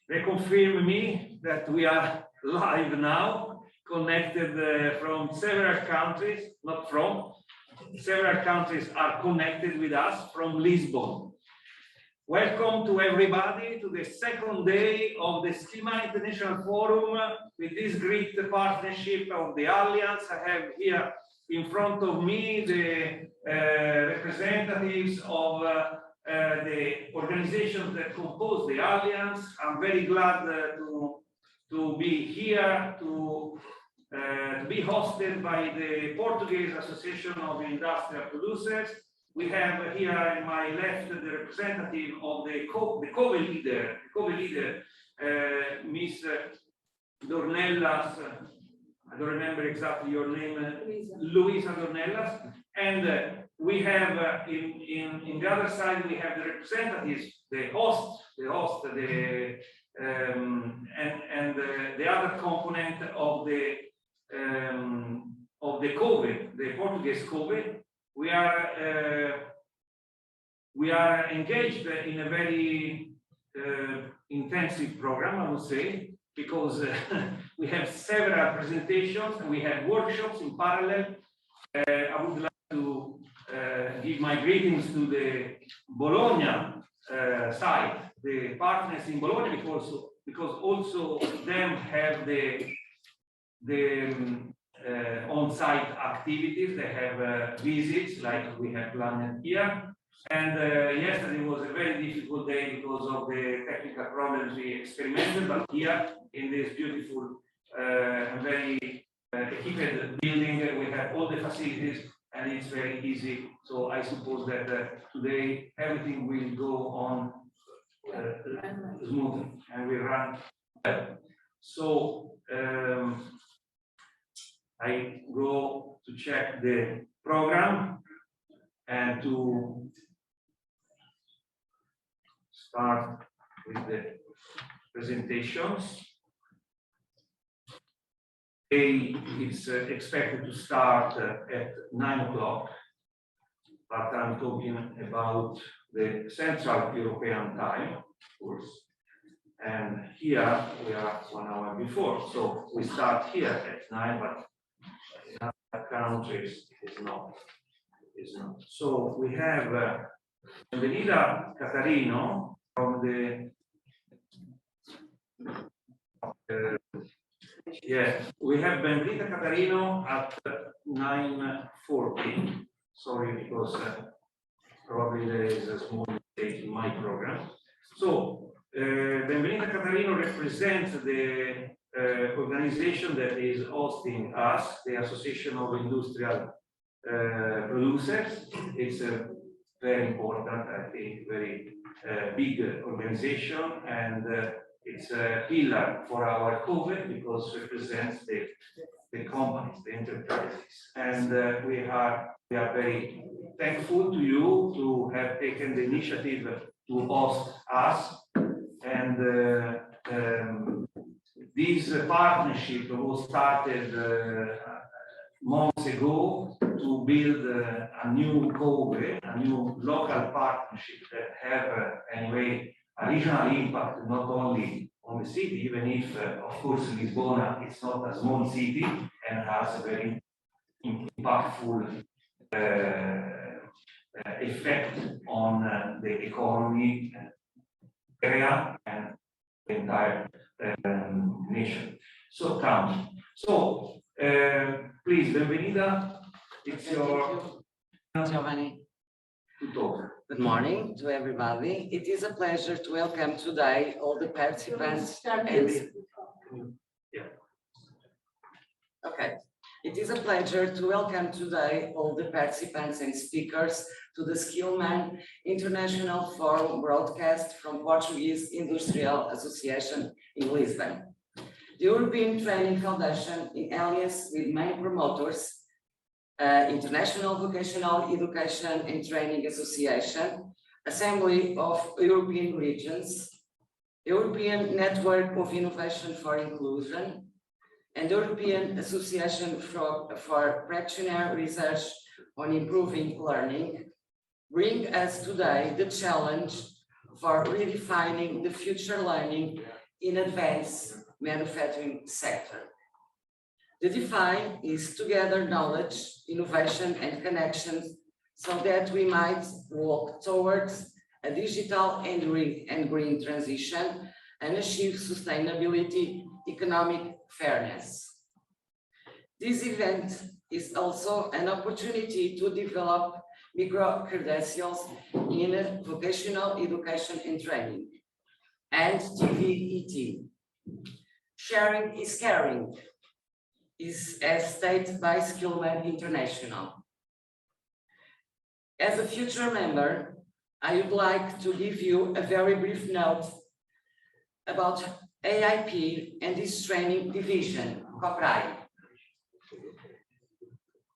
reconfirm me that we are live now, connected from several countries, not from, several countries are connected with us from Lisbon. Welcome to everybody to the second day of the Skillman International Forum with this great partnership of the Alliance. I have here in front of me the representatives of the organizations that compose the Alliance. I'm very glad to be here, to be hosted by the Portuguese Association of Industrial Producers. We have here in my left the representative of the co-leader, Miss Dornellas. I don't remember exactly your name, Luisa Dornellas. And we have in the other side we have the representatives, the host, the other component of the COVID, the Portuguese COVID. We are engaged in a very intensive program, I would say, because we have several presentations and we have workshops in parallel. I would like to give my greetings to the Bologna side, the partners in Bologna, because also them have the on-site activities. They have visits like we have planned here. And yesterday was a very difficult day because of the technical problems we experimented. But here in this beautiful and very equipped building, we have all the facilities and it's very easy. So I suppose that today everything will go on smoothly and we run well. So I go to check the program and to start with the presentations. It's expected to start at 9 o'clock, but I'm talking about the Central European time, of course. And here we are 1 hour before, so we start here at 9, but in other countries it's not. So we have Benvenida Catarino from the we have Benvenida Catarino at 9:40. Sorry, because probably there is a small mistake in my program. So Benvenida Catarino represents the organization that is hosting us, the Association of Industrial Producers. It's a very important, I think, very big organization, and it's a pillar for our COVID because it represents the companies, the enterprises. And we are very thankful to you to have taken the initiative to host us. And this partnership was started months ago to build a new COVID, a new local partnership that have anyway a regional impact, not only on the city, even if of course Lisbona is not a small city and has a very impactful effect on the economy area and the entire nation. So come. So please, Benvenida, it's your Giovanni. to talk. Good morning to everybody. It is a pleasure to welcome today all the participants. Okay. It is a pleasure to welcome today all the participants and speakers to the Skillman International Forum broadcast from Portuguese Industrial Association in Lisbon. The European Training Foundation, in alliance with main promoters, International Vocational Education and Training Association, Assembly of European Regions, European Network of Innovation for Inclusion, and European Association for Practitioner Research on Improving Learning, bring us today the challenge for redefining the future learning in advanced manufacturing sector. The define is to gather knowledge, innovation, and connections so that we might walk towards a digital and green transition and achieve sustainability, economic fairness. This event is also an opportunity to develop micro-credentials in vocational education and training and TVET. Sharing is caring, is as stated by Skillman International. As a future member, I would like to give you a very brief note about AIP and its training division, COPRAI.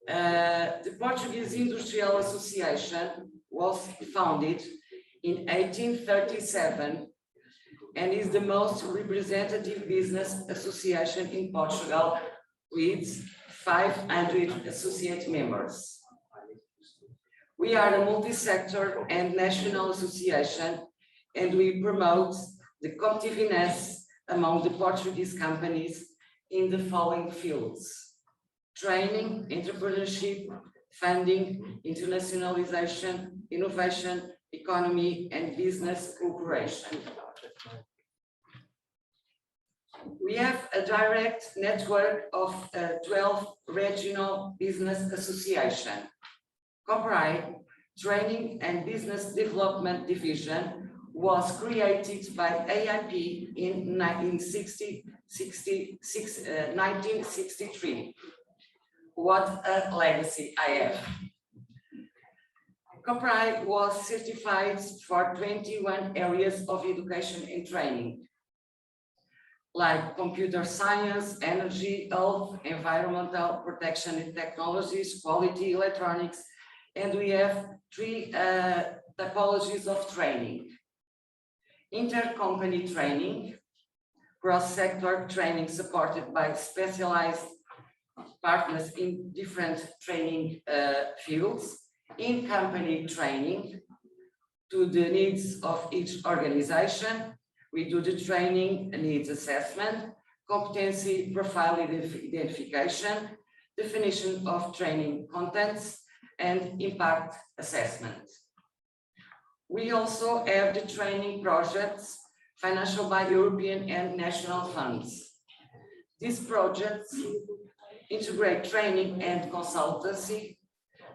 The Portuguese Industrial Association was founded in 1837 and is the most representative business association in Portugal with 500 associate members. We are a multi-sector and national association, and we promote the competitiveness among the Portuguese companies in the following fields: training, entrepreneurship, funding, internationalization, innovation, economy, and business cooperation. We have a direct network of 12 regional business associations. COPRAI Training and Business Development Division was created by AIP in 1963. What a legacy I have. COPRAI was certified for 21 areas of education and training, like computer science, energy, health, environmental protection and technologies, quality, electronics, and we have 3 typologies of training: intercompany training, cross-sector training supported by specialized partners in different training fields, in-company training to the needs of each organization. We do the training needs assessment, competency profile identification, definition of training contents, and impact assessment. We also have the training projects financed by European and national funds. These projects integrate training and consultancy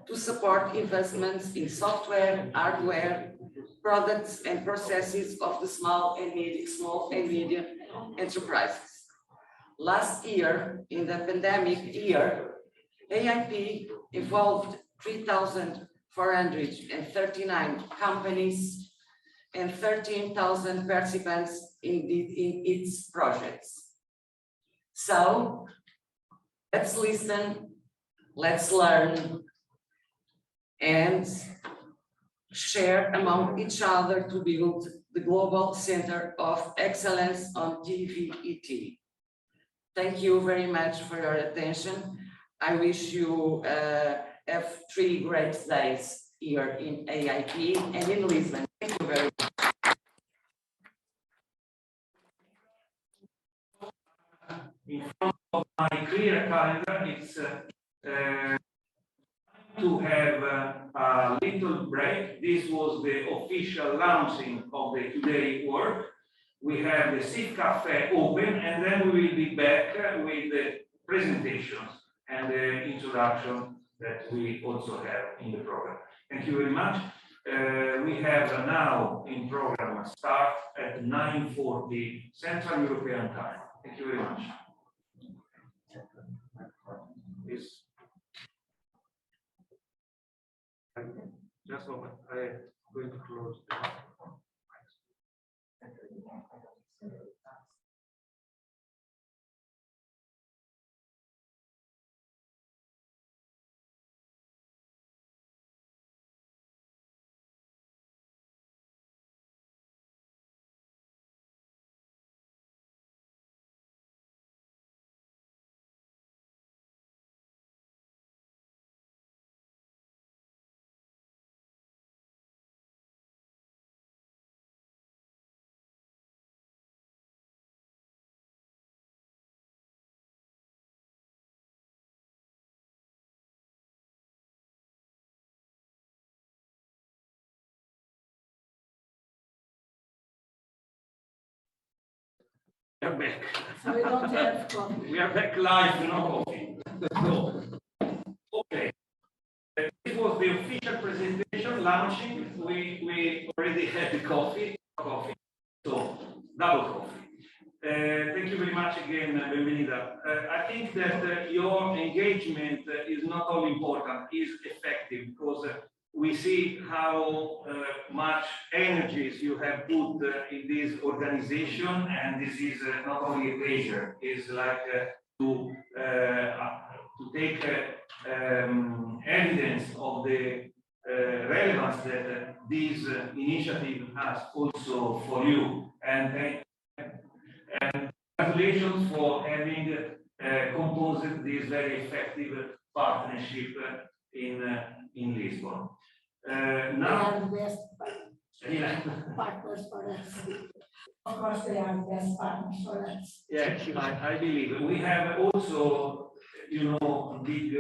to support investments in software, hardware, products and processes of the small and medium enterprises. Last year, in the pandemic year, AIP involved 3,439 companies and 13,000 participants in its projects. So let's listen, let's learn, and share among each other to build the Global Center of Excellence on TVET. Thank you very much for your attention. I wish you have 3 great days here in AIP and in Lisbon. Thank you very much. In front of my clear calendar, it's to have a little break. This was the official launching of the Today work. We have the SIF Cafe open, and then we will be back with the presentations and the introduction that we also have in the program. Thank you very much. We have now in program start at 9:40 Central European Time. Thank you very much. Yes. Just a moment. I'm going to close the We are back. So we don't have coffee. We are back live, no coffee. So, okay. This was the official presentation launching. We already had the coffee. So double coffee. Thank you very much again, Benvenida. I think that your engagement is not only important, is effective, because we see how much energies you have put in this organization, and this is not only a pleasure, it's like to take evidence of the relevance that this initiative has also for you. And congratulations for having composed this very effective partnership in Lisbon. They Now, are the best yeah, partners for us. Of course, they are the best partners for us. yeah, I believe we have also, you know, big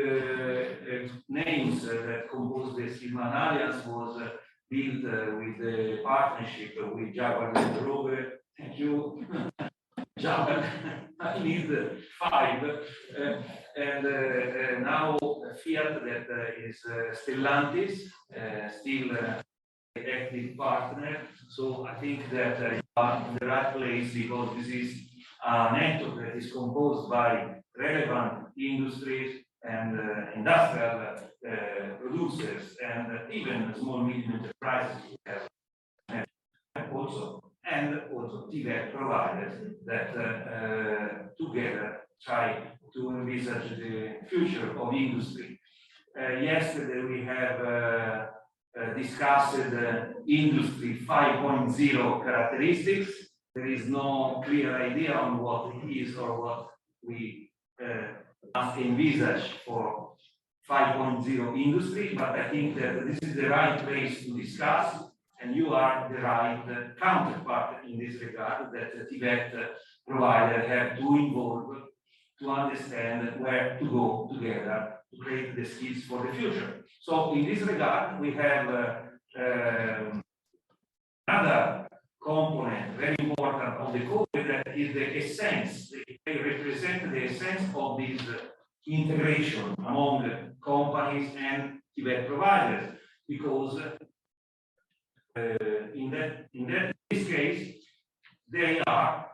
names that compose the Skillman Alliance was built with the partnership with Java and Rover. Thank you. Java, I need 5, and now Fiat that is Stellantis, still active partner. So I think that you are in the right place, because this is a network that is composed by relevant industries and industrial producers, and even small medium enterprises also. And also TVET providers that together try to envisage the future of industry. Yesterday we have discussed Industry 5.0 characteristics. There is no clear idea on what it is or what we must envisage for 5.0 industry, but I think that this is the right place to discuss. And you are the right counterpart in this regard, that the TVET provider have to involve to understand where to go together to create the skills for the future. So in this regard, we have another component very important of the code, that is the essence. They represent the essence of this integration among companies and TVET providers, because in this case, they are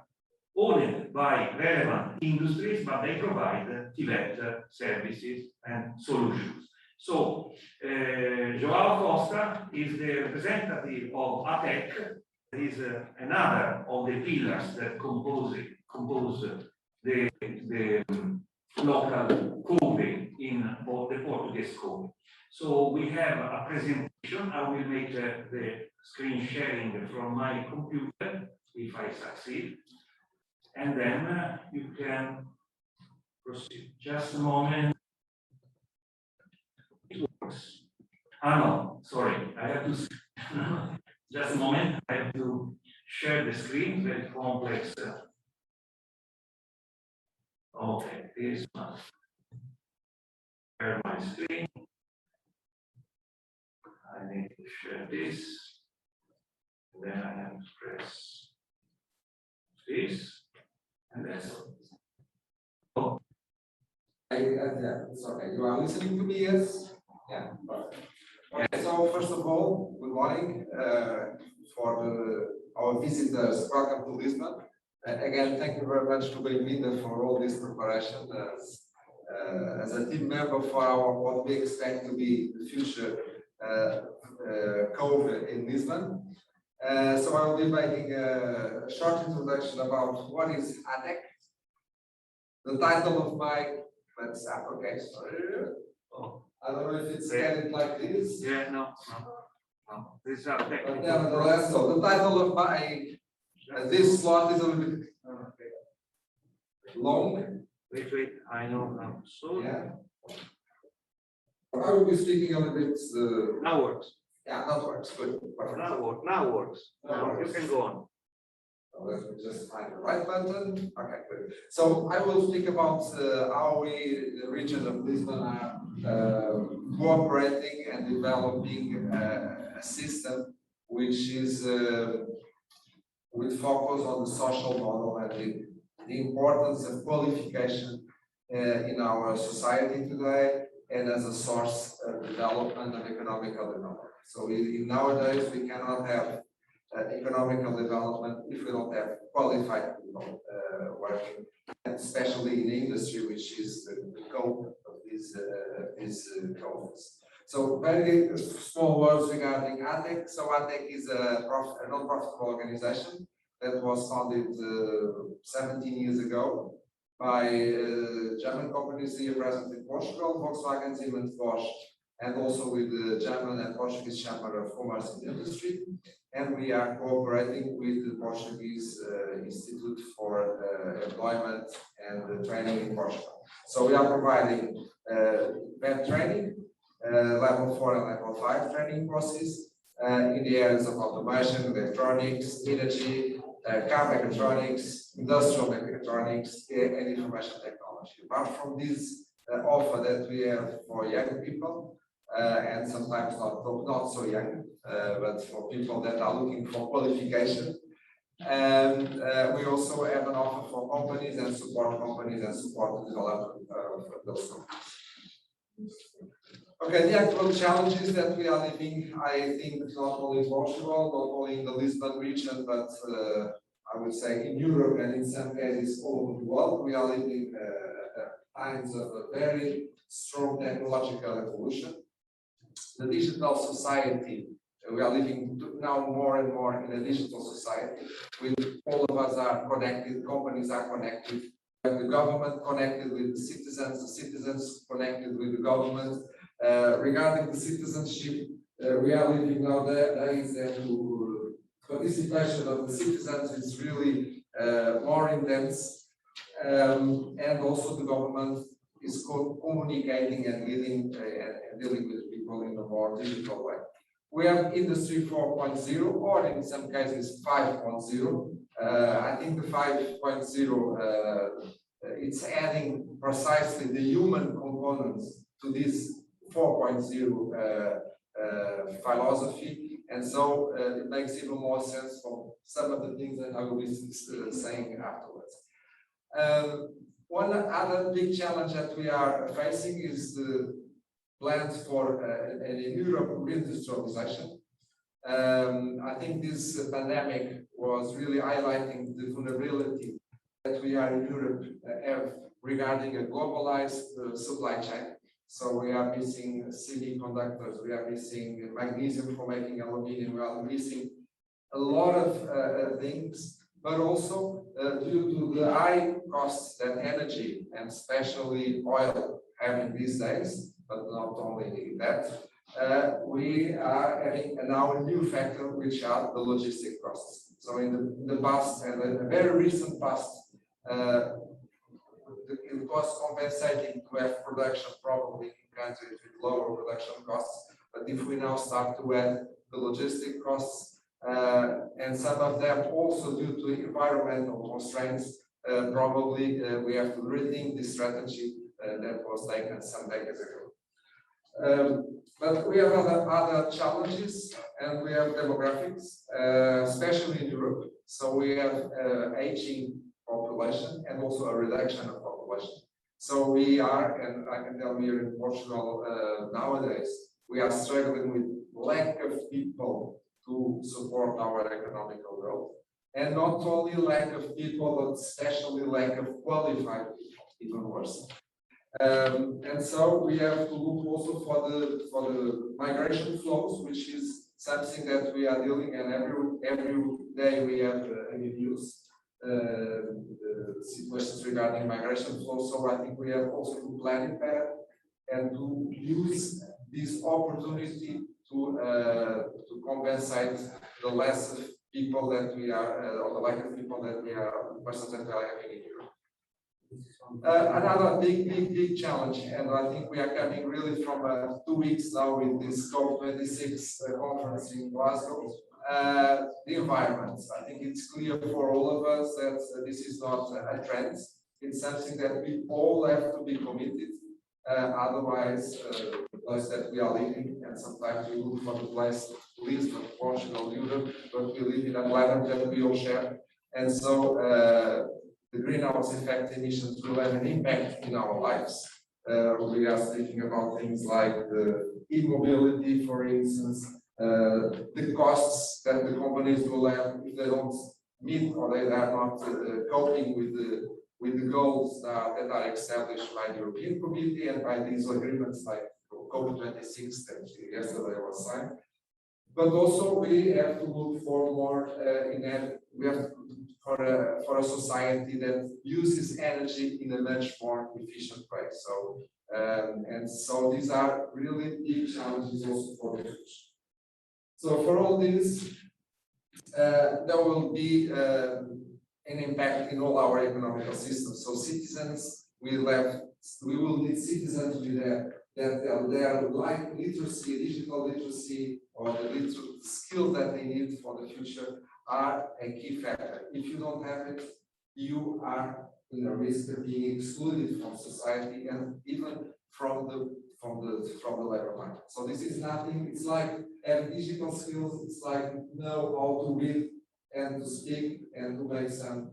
owned by relevant industries, but they provide TVET services and solutions. So, João Costa is the representative of ATEC. That is another of the pillars that compose the local code in the Portuguese code. So we have a presentation. I will make the screen sharing from my computer if I succeed, and then you can proceed. Just a moment. It works. Ah, no, sorry, I have to. Just a moment. I have to share the screen. Very complex. Okay, this one. Share my screen. I need to share this. Then I have to press this, and that's all. Yeah, it's okay. You are listening to me, yes? Yeah. Okay, so first of all, good morning for our visitors. Welcome to Lisbon. Again, thank you very much to Benvinda for all this preparation as a team member for our what we expect to be the future code in Lisbon. So I will be making a short introduction about what is ATEC. The title of my, let's okay, sorry. Oh. I don't know if it's getting like this. Yeah, no. This is our technical. But nevertheless, so the title of my this slot is a little bit long. Wait, I know now. So Yeah. I will be speaking a little bit. now works. Yeah, that works. Good. Perfect. Now works. Now You works. can go on. So let me just find the right button. Okay, good. So I will speak about how we, the region of Lisbon, are cooperating and developing a system which is with focus on the social model and the importance of qualification in our society today and as a source of development and economical development. So nowadays we cannot have economical development if we don't have qualified people working, and especially in industry, which is the goal of this conference. So very small words regarding ATEC. So ATEC is a non-profitable organization that was founded 17 years ago by German companies here present in Portugal, Volkswagen, Siemens, Bosch, and also with the German and Portuguese Chamber of Commerce and Industry. And we are cooperating with the Portuguese Institute for Employment and Training in Portugal. So we are providing web training, level 4 and level 5 training courses in the areas of automation, electronics, energy, car mechatronics, industrial mechatronics, and information technology. Apart from this offer that we have for young people, and sometimes not so young, but for people that are looking for qualification. And we also have an offer for companies and support the development of those companies. Okay, the actual challenges that we are living, I think not only in Portugal, not only in the Lisbon region, but I would say in Europe and in some cases all over the world, we are living times of a very strong technological evolution. The digital society, we are living now more and more in a digital society, with all of us are connected, companies are connected, the government connected with the citizens connected with the government. Regarding the citizenship, we are living nowadays and participation of the citizens is really more intense, and also the government is communicating and dealing with people in a more digital way. We have Industry 4.0, or in some cases 5.0. I think the 5.0 it's adding precisely the human components to this 4.0 philosophy, and so it makes even more sense for some of the things that I will be saying afterwards. One other big challenge that we are facing is the plans for in Europe reindustrialization. I think this pandemic was really highlighting the vulnerability that we are in Europe have regarding a globalized supply chain. So we are missing semiconductors, we are missing magnesium for making aluminum, we are missing a lot of things, but also due to the high costs that energy and especially oil have in these days, but not only that, we are having now a new factor, which are the logistic costs. So in the past, and a very recent past, it was compensating to have production probably in countries with lower production costs. But if we now start to add the logistic costs, and some of them also due to environmental constraints, probably we have to rethink the strategy that was taken some decades ago. But we have other challenges, and we have demographics, especially in Europe. So we have aging population and also a reduction of population. So we are, and I can tell you here in Portugal nowadays, we are struggling with lack of people to support our economical growth. And not only lack of people, but especially lack of qualified people, even worse. And so we have to look also for the migration flows, which is something that we are dealing, and every day we have news situations regarding migration flows. So I think we have also to plan better and to use this opportunity to compensate the less of people that we are, or the lack of people that we are, persons that we are having in Europe. Another big challenge, and I think we are coming really from 2 weeks now with this COP26 conference in Glasgow. The environment. I think it's clear for all of us that this is not a trend. It's something that we all have to be committed. Otherwise, the place that we are living, and sometimes we look for the place Lisbon, Portugal, Europe, but we live in a planet that we all share. And so the greenhouse effect emissions will have an impact in our lives. We are speaking about things like e-mobility, for instance, the costs that the companies will have if they don't meet or they are not coping with the goals that are established by the European Committee and by these agreements like COP26 that yesterday was signed. But also we have to look for more for a society that uses energy in a much more efficient way. So and so these are really big challenges also for the future. So for all this, there will be an impact in all our economical systems. So citizens we will need citizens with their literacy, digital literacy, or the skills that they need for the future are a key factor. If you don't have it, you are in a risk of being excluded from society and even from the labor market. So this is nothing. It's like having digital skills. It's like know how to read and to speak and to make some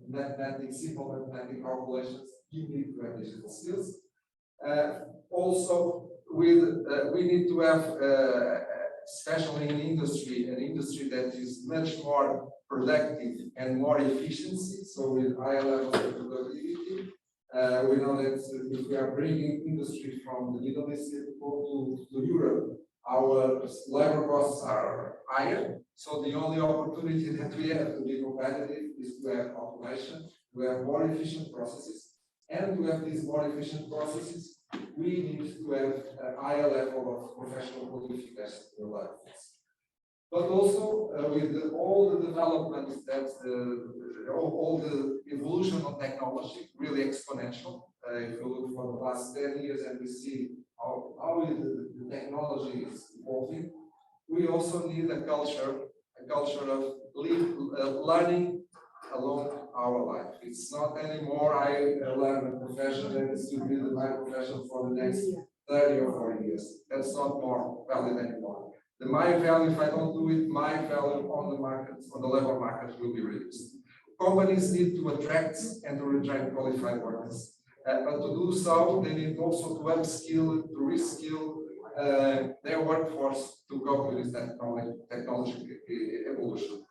simple mathematical calculations. You need to have digital skills. Also, we need to have, especially in industry, an industry that is much more productive and more efficiency. So with higher levels of productivity, we know that if we are bringing industry from the Middle East to Europe, our labor costs are higher. So the only opportunity that we have to be competitive is to have automation, to have more efficient processes. And to have these more efficient processes, we need to have a higher level of professional qualification in the workforce. But also with all the developments that all the evolution of technology, really exponential. If you look for the last 10 years and we see how the technology is evolving, we also need a culture of learning along our life. It's not anymore I learn a profession that is to be my profession for the next 30 or 40 years. That's not more valid anymore. My value, if I don't do it, my value on the market, on the labor market, will be reduced. Companies need to attract and to retain qualified workers. But to do so, they need also to upskill, to reskill their workforce to cope with this technological evolution.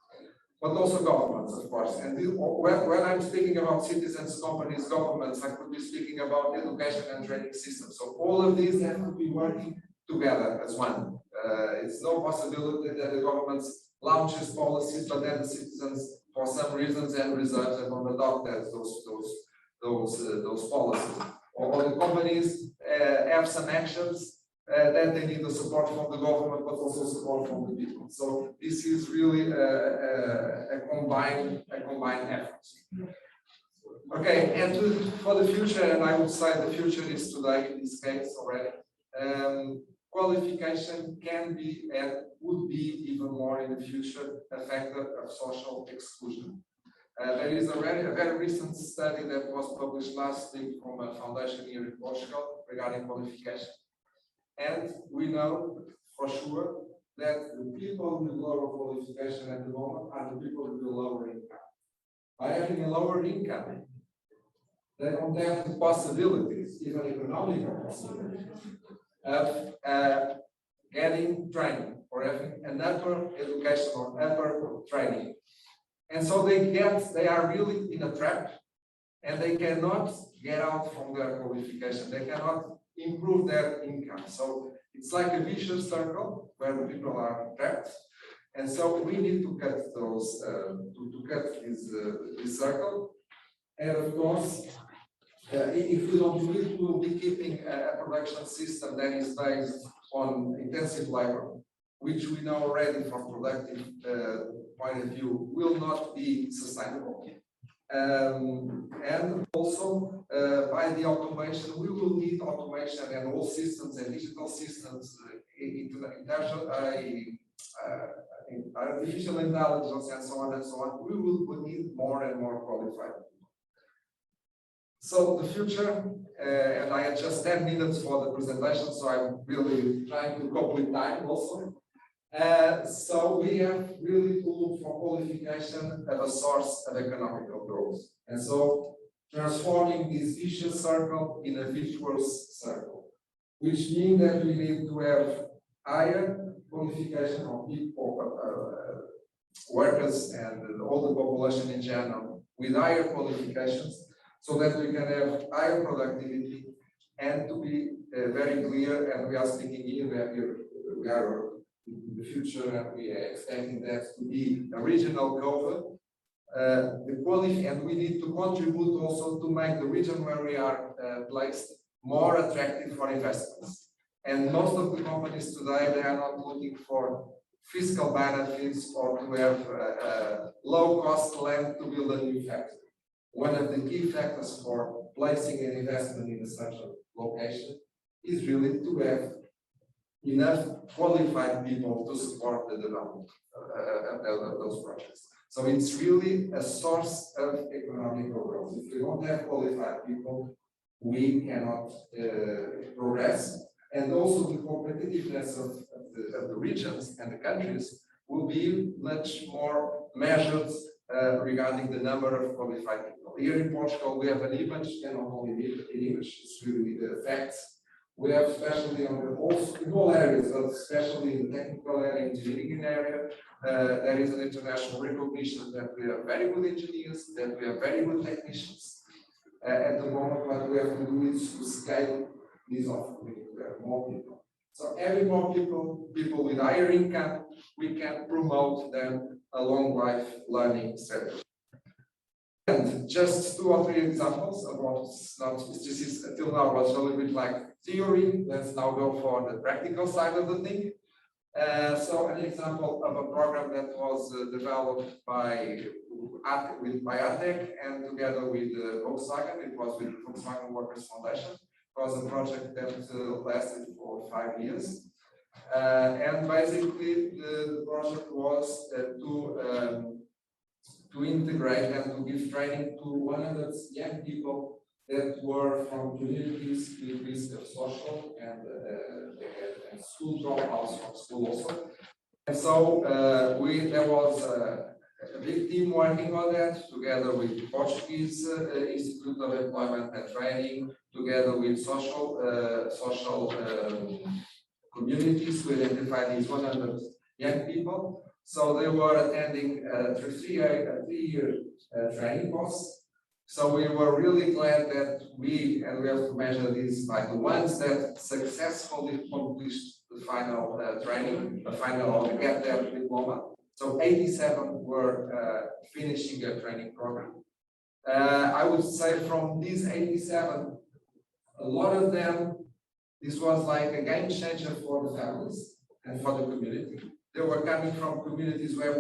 But also governments, of course. And when I'm speaking about citizens, companies, governments, I could be speaking about education and training systems. So all of these have to be working together as one. It's no possibility that the government launches policies, but then the citizens, for some reasons and reserves, and don't adopt those policies. Or the companies have some actions that they need the support from the government, but also support from the people. So this is really a combined effort. Okay, and for the future, and I would say the future is today in this case already. Qualification can be and would be even more in the future a factor of social exclusion. There is already a very recent study that was published last week from a foundation here in Portugal regarding qualification. And we know for sure that the people with lower qualification at the moment are the people with the lower income. By having a lower income, they don't have the possibilities, even economical possibilities, of getting training or having an upper education or upper training. And so they are really in a trap and they cannot get out from their qualification. They cannot improve their income. So it's like a vicious circle where the people are trapped. And so we need to cut those, to cut this circle. And of course, if we don't do it, we will be keeping a production system that is based on intensive labor, which we know already from productive point of view will not be sustainable. And also by the automation, we will need automation and all systems and digital systems in terms of artificial intelligence and so on and so on. We will need more and more qualified people. So the future, and I had just 10 minutes for the presentation, so I'm really trying to cope with time also. So we have really to look for qualification as a source of economical growth. And so transforming this vicious circle in a virtuous circle, which means that we need to have higher qualification of people, workers and all the population in general with higher qualifications, so that we can have higher productivity. And to be very clear, and we are speaking here that we are in the future and we are expecting that to be a regional cover. The quality, and we need to contribute also to make the region where we are placed more attractive for investments. And most of the companies today, they are not looking for fiscal benefits or to have low-cost land to build a new factory. One of the key factors for placing an investment in a central location is really to have enough qualified people to support the development of those projects. So it's really a source of economic growth. If we don't have qualified people, we cannot progress. And also the competitiveness of the regions and the countries will be much more measured regarding the number of qualified people. Here in Portugal, we have an image, and not only an image, it's really the facts. We have, especially on the in all areas, but especially in the technical area, engineering area, there is an international recognition that we are very good engineers, that we are very good technicians. At the moment, what we have to do is to scale this off. We need to have more people. So having more people with higher income, we can promote them a long life learning strategy. And just 2 or 3 examples of what's not, this is until now was a little bit like theory. Let's now go for the practical side of the thing. So an example of a program that was developed by ATEC and together with Volkswagen. It was with the Volkswagen Workers Foundation. It was a project that lasted for 5 years. And basically the project was to integrate and to give training to 100 young people that were from communities with risk of social and school dropouts from school also. And so there was a big team working on that, together with the Portuguese Institute of Employment and Training, together with social communities to identify these 100 young people. So they were attending a 3-year training course. So we were really glad that we have to measure this by the ones that successfully accomplished the final training, the final get their diploma. So 87 were finishing their training program. I would say from these 87, a lot of them, this was like a game changer for the families and for the community. They were coming from communities where it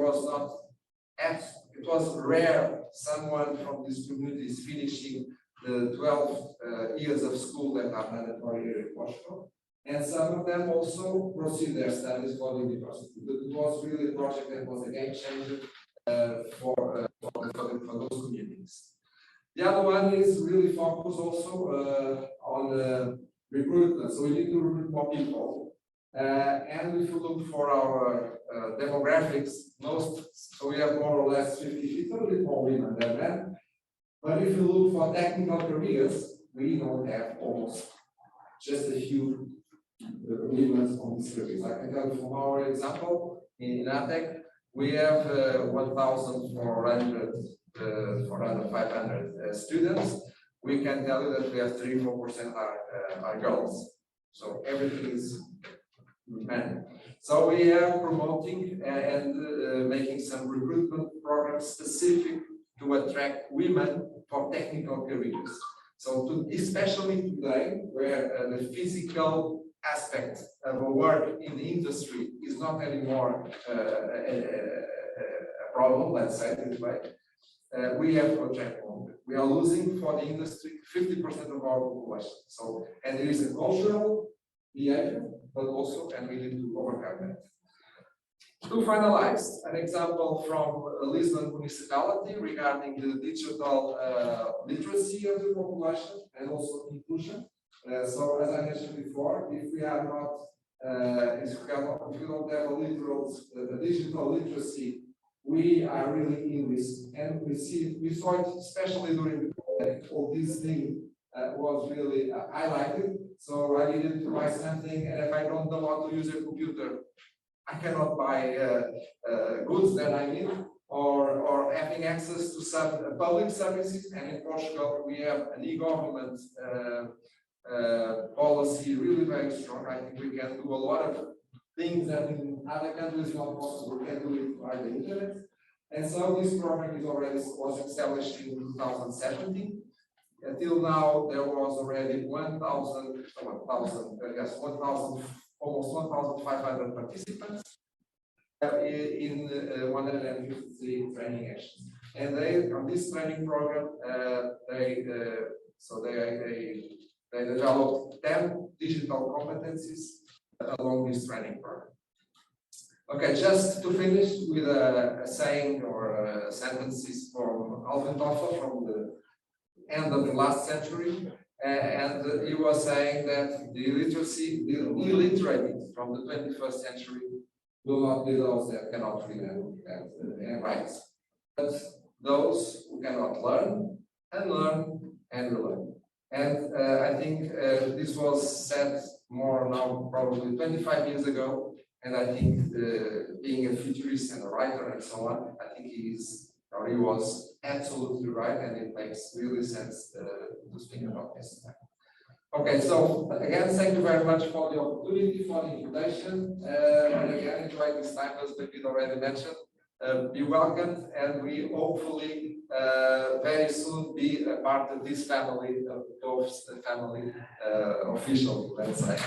was rare someone from these communities finishing the 12 years of school that are mandatory here in Portugal. And some of them also proceed their studies for the university. But it was really a project that was a game changer for those communities. The other one is really focused also on recruitment. So we need to recruit more people. And if you look for our demographics, so we have more or less 50, a little bit more women than men. But if you look for technical careers, we don't have almost just a few women on these careers. I can tell you from our example in ATEC, we have 500 students. We can tell you that we have 3-4% are girls. So everything is men. So we are promoting and making some recruitment programs specific to attract women for technical careers. So especially today, where the physical aspect of a work in the industry is not anymore a problem, let's say this way, we have to attract women. We are losing for the industry 50% of our population. So, and there is a cultural behavior, but also, and we need to overcome that. To finalize, an example from Lisbon municipality regarding the digital literacy of the population and also inclusion. So as I mentioned before, if we are not, if we don't have a digital literacy, we are really in risk. And we saw it especially during the COVID. All this thing was really highlighted. So I needed to buy something, and if I don't know how to use a computer, I cannot buy goods that I need, or having access to some public services. And in Portugal, we have an e-government policy really very strong. I think we can do a lot of things that in other countries not possible. We can do it by the internet. And so this program was established in 2017. Until now, there was already 1,000, almost 1,500 participants in 153 training actions. And they, on this training program, they developed 10 digital competencies along this training program. Okay, just to finish with a saying or sentences from Alvin Toffler from the end of the last century. And he was saying that the illiterate from the 21st century will not be those that cannot read and write, but those who cannot learn and relearn. And I think this was said more now, probably 25 years ago. And I think being a futurist and a writer and so on, I think he was absolutely right, and it makes really sense to speak about this. Okay, so again, thank you very much for the opportunity, for the invitation, and again, enjoy this time as David already mentioned. Be welcomed, and we hopefully very soon be a part of this family, of the family officially, let's say.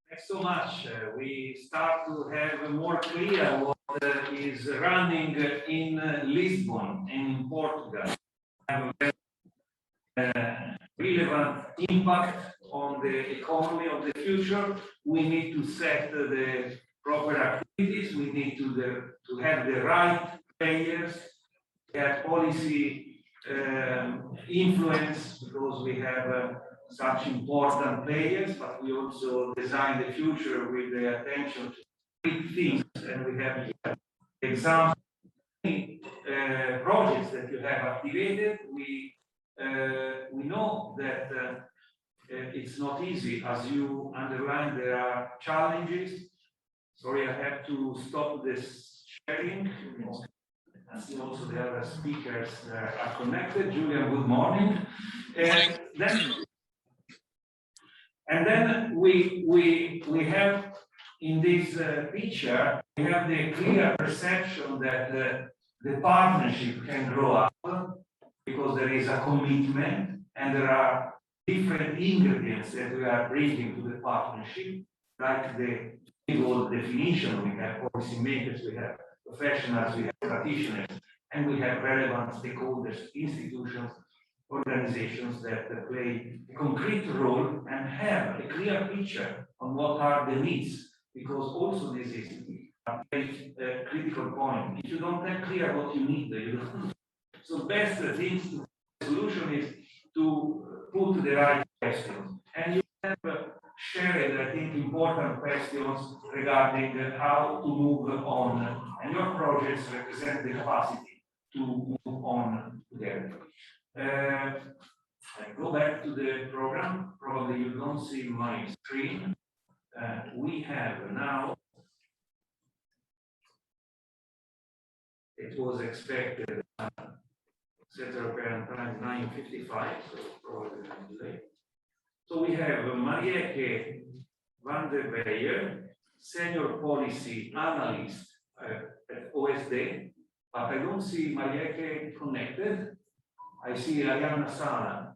Thanks so much. We start to have more clear what is running in Lisbon and in Portugal. Have a very relevant impact on the economy of the future. We need to set the proper activities. We need to have the right players, have policy influence, because we have such important players, but we also design the future with the attention to big things, and we have examples, projects that you have activated. We know that it's not easy, as you underlined. There are challenges. Sorry, I have to stop this sharing. I see also the other speakers are connected. Julian, good morning. And then we have in this picture, we have the clear perception that the partnership can grow up because there is a commitment and there are different ingredients that we are bringing to the partnership, like the legal definition. We have policymakers, we have professionals, we have practitioners, and we have relevant stakeholders, institutions, organizations that play a concrete role and have a clear picture on what are the needs, because also this is a very critical point. If you don't have clear what you need, you don't. So best things to solution is to put the right questions, and you have shared, I think, important questions regarding how to move on, and your projects represent the capacity to move on together. I go back to the program. Probably you don't see my screen. We have now, it was expected, Set European time 9:55, so probably I'm late. So we have Marieke van der Weyer, Senior Policy Analyst at OSD, but I don't see Marieke connected. I see Arianna Sala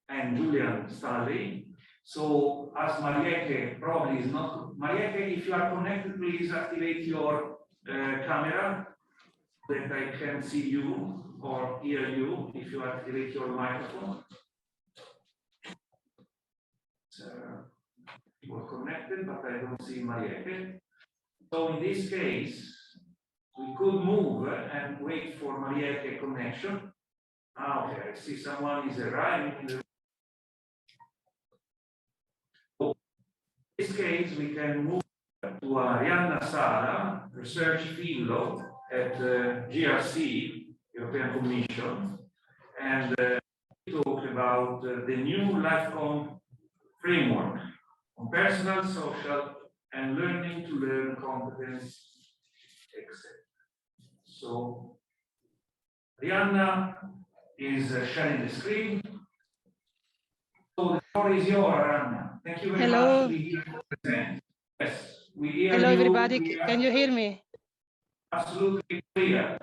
and Julian Stanley. So as Marieke probably is not, Marieke, if you are connected, please activate your camera that I can see you or hear you if you activate your microphone. people connected, but I don't see Marieke. So in this case, we could move and wait for Marieke connection. Okay, I see someone is arriving. In this case, we can move to Arianna Sala, Research Fellow at GRC, European Commission, and talk about the new LifeCom framework on personal, social, and learning to learn competence, etc. So, Arianna is sharing the screen. So the floor is yours, Arianna. Thank you very much to be here to present. Yes, we hear Hello, you. everybody. Can you hear me? Absolutely clear.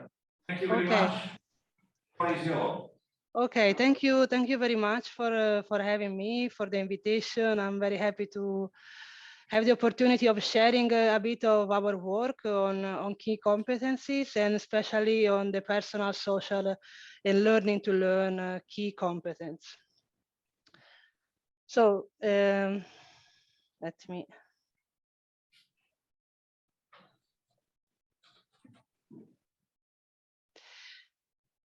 Thank you very much. The floor is yours. Okay, thank you. Thank you very much for having me, for the invitation. I'm very happy to have the opportunity of sharing a bit of our work on key competencies, and especially on the personal, social, and learning to learn key competence. So let me.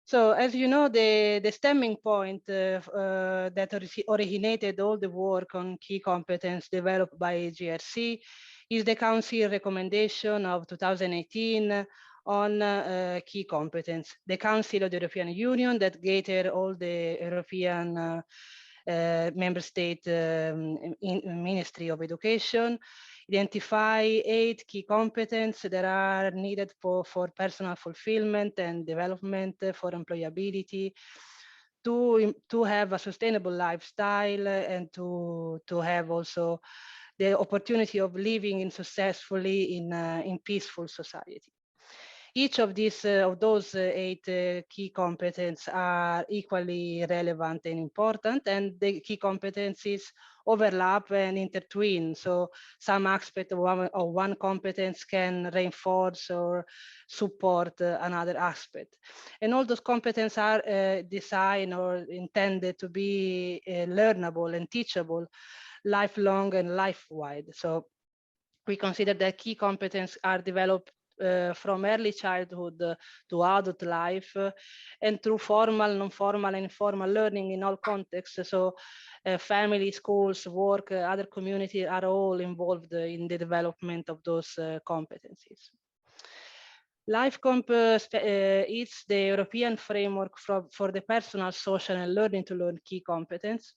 So as you know, the stemming point that originated all the work on key competence developed by GRC is the Council recommendation of 2018 on key competence. The Council of the European Union that gathered all the European member state Ministry of Education identify 8 key competences that are needed for personal fulfillment and development, for employability, to have a sustainable lifestyle, and to have also the opportunity of living successfully in peaceful society. Each of those 8 key competences are equally relevant and important, and the key competencies overlap and intertwine. So some aspect of one competence can reinforce or support another aspect. And all those competences are designed or intended to be learnable and teachable, lifelong and life-wide. So we consider that key competences are developed from early childhood to adult life, and through formal, non-formal, and informal learning in all contexts. So family, schools, work, other communities are all involved in the development of those competencies. LifeComp is the European framework for the personal, social, and learning to learn key competence,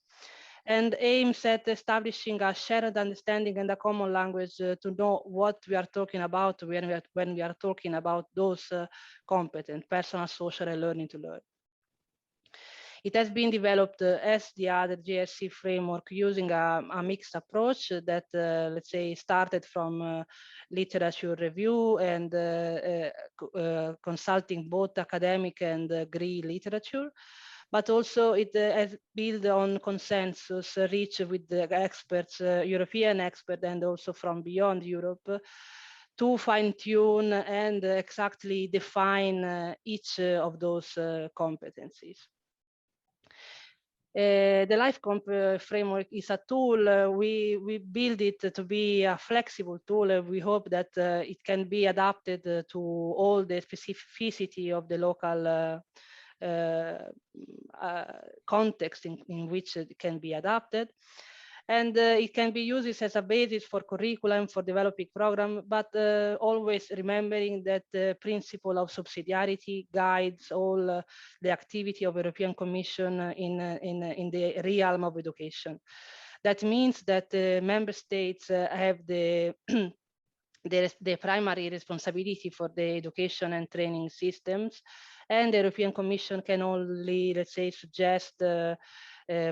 and aims at establishing a shared understanding and a common language to know what we are talking about when we are talking about those competence, personal, social, and learning to learn. It has been developed as the other GRC framework using a mixed approach that, let's say, started from literature review and consulting both academic and GRI literature. But also it has built on consensus reached with the experts, European experts, and also from beyond Europe, to fine-tune and exactly define each of those competencies. The LifeComp framework is a tool. We build it to be a flexible tool. We hope that it can be adapted to all the specificity of the local context in which it can be adapted. And it can be used as a basis for curriculum, for developing program, but always remembering that the principle of subsidiarity guides all the activity of European Commission in the realm of education. That means that member states have the primary responsibility for the education and training systems, and the European Commission can only, let's say, suggest,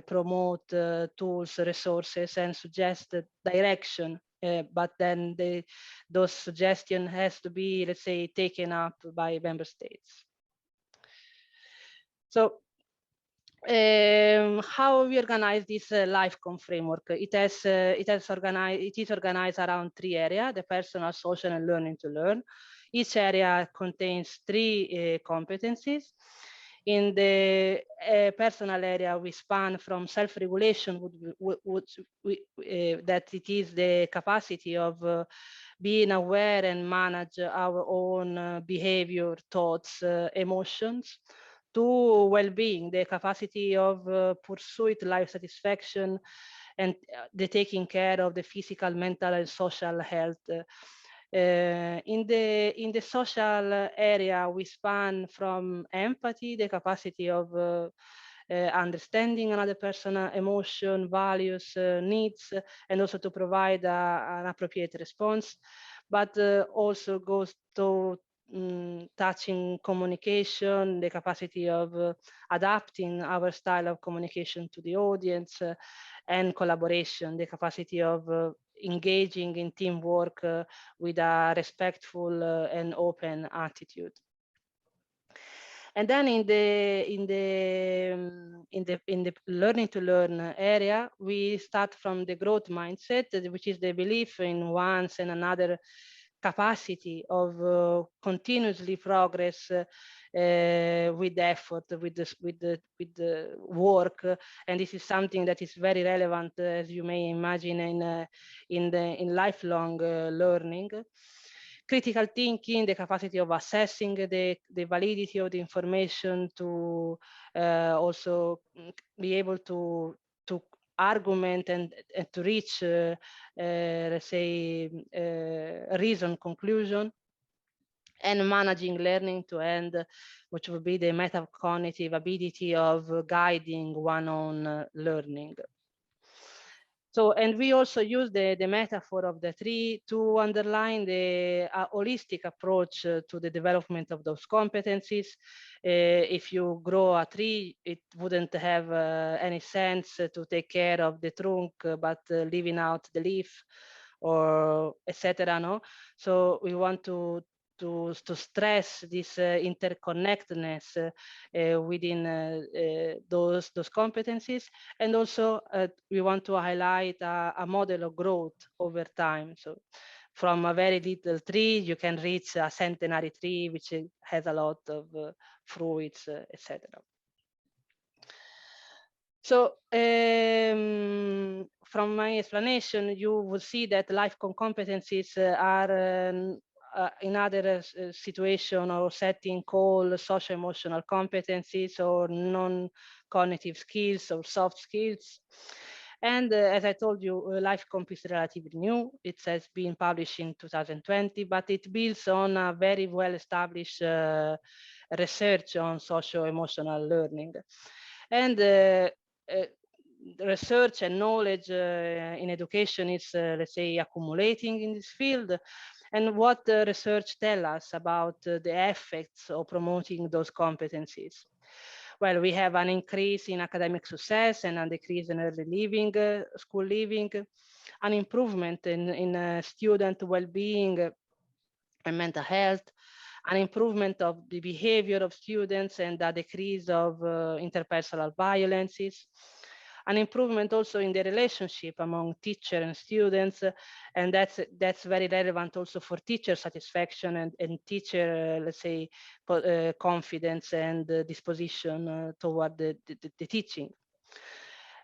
promote tools, resources, and suggest direction. But then those suggestions has to be, let's say, taken up by member states. So how we organize this LifeComp framework? It is organized around 3 areas: the personal, social, and learning to learn. Each area contains 3 competencies. In the personal area, we span from self-regulation, that it is the capacity of being aware and manage our own behavior, thoughts, emotions, to well-being, the capacity of pursuit, life satisfaction, and the taking care of the physical, mental, and social health. In the social area, we span from empathy, the capacity of understanding another person's emotion, values, needs, and also to provide an appropriate response, but also goes to touching communication, the capacity of adapting our style of communication to the audience, and collaboration, the capacity of engaging in teamwork with a respectful and open attitude. And then in the learning to learn area, we start from the growth mindset, which is the belief in one's and another capacity of continuously progress with effort, with the work, and this is something that is very relevant, as you may imagine, in lifelong learning. Critical thinking, the capacity of assessing the validity of the information, to also be able to argument and to reach, let's say, reason conclusion, and managing learning to end, which would be the metacognitive ability of guiding one own learning. So, and we also use the metaphor of the tree to underline the holistic approach to the development of those competencies. If you grow a tree, it wouldn't have any sense to take care of the trunk, but leaving out the leaf, or etc. No, so we want to stress this interconnectedness within those competencies, and also we want to highlight a model of growth over time. So from a very little tree, you can reach a centenary tree, which has a lot of fruits, etc. So from my explanation, you will see that life competencies are in other situation or setting called social emotional competencies, or non-cognitive skills, or soft skills. And as I told you, life comp is relatively new. It has been published in 2020, but it builds on a very well-established research on socio-emotional learning. And research and knowledge in education is, let's say, accumulating in this field. And what the research tells us about the effects of promoting those competencies? Well, we have an increase in academic success and a decrease in early living, school living, an improvement in student well-being and mental health, an improvement of the behavior of students, and a decrease of interpersonal violences, an improvement also in the relationship among teacher and students, and that's very relevant also for teacher satisfaction and teacher, let's say, confidence and disposition toward the teaching.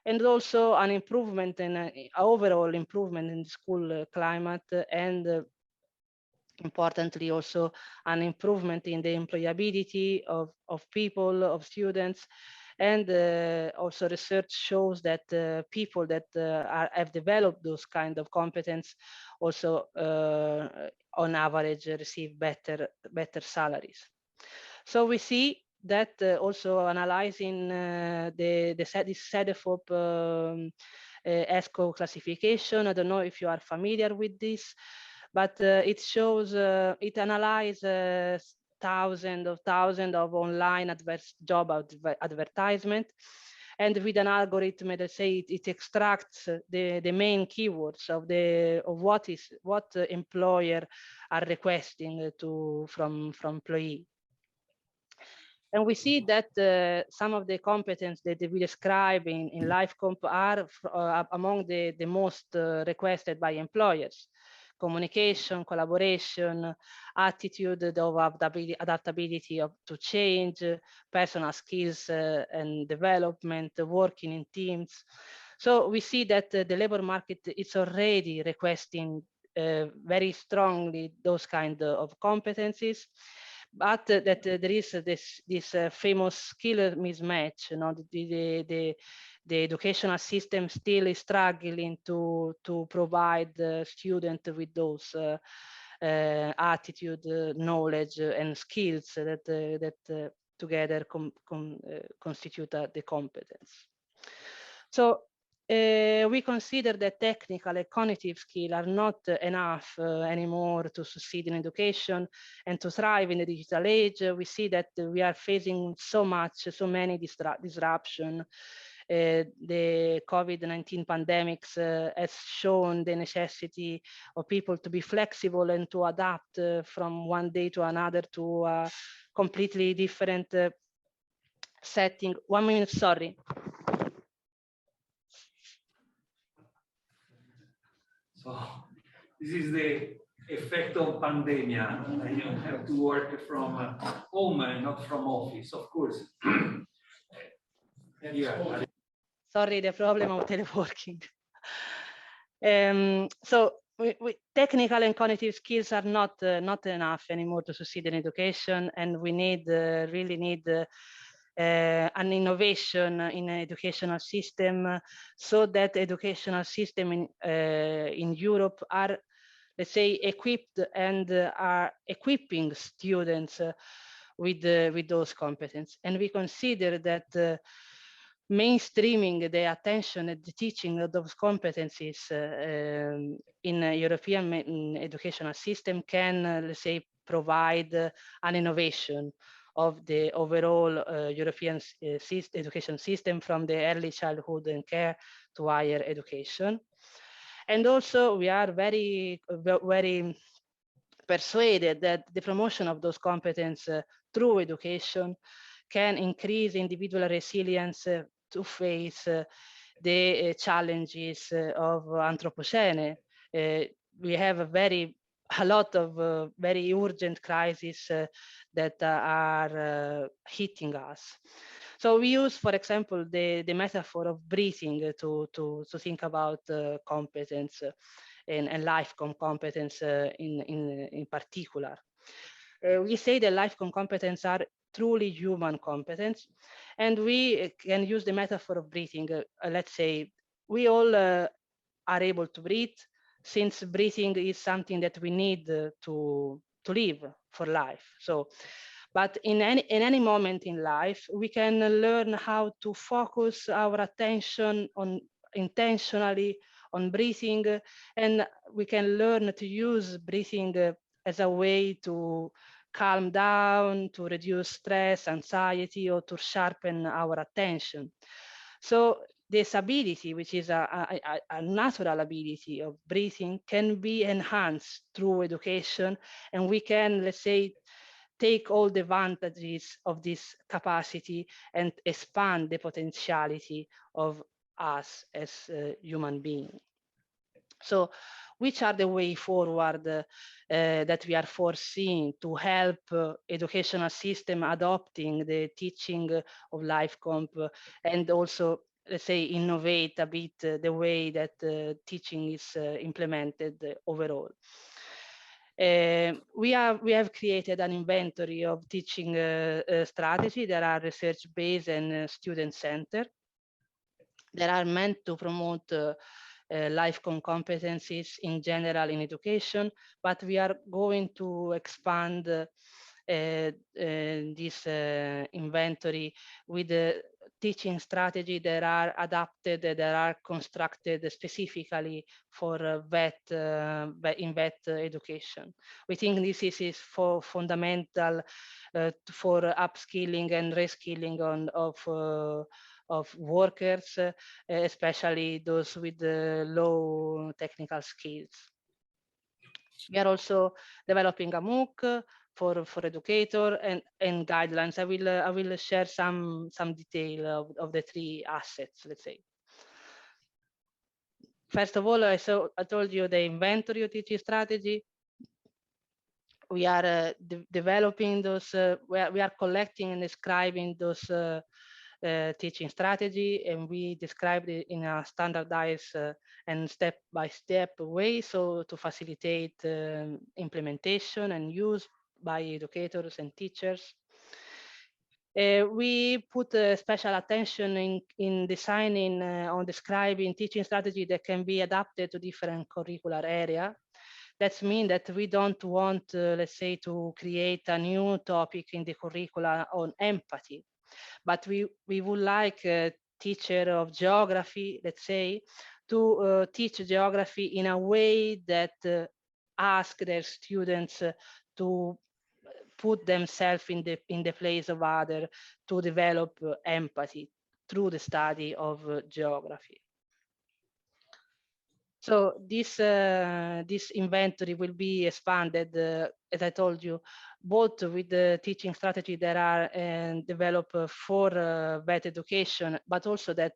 And also an improvement in overall improvement in the school climate, and importantly also an improvement in the employability of people, of students. And also research shows that people that have developed those kind of competence also on average receive better salaries. So we see that also analyzing this CEDEFOP ESCO classification. I don't know if you are familiar with this, but it shows, it analyzes thousands of online job advertisement, and with an algorithm, let's say, it extracts the main keywords of what employer are requesting from employee. And we see that some of the competence that we describe in life comp are among the most requested by employers. communication, collaboration, attitude of adaptability to change, personal skills and development, working in teams. So we see that the labor market is already requesting very strongly those kind of competencies, but that there is this famous skill mismatch. You know, the educational system still is struggling to provide the student with those attitude, knowledge, and skills that together constitute the competence. So we consider that technical and cognitive skills are not enough anymore to succeed in education and to thrive in the digital age. We see that we are facing so many disruption. The COVID-19 pandemics has shown the necessity of people to be flexible and to adapt from one day to another to a completely different setting. 1 minute, sorry. So this is the effect of pandemia. You have to work from home and not from office, of course. Yeah. Sorry, the problem of teleworking. So technical and cognitive skills are not enough anymore to succeed in education, and we need really need an innovation in an educational system so that educational system in Europe are, let's say, equipped and are equipping students with those competences. And we consider that mainstreaming the attention and the teaching of those competencies in a European educational system can, let's say, provide an innovation of the overall European education system from the early childhood and care to higher education. And also we are very persuaded that the promotion of those competences through education can increase individual resilience to face the challenges of Anthropocene. We have a lot of very urgent crises that are hitting us. So we use, for example, the metaphor of breathing to think about competence and life competence in particular. We say that life competence are truly human competence, and we can use the metaphor of breathing. Let's say we all are able to breathe, since breathing is something that we need to live for life. So, but in any moment in life, we can learn how to focus our attention on intentionally on breathing, and we can learn to use breathing as a way to calm down, to reduce stress, anxiety, or to sharpen our attention. So this ability, which is a natural ability of breathing, can be enhanced through education, and we can, let's say, take all the advantages of this capacity and expand the potentiality of us as human beings. So which are the way forward that we are foreseeing to help educational system adopting the teaching of life comp and also, let's say, innovate a bit the way that teaching is implemented overall. We have created an inventory of teaching strategy that are research-based and student-centered, that are meant to promote life competencies in general in education, but we are going to expand this inventory with the teaching strategy that are adapted, that are constructed specifically for vet education. We think this is for fundamental for upskilling and reskilling of workers, especially those with low technical skills. We are also developing a MOOC for educator and guidelines. I will share some detail of the three assets, let's say. First of all, I told you the inventory of teaching strategy. We are developing those, we are collecting and describing those teaching strategy, and we described it in a standardized and step-by-step way, so to facilitate implementation and use by educators and teachers. We put special attention in designing on describing teaching strategy that can be adapted to different curricular area. That means that we don't want, let's say, to create a new topic in the curricula on empathy, but we would like a teacher of geography, let's say, to teach geography in a way that ask their students to put themselves in the place of others, to develop empathy through the study of geography. So this inventory will be expanded, as I told you, both with the teaching strategy that are developed for vet education, but also that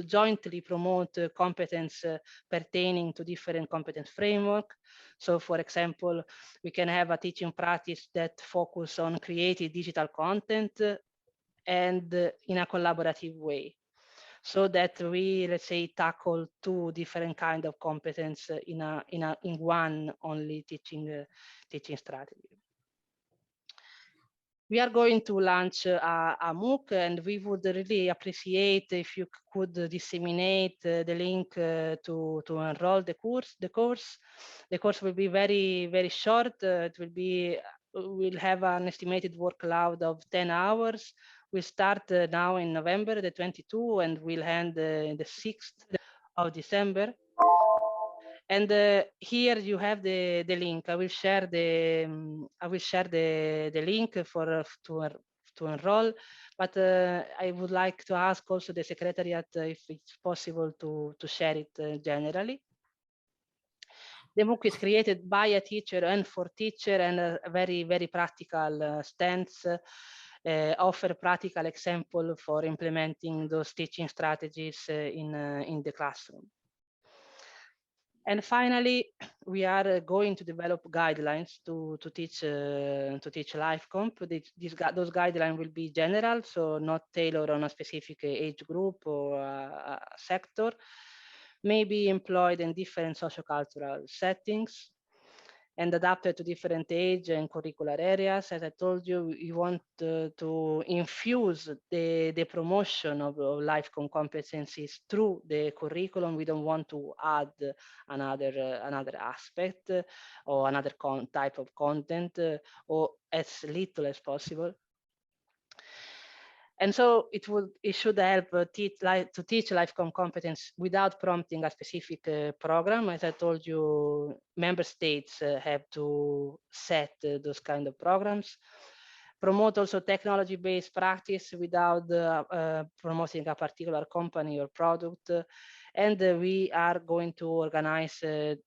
jointly promote competence pertaining to different competence framework. So for example, we can have a teaching practice that focus on creating digital content and in a collaborative way, so that we, let's say, tackle two different kind of competence in one only teaching strategy. We are going to launch a MOOC, and we would really appreciate if you could disseminate the link to enroll the course. The course will be very short. We'll have an estimated workload of 10 hours. We start now in November the 22, and we'll end the 6th of December. And here you have the link. I will share the link to enroll. But I would like to ask also the Secretariat if it's possible to share it generally. The MOOC is created by a teacher and for teacher, and a very practical stance. Offer practical example for implementing those teaching strategies in the classroom. And finally, we are going to develop guidelines to teach life comp. Those guidelines will be general, so not tailored on a specific age group or a sector. May be employed in different sociocultural settings and adapted to different age and curricular areas. As I told you, we want to infuse the promotion of life competencies through the curriculum. We don't want to add another aspect or another type of content, or as little as possible. And so it should help to teach life competence without prompting a specific program. As I told you, member states have to set those kind of programs. Promote also technology-based practice without promoting a particular company or product. And we are going to organize a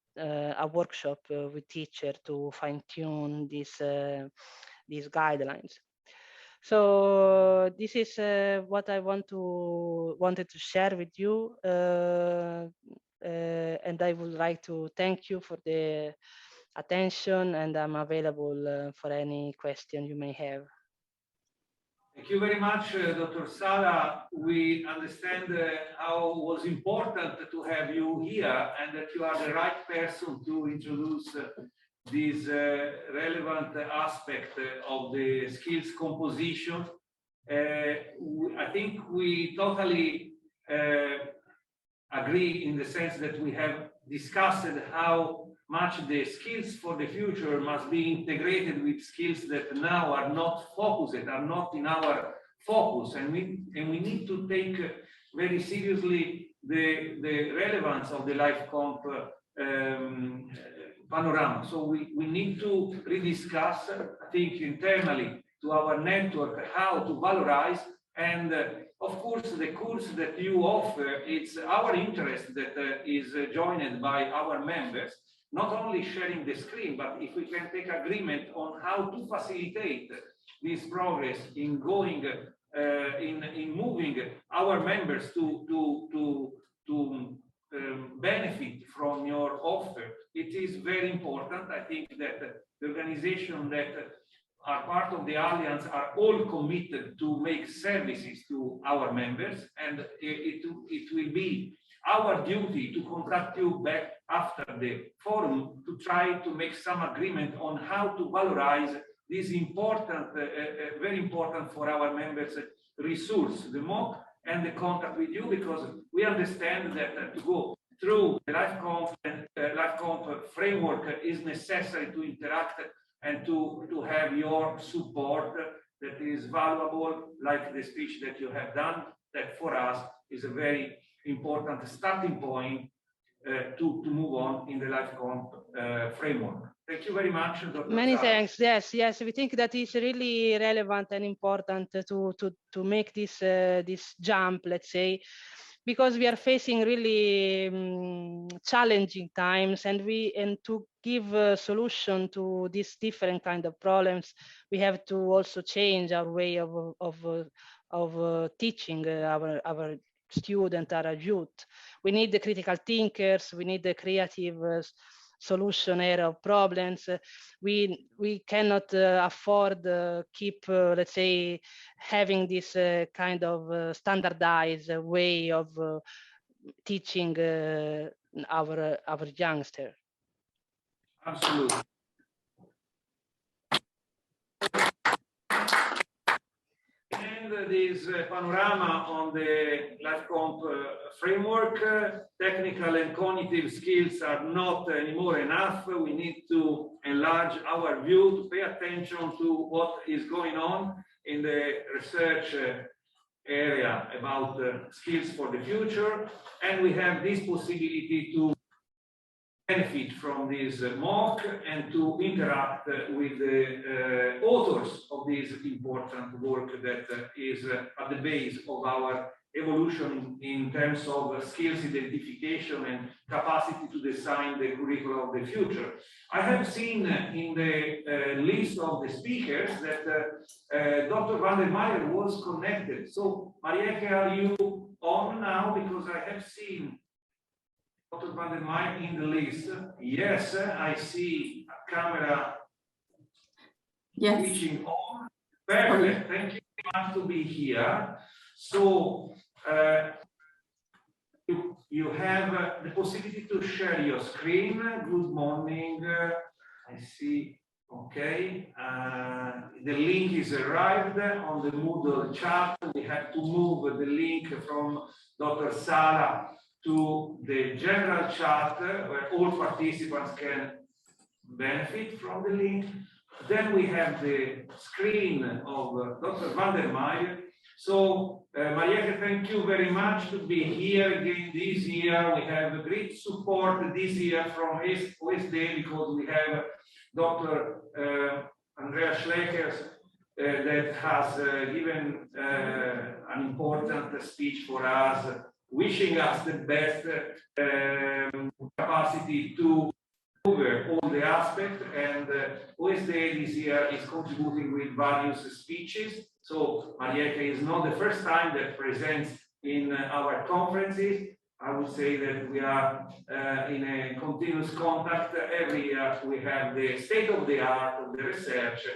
workshop with teachers to fine-tune these guidelines. So this is what I wanted to share with you, and I would like to thank you for the attention, and I'm available for any question you may have. Thank you very much, Dr. Sala. We understand how it was important to have you here, and that you are the right person to introduce this relevant aspect of the skills composition. I think we totally agree in the sense that we have discussed how much the skills for the future must be integrated with skills that now are not focused, are not in our focus, and we need to take very seriously the relevance of the life comp panorama. So we need to rediscuss, I think, internally to our network how to valorize, and of course the course that you offer, it's our interest that is joined by our members, not only sharing the screen, but if we can take agreement on how to facilitate this progress in going in moving our members to benefit from your offer. It is very important. I think that the organization that are part of the Alliance are all committed to make services to our members, and it will be our duty to contact you back after the forum to try to make some agreement on how to valorize this important, very important for our members resource, the MOOC and the contact with you, because we understand that to go through the LifeConf framework is necessary to interact and to have your support that is valuable, like the speech that you have done, that for us is a very important starting point to move on in the LifeConf framework. Thank you very much, Dr. Many Zara. thanks. Yes, we think that it's really relevant and important to make this jump, let's say, because we are facing really challenging times, and to give a solution to these different kind of problems, we have to also change our way of teaching our students, our youth. We need the critical thinkers. We need the creative solution area of problems. We cannot afford keep let's say having this kind of standardized way of teaching our youngster. Absolutely. And this panorama on the LifeConf framework, technical and cognitive skills are not anymore enough. We need to enlarge our view, to pay attention to what is going on in the research area about skills for the future. And we have this possibility to benefit from this MOOC and to interact with the authors of this important work that is at the base of our evolution in terms of skills identification and capacity to design the curriculum of the future. I have seen in the list of the speakers that Dr. van der Meyer was connected. So, Marieke, are you on now? Because I have seen Dr. van der Meyer in the list. Yes, I see a camera switching on. Perfect. Thank you very much to be here. So you have the possibility to share your screen. Good morning. I see. Okay. The link is arrived on the Moodle chat. We have to move the link from Dr. Sara to the general chat where all participants can benefit from the link. Then we have the screen of Dr. van der Meyer. So, Marieke, thank you very much to be here again this year. We have great support this year from OSD because we have Dr. Andrea Schlecker that has given an important speech for us, wishing us the best capacity to cover all the aspects, and OSD this year is contributing with various speeches. So Marieke is not the first time that presents in our conferences. I would say that we are in a continuous contact. Every year we have the state of the art of the research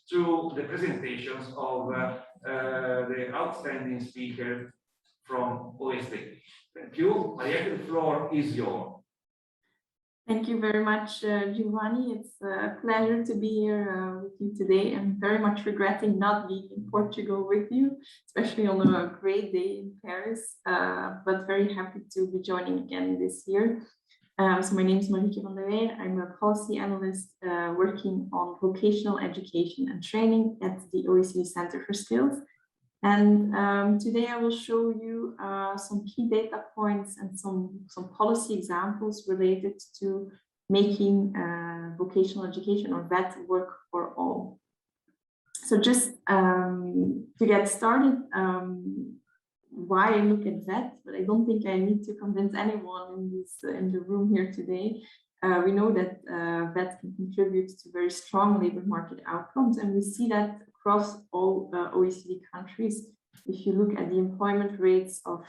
through the presentations of the outstanding speaker from OSD. Thank you. Marieke, the floor is yours. Thank you very much, Giovanni. It's a pleasure to be here with you today. I'm very much regretting not being in Portugal with you, especially on a great day in Paris, but very happy to be joining again this year. So my name is Marieke van der Weer. I'm a policy analyst working on vocational education and training at the OECD Center for Skills. And today I will show you some key data points and some policy examples related to making vocational education or VET work for all. So just to get started, why I look at VET, but I don't think I need to convince anyone in the room here today. We know that VET can contribute to very strong labor market outcomes, and we see that across all OECD countries, If you look at the employment rates of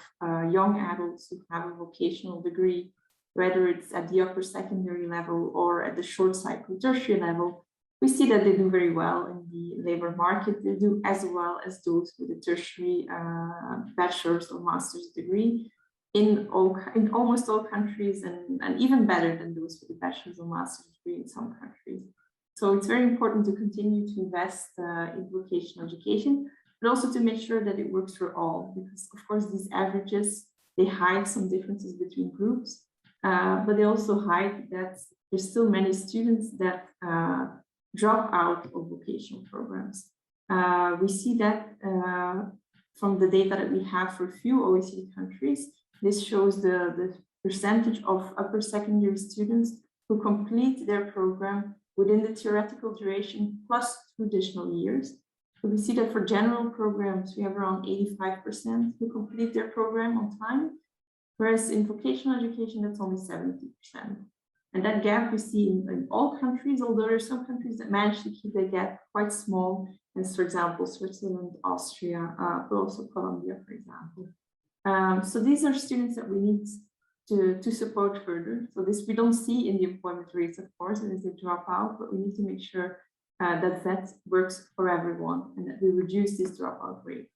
young adults who have a vocational degree, whether it's at the upper secondary level or at the short cycle tertiary level, we see that they do very well in the labor market. They do as well as those with a tertiary bachelor's or master's degree in almost all countries, and even better than those with a bachelor's or master's degree in some countries. So it's very important to continue to invest in vocational education, but also to make sure that it works for all, because of course these averages, they hide some differences between groups, but they also hide that there's still many students that drop out of vocational programs. We see that from the data that we have for a few OECD countries. This shows the percentage of upper secondary students who complete their program within the theoretical duration plus 2 additional years. So we see that for general programs, we have around 85% who complete their program on time, whereas in vocational education, that's only 70%. And that gap we see in all countries, although there are some countries that manage to keep that gap quite small, as for example, Switzerland, Austria, but also Colombia, for example. So these are students that we need to support further. So this we don't see in the employment rates, of course, as they drop out, but we need to make sure that works for everyone and that we reduce this dropout rate.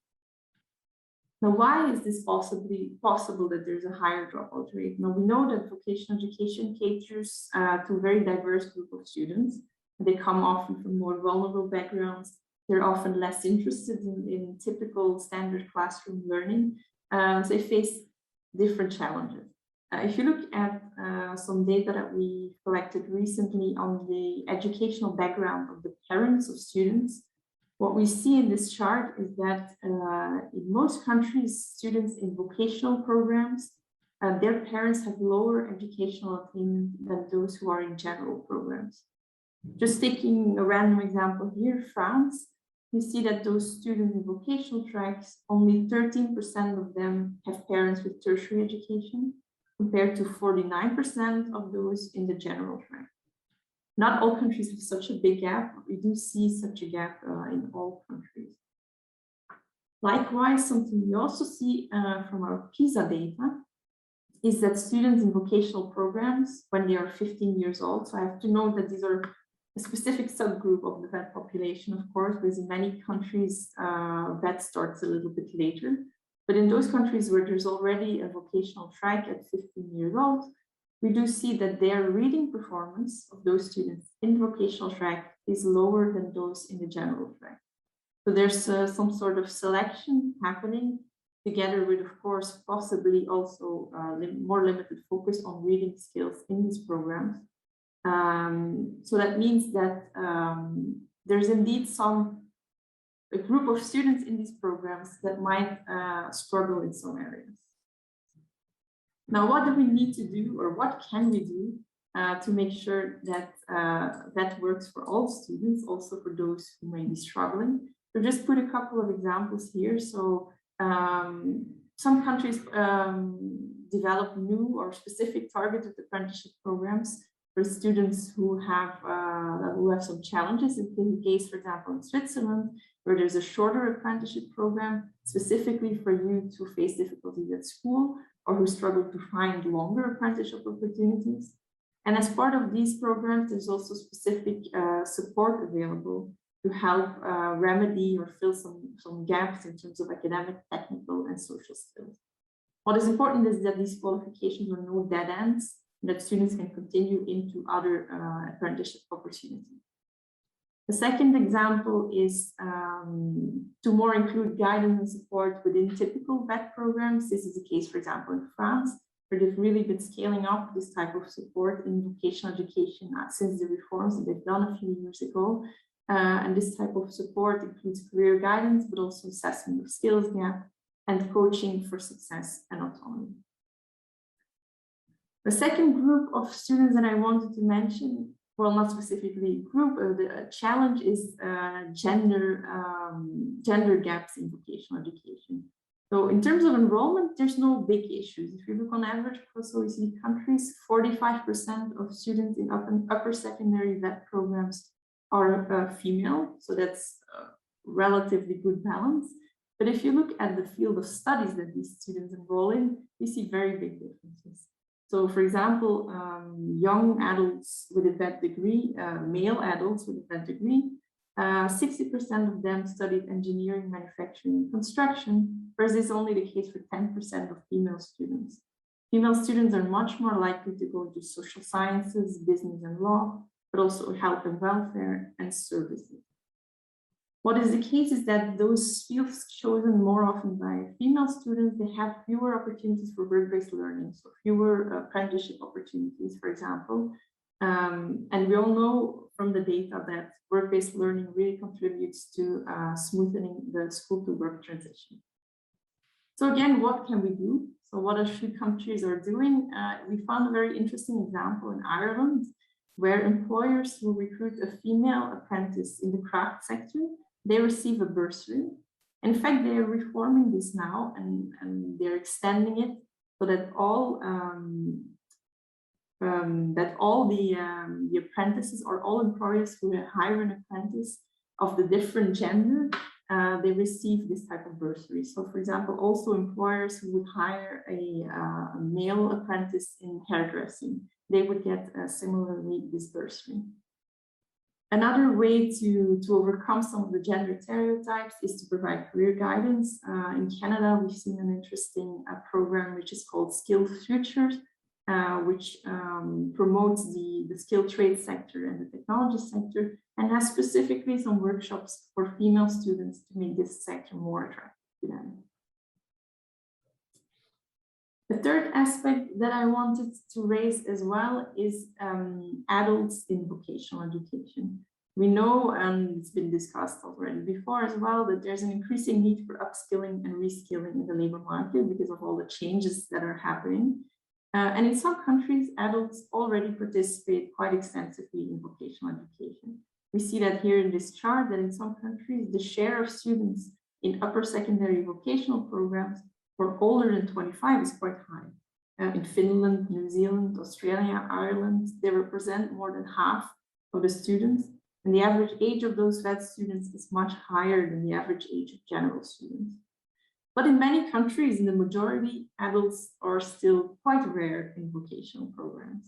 Now, why is this possible that there's a higher dropout rate? Now, we know that vocational education caters to a very diverse group of students. They come often from more vulnerable backgrounds. They're often less interested in typical standard classroom learning. So they face different challenges. If you look at some data that we collected recently on the educational background of the parents of students, what we see in this chart is that in most countries, students in vocational programs, their parents have lower educational attainment than those who are in general programs. Just taking a random example here, France, you see that those students in vocational tracks, only 13% of them have parents with tertiary education, compared to 49% of those in the general track. Not all countries have such a big gap, but we do see such a gap in all countries. Likewise, something we also see from our PISA data is that students in vocational programs, when they are 15 years old, so I have to note that these are a specific subgroup of the VET population, of course, because in many countries, VET starts a little bit later. But in those countries where there's already a vocational track at 15 years old, we do see that their reading performance of those students in the vocational track is lower than those in the general track. So there's some sort of selection happening, together with, of course, possibly also more limited focus on reading skills in these programs. So that means that there's indeed a group of students in these programs that might struggle in some areas. Now, what do we need to do, or what can we do to make sure that that works for all students, also for those who may be struggling? So just put a couple of examples here. So some countries develop new or specific targeted apprenticeship programs for students who have some challenges. In the case, for example, in Switzerland, where there's a shorter apprenticeship program specifically for youth who face difficulties at school or who struggle to find longer apprenticeship opportunities. And as part of these programs, there's also specific support available to help remedy or fill some gaps in terms of academic, technical, and social skills. What is important is that these qualifications are no dead ends, and that students can continue into other apprenticeship opportunities. The second example is to more include guidance and support within typical VET programs. This is the case, for example, in France, where they've really been scaling up this type of support in vocational education since the reforms that they've done a few years ago. And this type of support includes career guidance, but also assessment of skills gap and coaching for success and autonomy. The second group of students that I wanted to mention, well, not specifically group, the challenge is gender gaps in vocational education. So in terms of enrollment, there's no big issues. If you look on average across OECD countries, 45% of students in upper secondary VET programs are female. So that's a relatively good balance. But if you look at the field of studies that these students enroll in, we see very big differences. So for example, young adults with a vet degree, male adults with a vet degree, 60% of them studied engineering, manufacturing, and construction, whereas this is only the case for 10% of female students. Female students are much more likely to go into social sciences, business and law, but also health and welfare and services. What is the case is that those fields chosen more often by female students, they have fewer opportunities for work-based learning, so fewer apprenticeship opportunities, for example. And we all know from the data that work-based learning really contributes to smoothening the school-to-work transition. So again, what can we do? So what a few countries are doing? We found a very interesting example in Ireland, where employers who recruit a female apprentice in the craft sector, they receive a bursary. In fact, they are reforming this now and they're extending it so that all the apprentices or all employers who hire an apprentice of the different gender, they receive this type of bursary. So for example, also employers who would hire a male apprentice in hairdressing, they would get similarly this bursary. Another way to overcome some of the gender stereotypes is to provide career guidance. In Canada, we've seen an interesting program which is called Skill Futures, which promotes the skilled trade sector and the technology sector, and has specifically some workshops for female students to make this sector more attractive to them. The third aspect that I wanted to raise as well is adults in vocational education. We know, and it's been discussed already before as well, that there's an increasing need for upskilling and reskilling in the labor market because of all the changes that are happening. And in some countries, adults already participate quite extensively in vocational education. We see that here in this chart, that in some countries, the share of students in upper secondary vocational programs for older than 25 is quite high. In Finland, New Zealand, Australia, Ireland, they represent more than half of the students. And the average age of those VET students is much higher than the average age of general students. But in many countries, in the majority, adults are still quite rare in vocational programs.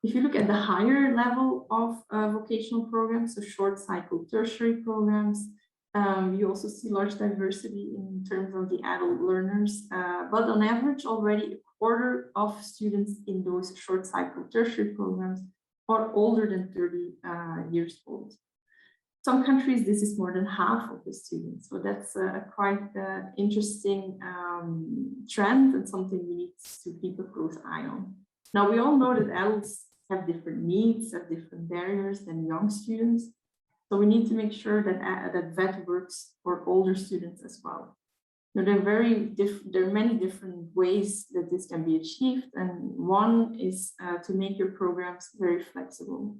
If you look at the higher level of vocational programs, so short cycle tertiary programs, you also see large diversity in terms of the adult learners, but on average, already a quarter of students in those short cycle tertiary programs are older than 30 years old. Some countries, this is more than half of the students. So that's a quite interesting trend and something we need to keep a close eye on. Now, we all know that adults have different needs, have different barriers than young students. So we need to make sure that that VET works for older students as well. Now, there are many different ways that this can be achieved. And one is to make your programs very flexible.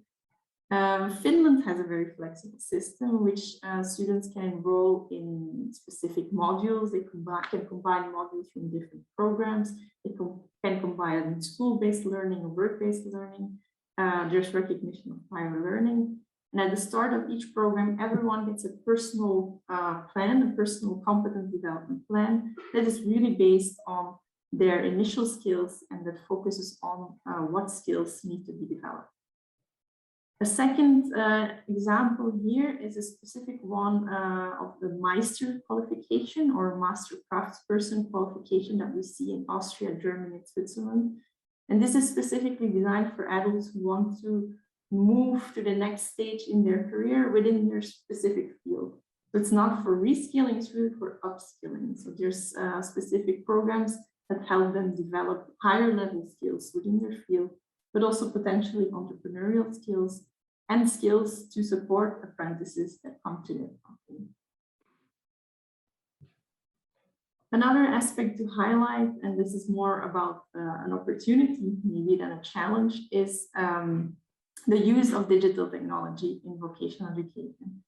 Finland has a very flexible system, which students can enroll in specific modules. They can combine modules from different programs. They can combine school-based learning and work-based learning. There's recognition of prior learning. And at the start of each program, everyone gets a personal plan, a personal competence development plan that is really based on their initial skills and that focuses on what skills need to be developed. A second example here is a specific one of the Meister qualification or Master Craftsperson qualification that we see in Austria, Germany, and Switzerland. And this is specifically designed for adults who want to move to the next stage in their career within their specific field. So it's not for reskilling, it's really for upskilling. So there's specific programs that help them develop higher level skills within their field, but also potentially entrepreneurial skills and skills to support apprentices that come to their company. Another aspect to highlight, and this is more about an opportunity maybe than a challenge, is the use of digital technology in vocational education.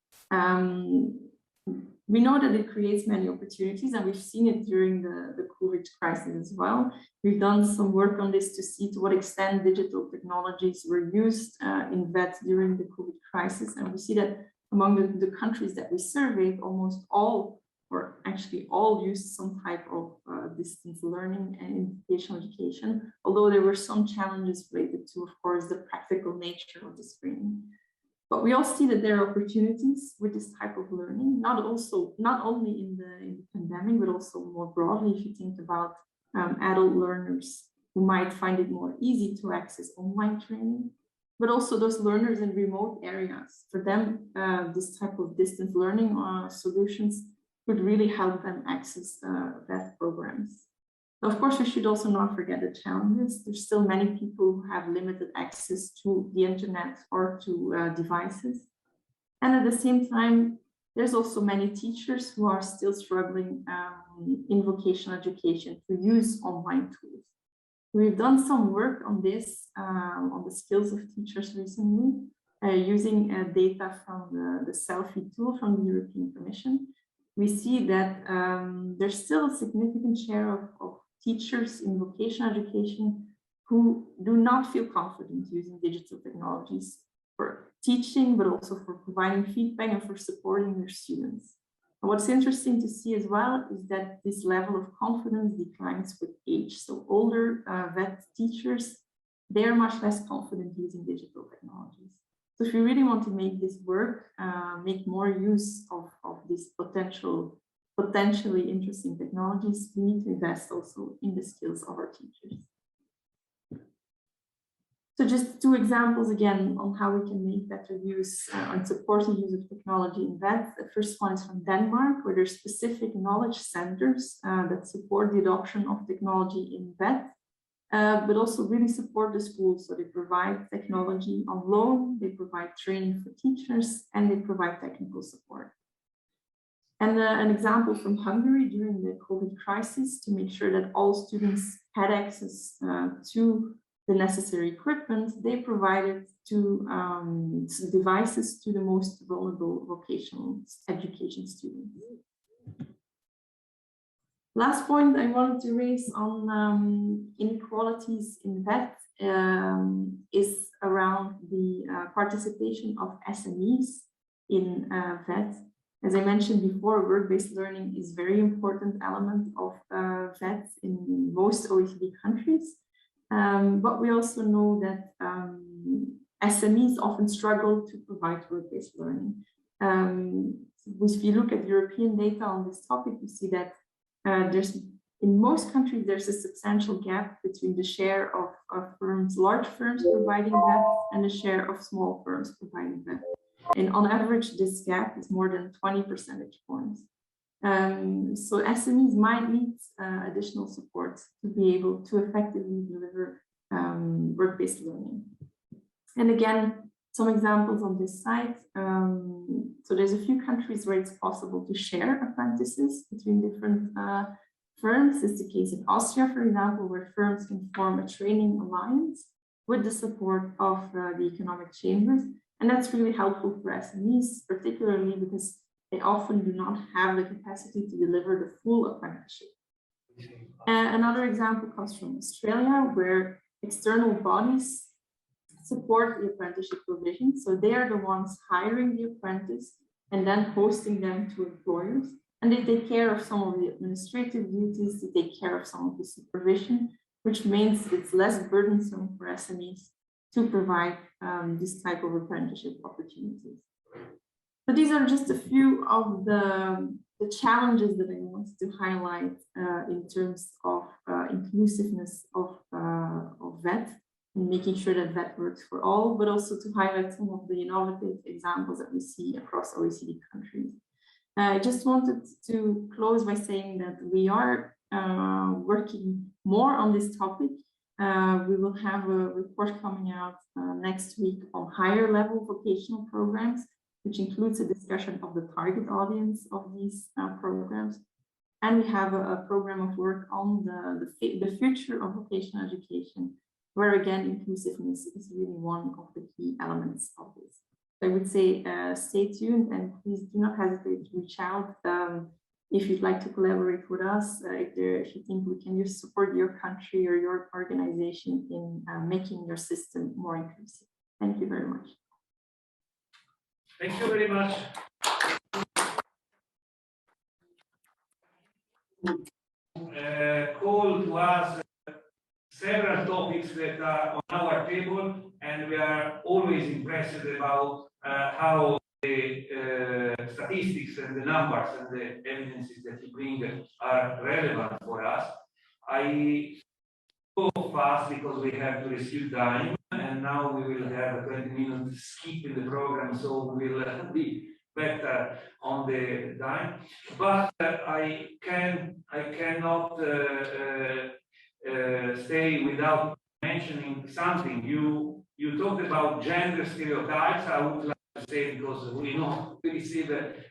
We know that it creates many opportunities, and we've seen it during the COVID crisis as well. We've done some work on this to see to what extent digital technologies were used in VET during the COVID crisis. And we see that among the countries that we surveyed, almost all or actually all used some type of distance learning and vocational education, although there were some challenges related to, of course, the practical nature of the screening. But we all see that there are opportunities with this type of learning, not only in the pandemic, but also more broadly, if you think about adult learners who might find it more easy to access online training, but also those learners in remote areas. For them, this type of distance learning solutions could really help them access VET programs. Of course, we should also not forget the challenges. There's still many people who have limited access to the internet or to devices. And at the same time, there's also many teachers who are still struggling in vocational education to use online tools. We've done some work on this, on the skills of teachers recently, using data from the Selfie tool from the European Commission. We see that there's still a significant share of teachers in vocational education who do not feel confident using digital technologies for teaching, but also for providing feedback and for supporting their students. And what's interesting to see as well is that this level of confidence declines with age. So older VET teachers, they're much less confident using digital technologies. So if we really want to make this work, make more use of these potentially interesting technologies, we need to invest also in the skills of our teachers. So just two examples again on how we can make better use and support the use of technology in VET. The first one is from Denmark, where there's specific knowledge centers that support the adoption of technology in VET, but also really support the schools. So they provide technology on loan, they provide training for teachers, and they provide technical support. And an example from Hungary during the COVID crisis, to make sure that all students had access to the necessary equipment, they provided devices to the most vulnerable vocational education students. Last point I wanted to raise on inequalities in VET is around the participation of SMEs in VET. As I mentioned before, work-based learning is a very important element of VET in most OECD countries. But we also know that SMEs often struggle to provide work-based learning. If you look at European data on this topic, you see that in most countries, there's a substantial gap between the share of firms, large firms providing VET, and the share of small firms providing VET. And on average, this gap is more than 20 percentage points. So SMEs might need additional support to be able to effectively deliver work-based learning. And again, some examples on this site. So there's a few countries where it's possible to share apprentices between different firms. It's the case in Austria, for example, where firms can form a training alliance with the support of the economic chambers. And that's really helpful for SMEs, particularly because they often do not have the capacity to deliver the full apprenticeship. Another example comes from Australia, where external bodies support the apprenticeship provision. So they are the ones hiring the apprentice and then hosting them to employers. And they take care of some of the administrative duties, they take care of some of the supervision, which means it's less burdensome for SMEs to provide this type of apprenticeship opportunities. So these are just a few of the challenges that I want to highlight in terms of inclusiveness of VET and making sure that VET works for all, but also to highlight some of the innovative examples that we see across OECD countries. I just wanted to close by saying that we are working more on this topic. We will have a report coming out next week on higher level vocational programs, which includes a discussion of the target audience of these programs. And we have a program of work on the future of vocational education, where again, inclusiveness is really one of the key elements of this. I would say stay tuned and please do not hesitate to reach out if you'd like to collaborate with us, if you think we can just support your country or your organization in making your system more inclusive. Thank you very much. Thank you very much. call to us several topics that are on our table, and we are always impressed about how the statistics and the numbers and the evidences that you bring are relevant for us. I go fast because we have to rescue time, and now we will have a 20-minute skip in the program, so we will be better on the time. But I cannot stay without mentioning something. You talked about gender stereotypes. I would like to say, because we know we receive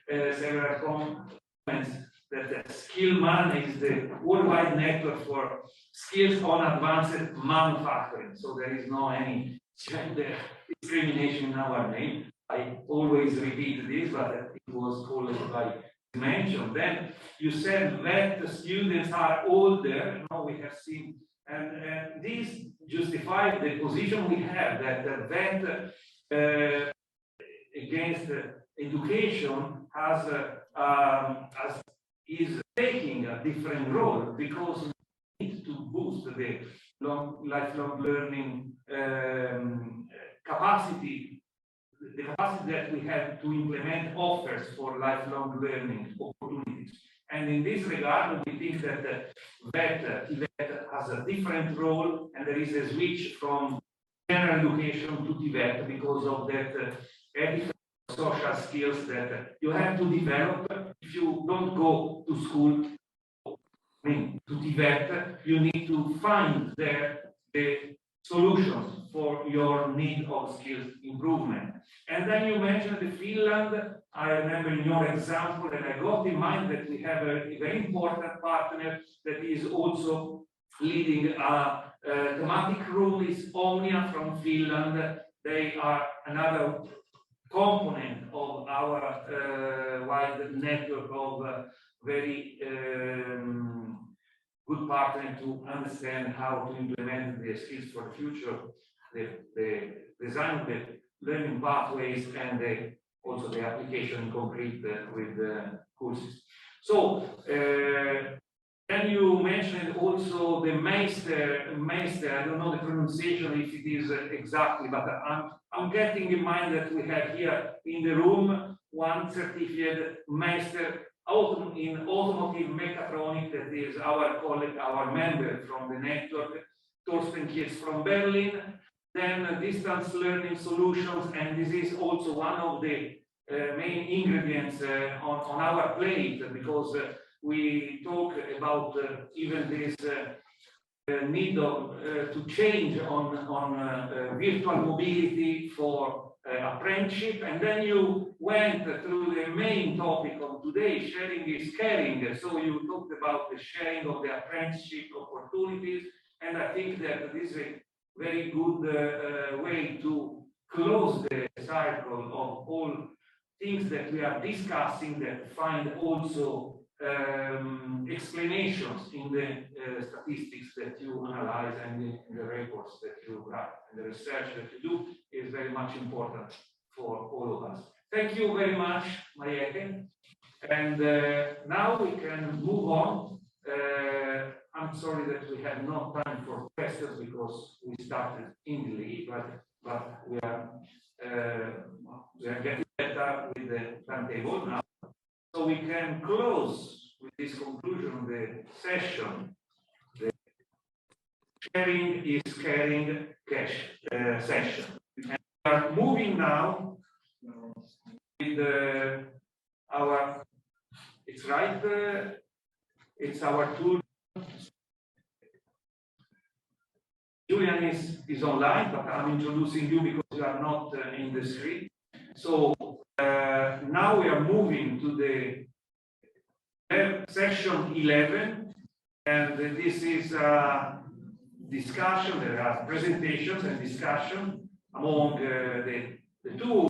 several comments that Skillman is the worldwide network for skills on advanced manufacturing. So there is no any gender discrimination in our name. I always repeat this, but it was called by mentioned. Then you said that the students are older. Now we have seen, and this justifies the position we have that against education is taking a different role, because we need to boost the lifelong learning capacity. The capacity that we have to implement offers for lifelong learning opportunities. And in this regard, we think that TVET has a different role, and there is a switch from general education to TVET because of that social skills that you have to develop. If you don't go to school, to TVET, you need to find there the solutions for your need of skills improvement. And then you mentioned Finland. I remember in your example, and I got in mind that we have a very important partner that is also leading a thematic room, is Omnia from Finland. They are another component of our wide network of very good partner to understand how to implement the skills for the future, the design of the learning pathways, and also the application in concrete with the courses. So then you mentioned also the Meister, I don't know the pronunciation if it is exactly, but I'm getting in mind that we have here in the room one certificate Meister in automotive mechatronic, that is our colleague, our member from the network, Torsten Kietz from Berlin. Then distance learning solutions, and this is also one of the main ingredients on our plate, because we talk about even this need of, to change on virtual mobility for apprenticeship. And then you went through the main topic of today, sharing is caring. So you talked about the sharing of the apprenticeship opportunities, and I think that this is a very good way to close the cycle of all things that we are discussing, that find also explanations in the statistics that you analyze and in the reports that you write. And the research that you do is very much important for all of us. Thank you very much, Mayeke. And now we can move on. I'm sorry that we have no time for questions because we started in delay, but we are getting better with the timetable now. So we can close with this conclusion of the session. The sharing is caring session. And we are moving now with our, it's right, it's our tool. Julian is online, but I'm introducing you because you are not in the screen. So now we are moving to the session 11, and this is a discussion. There are presentations and discussion among the two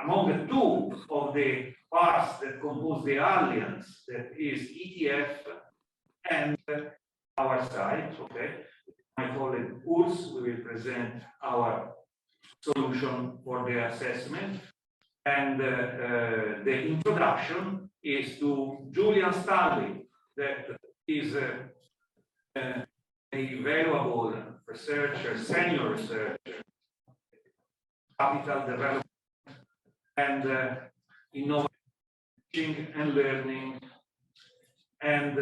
among the two of the parts that compose the alliance, that is ETF and our side. Okay, my colleague Urs will present our solution for the assessment. And the introduction is to Julian Stanley, that is a valuable researcher, senior researcher, capital development and innovation and learning, and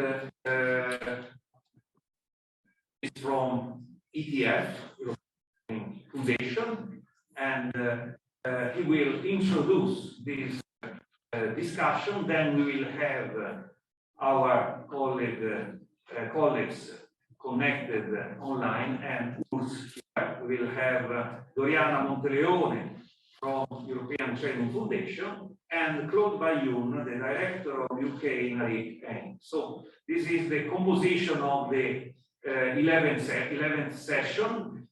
is from ETF, European Foundation, and he will introduce this discussion. Then we will have our colleagues connected online, and we will have Doriana Monteleone from European Training Foundation, and Claude Bayoun, the director of UK NRIC. So this is the composition of the 11th session.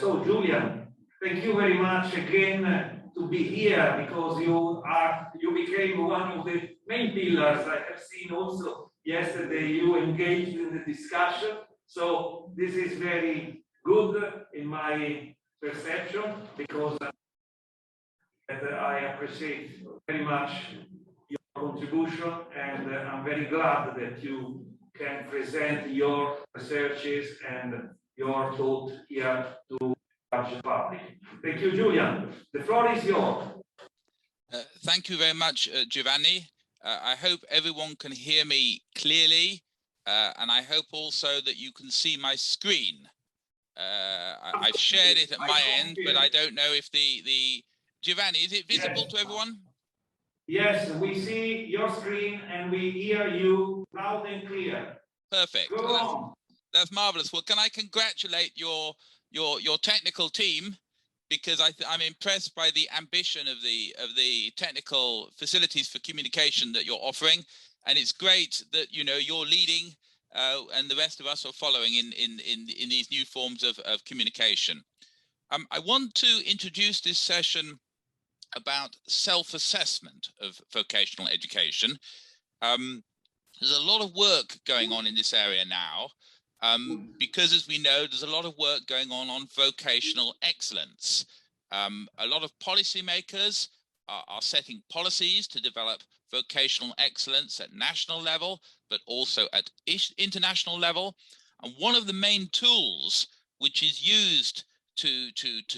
So Julian, thank you very much again to be here, because you became one of the main pillars. I have seen also yesterday you engaged in the discussion. So this is very good in my perception, because I appreciate very much your contribution, and I'm very glad that you can present your researches and your thought here to large public. Thank you, Julian. The floor is yours. Thank you very much, Giovanni. I hope everyone can hear me clearly, and I hope also that you can see my screen. I've shared it at my end, but I don't know if the Giovanni, is it visible to everyone? Yes, we see your screen and we hear you loud and clear. Perfect. Go on. That's marvelous. Well, can I congratulate your technical team, because I'm impressed by the ambition of the technical facilities for communication that you're offering, and it's great that you're leading and the rest of us are following in these new forms of communication. I want to introduce this session about self-assessment of vocational education. There's a lot of work going on in this area now, because, as we know, there's a lot of work going on vocational excellence. A lot of policymakers are setting policies to develop vocational excellence at national level, but also at international level. And one of the main tools which is used to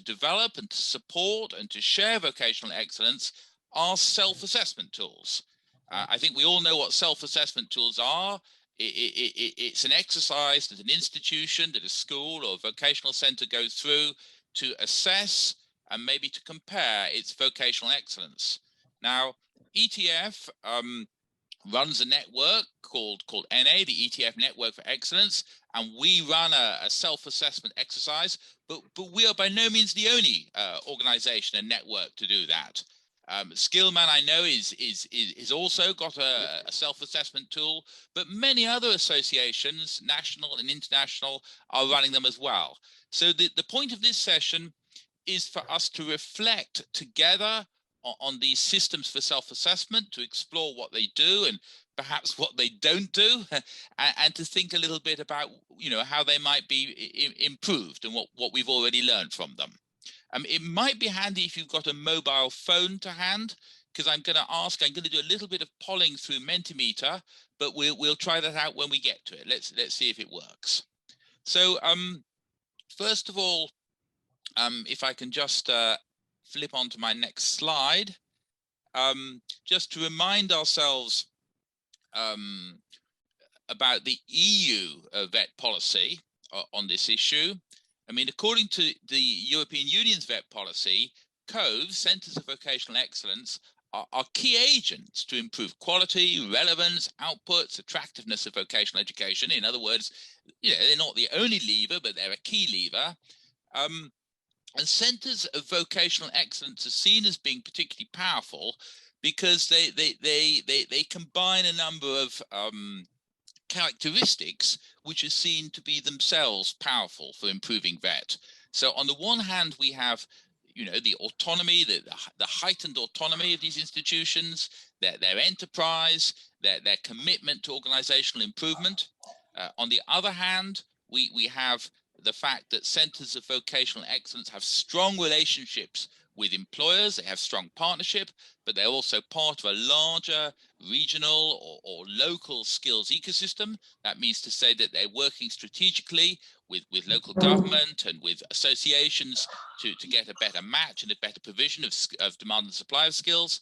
develop and to support and to share vocational excellence are self-assessment tools. I think we all know what self-assessment tools are. It's an exercise that an institution, that a school or vocational center goes through to assess and maybe to compare its vocational excellence. Now, ETF runs a network called NA, the ETF Network for Excellence, and we run a self-assessment exercise, but we are by no means the only organization and network to do that. Skillman, I know, is also got a self-assessment tool, but many other associations, national and international, are running them as well. So the point of this session is for us to reflect together on these systems for self-assessment, to explore what they do and perhaps what they don't do, and to think a little bit about how they might be improved and what we've already learned from them. It might be handy if you've got a mobile phone to hand, because I'm going to do a little bit of polling through Mentimeter, but we'll try that out when we get to it. Let's see if it works. So first of all, if I can just flip on to my next slide, just to remind ourselves about the EU vet policy on this issue. I mean, according to the European Union's vet policy, COVEs, Centres of Vocational Excellence, are key agents to improve quality, relevance, outputs, attractiveness of vocational education. In other words, they're not the only lever, but they're a key lever. And centres of vocational excellence are seen as being particularly powerful because they combine a number of characteristics which are seen to be themselves powerful for improving vet. So on the one hand, we have the autonomy, the heightened autonomy of these institutions, their enterprise, their commitment to organizational improvement. On the other hand, we have the fact that centers of vocational excellence have strong relationships with employers. They have strong partnership, but they're also part of a larger regional or local skills ecosystem. That means to say that they're working strategically with local government and with associations to get a better match and a better provision of demand and supply of skills.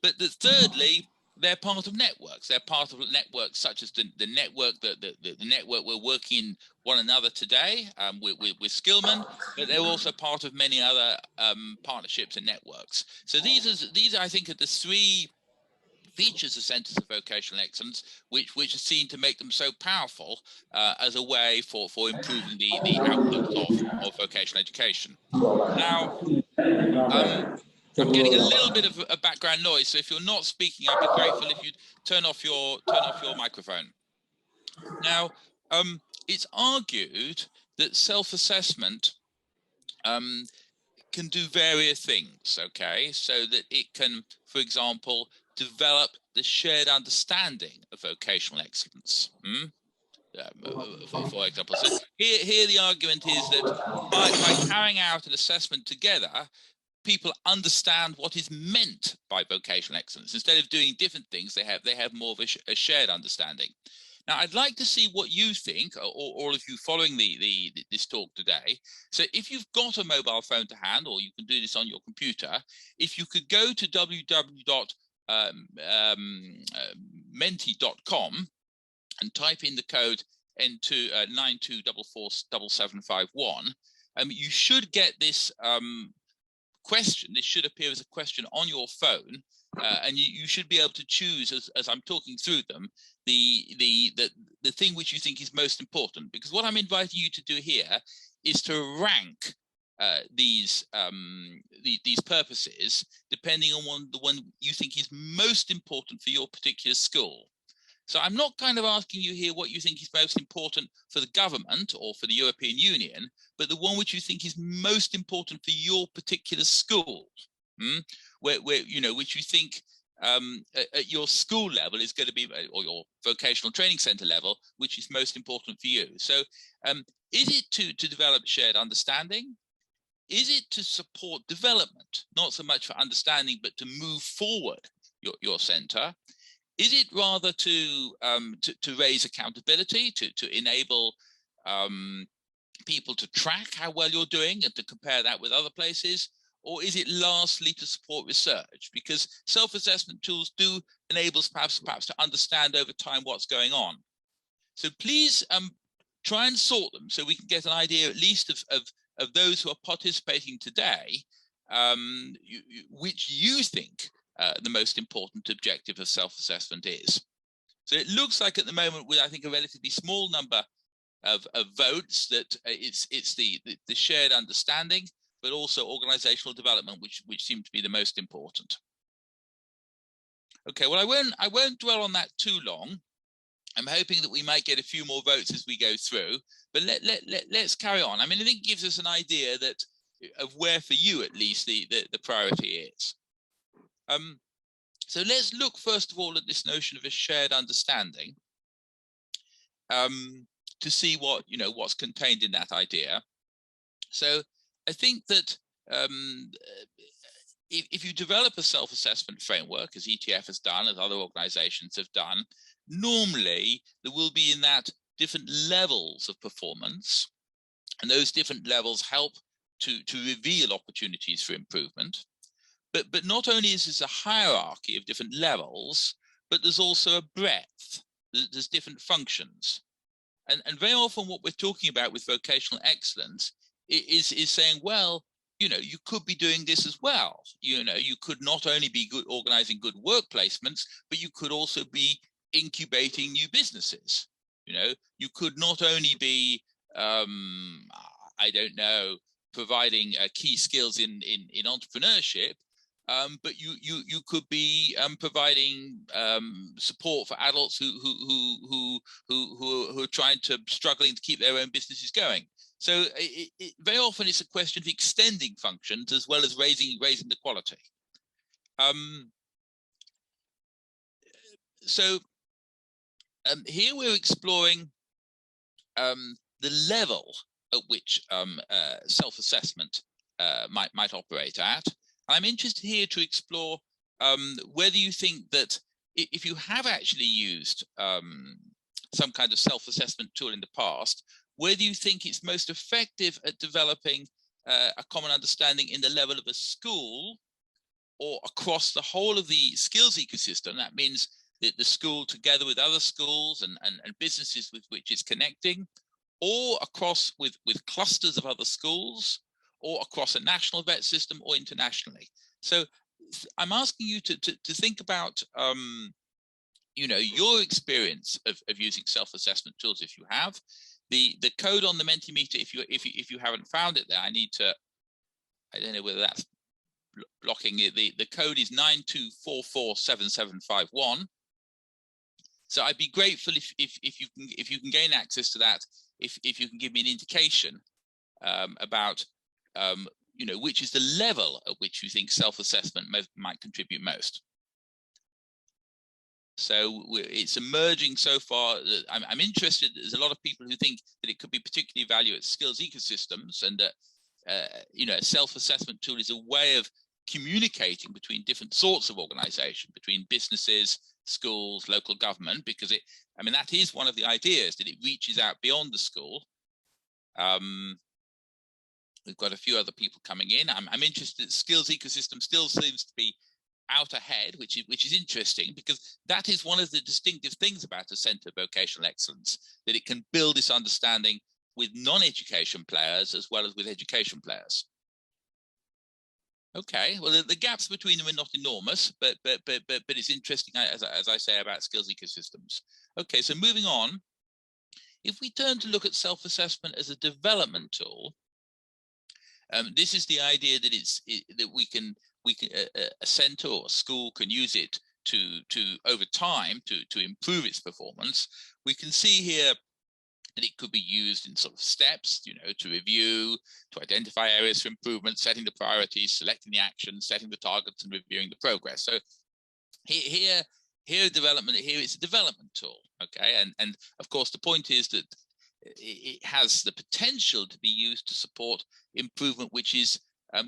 But thirdly, they're part of networks. They're part of networks such as the network the network we're working one another today with Skillman, but they're also part of many other partnerships and networks. So these I think are the three features of centers of vocational excellence, which are seen to make them so powerful as a way for improving the outcomes of vocational education. Now, I'm getting a little bit of a background noise, so if you're not speaking, I'd be grateful if you'd turn off your microphone. Now, it's argued that self-assessment can do various things, okay? So that it can, for example, develop the shared understanding of vocational excellence. For example, so here the argument is that by carrying out an assessment together, people understand what is meant by vocational excellence. Instead of doing different things, they have more of a shared understanding. Now, I'd like to see what you think, or all of you following this talk today. So if you've got a mobile phone to hand, or you can do this on your computer, if you could go to www.menti.com and type in the code into 92447751, you should get this question. This should appear as a question on your phone, and you should be able to choose as I'm talking through them the thing which you think is most important. Because what I'm inviting you to do here is to rank these purposes depending on the one you think is most important for your particular school. So I'm not kind of asking you here what you think is most important for the government or for the European Union, but the one which you think is most important for your particular school, where which you think at your school level is going to be, or your vocational training center level, which is most important for you. So is it to develop shared understanding? Is it to support development, not so much for understanding, but to move forward your center? Is it rather to raise accountability, to enable people to track how well you're doing and to compare that with other places? Or is it lastly to support research? Because self-assessment tools do enable us perhaps to understand over time what's going on. So please try and sort them so we can get an idea at least of those who are participating today, which you think the most important objective of self-assessment is. So it looks like at the moment, with I think a relatively small number of votes, that it's the shared understanding, but also organizational development, which seem to be the most important. Okay, well, I won't dwell on that too long. I'm hoping that we might get a few more votes as we go through, but let's carry on. I mean, I think it gives us an idea of where, for you at least, the priority is. So let's look first of all at this notion of a shared understanding, to see what's contained in that idea. So I think that if you develop a self-assessment framework, as ETF has done, as other organizations have done, normally there will be in that different levels of performance, and those different levels help to reveal opportunities for improvement. But not only is this a hierarchy of different levels, but there's also a breadth. There's different functions. And very often what we're talking about with vocational excellence is saying, well, you could be doing this as well. You could not only be organizing good work placements, but you could also be incubating new businesses. You could not only be, I don't know, providing key skills in entrepreneurship, but you could be providing support for adults who are struggling to keep their own businesses going. So very often it's a question of extending functions as well as raising the quality. So here we're exploring the level at which self-assessment might operate at. I'm interested here to explore whether you think that if you have actually used some kind of self-assessment tool in the past, whether you think it's most effective at developing a common understanding in the level of a school or across the whole of the skills ecosystem. That means that the school together with other schools and businesses with which it's connecting, or across with clusters of other schools, or across a national vet system or internationally. So I'm asking you to think about you know, your experience of using self-assessment tools, if you have. The code on the Mentimeter, if you haven't found it there, I don't know whether that's blocking it. The code is 92447751. So I'd be grateful if you can gain access to that, if you can give me an indication about you know, which is the level at which you think self-assessment might contribute most. So it's emerging so far. I'm interested. There's a lot of people who think that it could be particularly valuable at skills ecosystems, and that you know, a self-assessment tool is a way of communicating between different sorts of organization, between businesses, schools, local government, because I mean, that is one of the ideas, that it reaches out beyond the school. We've got a few other people coming in. I'm interested that skills ecosystem still seems to be out ahead, which is interesting, because that is one of the distinctive things about a Centre of Vocational Excellence, that it can build this understanding with non-education players as well as with education players. Okay, well, the gaps between them are not enormous, but it's interesting, as I say, about skills ecosystems. Okay, so moving on, if we turn to look at self-assessment as a development tool, this is the idea that a centre or a school can use it to over time to improve its performance. We can see here that it could be used in sort of steps, you know, to review, to identify areas for improvement, setting the priorities, selecting the actions, setting the targets, and reviewing the progress. So here it's a development tool, okay? And of course, the point is that it has the potential to be used to support improvement which is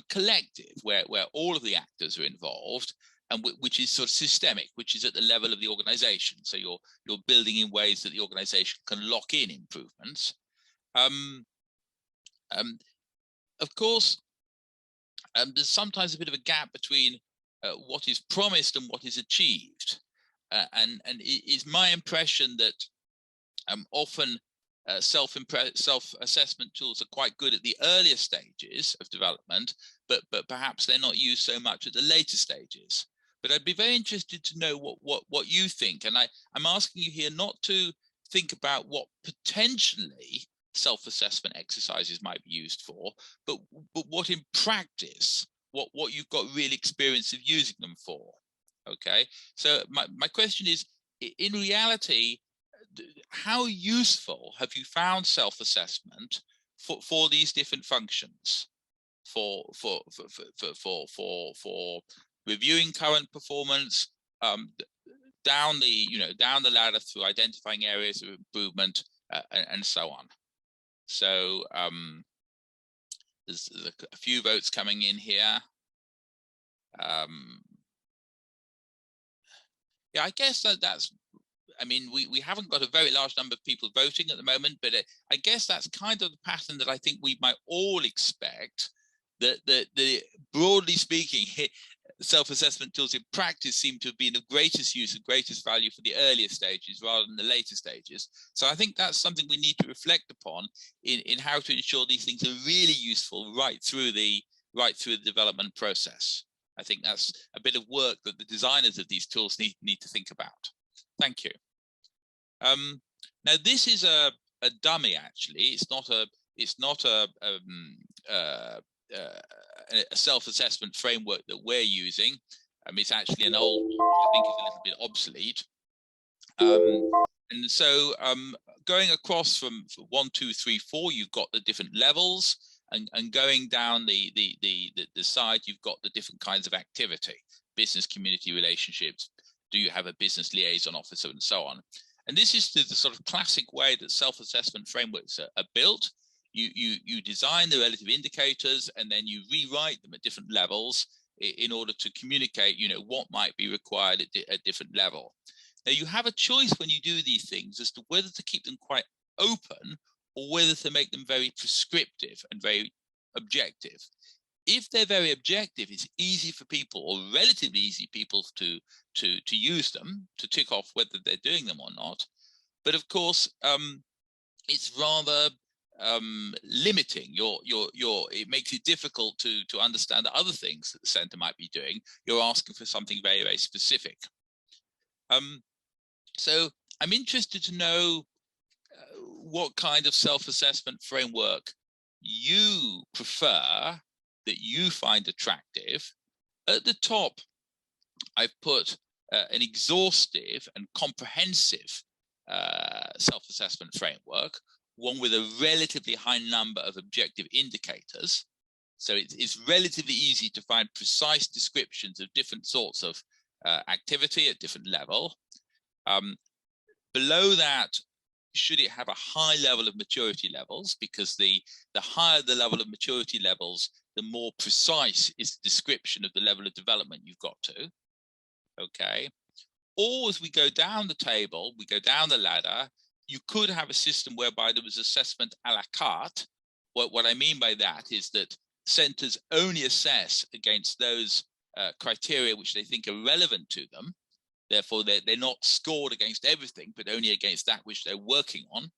collective, where all of the actors are involved, and which is sort of systemic, which is at the level of the organization. So you're building in ways that the organization can lock in improvements. Of course, there's sometimes a bit of a gap between what is promised and what is achieved. And it is my impression that often self-assessment tools are quite good at the earlier stages of development, but perhaps they're not used so much at the later stages. But I'd be very interested to know what you think. And I'm asking you here not to think about what potentially self-assessment exercises might be used for, but what in practice, what you've got real experience of using them for. Okay, so my question is, in reality, how useful have you found self-assessment for these different functions, for reviewing current performance, down the ladder through identifying areas of improvement, and so on. So there's a few votes coming in here. Yeah, I guess that's. I mean, we haven't got a very large number of people voting at the moment, but I guess that's kind of the pattern that I think we might all expect. That broadly speaking, self-assessment tools in practice seem to have been of greatest use and greatest value for the earlier stages rather than the later stages. So I think that's something we need to reflect upon in how to ensure these things are really useful right through the development process. I think that's a bit of work that the designers of these tools need to think about. Thank you. Now this is a dummy. Actually, it's not a self-assessment framework that we're using. It's actually an old, I think is a little bit obsolete. And so going across from 1, 2, 3, 4, you've got the different levels, and going down the side, you've got the different kinds of activity, business community relationships. Do you have a business liaison officer, and so on? And this is the sort of classic way that self-assessment frameworks are built. you design the relative indicators and then you rewrite them at different levels in order to communicate, what might be required at different level. Now you have a choice when you do these things as to whether to keep them quite open or whether to make them very prescriptive and very objective. If they're very objective, it's easy for people, or relatively easy people, to use them, to tick off whether they're doing them or not. But of course, it's rather limiting. It makes it difficult to understand the other things that the center might be doing. You're asking for something very, very specific. So I'm interested to know what kind of self-assessment framework you prefer, that you find attractive. At the top, I've put an exhaustive and comprehensive self-assessment framework, one with a relatively high number of objective indicators. So it's relatively easy to find precise descriptions of different sorts of activity at different level. Below that, should it have a high level of maturity levels? Because the higher the level of maturity levels, the more precise is the description of the level of development you've got to. Okay. Or as we go down the table, we go down the ladder, you could have a system whereby there was assessment a la carte. What I mean by that is that centers only assess against those criteria which they think are relevant to them. Therefore, they're not scored against everything, but only against that which they're working on.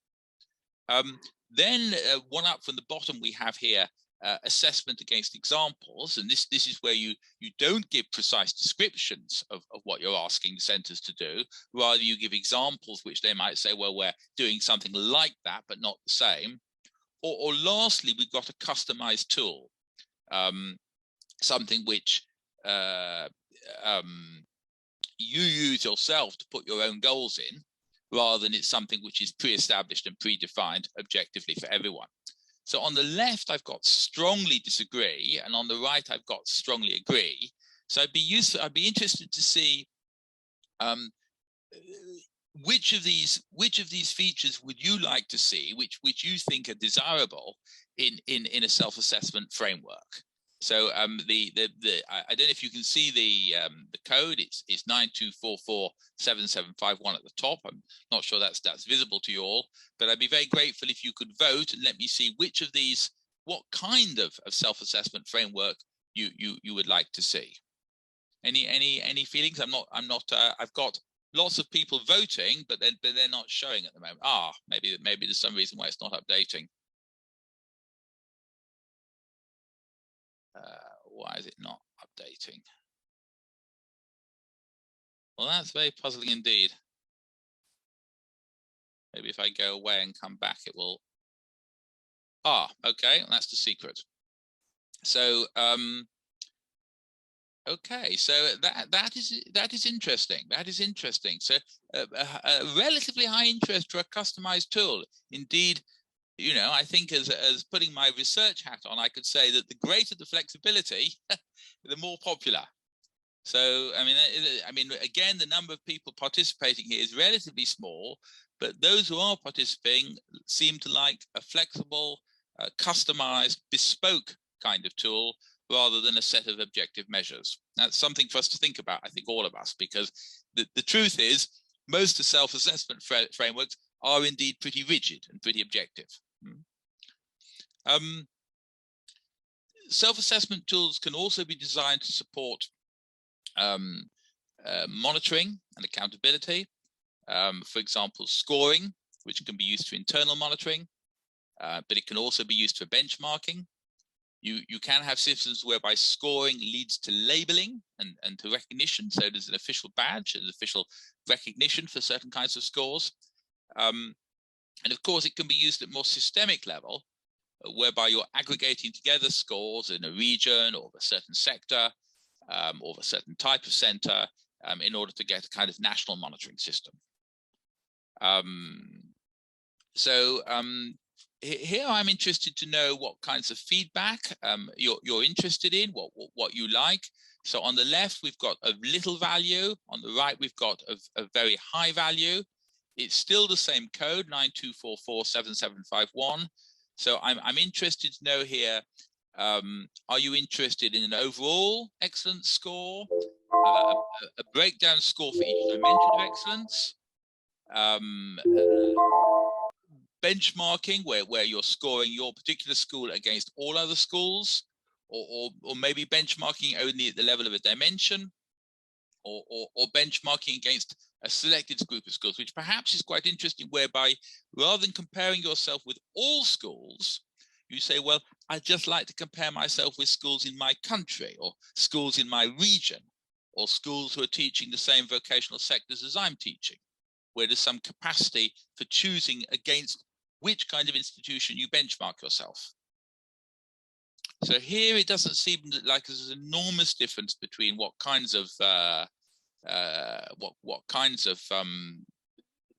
Then one up from the bottom, we have here assessment against examples. And this is where you don't give precise descriptions of what you're asking centers to do. Rather, you give examples which they might say, well, we're doing something like that, but not the same. Or lastly, we've got a customized tool, something which you use yourself to put your own goals in, rather than it's something which is pre-established and predefined objectively for everyone. So on the left, I've got strongly disagree, and on the right, I've got strongly agree. So I'd be interested to see which of these features would you like to see, which you think are desirable in a self-assessment framework. So I don't know if you can see the code. It's 92447751 at the top. I'm not sure that's visible to you all, but I'd be very grateful if you could vote and let me see which of these, what kind of self-assessment framework you would like to see. Any feelings? I've got lots of people voting, but they're not showing at the moment. Maybe there's some reason why it's not updating. Why is it not updating? Well, that's very puzzling indeed. Maybe if I go away and come back, it will. Okay, that's the secret. So, okay, so that is interesting. That is interesting. So, a relatively high interest for a customized tool. Indeed, I think as putting my research hat on, I could say that the greater the flexibility, the more popular. So, I mean, again, the number of people participating here is relatively small, but those who are participating seem to like a flexible, customized, bespoke kind of tool rather than a set of objective measures. That's something for us to think about, I think, all of us, because the truth is most of self-assessment frameworks are indeed pretty rigid and pretty objective. Self-assessment tools can also be designed to support monitoring and accountability. For example, scoring, which can be used for internal monitoring, but it can also be used for benchmarking. You can have systems whereby scoring leads to labeling and to recognition. So there's an official badge, an official recognition for certain kinds of scores. And of course, it can be used at more systemic level, whereby you're aggregating together scores in a region or a certain sector or a certain type of center in order to get a kind of national monitoring system. Here I'm interested to know what kinds of feedback you're interested in, what you like. So on the left, we've got a little value. On the right, we've got a very high value. It's still the same code, 92447751, So I'm interested to know here, are you interested in an overall excellence score, a breakdown score for each dimension of excellence, benchmarking where you're scoring your particular school against all other schools, or maybe benchmarking only at the level of a dimension, or benchmarking against a selected group of schools, which perhaps is quite interesting, whereby rather than comparing yourself with all schools, you say, well, I'd just like to compare myself with schools in my country, or schools in my region, or schools who are teaching the same vocational sectors as I'm teaching, where there's some capacity for choosing against which kind of institution you benchmark yourself. So here it doesn't seem like there's an enormous difference between what kinds of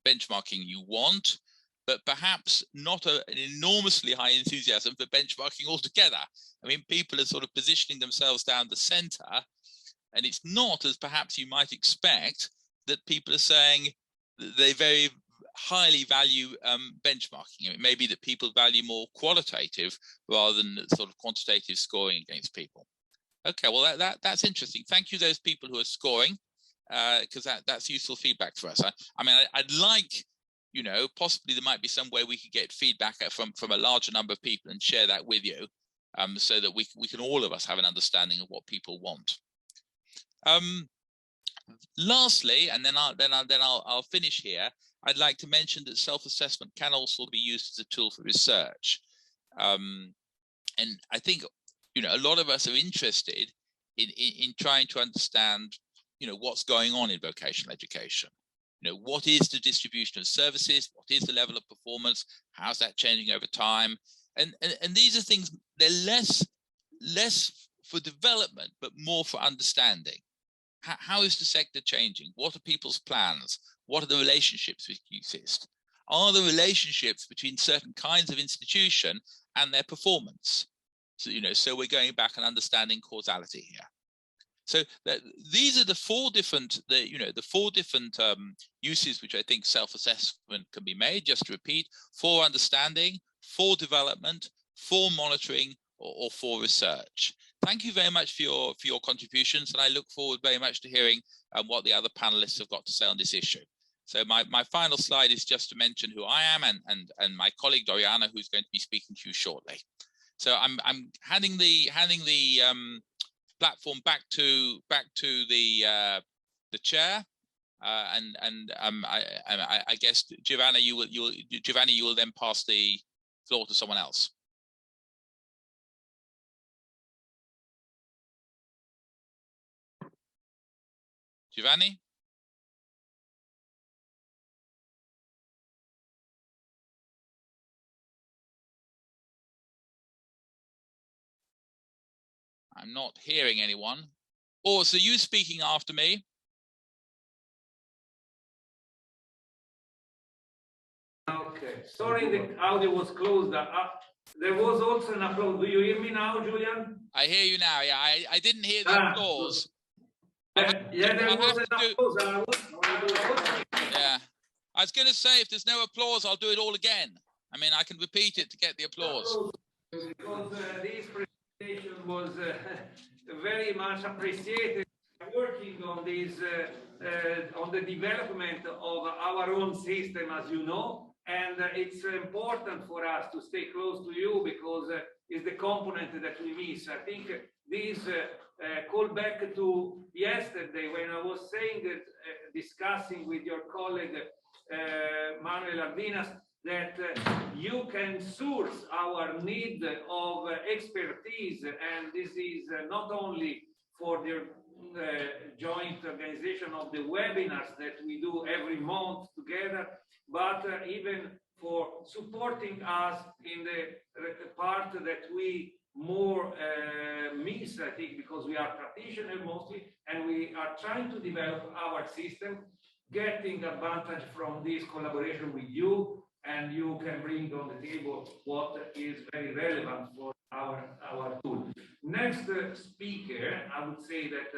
benchmarking you want, but perhaps not an enormously high enthusiasm for benchmarking altogether. I mean, people are sort of positioning themselves down the center, and it's not, as perhaps you might expect, that people are saying that they very highly value benchmarking. It may be that people value more qualitative rather than sort of quantitative scoring against people. Okay, well, that's interesting. Thank you, those people who are scoring, because that's useful feedback for us. I mean, I'd like, you know, possibly there might be some way we could get feedback from a larger number of people and share that with you, so that we can all of us have an understanding of what people want. Lastly, and then I'll finish here, I'd like to mention that self-assessment can also be used as a tool for research. And I think, you know, a lot of us are interested in trying to understand, you know, what's going on in vocational education. You know, what is the distribution of services? What is the level of performance? How's that changing over time? And these are things, they're less for development, but more for understanding. How is the sector changing? What are people's plans? What are the relationships which exist? Are the relationships between certain kinds of institution and their performance? So, you know, so we're going back and understanding causality here. So these are the four different, uses which I think self-assessment can be made. Just to repeat: for understanding, for development, for monitoring, or for research. Thank you very much for your contributions, and I look forward very much to hearing what the other panelists have got to say on this issue. So my final slide is just to mention who I am and my colleague Doriana, who's going to be speaking to you shortly. So I'm handing the platform back to the chair, I guess Giovanni, you will then pass the floor to someone else. Giovanni? I'm not hearing anyone. Oh, so you speaking after me? Okay, sorry, the audio was closed. There was also an applause. Do you hear me now, Julian? I hear you now. Yeah, I didn't hear the applause. Yeah, there was an applause. Yeah, I was going to say, if there's no applause, I'll do it all again. I mean, I can repeat it to get the applause. Because this presentation was very much appreciated. Working on this, on the development of our own system, as you know, and it's important for us to stay close to you because it's the component that we miss. I think this call back to yesterday when I was saying that, discussing with your colleague Manuel Ardinas, that you can source our need of expertise, and this is not only for the joint organization of the webinars that we do every month together, but even for supporting us in the part that we more miss, I think, because we are practitioners mostly, and we are trying to develop our system, getting advantage from this collaboration with you, and you can bring on the table what is very relevant for our tool. Next speaker, I would say that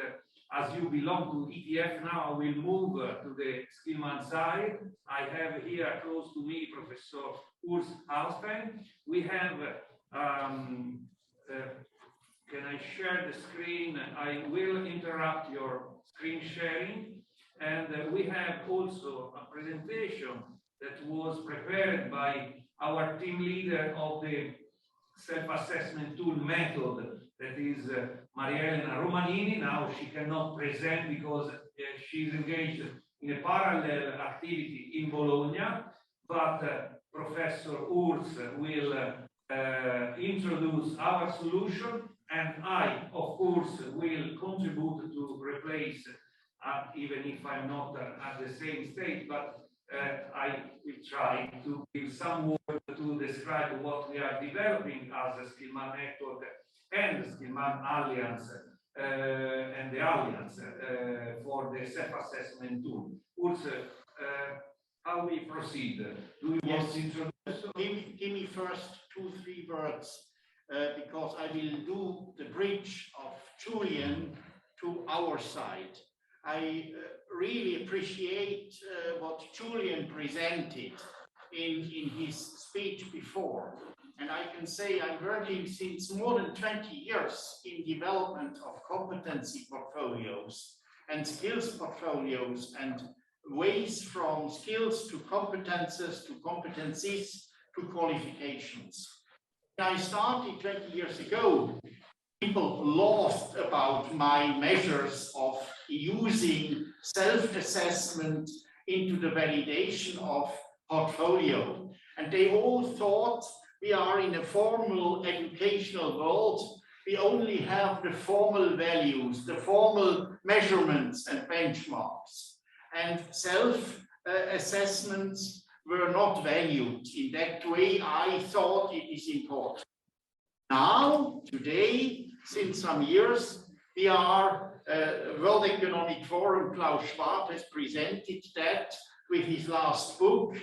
as you belong to ETF now, I will move to the Skillman side. I have here close to me Professor Urs Hauspen. We have, can I share the screen? I will interrupt your screen sharing. And we have also a presentation that was prepared by our team leader of the self-assessment tool method, that is Maria Elena Romanini. Now she cannot present because she's engaged in a parallel activity in Bologna, but Professor Urs will introduce our solution, and I, of course, will contribute to replace, even if I'm not at the same stage, but I will try to give some words to describe what we are developing as a Skillman network and the Skillman Alliance and the Alliance for the self-assessment tool. Urs, how we proceed? Do you want to introduce? Give me first 2-3 words because I will do the bridge of Julian to our side. I really appreciate what Julian presented in his speech before. And I can say I'm working since more than 20 years in development of competency portfolios and skills portfolios and ways from skills to competences to competencies to qualifications. When I started 20 years ago, people laughed about my measures of using self-assessment into the validation of portfolio. And they all thought we are in a formal educational world. We only have the formal values, the formal measurements and benchmarks. And self-assessments were not valued. In that way, I thought it is important. Now, today, since some years, we are World Economic Forum, Klaus Schwab has presented that with his last book,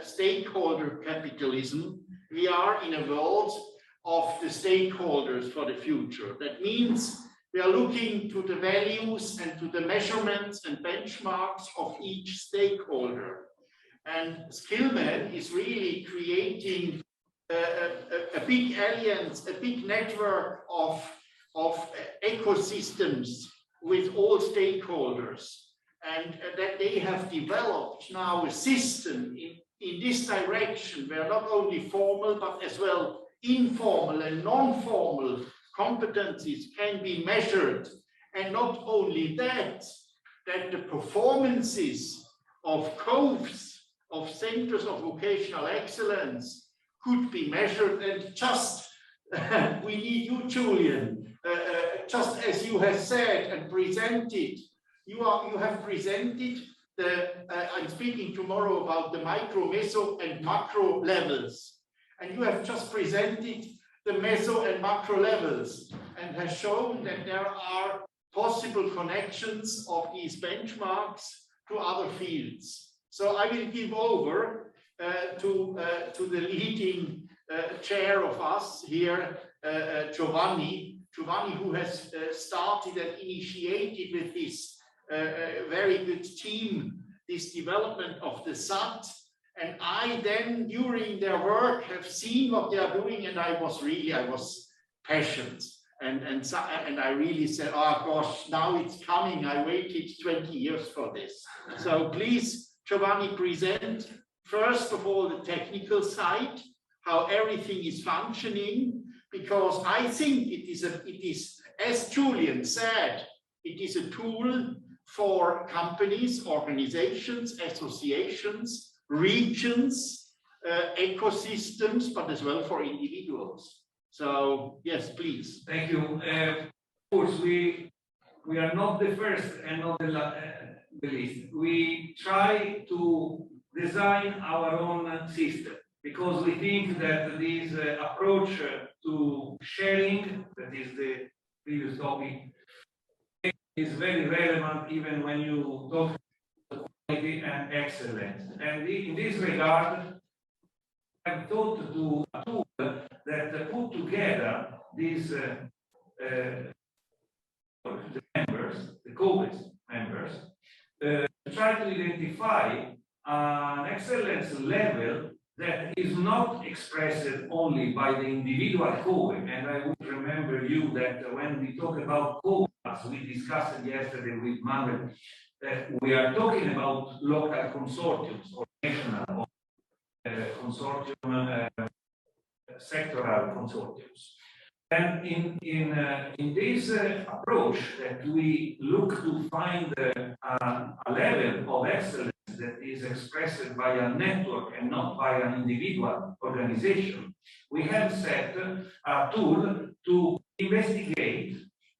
Stakeholder Capitalism. We are in a world of the stakeholders for the future. That means we are looking to the values and to the measurements and benchmarks of each stakeholder. And Skillman is really creating a big alliance, a big network of ecosystems with all stakeholders, and that they have developed now a system in this direction where not only formal but as well informal and non-formal competencies can be measured, and not only that the performances of COVs, of centers of vocational excellence, could be measured. And just we need you, Julian, just as you have said and presented, you have presented I'm speaking tomorrow about the micro, meso, and macro levels, and you have just presented the meso and macro levels and has shown that there are possible connections of these benchmarks to other fields. So I will give over to the leading chair of us here, Giovanni, who has started and initiated with this very good team, this development of the SAT. And I then, during their work, have seen what they are doing, and I was passionate. And I really said, oh gosh, now it's coming. I waited 20 years for this. So please, Giovanni, present first of all the technical side, how everything is functioning, because I think it is, as Julian said, it is a tool for companies, organizations, associations, regions, ecosystems, but as well for individuals. So yes, please. Thank you. Of course, we are not the first and not the least. We try to design our own system because we think that this approach to sharing, that is the previous topic, is very relevant even when you talk about quality and excellence. And in this regard, I've thought to do a tool that put together these the members, the COVES members, try to identify an excellence level that is not expressed only by the individual COVE. And I would remember you that when we talk about COVE, as we discussed yesterday with Manuel, that we are talking about local consortiums or national or consortium, sectoral consortiums. And in this approach that we look to find a level of excellence that is expressed by a network and not by an individual organization, we have set a tool to investigate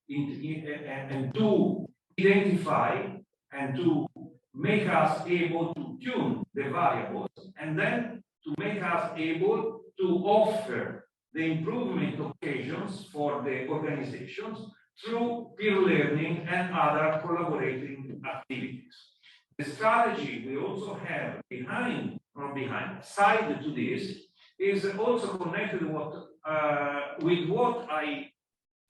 and to identify and to make us able to tune the variables and then to make us able to offer the improvement occasions for the organizations through peer learning and other collaborating activities. The strategy we also have side to this is also connected with what I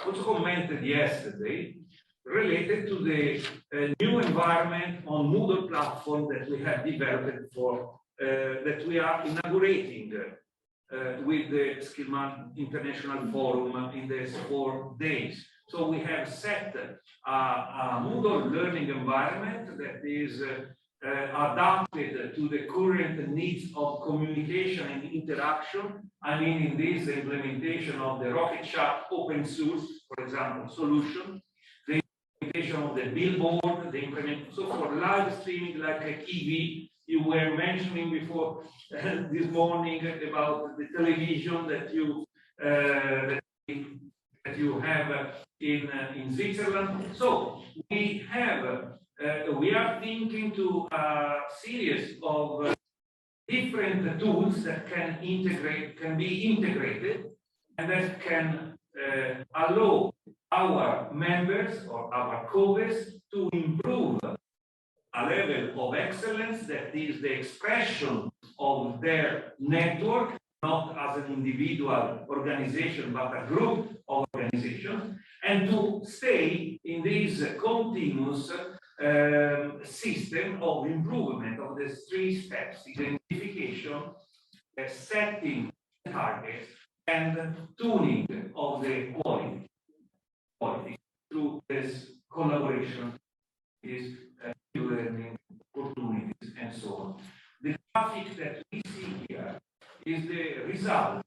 also commented yesterday, related to the new environment on Moodle platform that we have developed for, that we are inaugurating with the Skillman International Forum in these 4 days. So we have set a Moodle learning environment that is adapted to the current needs of communication and interaction. I mean, in this implementation of the Rocket Chat open source, for example, solution, the implementation of the billboard, the implementation, so for live streaming like a TV. You were mentioning before this morning about the television that you have in Switzerland. So we are thinking to a series of different tools that can be integrated, and that can allow our members or our COVES to improve a level of excellence that is the expression of their network, not as an individual organization, but a group of organizations, and to stay in this continuous system of improvement of the 3 steps: identification, setting targets, and tuning of the quality through this collaboration, is learning opportunities, and so on. The graphic that we see here is the result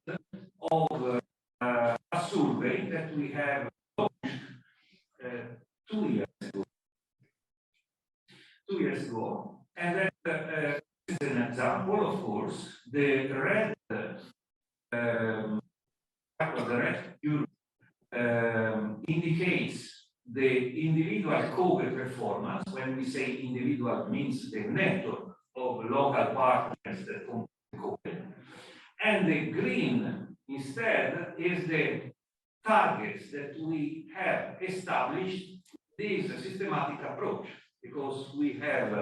of a survey that we have launched 2 years ago. And that is an example, of course. The red indicates the individual COVE performance. When we say individual, means the network of local partners that compose COVE. And the green, instead, is the targets that we have established. This is a systematic approach, because we have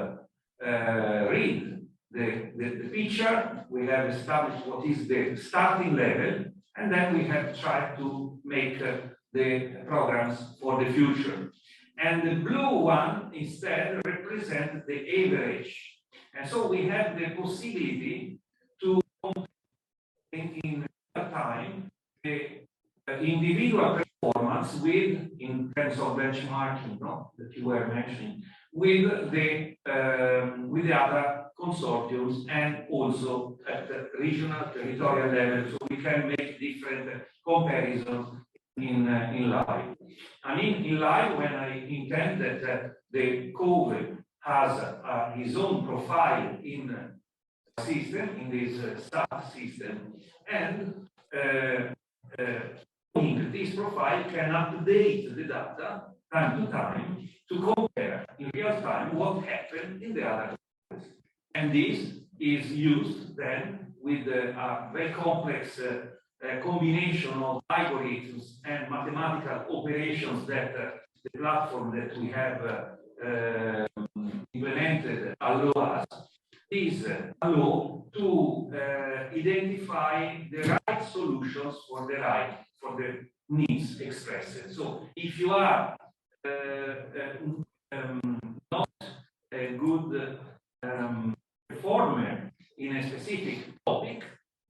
read the picture, we have established what is the starting level, and then we have tried to make the programs for the future. And the blue one instead represents the average. And so we have the possibility to in real time the individual performance with, in terms of benchmarking, that you were mentioning, with the other consortiums, and also at the regional, territorial level, so we can make different comparisons in live. I mean, in live, when I intend that the COVE has his own profile in the system, in this staff system, and this profile can update the data time to time to compare in real time what happened in the other countries. And this is used then with a very complex combination of algorithms and mathematical operations that the platform that we have implemented allow us. These allow to identify the right solutions for the needs expressed. So if you are not a good performer in a specific topic,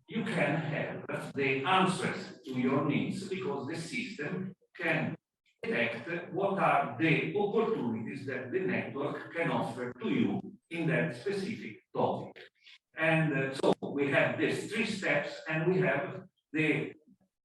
you can have the answers to your needs because the system can detect what are the opportunities that the network can offer to you in that specific topic. And so we have these 3 steps, and we have the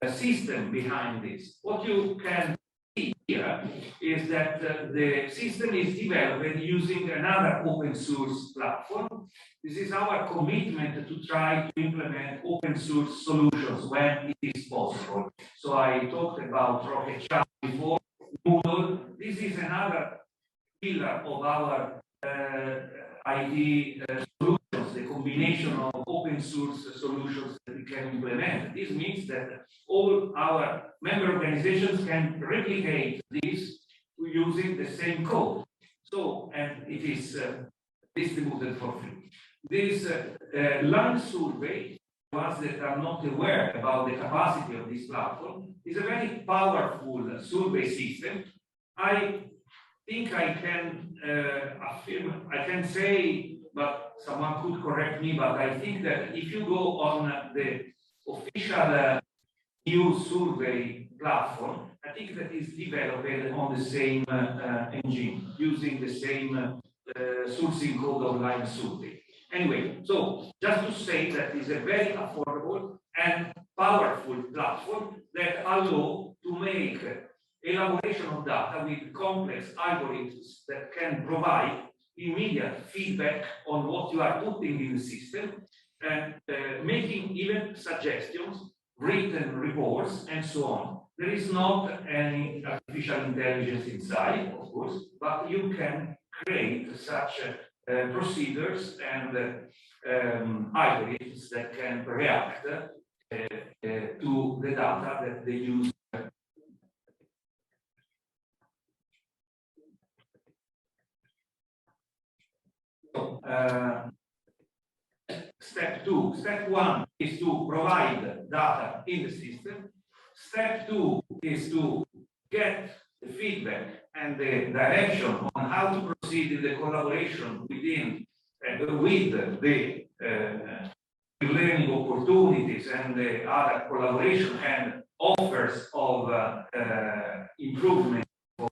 system behind this. What you can see here is that the system is developed using another open source platform. This is our commitment to try to implement open source solutions when it is possible. So I talked about Rocket Chat before, Moodle. This is another pillar of our IT solutions, the combination of open source solutions that we can implement. This means that all our member organizations can replicate this using the same code. So, and it is distributed for free. This land survey, ones that are not aware about the capacity of this platform, is a very powerful survey system. I think I can affirm, I can say, but someone could correct me, but I think that if you go on the official EU survey platform, I think that is developed on the same engine, using the same sourcing code of line survey. Anyway, so just to say that it's a very affordable and powerful platform that allows to make elaboration of data with complex algorithms that can provide immediate feedback on what you are putting in the system and making even suggestions, written reports, and so on. There is not any artificial intelligence inside, of course, but you can create such procedures and algorithms that can react to the data that they use. Step 2. Step 1 is to provide data in the system. Step 2 is to get the feedback and the direction on how to proceed in the collaboration within with the learning opportunities and the other collaboration and offers of improvement of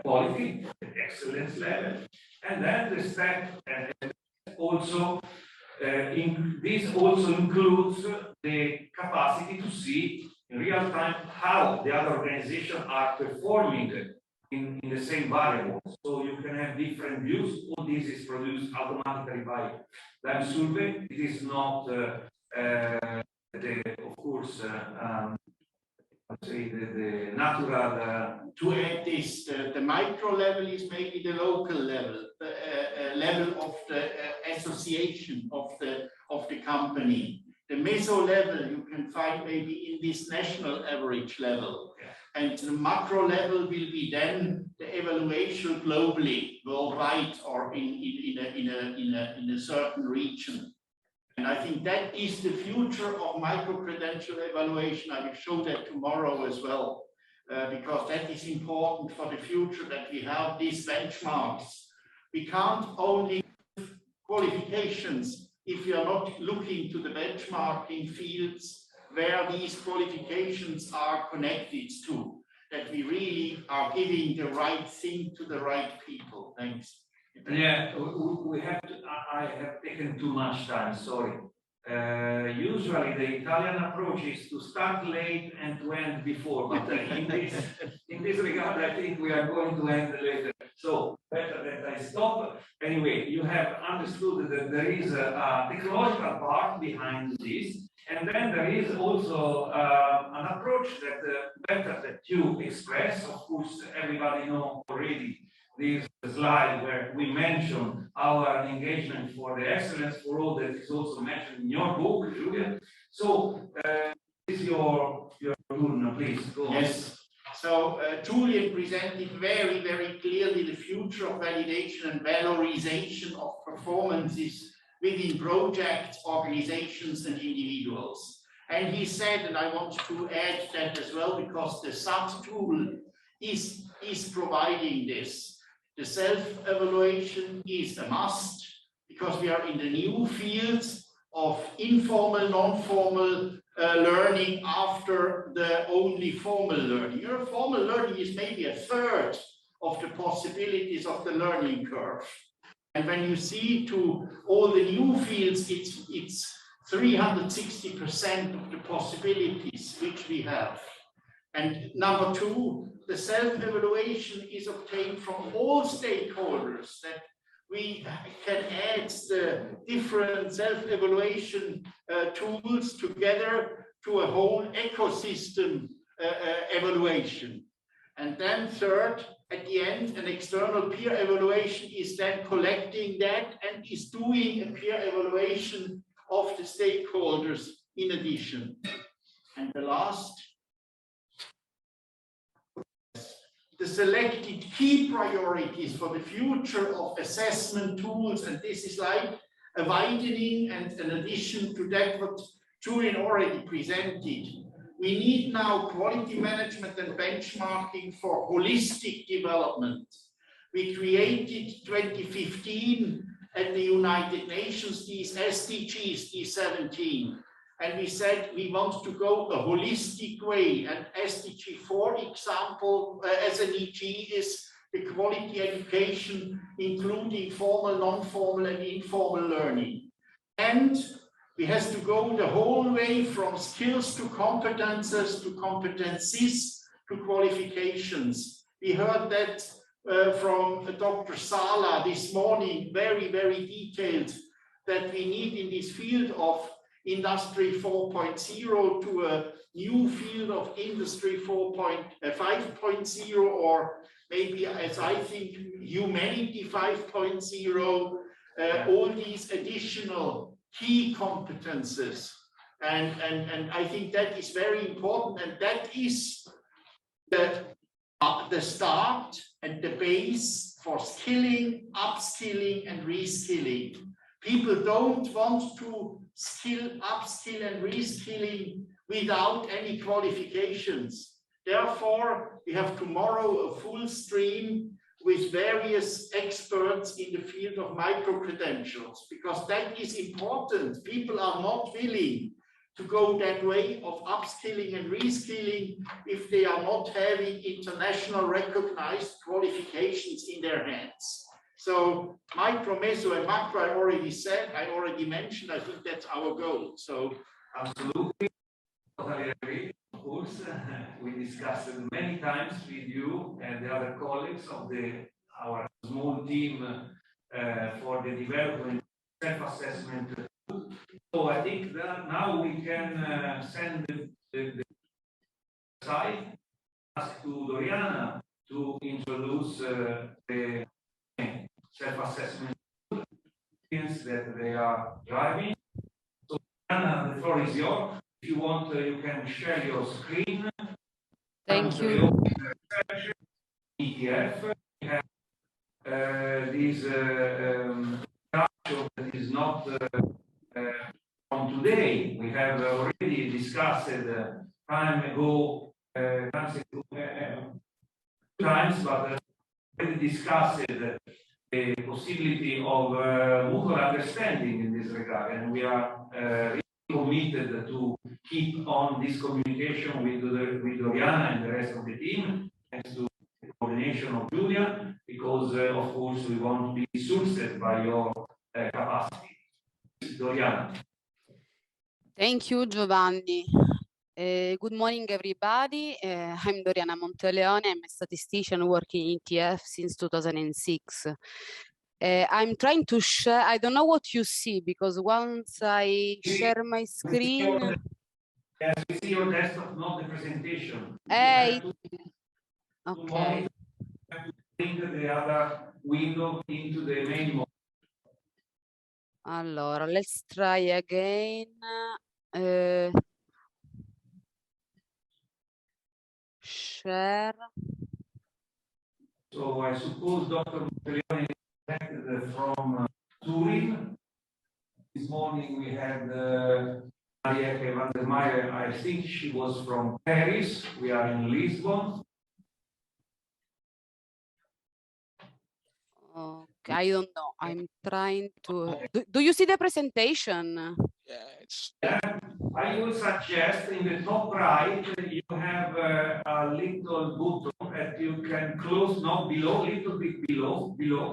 quality, excellence level. And then the step also this also includes the capacity to see in real time how the other organizations are performing in the same variables. So you can have different views. All this is produced automatically by Lime Survey. It is not, of course, say the natural. To add this, the micro level is maybe the local level, level of the association of the company. The meso level you can find maybe in this national average level, and the macro level will be then the evaluation globally, worldwide, or in a certain region. And I think that is the future of micro-credential evaluation. I will show that tomorrow as well, because that is important for the future, that we have these benchmarks. We can't only give qualifications if we are not looking to the benchmarking fields where these qualifications are connected to, that we really are giving the right thing to the right people. Thanks. Yeah, we have to, I have taken too much time, sorry. Usually the Italian approach is to start late and to end before, but in this regard, I think we are going to end later. So better that I stop. Anyway, you have understood that there is a technological part behind this, and then there is also an approach that better that you express. Of course, everybody knows already this slide where we mention our engagement for the excellence for all that is also mentioned in your book, Julia. So this is your turn, please go on. Yes. So Julian presented very, very clearly the future of validation and valorization of performances within projects, organizations, and individuals. And he said, and I want to add that as well, because the SAT tool is providing this. The self-evaluation is a must because we are in the new fields of informal, non-formal learning after the only formal learning. Your formal learning is maybe a third of the possibilities of the learning curve. And when you see to all the new fields, it's 360% of the possibilities which we have. And number two, the self-evaluation is obtained from all stakeholders, that we can add the different self-evaluation tools together to a whole ecosystem evaluation. And then third, at the end, an external peer evaluation is then collecting that and is doing a peer evaluation of the stakeholders in addition. And the last, the selected key priorities for the future of assessment tools, and this is like a widening and an addition to that what Julian already presented. We need now quality management and benchmarking for holistic development. We created 2015 at the United Nations these SDGs, these 17. And we said we want to go a holistic way. And SDG 4 example as an EG is the quality education, including formal, non-formal, and informal learning. And we have to go the whole way from skills to competences to competencies to qualifications. We heard that from Dr. Sala this morning, very, very detailed, that we need in this field of Industry 4.0 to a new field of Industry 5.0, or maybe, as I think, Humanity 5.0, all these additional key competences. And I think that is very important, and that is the start and the base for skilling, upskilling, and reskilling. People don't want to upskill and reskilling without any qualifications. Therefore, we have tomorrow a full stream with various experts in the field of micro-credentials, because that is important. People are not willing to go that way of upskilling and reskilling if they are not having international recognized qualifications in their hands. So micro, meso, and macro, I already said, I already mentioned, I think that's our goal. So absolutely, totally agree. Of course, we discussed it many times with you and the other colleagues of our small team for the development of self-assessment. So I think that now we can send the site, ask to Doriana to introduce the self-assessment that they are driving. So Doriana, the floor is yours. If you want, you can share your screen. Thank you. ETF. We have this that is not from today. We have already discussed time ago, but already discussed the possibility of mutual understanding in this regard, and we are really committed to keep on this communication with Doriana and the rest of the team, thanks to the coordination of Julia, because of course we want to be sourced by your capacity. Doriana. Thank you, Giovanni. Good morning, everybody. I'm Doriana Monteleone. I'm a statistician working in ETF since 2006. I'm trying to share, I don't know what you see, because once I share my screen... Yes, we see your desktop, not the presentation. Okay. Bring the other window into the main mode. Allora, let's try again. Share. So I suppose Dr. Monteleone is connected from Turin. This morning we had Marieke van der Meyer. I think she was from Paris. We are in Lisbon. Okay, I don't know. I'm trying to. Do you see the presentation? Yeah, I would suggest in the top right, you have a little button that you can close, no, below, little bit below, più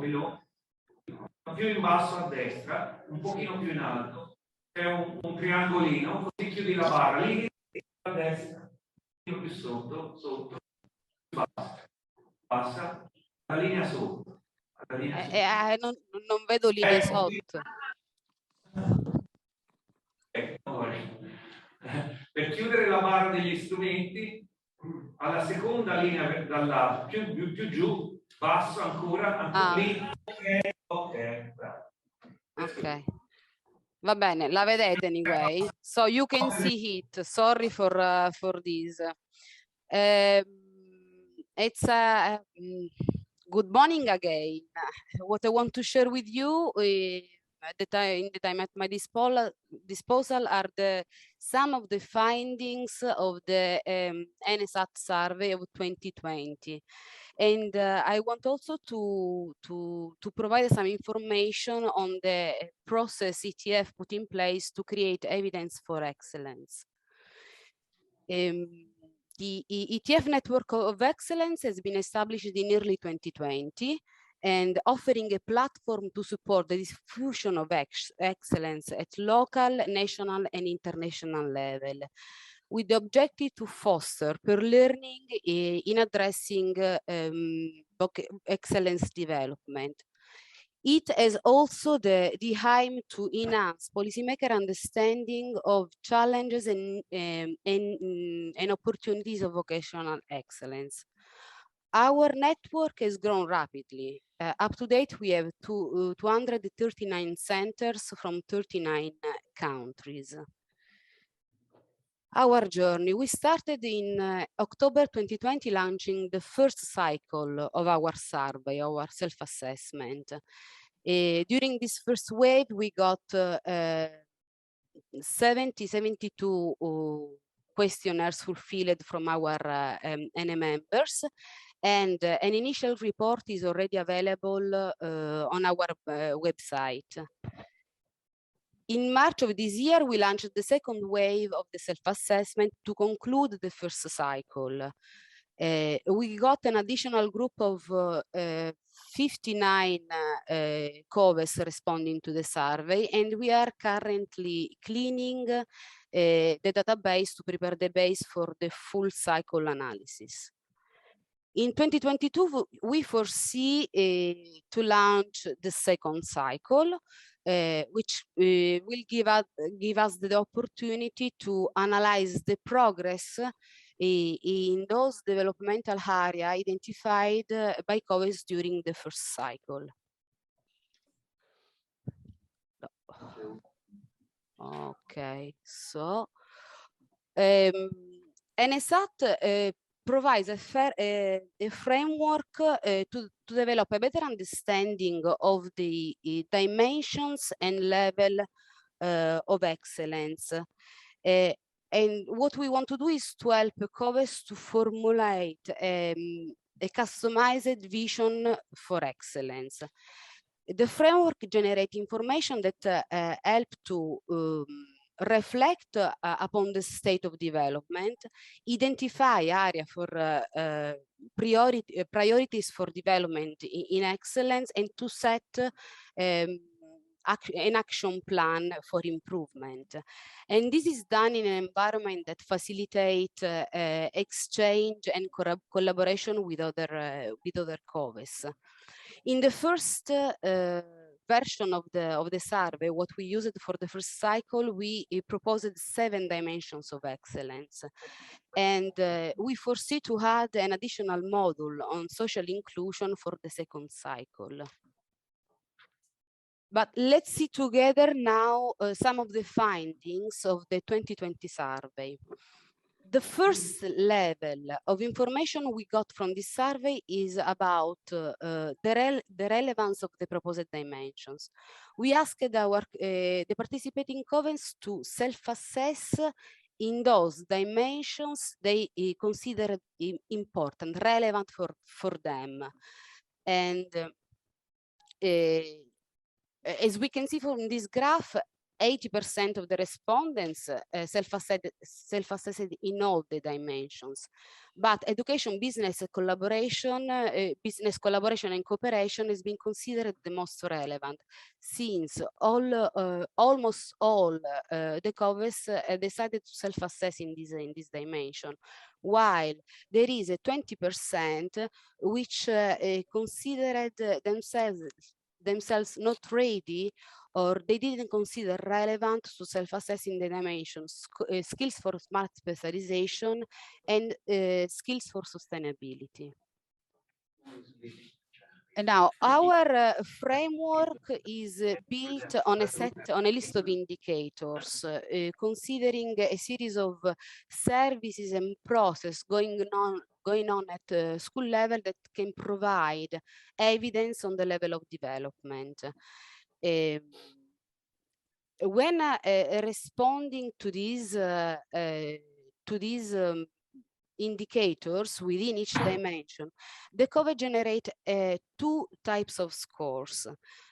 in basso a destra, un pochino più in alto, c'è un triangolino, così chiudi la barra, lì a destra, un pochino più sotto, bassa, la linea sotto. La linea sotto. Non vedo linee sotto. Per chiudere la barra degli strumenti, alla seconda linea dall'alto, più giù, basso ancora lì. Ok, bravo. Ok. Va bene, la vedete anyway. So you can see it. Sorry for this. It's good morning again. What I want to share with you in the time at my disposal are some of the findings of the NSAT survey of 2020. And I want also to provide some information on the process ETF put in place to create evidence for excellence. The ETF Network of Excellence has been established in early 2020 and offering a platform to support the diffusion of excellence at local, national, and international level, with the objective to foster peer learning in addressing excellence development. It has also the aim to enhance policymaker understanding of challenges and opportunities of vocational excellence. Our network has grown rapidly. Up to date, we have 239 centers from 39 countries. Our journey, we started in October 2020, launching the first cycle of our survey, our self-assessment. During this first wave, we got 72 questionnaires fulfilled from our NA members, and an initial report is already available on our website. In March of this year, we launched the second wave of the self-assessment to conclude the first cycle. We got an additional group of 59 COVES responding to the survey, and we are currently cleaning the database to prepare the base for the full cycle analysis. In 2022, we foresee to launch the second cycle, which will give us the opportunity to analyze the progress in those developmental areas identified by COVES during the first cycle. Okay, so NSAT provides a framework to develop a better understanding of the dimensions and level of excellence. And what we want to do is to help COVES to formulate a customized vision for excellence. The framework generates information that help to reflect upon the state of development, identify areas for priorities for development in excellence, and to set an action plan for improvement. And this is done in an environment that facilitates exchange and collaboration with other COVES. In the first version of the survey, what we used for the first cycle, we proposed 7 dimensions of excellence. And we foresee to add an additional module on social inclusion for the second cycle. But let's see together now some of the findings of the 2020 survey. The first level of information we got from this survey is about the relevance of the proposed dimensions. We asked the participating COVES to self-assess in those dimensions they considered important, relevant for them. And as we can see from this graph, 80% of the respondents self-assessed in all the dimensions. But education, business collaboration, and cooperation has been considered the most relevant, since almost all the COVES decided to self-assess in this dimension, while there is a 20% which considered themselves not ready, or they didn't consider relevant to self-assessing the dimensions, skills for smart specialization and skills for sustainability. And now our framework is built on a list of indicators, considering a series of services and process going on at school level that can provide evidence on the level of development. When responding to these indicators within each dimension, the COVE generate two types of scores.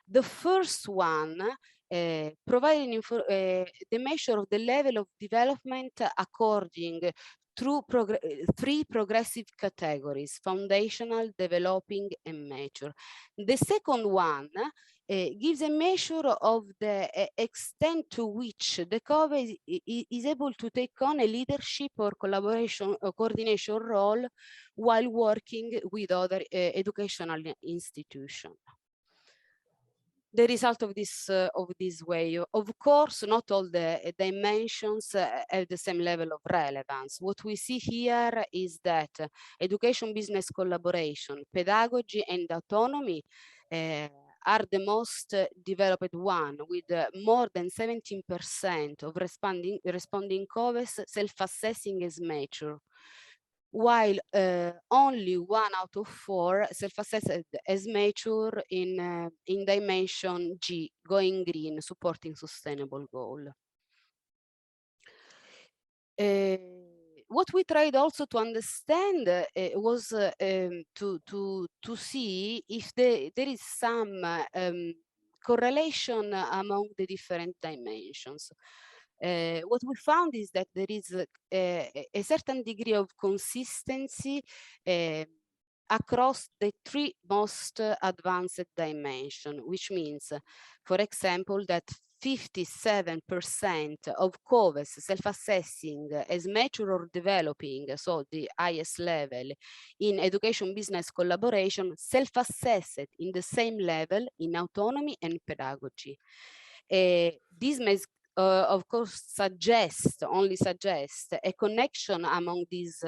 The first one providing the measure of the level of development according through three progressive categories: foundational, developing, and mature. The second one gives a measure of the extent to which the COVE is able to take on a leadership or collaboration or coordination role while working with other educational institutions. The result of this way, of course, not all the dimensions have the same level of relevance. What we see here is that education, business collaboration, pedagogy, and autonomy are the most developed one, with more than 17% of responding COVES self-assessing as mature, while only 1 out of 4 self-assessed as mature in dimension G, going green, supporting sustainable goal. What we tried also to understand was to see if there is some correlation among the different dimensions. What we found is that there is a certain degree of consistency across the three most advanced dimensions, which means, for example, that 57% of COVES self-assessing as mature or developing, so the highest level in education business collaboration, self-assessed in the same level in autonomy and pedagogy. This may of course only suggest a connection among these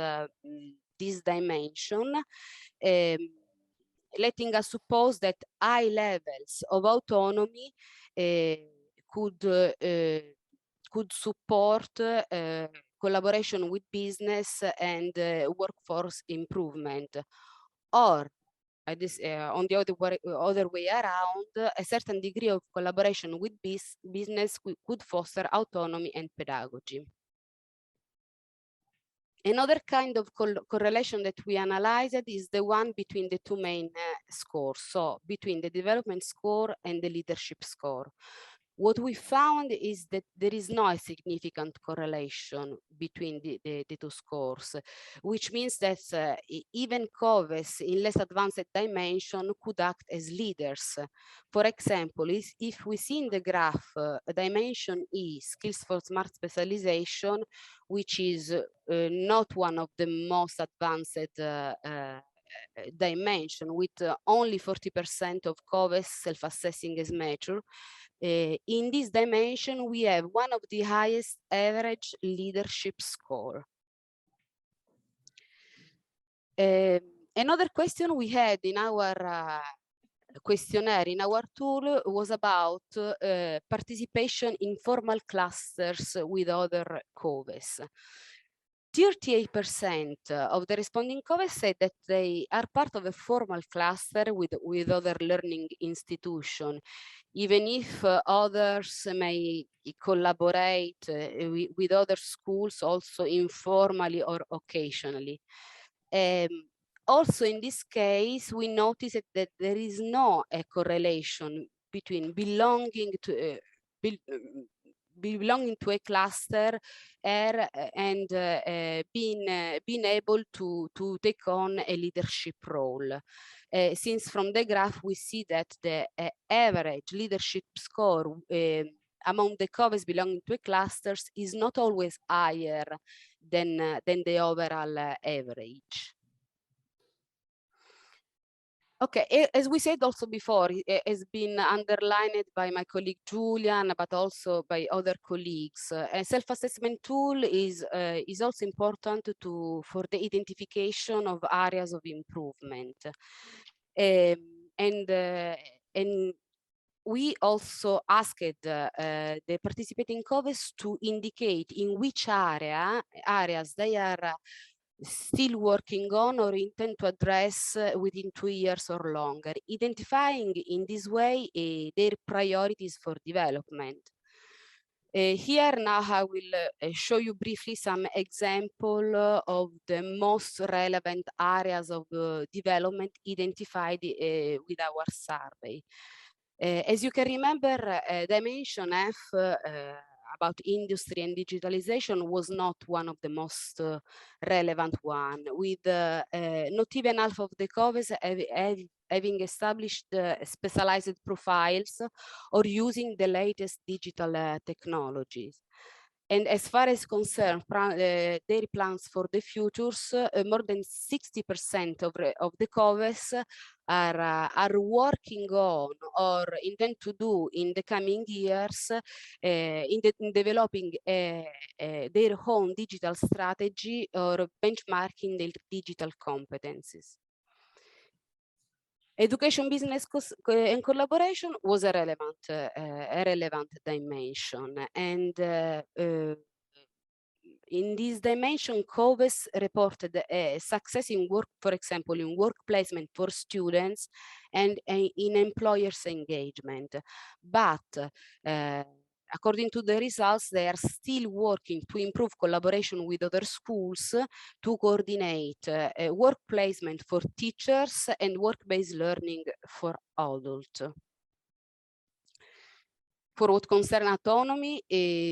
dimensions, letting us suppose that high levels of autonomy could support collaboration with business and workforce improvement, or on the other way around, a certain degree of collaboration with business could foster autonomy and pedagogy. Another kind of correlation that we analyzed is the one between the two main scores, so between the development score and the leadership score. What we found is that there is no significant correlation between the two scores, which means that even COVES in less advanced dimension could act as leaders. For example, if we see in the graph dimension E, skills for smart specialization, which is not one of the most advanced dimension, with only 40% of COVES self-assessing as mature. In this dimension, we have one of the highest average leadership score. Another question we had in our questionnaire, in our tool, was about participation in formal clusters with other COVES. 38% of the responding COVES said that they are part of a formal cluster with other learning institutions, even if others may collaborate with other schools also informally or occasionally. also in this case, we noticed that there is no correlation between belonging to a cluster and being able to take on a leadership role. Since from the graph we see that the average leadership score among the COVES belonging to a clusters is not always higher than the overall average. Okay, as we said also before, it has been underlined by my colleague Julian, but also by other colleagues. A self-assessment tool is also important for the identification of areas of improvement. And we also asked the participating COVES to indicate in which areas they are still working on or intend to address within 2 years or longer, identifying in this way their priorities for development. Here now I will show you briefly some example of the most relevant areas of development identified with our survey. As you can remember, Dimension F about industry and digitalization was not one of the most relevant one, with not even half of the COVES having established specialized profiles or using the latest digital technologies. And as far as concerned their plans for the futures, more than 60% of the COVES are working on or intend to do in the coming years in developing their own digital strategy or benchmarking their digital competencies. Education, business, and collaboration was a relevant dimension, and in this dimension, COVES reported a success in work, for example, in work placement for students and in employers' engagement. But according to the results, they are still working to improve collaboration with other schools to coordinate work placement for teachers and work-based learning for adults. For what concerns autonomy,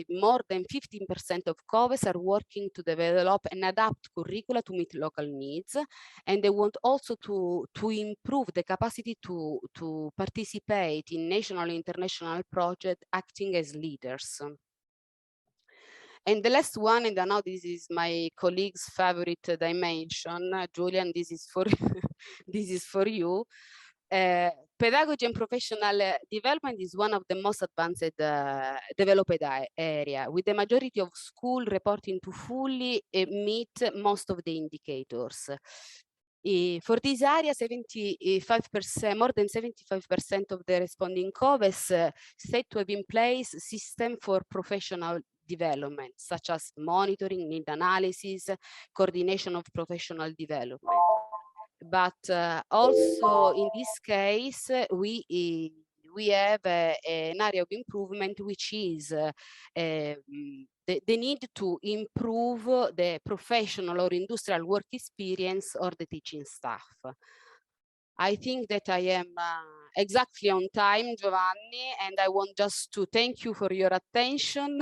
more than 15% of COVES are working to develop and adapt curricula to meet local needs, and they want also to improve the capacity to participate in national and international projects acting as leaders. And the last one, and now this is my colleague's favorite dimension, Julian, this is for this is for you. Pedagogy and professional development is one of the most advanced developed area, with the majority of schools reporting to fully meet most of the indicators. For this area, 75%, more than 75% of the responding COVES said to have in place system for professional development, such as monitoring, need analysis, coordination of professional development. But also in this case, we have an area of improvement, which is the need to improve the professional or industrial work experience of the teaching staff. I think that I am exactly on time, Giovanni, and I want just to thank you for your attention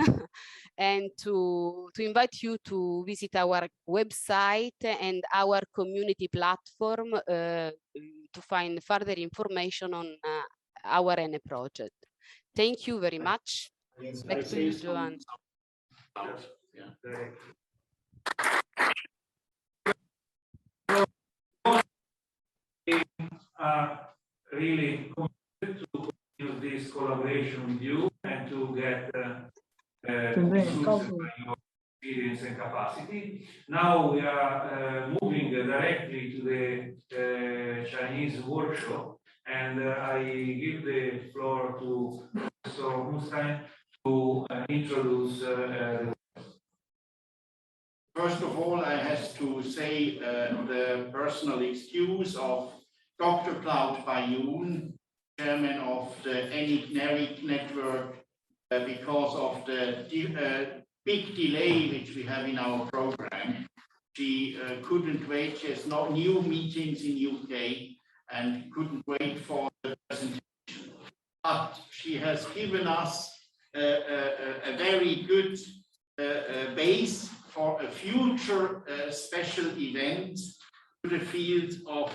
and to invite you to visit our website and our community platform to find further information on our NE project. Thank you very much. Back to you, Giovanni. Really committed to use this collaboration with you and to get your experience and capacity. Now we are moving directly to the Chinese workshop, and I give the floor to Professor Hussein to introduce the First of all, I have to say the personal excuse of Dr. Claude Bayoun, chairman of the NERIC network, because of the big delay which we have in our program. she couldn't wait. She has no new meetings in UK and couldn't wait for the presentation. But she has given us a very good base for a future special event to the field of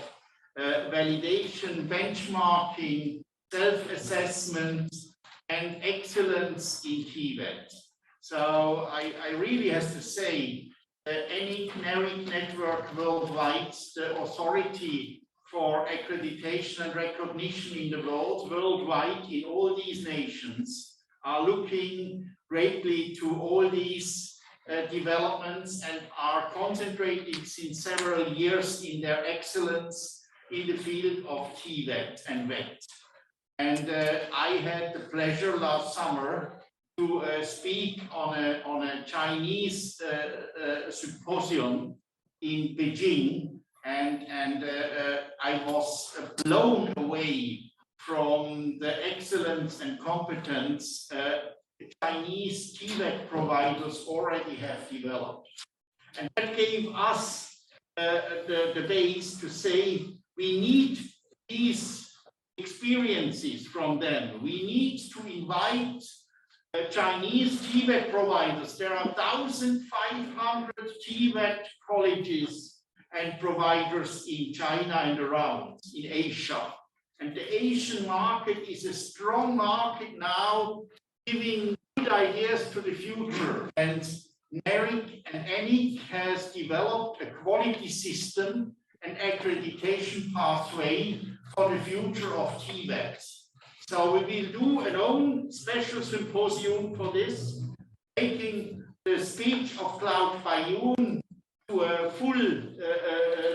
validation, benchmarking, self-assessment, and excellence in TVET. So I really have to say that any NARIC network worldwide, the authority for accreditation and recognition in the world, worldwide in all these nations, are looking greatly to all these developments and are concentrating since several years in their excellence in the field of TVET and VET. And I had the pleasure last summer to speak on a Chinese symposium in Beijing, and I was blown away from the excellence and competence Chinese TVET providers already have developed. And that gave us the base to say we need these experiences from them. We need to invite Chinese TVET providers. There are 1,500 TVET colleges and providers in China and around in Asia. And the Asian market is a strong market now, giving good ideas to the future. And NARIC and ENIC has developed a quality system and accreditation pathway for the future of TVET. So we will do an own special symposium for this, making the speech of Claude Fayoum to a full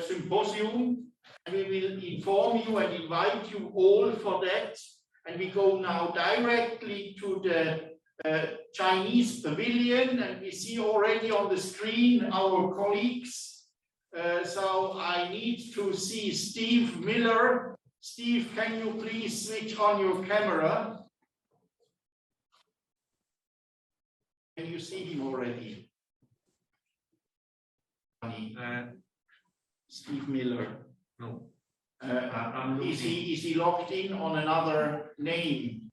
symposium. And we will inform you and invite you all for that. And we go now directly to the Chinese pavilion, and we see already on the screen our colleagues. So I need to see Steve Miller. Steve, can you please switch on your camera? Can you see him already? Steve Miller. No. Is he logged in on another name?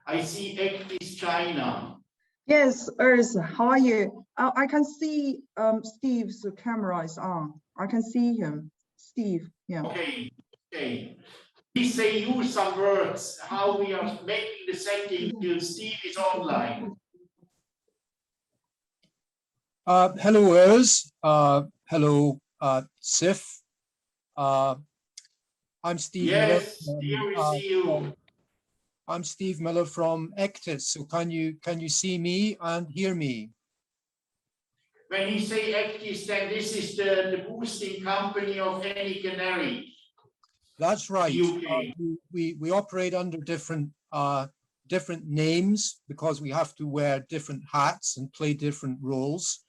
I see Actis China. Yes, Urs, how are you? I can see Steve's camera is on. I can see him. Steve, yeah. Okay, okay. Please say use some words, how we are making the setting till Steve is online. Hello, Urs. Hello, Sif. I'm Steve Miller. Yes, here we see you. I'm Steve Miller from Actis. So can you see me and hear me? When you say Actis, then this is the boosting company of ENIC and NARIC. That's right. UK. We operate under different names because we have to wear different hats and play different roles.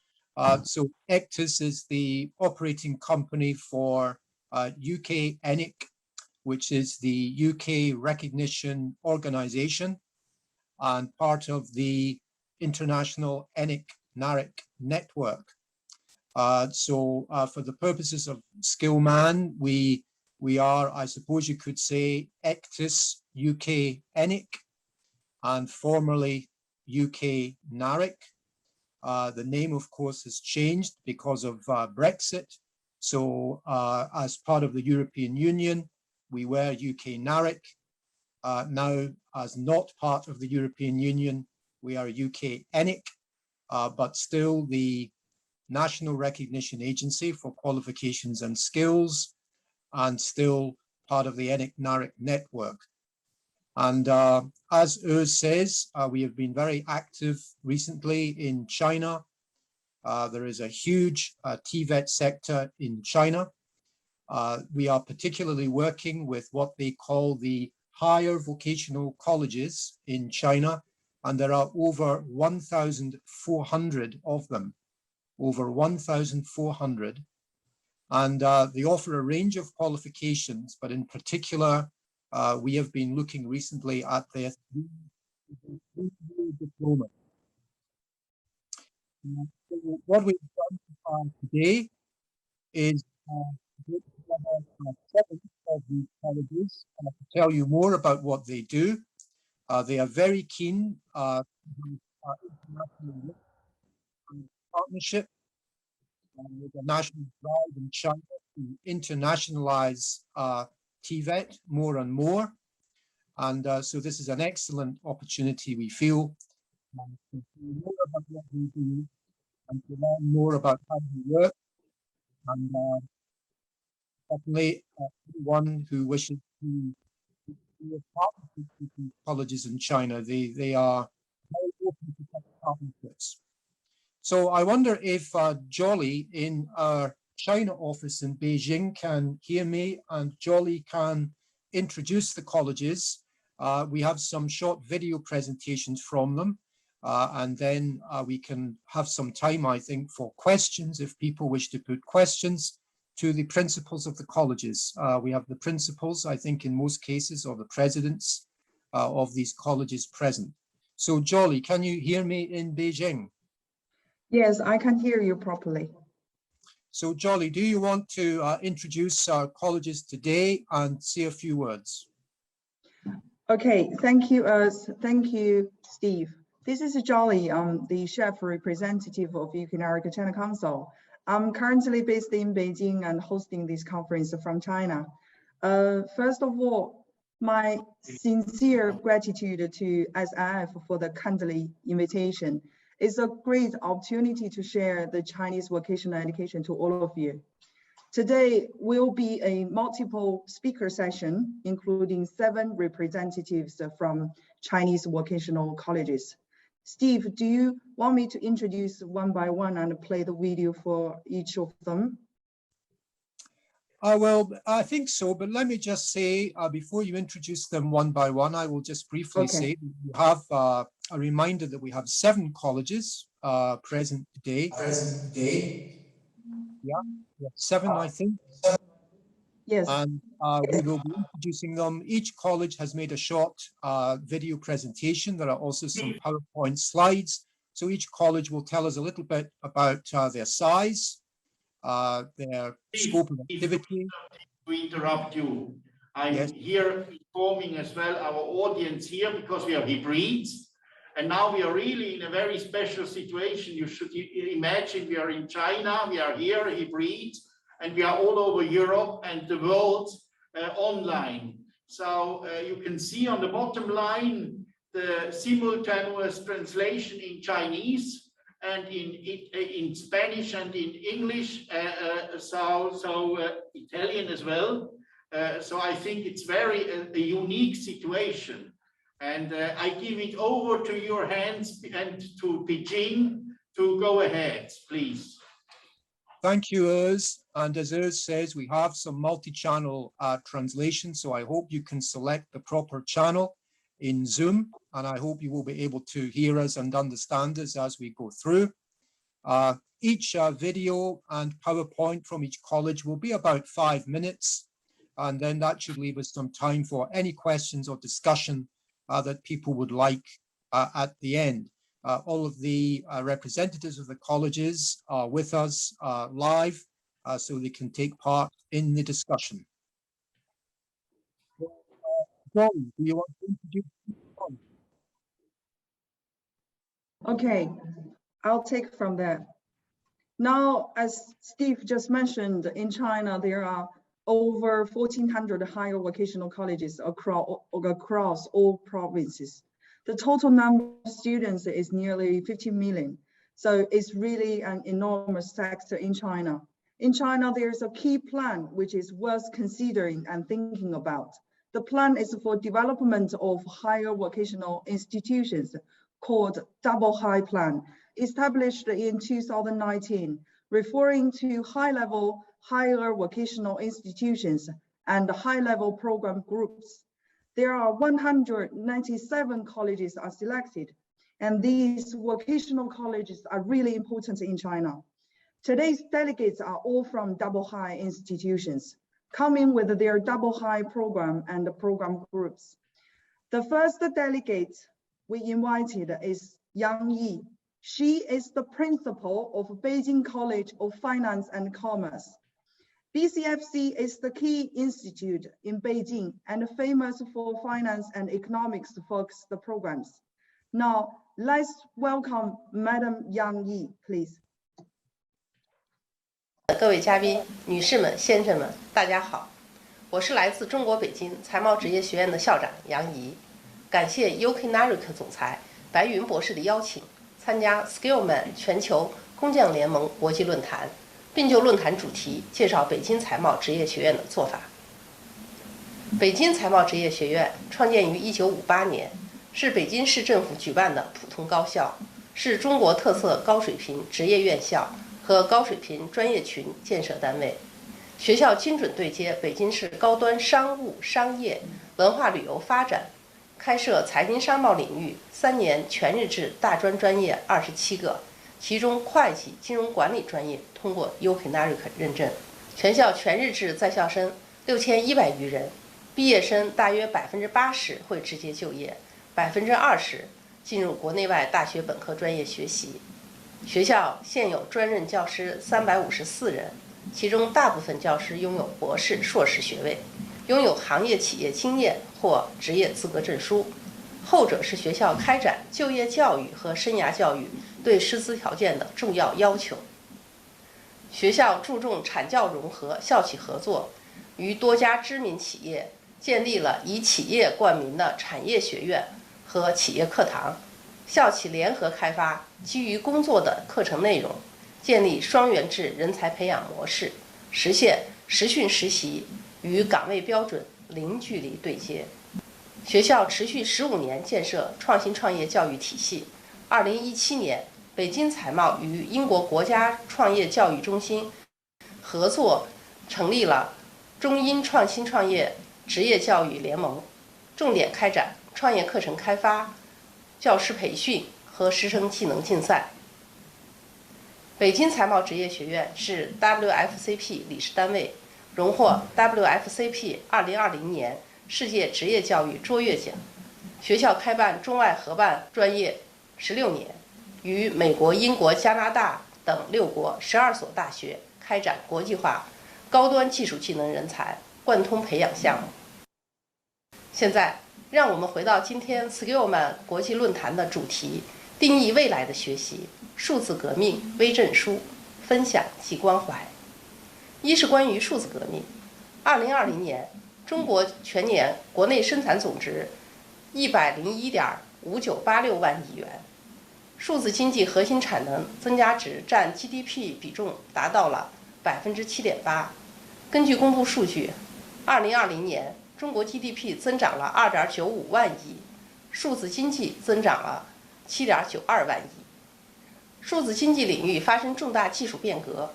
So Actis is the operating company for UK ENIC, which is the UK recognition organization and part of the international ENIC-NARIC network. So for the purposes of Skillman, we are, I suppose you could say, Actis UK ENIC and formerly UK NARIC. The name, of course, has changed because of Brexit. So as part of the European Union, we were UK NARIC. Now, as not part of the European Union, we are UK ENIC, but still the National Recognition Agency for Qualifications and Skills, and still part of the ENIC-NARIC network. And as Urs says, we have been very active recently in China. There is a huge TVET sector in China. We are particularly working with what they call the higher vocational colleges in China, and there are over 1,400 of them, over 1,400. And they offer a range of qualifications, but in particular, we have been looking recently at their diploma. What we've done today is seven of these colleges to tell you more about what they do. They are very keen international partnership with the national drive in China to internationalize TVET more and more. And so this is an excellent opportunity, we feel, to hear more about what we do and to learn more about how we work. And certainly, anyone who wishes to be a partnership with these colleges in China, they are very open to such partnerships. So I wonder if Jolly in our China office in Beijing can hear me, and Jolly can introduce the colleges. We have some short video presentations from them, and then we can have some time, I think, for questions if people wish to put questions to the principals of the colleges. We have the principals, I think, in most cases, or the presidents of these colleges present. So Jolly, can you hear me in Beijing? Yes, I can hear you properly. So Jolly, do you want to introduce our colleges today and say a few words? Okay, thank you, Steve. This is Jolly, the chef representative of UK America China Council. I'm currently based in Beijing and hosting this conference from China. First of all, my sincere gratitude to SIF for the kindly invitation. It's a great opportunity to share the Chinese vocational education to all of you. Today will be a multiple speaker session, including 7 representatives from Chinese vocational colleges. Steve, do you want me to introduce one by one and play the video for each of them? Well, I think so, but let me just say, before you introduce them one by one, I will just briefly say you have a reminder that we have 7 colleges present today. Yeah, we have 7, I think. Yes. And we will be introducing them. Each college has made a short video presentation. There are also some PowerPoint slides. So each college will tell us a little bit about their size, their scope of activity. To interrupt you, I'm here informing as well our audience here because we are hybrids. And now we are really in a very special situation. You should imagine we are in China, we are here, hybrids, and we are all over Europe and the world online. So you can see on the bottom line the simultaneous translation in Chinese and in Spanish and in English, Italian as well. So I think it's very a unique situation. And I give it over to your hands and to Beijing to go ahead, please. Thank you, Urs. And as Urs says, we have some multi-channel translation. So I hope you can select the proper channel in Zoom. And I hope you will be able to hear us and understand us as we go through. Each video and PowerPoint from each college will be about 5 minutes. And then that should leave us some time for any questions or discussion that people would like at the end. All of the representatives of the colleges are with us live, so they can take part in the discussion. John, do you want to introduce? Okay, I'll take from there. Now, as Steve just mentioned, in China, there are over 1,400 higher vocational colleges across all provinces. The total number of students is nearly 50 million. So it's really an enormous sector in China. In China, there's a key plan which is worth considering and thinking about. The plan is for development of higher vocational institutions called Double High Plan, established in 2019, referring to high-level higher vocational institutions and high-level program groups. There are 197 colleges are selected, and these vocational colleges are really important in China. Today's delegates are all from double high institutions, coming with their double high program and program groups. The first delegate we invited is Yang Yi. She is the principal of Beijing College of Finance and Commerce. BCFC is the key institute in Beijing and famous for finance and economics focused programs. Now, let's welcome Madam Yang Yi, please. 各位嘉宾、女士们、先生们，大家好，我是来自中国北京财贸职业学院的校长杨怡，感谢 UK-NARIC 总裁白云博士的邀请，参加 Skillman 全球工匠联盟国际论坛，并就论坛主题介绍北京财贸职业学院的做法。北京财贸职业学院创建于1958年，是北京市政府举办的普通高校，是中国特色高水平职业院校和高水平专业群建设单位。学校精准对接北京市高端商务、商业、文化旅游发展，开设财经商贸领域3年全日制大专业27个，其中会计、金融管理专业通过 UK-NARIC 认证。全校全日制在校生6100余人，毕业生大约80%会直接就业，20%进入国内外大学本科专业学习。学校现有专任教师354人，其中大部分教师拥有博士、硕士学位，拥有行业企业经验或职业资格证书，后者是学校开展就业教育和生涯教育对师资条件的重要要求。学校注重产教融合、校企合作，与多家知名企业建立了以企业冠名的产业学院和企业课堂，校企联合开发基于工作的课程内容，建立双元制人才培养模式，实现实训实习与岗位标准零距离对接。学校持续15年建设创新创业教育体系。2017年，北京财贸与英国国家创业教育中心合作成立了中英创新创业职业教育联盟，重点开展创业课程开发、教师培训和师生技能竞赛。北京财贸职业学院是 WFCP 理事单位，荣获 WFCP 2020年世界职业教育卓越奖。学校开办中外合办专业16年，与美国、英国、加拿大等6国12所大学开展国际化高端技术技能人才贯通培养项目。现在，让我们回到今天 Skillman 国际论坛的主题：定义未来的学习，数字革命微证书，分享及关怀。一是关于数字革命。2020年，中国全年国内生产总值101.5986万亿元，数字经济核心产能增加值占 GDP 比重达到了7.8%。根据公布数据，2020年中国 GDP 增长了2.95万亿，数字经济增长了7.92万亿。数字经济领域发生重大技术变革，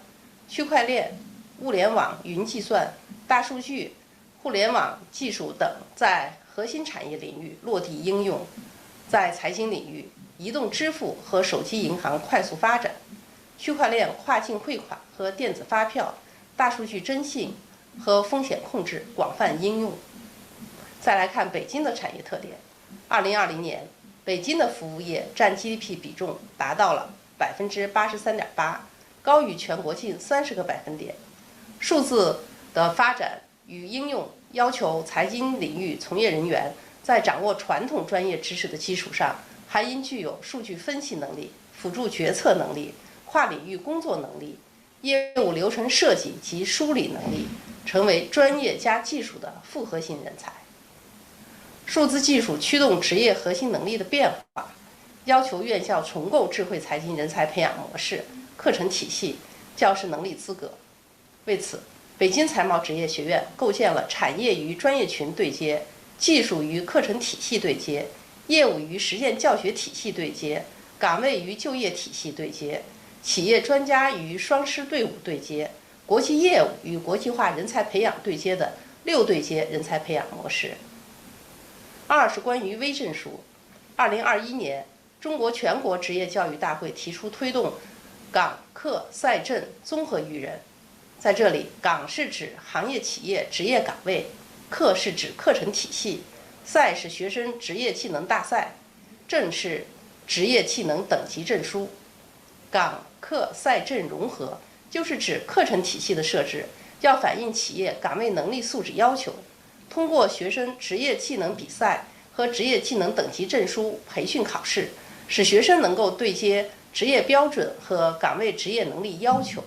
区块链、物联网、云计算、大数据、互联网技术等在核心产业领域落地应用。在财经领域，移动支付和手机银行快速发展，区块链跨境汇款和电子发票、大数据征信和风险控制广泛应用。再来看北京的产业特点，2020年，北京的服务业占 GDP 比重达到了83.8%，高于全国近30个百分点。数字的发展与应用要求财经领域从业人员在掌握传统专业知识的基础上，还应具有数据分析能力、辅助决策能力、跨领域工作能力、业务流程设计及梳理能力，成为专业加技术的复合型人才。数字技术驱动职业核心能力的变化，要求院校重构智慧财经人才培养模式、课程体系、教师能力资格。为此，北京财贸职业学院构建了产业与专业群对接、技术与课程体系对接、业务与实践教学体系对接、岗位与就业体系对接、企业专家与双师队伍对接、国际业务与国际化人才培养对接的6对接人才培养模式。二是关于微证书。2021年，中国全国职业教育大会提出推动岗、课、赛、证综合育人。在这里，岗是指行业企业职业岗位，课是指课程体系，赛是学生职业技能大赛，证是职业技能等级证书。岗、课、赛、证融合，就是指课程体系的设置要反映企业岗位能力素质要求，通过学生职业技能比赛和职业技能等级证书培训考试，使学生能够对接职业标准和岗位职业能力要求。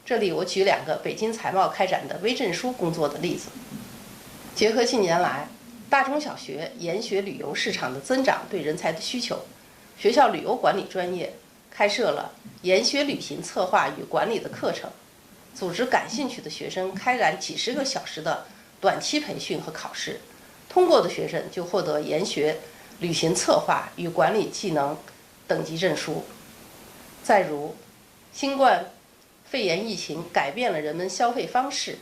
这里我举2个北京财贸开展的微证书工作的例子。结合近年来大中小学研学旅游市场的增长对人才的需求，学校旅游管理专业开设了研学旅行策划与管理的课程，组织感兴趣的学生开展几10个小时的短期培训和考试，通过的学生就获得研学旅行策划与管理技能等级证书。再如，新冠肺炎疫情改变了人们消费方式，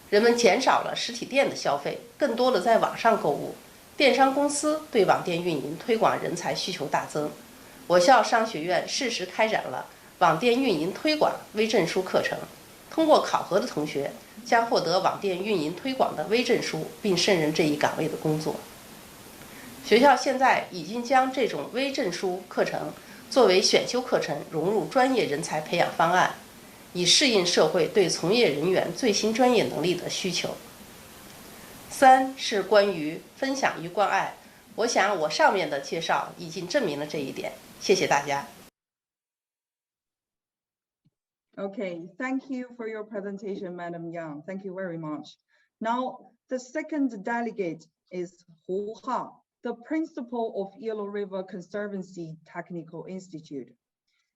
人们减少了实体店的消费，更多的在网上购物，电商公司对网店运营推广人才需求大增。我校商学院适时开展了网店运营推广微证书课程，通过考核的同学将获得网店运营推广的微证书，并胜任这一岗位的工作。学校现在已经将这种微证书课程作为选修课程融入专业人才培养方案，以适应社会对从业人员最新专业能力的需求。3是关于分享与关爱，我想我上面的介绍已经证明了这一点。谢谢大家。Okay, thank you for your presentation, Madam Yang. Thank you very much. Now, the second delegate is Hu Ha, the principal of Yellow River Conservancy Technical Institute.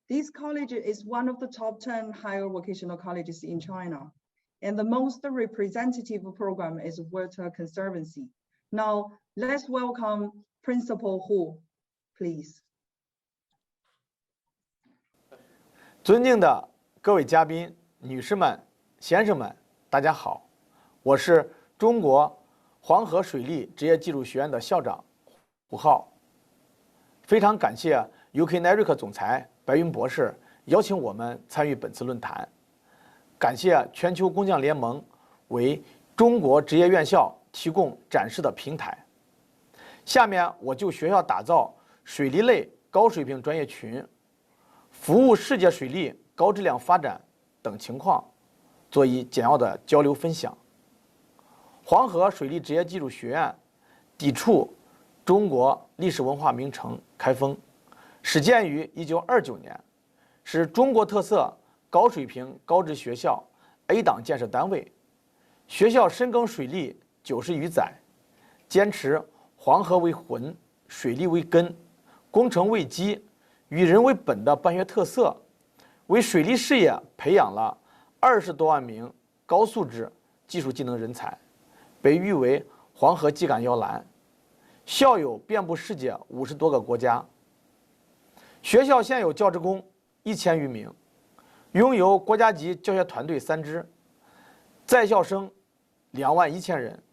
This college is one of the top 10 higher vocational colleges in China, and the most representative program is Water Conservancy. Now, let's welcome Principal Hu, please. 尊敬的各位嘉宾、女士们、先生们，大家好，我是中国黄河水利职业技术学院的校长胡浩。非常感谢 UK-NARIC 总裁白云博士邀请我们参与本次论坛，感谢全球工匠联盟为中国职业院校提供展示的平台。下面我就学校打造水利类高水平专业群，服务世界水利高质量发展等情况做一简要的交流分享。黄河水利职业技术学院抵触中国历史文化名城开封，始建于1929年，是中国特色高水平高职学校 A 档建设单位。学校深耕水利90余载，坚持黄河为浑、水利为根、工程为基、与人为本的办学特色，为水利事业培养了20多万名高素质技术技能人才，被誉为黄河基杆摇篮。校友遍布世界50多个国家。学校现有教职工1000余名，拥有国家级教学团队3支，在校生21000人，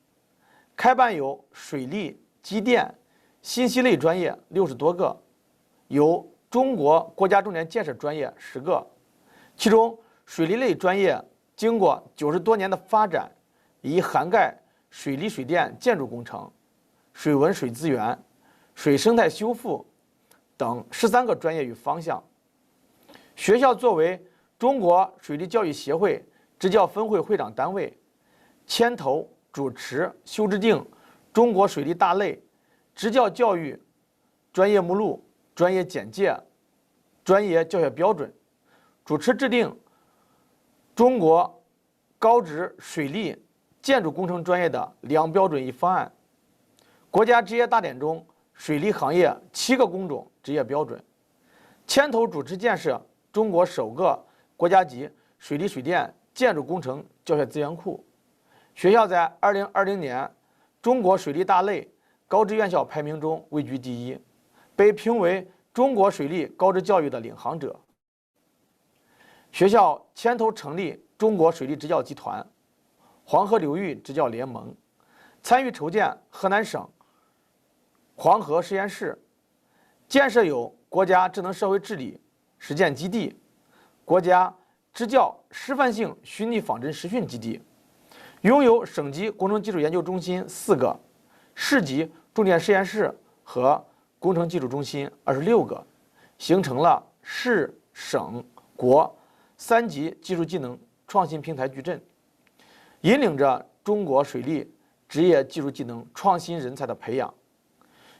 开办有水利、机电、信息类专业60多个，有中国国家重点建设专业10个，其中水利类专业经过90多年的发展，已涵盖水利水电建筑工程、水文水资源、水生态修复等13个专业与方向。学校作为中国水利教育协会支教分会会长单位，牵头主持修制定中国水利大类支教教育专业目录、专业简介、专业教学标准，主持制定中国高职水利建筑工程专业的2标准1方案，国家职业大典中水利行业7个工种职业标准，牵头主持建设中国首个国家级水利水电建筑工程教学资源库。学校在2020年中国水利大类高职院校排名中位居第1，被评为中国水利高职教育的领航者。学校牵头成立中国水利职教集团、黄河流域职教联盟，参与筹建河南省黄河实验室，建设有国家智能社会治理实践基地、国家支教示范性虚拟仿真实训基地，拥有省级工程技术研究中心4个，市级重点实验室和工程技术中心26个，形成了市、省、国3级技术技能创新平台矩阵。引领着中国水利职业技术技能创新人才的培养。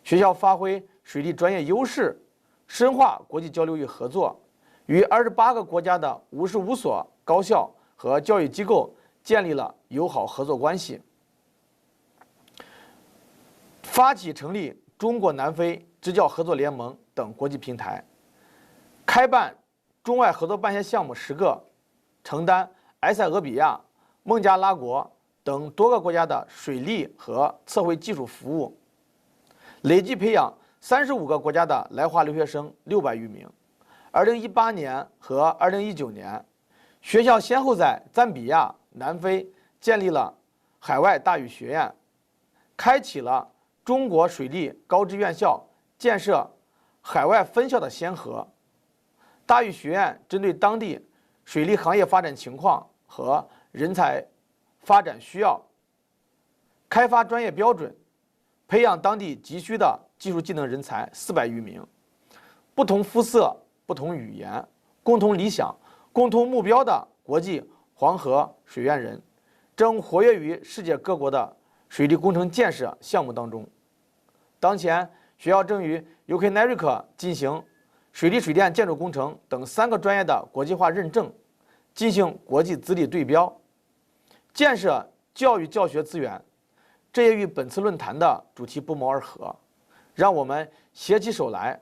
学校发挥水利专业优势，深化国际交流与合作，与28个国家的55所高校和教育机构建立了友好合作关系，发起成立中国南非支教合作联盟等国际平台，开办中外合作办学项目10个，承担埃塞俄比亚、孟加拉国等多个国家的水利和测绘技术服务，累计培养35个国家的来华留学生600余名。2018年和2019年，学校先后在赞比亚、南非建立了海外大语学院，开启了中国水利高职院校建设海外分校的先河。大语学院针对当地水利行业发展情况和人才发展需要，开发专业标准，培养当地急需的技术技能人才400余名，不同肤色、不同语言、共同理想、共同目标的国际黄河水院人，正活跃于世界各国的水利工程建设项目当中。当前，学校正与 UK NARIC 进行水利水电建筑工程等3个专业的国际化认证，进行国际资历对标，建设教育教学资源。这也与本次论坛的主题不谋而合，让我们携起手来，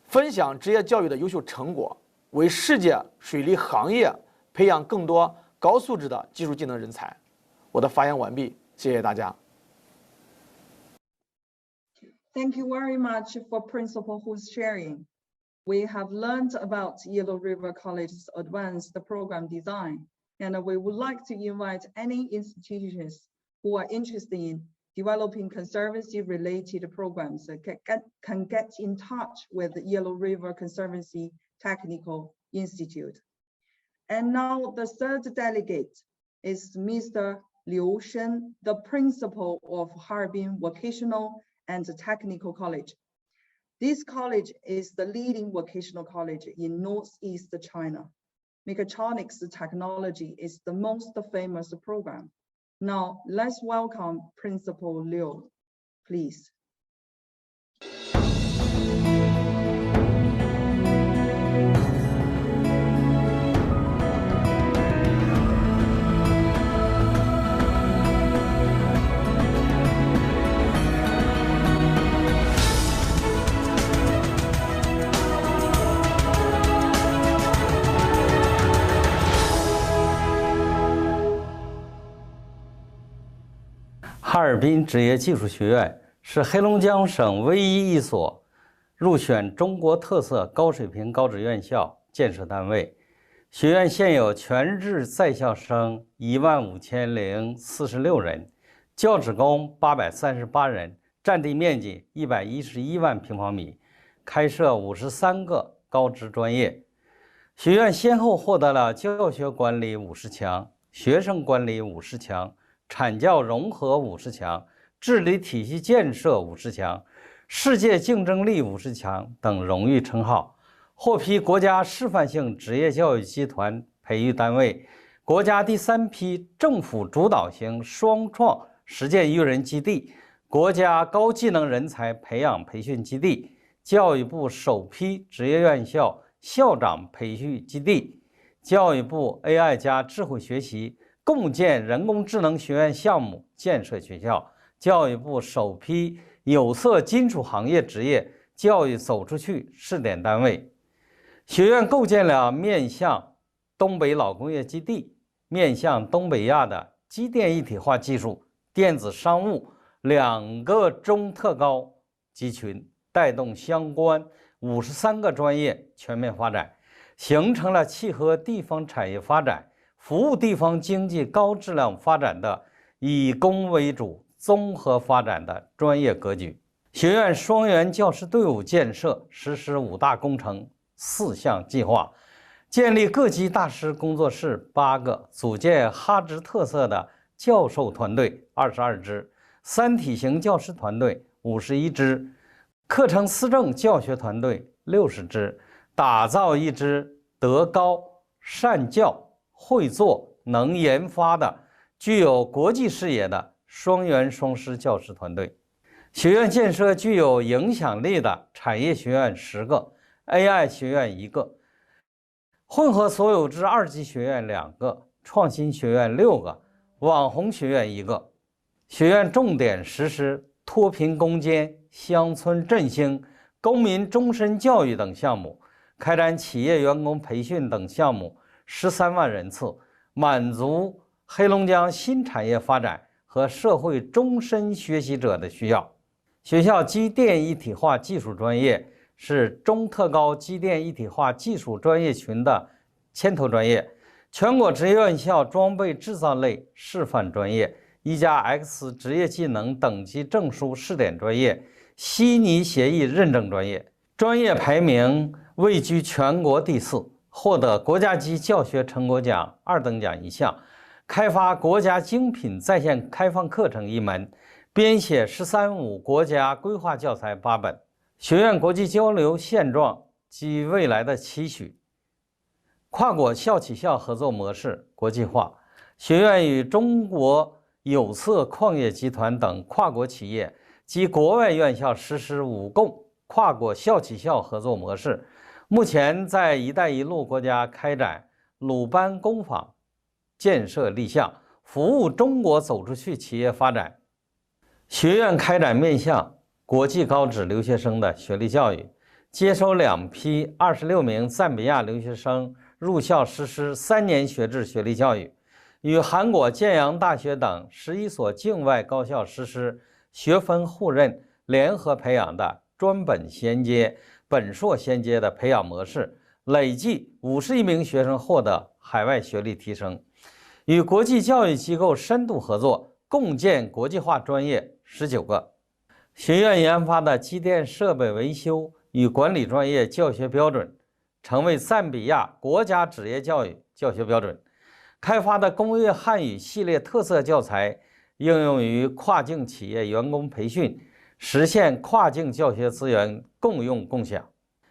分享职业教育的优秀成果，为世界水利行业培养更多高素质的技术技能人才。我的发言完毕，谢谢大家。Thank you very much for Principal Hu's sharing. We have learned about Yellow River College's advanced program design, and we would like to invite any institutions who are interested in developing conservancy-related programs can get in touch with the Yellow River Conservancy Technical Institute. And now the third delegate is Mr. Liu Shen, the principal of Harbin Vocational and Technical College. This college is the leading vocational college in Northeast China. Mechatronics technology is the most famous program. Now, let's welcome Principal Liu, please. 哈尔滨职业技术学院是黑龙江省唯一一所入选中国特色高水平高职院校建设单位。学院现有全日在校生15046人，教职工838人，占地面积111万平方米，开设53个高职专业。学院先后获得了教学管理50强、学生管理50强、产教融合50强、治理体系建设50强、世界竞争力50强等荣誉称号，获批国家示范性职业教育集团培育单位、国家第3批政府主导型双创实践育人基地、国家高技能人才培养培训基地、教育部首批职业院校校长培训基地、教育部 AI 加智慧学习共建人工智能学院项目建设学校、教育部首批有色金属行业职业教育走出去试点单位。学院构建了面向东北老工业基地、面向东北亚的机电一体化技术、电子商务2个中特高集群，带动相关53个专业全面发展，形成了契合地方产业发展、服务地方经济高质量发展的以工为主、综合发展的专业格局。学院双元教师队伍建设实施5大工程4项计划，建立各级大师工作室8个，组建哈职特色的教授团队22支，三体型教师团队51支，课程思政教学团队60支，打造一支德高、善教、会做、能研发的具有国际视野的双员双师教师团队。学院建设具有影响力的产业学院10个 ，AI 学院1个，混合所有制2级学院2个，创新学院6个，网红学院1个。学院重点实施脱贫攻坚、乡村振兴、公民终身教育等项目，开展企业员工培训等项目13万人次，满足黑龙江新产业发展和社会终身学习者的需要。学校机电一体化技术专业是中特高机电一体化技术专业群的牵头专业，全国职业院校装备制造类示范专业，1+X 职业技能等级证书试点专业，悉尼协议认证专业，专业排名位居全国第4，获得国家级教学成果奖2等奖1项，开发国家精品在线开放课程1门，编写“十三五”国家规划教材8本。学院国际交流现状及未来的期许。跨国校企校合作模式国际化，学院与中国有色矿业集团等跨国企业及国外院校实施5共跨国校企校合作模式，目前在“一带一路”国家开展鲁班工坊建设立项，服务中国走出去企业发展。学院开展面向国际高职留学生的学历教育，接收2批26名赞比亚留学生入校实施3年学制学历教育，与韩国建阳大学等11所境外高校实施学分互认联合培养的专本衔接、本硕衔接的培养模式，累计51名学生获得海外学历提升。与国际教育机构深度合作，共建国际化专业19个。学院研发的机电设备维修与管理专业教学标准，成为赞比亚国家职业教育教学标准。开发的工业汉语系列特色教材应用于跨境企业员工培训，实现跨境教学资源共用共享。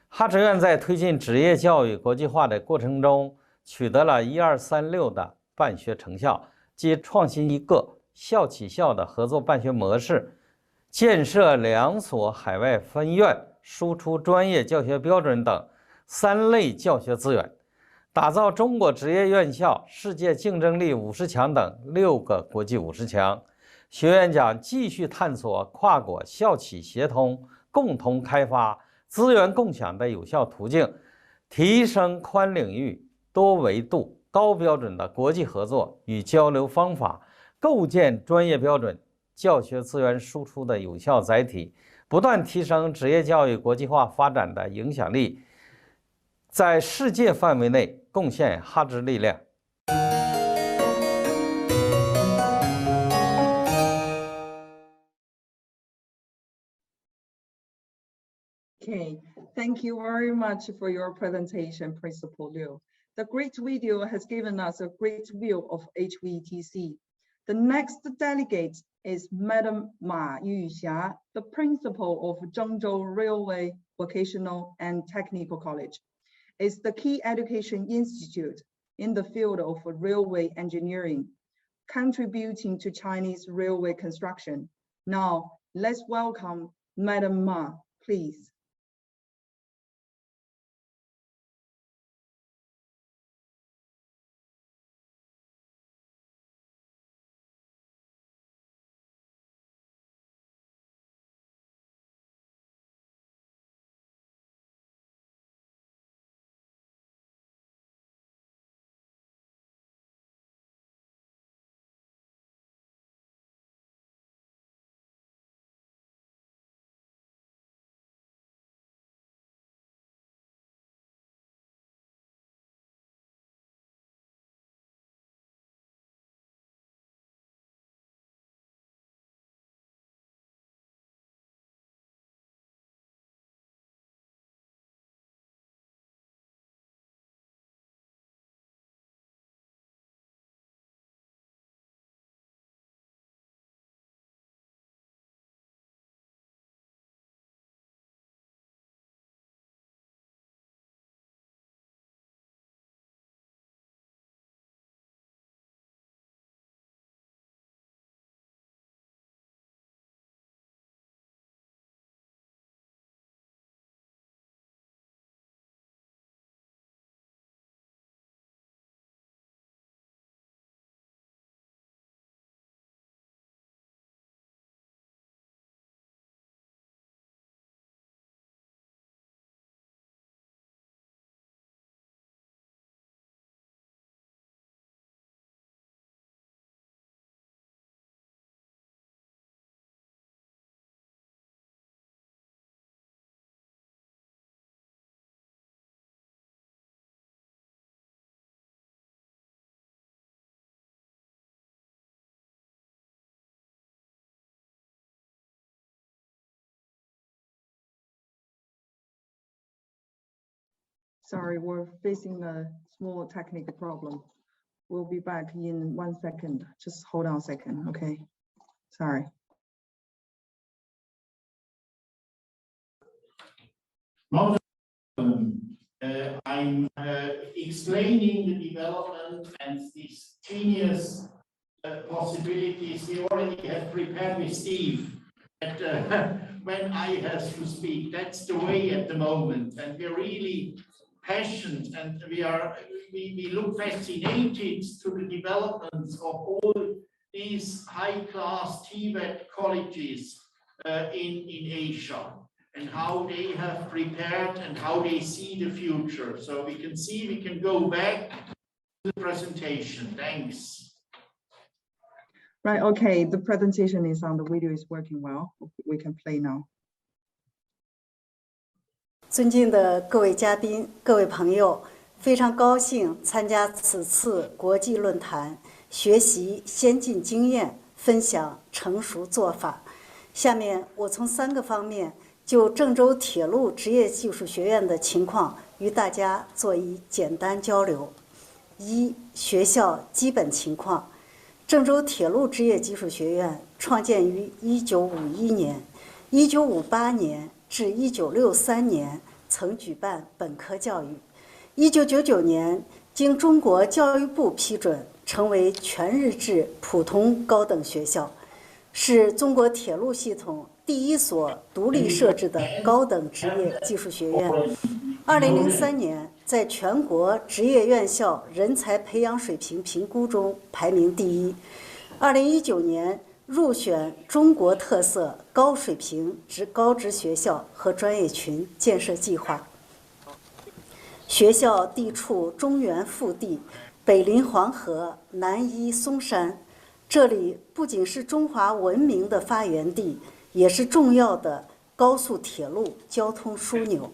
哈职院在推进职业教育国际化的过程中，取得了1236的办学成效，即创新1个校企校的合作办学模式，建设2所海外分院，输出专业教学标准等3类教学资源，打造中国职业院校世界竞争力50强等6个国际50强。学院将继续探索跨国校企协同、共同开发、资源共享的有效途径，提升宽领域、多维度、高标准的国际合作与交流方法，构建专业标准、教学资源输出的有效载体，不断提升职业教育国际化发展的影响力，在世界范围内贡献哈职力量。Okay, thank you very much for your presentation, Principal Liu. The great video has given us a great view of HVETC. The next delegate is Madam Ma Yuxia, the principal of Zhengzhou Railway Vocational and Technical College. It's the key education institute in the field of railway engineering, contributing to Chinese railway construction. Now, let's welcome Madam Ma, please. Sorry, we're facing a small technical problem. We'll be back in 1 second. Just hold on a second, okay? Sorry. I'm explaining the development and these genius possibilities we already have prepared with Steve. And when I have to speak, that's the way at the moment, and we're really passionate, and we look fascinated to the developments of all these high-class TVET colleges in Asia, and how they have prepared and how they see the future. So we can go back to the presentation. Thanks. Right, okay, the presentation is on, the video is working well. We can play now. 尊敬的各位嘉宾、各位朋友，非常高兴参加此次国际论坛，学习先进经验，分享成熟做法。下面我从3个方面就郑州铁路职业技术学院的情况与大家做一简单交流。1、学校基本情况。郑州铁路职业技术学院创建于1951年，1958年至1963年曾举办本科教育，1999年经中国教育部批准成为全日制普通高等学校，是中国铁路系统第1所独立设置的高等职业技术学院。2003年在全国职业院校人才培养水平评估中排名第1。2019年入选中国特色高水平高职学校和专业群建设计划。学校地处中原腹地，北临黄河，南依嵩山，这里不仅是中华文明的发源地，也是重要的高速铁路交通枢纽。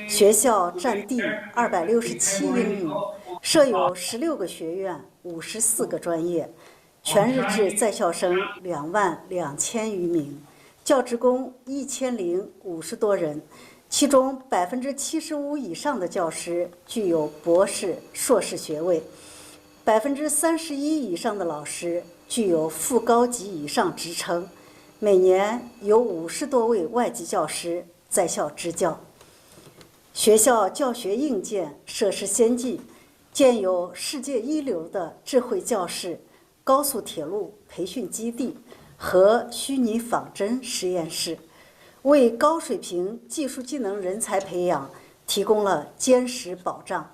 学校占地267英亩，设有16个学院、54个专业，全日制在校生22000余名，教职工1050多人，其中75%以上的教师具有博士、硕士学位，31%以上的老师具有副高级以上职称，每年有50多位外籍教师在校支教。学校教学硬件设施先进，建有世界一流的智慧教室、高速铁路培训基地和虚拟仿真实验室，为高水平技术技能人才培养提供了坚实保障。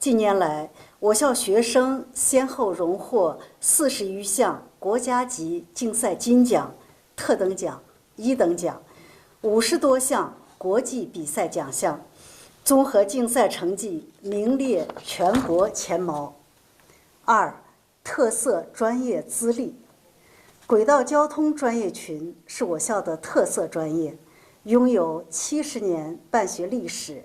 近年来，我校学生先后荣获40余项国家级竞赛金奖、特等奖、1等奖，50多项国际比赛奖项，综合竞赛成绩名列全国前茅。2、特色专业资历。轨道交通专业群是我校的特色专业，拥有70年办学历史，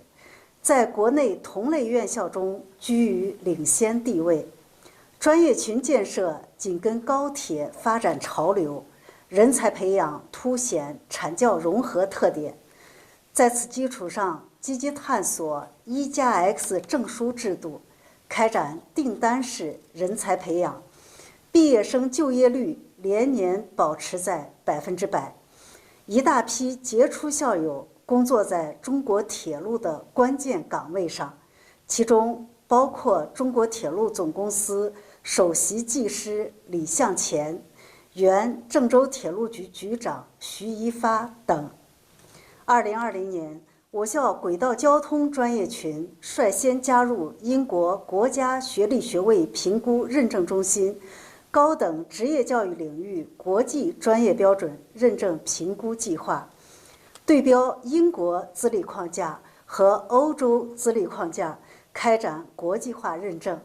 在国内同类院校中居于领先地位。专业群建设紧跟高铁发展潮流，人才培养凸显产教融合特点。在此基础上，积极探索1+X 证书制度，开展订单式人才培养，毕业生就业率连年保持在100%，一大批杰出校友工作在中国铁路的关键岗位上，其中包括中国铁路总公司首席技师李向前、原郑州铁路局局长徐一发等。2020年，我校轨道交通专业群率先加入英国国家学历学位评估认证中心高等职业教育领域国际专业标准认证评估计划，对标英国资历框架和欧洲资历框架，开展国际化认证。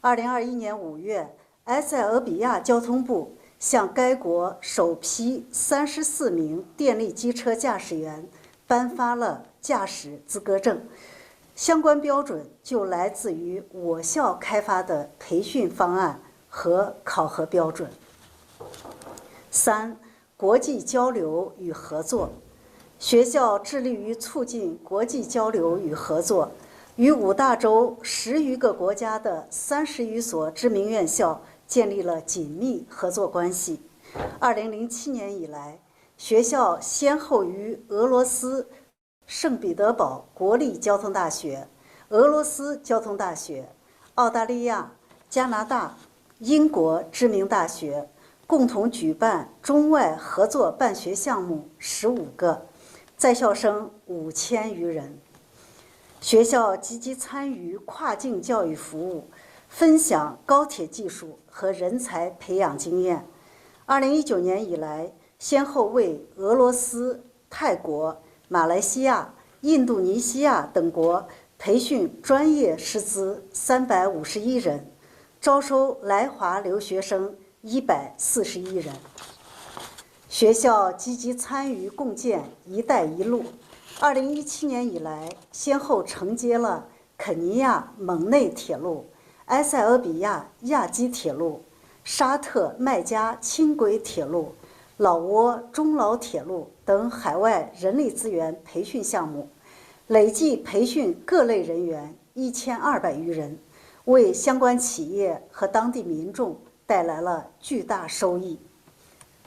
2021年5月，埃塞俄比亚交通部向该国首批34名电力机车驾驶员颁发了驾驶资格证，相关标准就来自于我校开发的培训方案和考核标准。3、国际交流与合作。学校致力于促进国际交流与合作，与5大洲10余个国家的30余所知名院校建立了紧密合作关系。2007年以来，学校先后于俄罗斯圣彼得堡国立交通大学、俄罗斯交通大学、澳大利亚、加拿大、英国知名大学共同举办中外合作办学项目15个，在校生5000余人。学校积极参与跨境教育服务，分享高铁技术和人才培养经验。2019年以来，先后为俄罗斯、泰国、马来西亚、印度尼西亚等国培训专业师资351人，招收来华留学生141人。学校积极参与共建“一带一路”。2017年以来，先后承接了肯尼亚蒙内铁路、埃塞俄比亚亚基铁路、沙特麦加轻轨铁路、老挝中老铁路等海外人力资源培训项目，累计培训各类人员1200余人，为相关企业和当地民众带来了巨大收益。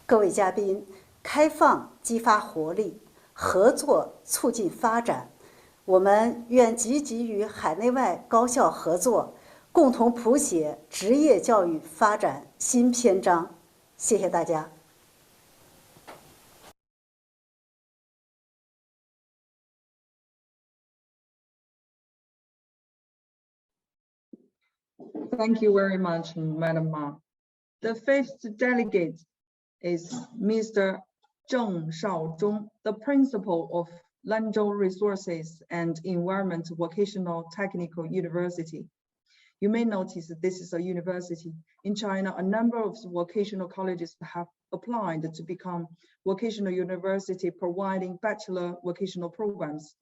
各位嘉宾，开放激发活力，合作促进发展，我们愿积极与海内外高校合作，共同谱写职业教育发展新篇章。谢谢大家。Thank you very much, Madam Ma. The fifth delegate is Mr. Zheng Shaozhong, the principal of Lanzhou Resources and Environment Vocational Technical University. You may notice that this is a university. In China, a number of vocational colleges have applied to become vocational university providing bachelor vocational programs.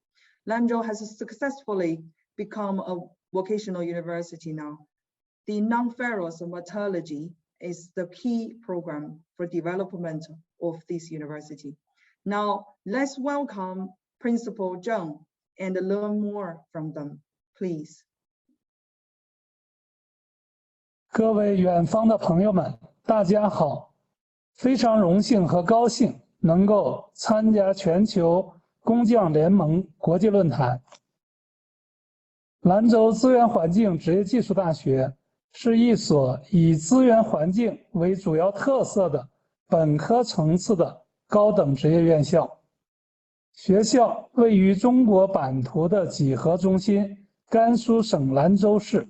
Lanzhou has successfully become a vocational university now. The non-ferrous metallurgy is the key program for development of this university. Now, let's welcome Principal Zheng and learn more from them, please. 各位远方的朋友们，大家好！非常荣幸和高兴能够参加全球工匠联盟国际论坛。兰州资源环境职业技术大学是一所以资源环境为主要特色的本科层次的高等职业院校。学校位于中国版图的几何中心甘肃省兰州市。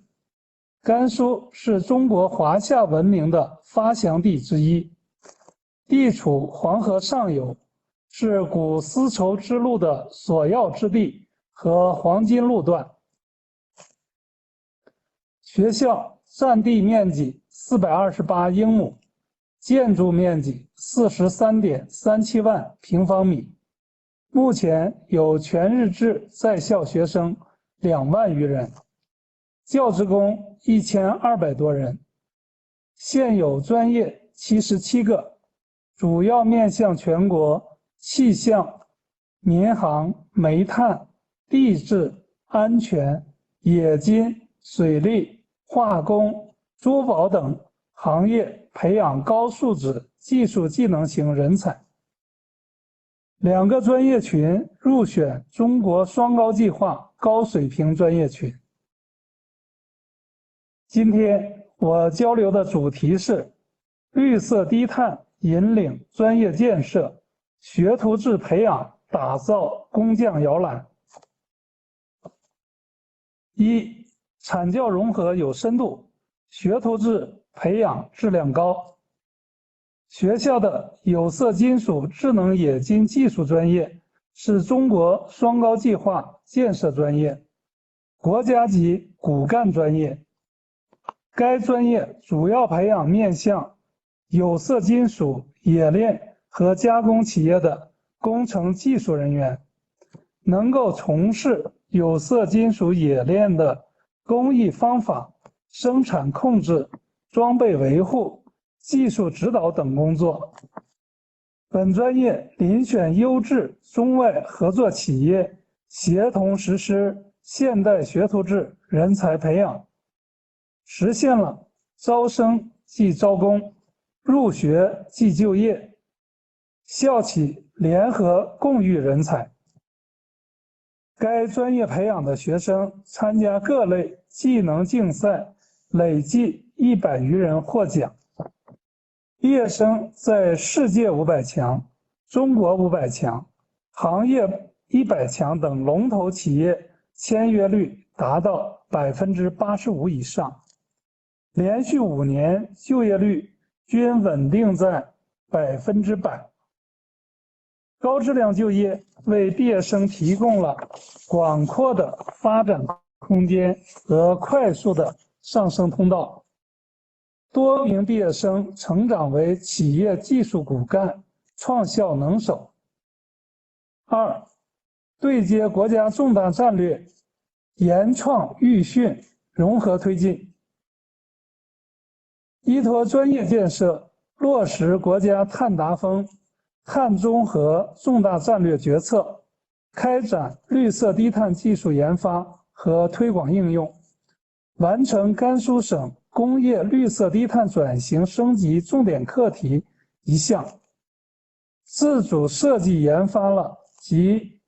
甘肃是中国华夏文明的发祥地之一，地处黄河上游，是古丝绸之路的索要之地和黄金路段。学校占地面积428英亩，建筑面积43.37万平方米，目前有全日制在校学生2万余人。教职工1200多人，现有专业77个，主要面向全国气象、民航、煤炭、地质、安全、冶金、水利、化工、珠宝等行业培养高素质技术技能型人才。2个专业群入选中国双高计划高水平专业群。今天我交流的主题是绿色低碳引领专业建设，学徒制培养打造工匠摇篮。1、产教融合有深度，学徒制培养质量高。学校的有色金属智能冶金技术专业是中国双高计划建设专业，国家级骨干专业。该专业主要培养面向有色金属冶炼和加工企业的工程技术人员，能够从事有色金属冶炼的工艺方法、生产控制、装备维护、技术指导等工作。本专业遴选优质中外合作企业，协同实施现代学徒制人才培养，实现了招生即招工，入学即就业，校企联合共育人才。该专业培养的学生参加各类技能竞赛，累计100余人获奖。毕业生在世界500强、中国500强、行业100强等龙头企业签约率达到85%以上，连续5年就业率均稳定在100%。高质量就业为毕业生提供了广阔的发展空间和快速的上升通道。多名毕业生成长为企业技术骨干、创效能手。2、对接国家重大战略，研创育训融合推进，依托专业建设，落实国家碳达峰、碳中和重大战略决策，开展绿色低碳技术研发和推广应用，完成甘肃省工业绿色低碳转型升级重点课题1项，自主设计研发了集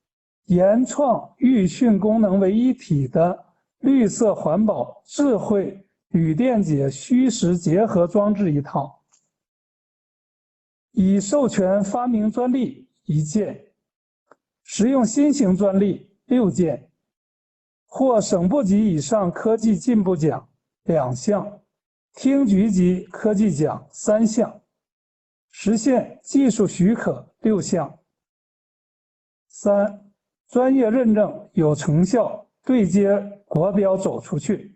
研创育训功能为一体的绿色环保智慧铝电解虚实结合装置1套，已授权发明专利1件，实用新型专利6件，获省部级以上科技进步奖2项，厅局级科技奖3项，实现技术许可6项。3、专业认证有成效，对接国标走出去。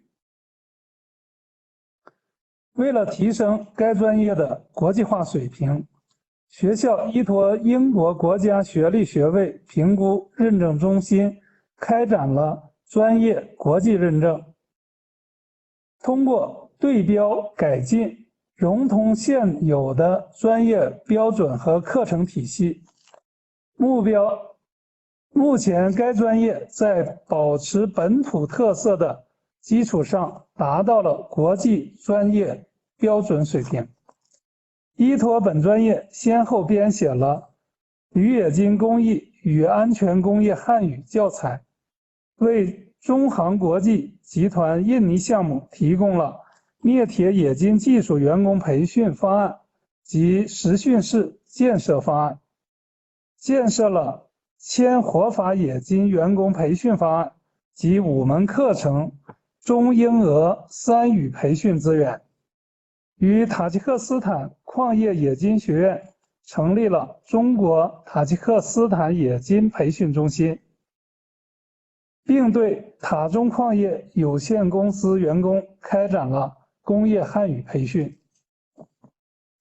为了提升该专业的国际化水平，学校依托英国国家学历学位评估认证中心开展了专业国际认证，通过对标改进，融通现有的专业标准和课程体系。目前该专业在保持本土特色的基础上，达到了国际专业标准水平。依托本专业，先后编写了铝冶金工艺与安全工业汉语教材，为中航国际集团印尼项目提供了镍铁冶金技术员工培训方案及实训室建设方案，建设了铅活法冶金员工培训方案及5门课程中英俄3语培训资源，与塔吉克斯坦矿业冶金学院成立了中国塔吉克斯坦冶金培训中心，并对塔中矿业有限公司员工开展了工业汉语培训。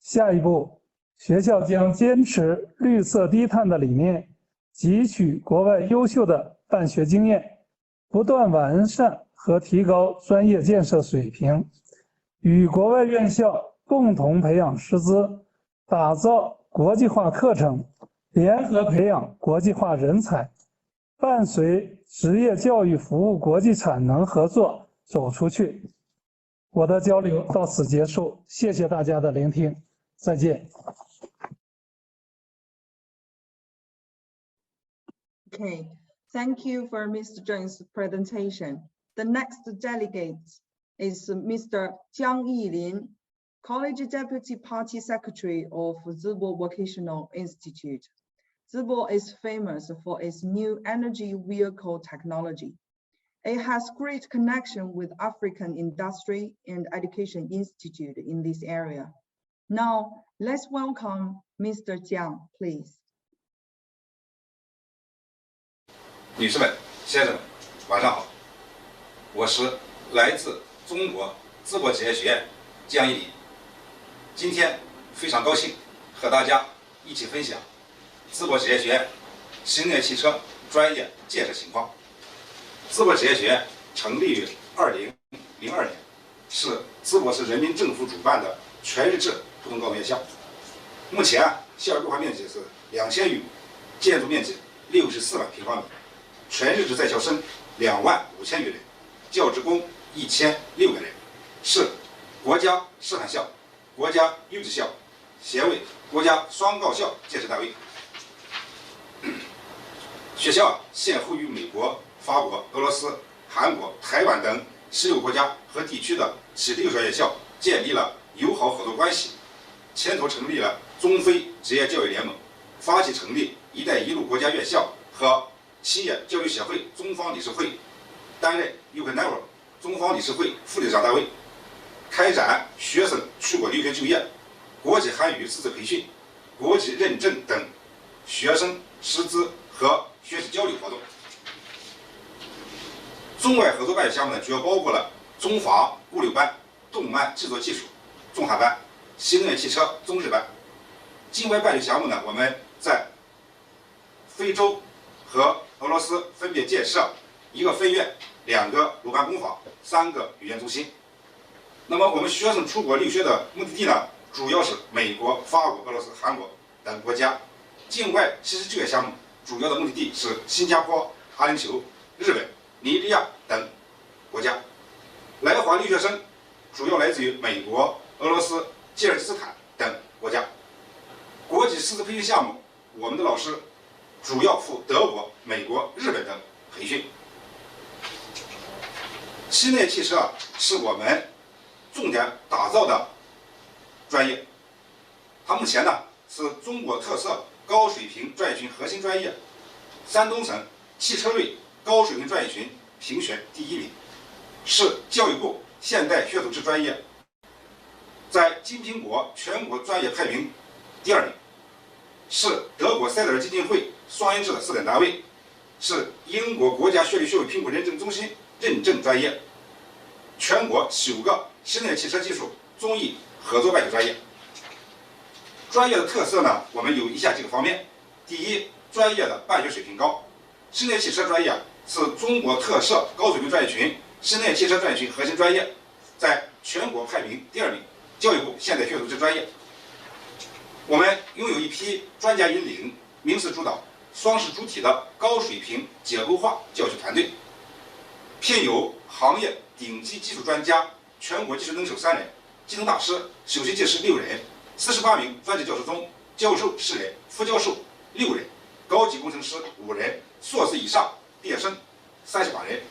下一步，学校将坚持绿色低碳的理念，汲取国外优秀的办学经验，不断完善和提高专业建设水平，与国外院校共同培养师资，打造国际化课程，联合培养国际化人才，伴随职业教育服务国际产能合作走出去。我的交流到此结束，谢谢大家的聆听，再见。Okay, thank you for Mr. Zheng's presentation. The next delegate is Mr. Jiang Yilin, College Deputy Party Secretary of Zibo Vocational Institute. Zibo is famous for its new energy vehicle technology. It has great connection with African industry and education institute in this area. Now, let's welcome Mr. Jiang, please. 女士们、先生们，晚上好！我是来自中国淄博职业学院江一林。今天非常高兴和大家一起分享淄博职业学院新能源汽车专业建设情况。淄博职业学院成立于2002年，是淄博市人民政府主办的全日制普通高等院校。目前校园规划面积是2000余亩，建筑面积64万平方米。全日制在校生25000余人，教职工1600人，是国家示范校、国家优质校、协为国家双高校建设单位。学校先后与美国、法国、俄罗斯、韩国、台湾等16个国家和地区的76所院校建立了友好合作关系，牵头成立了中非职业教育联盟，发起成立“一带一路”国家院校和企业交流协会中方理事会，担任 UKNever 中方理事会副理事长单位，开展学生出国留学就业、国际汉语师资培训、国际认证等学生师资和学习交流活动。中外合作办学项目呢，主要包括了中法物流班、动漫制作技术综合班、新能源汽车综治班。境外办学项目呢，我们在非洲和俄罗斯分别建设1个分院、2个鲁班工坊、3个语言中心。那么我们学生出国留学的目的地呢，主要是美国、法国、俄罗斯、韩国等国家。境外实习就业项目主要的目的地是新加坡、阿联酋、日本、尼日利亚等国家。来华留学生主要来自于美国、俄罗斯、吉尔吉斯坦等国家。国际师资培训项目，我们的老师主要赴德国、美国、日本等培训。新能源汽车是我们重点打造的专业，它目前呢是中国特色高水平专业群核心专业，山东省汽车类高水平专业群评选第1名，是教育部现代学徒制专业，在金苹果全国专业排名第2名，是德国塞德尔基金会双研制的试点单位，是英国国家学历学位评估认证中心认证专业，全国9个新能源汽车技术综艺合作办学专业。专业的特色呢，我们有以下几个方面。第一，专业的办学水平高。新能源汽车专业是中国特色高水平专业群新能源汽车专业群核心专业，在全国排名第2名，教育部现代学徒制专业。我们拥有一批专家引领、名师主导、双师主体的高水平结构化教学团队，聘有行业顶级技术专家、全国技术能手3人、技能大师、首席技师6人，48名专职教师中，教授10人，副教授6人，高级工程师5人，硕士以上毕业生38人，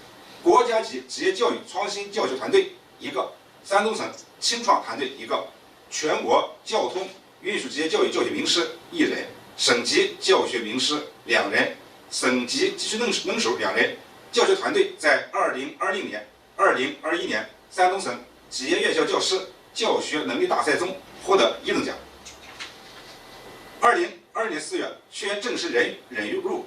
国家级职业教育创新教学团队1个，山东省青创团队1个，全国交通运输职业教育教学名师1人，省级教学名师2人，省级技术能手2人。教学团队在2020年、2021年山东省职业院校教师教学能力大赛中获得1等奖。2020年4月，学员正式引入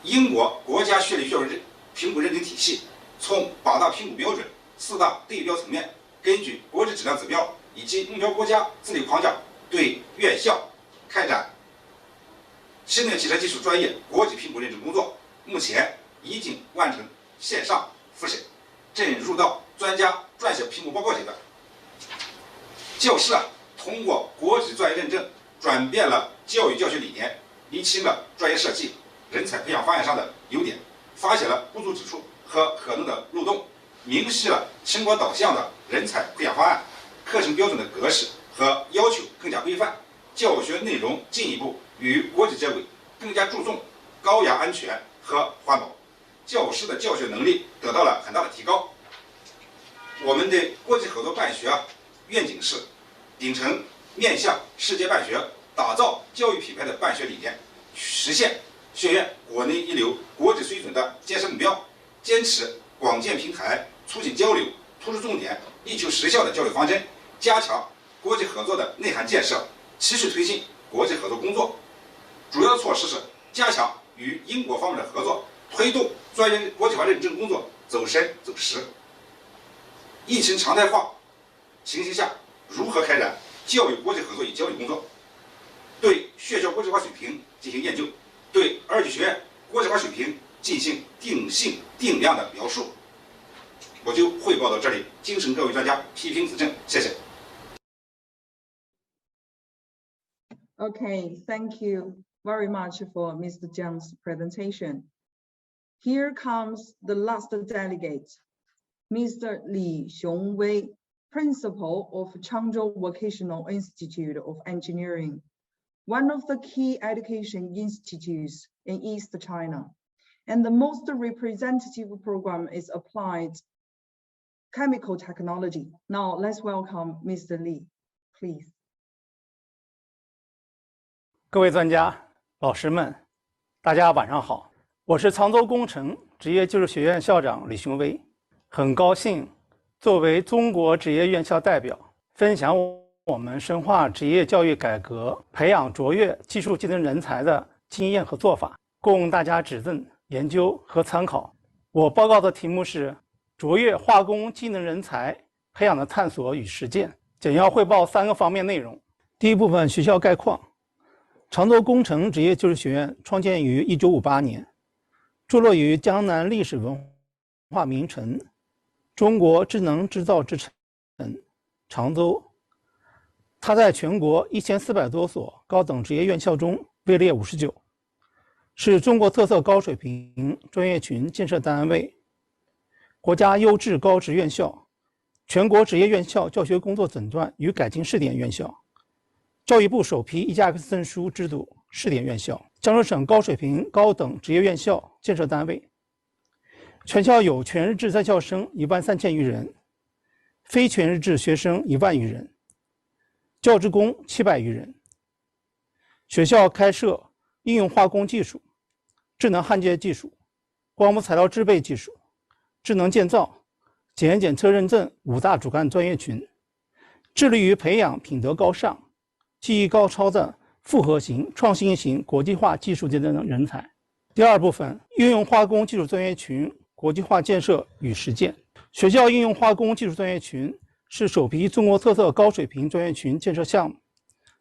英国国家学历学位评估认证体系，从8大评估标准、4大对标层面，根据国际质量指标以及目标国家治理框架，对院校开展新能源汽车技术专业国际评估认证工作，目前已经完成线上复审，正入到专家撰写评估报告阶段。教师通过国际专业认证，转变了教育教学理念，厘清了专业设计、人才培养方案上的优点，发现了不足之处和可能的漏洞，明晰了成果导向的人才培养方案，课程标准的格式和要求更加规范，教学内容进一步与国际接轨，更加注重高压安全和环保，教师的教学能力得到了很大的提高。我们的国际合作办学愿景是秉承面向世界办学、打造教育品牌的办学理念，实现学院国内一流、国际水准的建设目标，坚持广建平台、促进交流、突出重点、力求实效的交流方针，加强国际合作的内涵建设，持续推进国际合作工作。主要措施是加强与英国方面的合作，推动专业国际化认证工作走深走实。疫情常态化情形下，如何开展教育国际合作与交流工作？对学校国际化水平进行研究，对2级学院国际化水平进行定性定量的描述。我就汇报到这里，敬请各位专家批评指正，谢谢。Okay, thank you very much for Mr. Jiang's presentation. Here comes the last delegate, Mr. Li Xiongwei, Principal of Changzhou Vocational Institute of Engineering, one of the key education institutes in East China. And the most representative program is applied chemical technology. Now let's welcome Mr. Li, please. 各位专家、老师们，大家晚上好。我是常州工程职业技术学院校长李雄威，很高兴作为中国职业院校代表，分享我们深化职业教育改革、培养卓越技术技能人才的经验和做法，供大家指正、研究和参考。我报告的题目是卓越化工技能人才培养的探索与实践，简要汇报3个方面内容。第一部分学校概况。常州工程职业技术学院创建于1958年，坐落于江南历史文化名城、中国智能制造之城常州。它在全国1400多所高等职业院校中位列59，是中国特色高水平专业群建设单位，国家优质高职院校，全国职业院校教学工作诊断与改进试点院校。教育部首批1+X证书制度试点院校，江苏省高水平高等职业院校建设单位。全校有全日制在校生13000余人，非全日制学生1万余人，教职工700余人。学校开设应用化工技术、智能焊接技术、光伏材料制备技术、智能建造、检验检测认证5大主干专业群，致力于培养品德高尚、技艺高超的复合型、创新型国际化技术技能人才。第二部分，应用化工技术专业群国际化建设与实践。学校应用化工技术专业群是首批中国特色高水平专业群建设项目，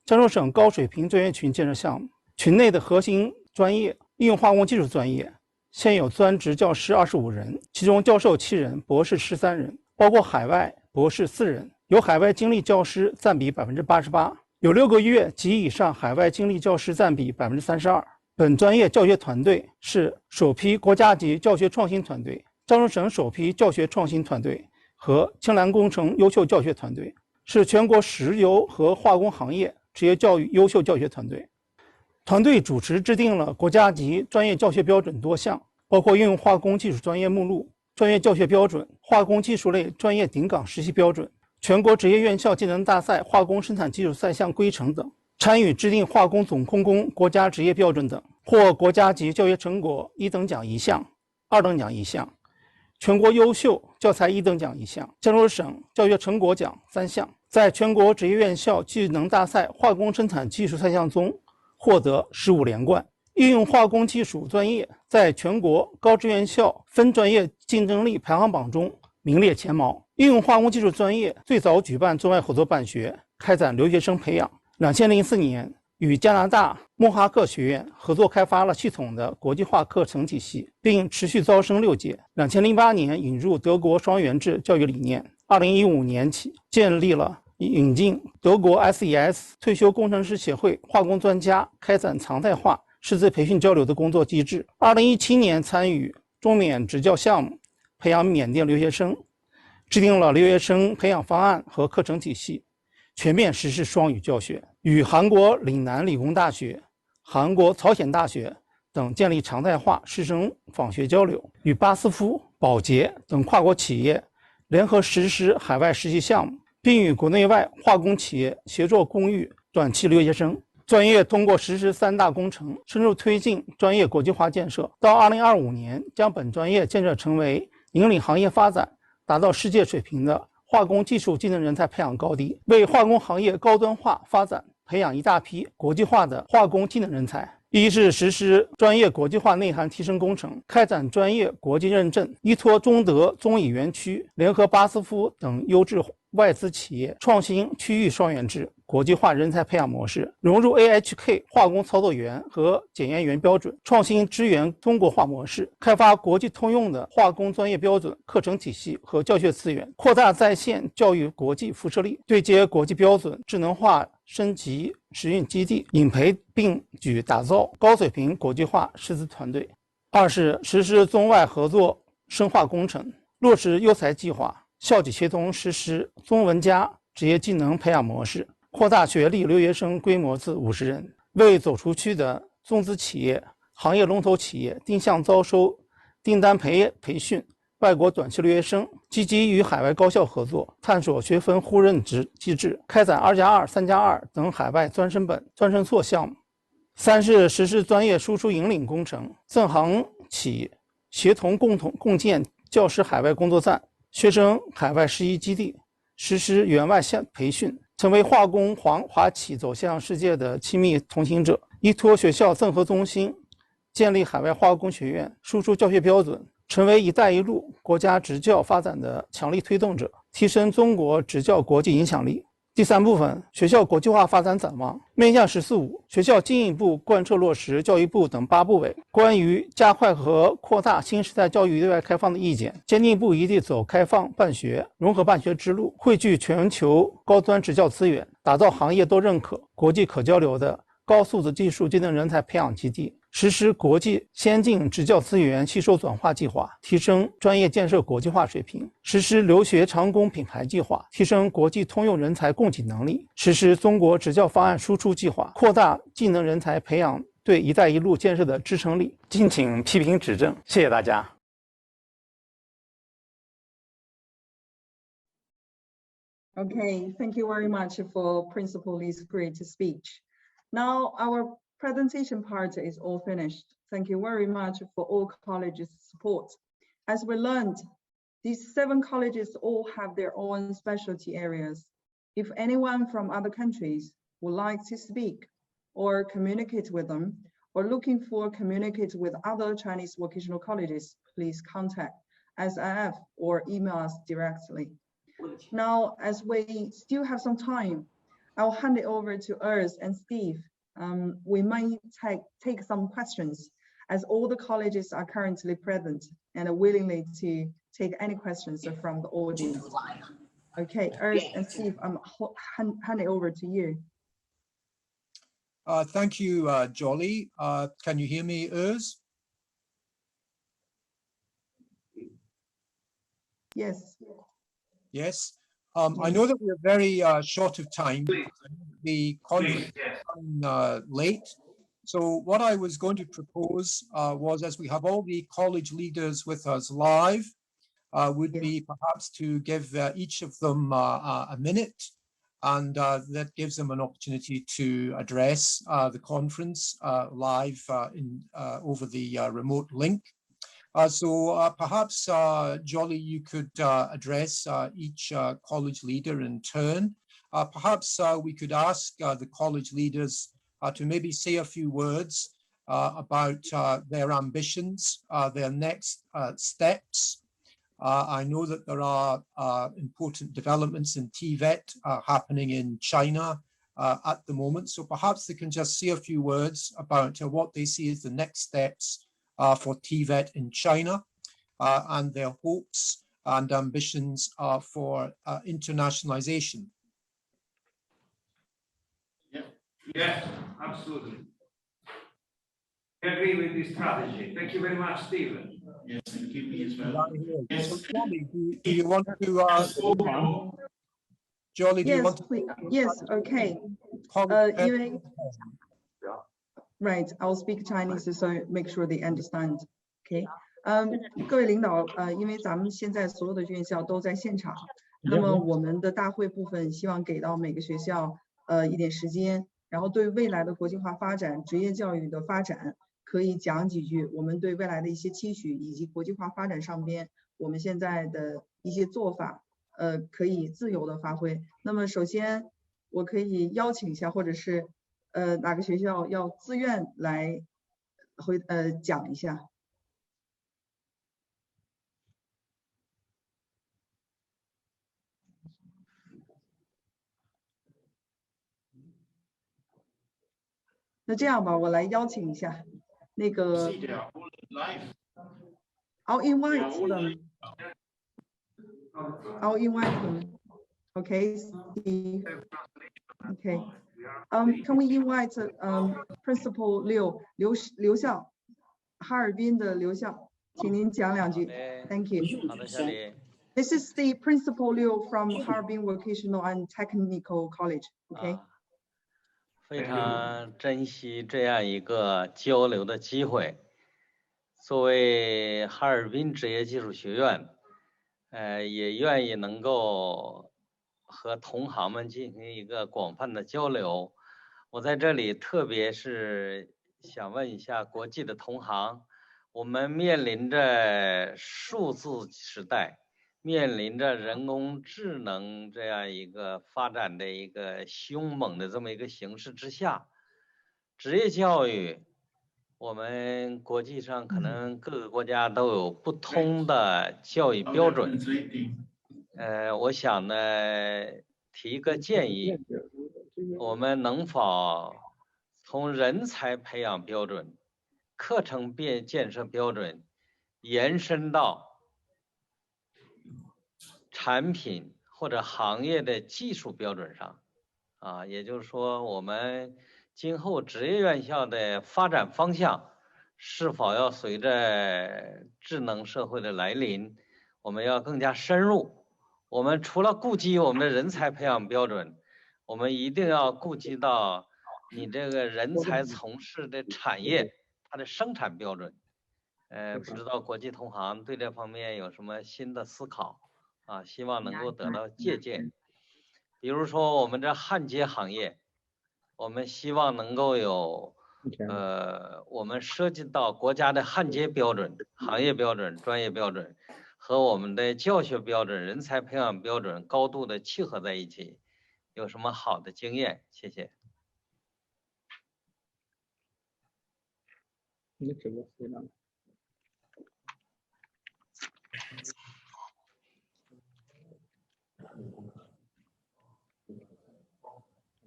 江苏省高水平专业群建设项目。群内的核心专业应用化工技术专业，现有专职教师25人，其中教授7人，博士13人，包括海外博士4人，有海外经历教师占比88%。有6个月及以上海外经历教师占比32%。本专业教学团队是首批国家级教学创新团队，江苏省首批教学创新团队和青蓝工程优秀教学团队，是全国石油和化工行业职业教育优秀教学团队。团队主持制定了国家级专业教学标准多项，包括应用化工技术专业目录、专业教学标准、化工技术类专业顶岗实习标准、全国职业院校技能大赛化工生产技术赛项规程等，参与制定化工总控工国家职业标准等，获国家级教学成果1等奖1项、2等奖1项，全国优秀教材1等奖1项，江苏省教学成果奖3项。在全国职业院校技能大赛化工生产技术赛项中获得15连冠。应用化工技术专业在全国高职院校分专业竞争力排行榜中名列前茅。应用化工技术专业最早举办中外合作办学，开展留学生培养。2004年与加拿大莫哈克学院合作开发了系统的国际化课程体系，并持续招生6届。2008年引入德国双元制教育理念，2015年起建立了引进德国 SES 退休工程师协会化工专家开展常态化师资培训交流的工作机制。2017年参与中缅执教项目，培养缅甸留学生，制定了留学生培养方案和课程体系，全面实施双语教学。与韩国岭南理工大学、韩国朝鲜大学等建立常态化师生访学交流，与巴斯夫、宝洁等跨国企业联合实施海外实习项目，并与国内外化工企业协作公寓短期留学生。专业通过实施3大工程，深入推进专业国际化建设，到2025年将本专业建设成为引领行业发展、达到世界水平的化工技术技能人才培养高地，为化工行业高端化发展培养一大批国际化的化工技能人才。一是实施专业国际化内涵提升工程，开展专业国际认证，依托中德中以园区联合巴斯夫等优质外资企业，创新区域双元制国际化人才培养模式，融入 AHK 化工操作员和检验员标准，创新支援中国化模式，开发国际通用的化工专业标准、课程体系和教学资源，扩大在线教育国际辐射力，对接国际标准，智能化升级实运基地，引培并举打造高水平国际化师资团队。二是实施中外合作深化工程，落实优才计划，校企协同实施中文加职业技能培养模式，扩大学历留学生规模至50人，为走出去的中资企业、行业龙头企业定向招收、订单培训外国短期留学生，积极与海外高校合作，探索学分互认机制，开展2+2、3+2等海外专升本、专升硕项目。三是实施专业输出引领工程，政行企协同共建教师海外工作站、学生海外实习基地，实施援外培训，成为化工华企走向世界的亲密同行者。依托学校政合中心，建立海外化工学院，输出教学标准，成为“一带一路”国家职教发展的强力推动者，提升中国职教国际影响力。第三部分，学校国际化发展展望。面向“十四五”，学校进一步贯彻落实教育部等8部委关于加快和扩大新时代教育对外开放的意见，坚定不移地走开放办学、融合办学之路，汇聚全球高端职教资源，打造行业都认可、国际可交流的高素质技术技能人才培养基地。实施国际先进职教资源吸收转化计划，提升专业建设国际化水平；实施留学长工品牌计划，提升国际通用人才供给能力；实施中国职教方案输出计划，扩大技能人才培养对“一带一路”建设的支撑力。敬请批评指正，谢谢大家。Okay, thank you very much for Principal Lee's great speech. Now our presentation part is all finished. Thank you very much for all colleges' support. As we learned, these 7 colleges all have their own specialty areas. If anyone from other countries would like to speak or communicate with them, or looking for communicate with other Chinese vocational colleges, please contact SIF or email us directly. Now, as we still have some time, I'll hand it over to Urs and Steve. We might take some questions as all the colleges are currently present and are willingly to take any questions from the audience. Okay, Urs and Steve, I'm hand it over to you. Thank you, Jolly. Can you hear me, Urs? Yes. Yes. I know that we're very short of time. The conference is late. So what I was going to propose was, as we have all the college leaders with us live, would be perhaps to give each of them a minute, and that gives them an opportunity to address the conference live over the remote link. So perhaps, Jolly, you could address each college leader in turn. Perhaps we could ask the college leaders to maybe say a few words about their ambitions, their next steps. I know that there are important developments in TVET happening in China at the moment. So perhaps they can just say a few words about what they see as the next steps for TVET in China and their hopes and ambitions for internationalization. Yes, absolutely. I agree with this strategy. Thank you very much, Stephen. Yes, thank you, me as well. Yes. So, Jolly, do you want to? Jolly, do you want to? Yes, okay. Right, I'll speak Chinese so make sure they understand. Okay. 各位领导，因为咱们现在所有的院校都在现场，那么我们的大会部分希望给到每个学校一点时间，然后对未来的国际化发展、职业教育的发展，可以讲几句我们对未来的一些期许，以及国际化发展上边我们现在的一些做法，可以自由的发挥。那么首先，我可以邀请一下，或者是哪个学校要自愿来讲一下。那这样吧，我来邀请一下那个 I'll invite them. I'll invite them. Okay, Steve. Okay. Can we invite Principal Liu Xiao? 哈尔滨的刘校，请您讲2句。Thank you. 好的，小李。This is the Principal Liu from Harbin Vocational and Technical College. Okay. 非常珍惜这样一个交流的机会。作为哈尔滨职业技术学院，也愿意能够和同行们进行一个广泛的交流。我在这里特别是想问一下国际的同行，我们面临着数字时代，面临着人工智能这样一个发展的一个凶猛的这么一个形势之下，职业教育，我们国际上可能各个国家都有不同的教育标准。我想呢，提一个建议，我们能否从人才培养标准、课程建设标准延伸到产品或者行业的技术标准上？也就是说，我们今后职业院校的发展方向是否要随着智能社会的来临，我们要更加深入。我们除了顾及我们的人才培养标准，我们一定要顾及到你这个人才从事的产业它的生产标准。不知道国际同行对这方面有什么新的思考希望能够得到借鉴。比如说我们这焊接行业，我们希望能够有我们涉及到国家的焊接标准、行业标准、专业标准和我们的教学标准、人才培养标准高度的契合在一起，有什么好的经验？谢谢。你这个回答。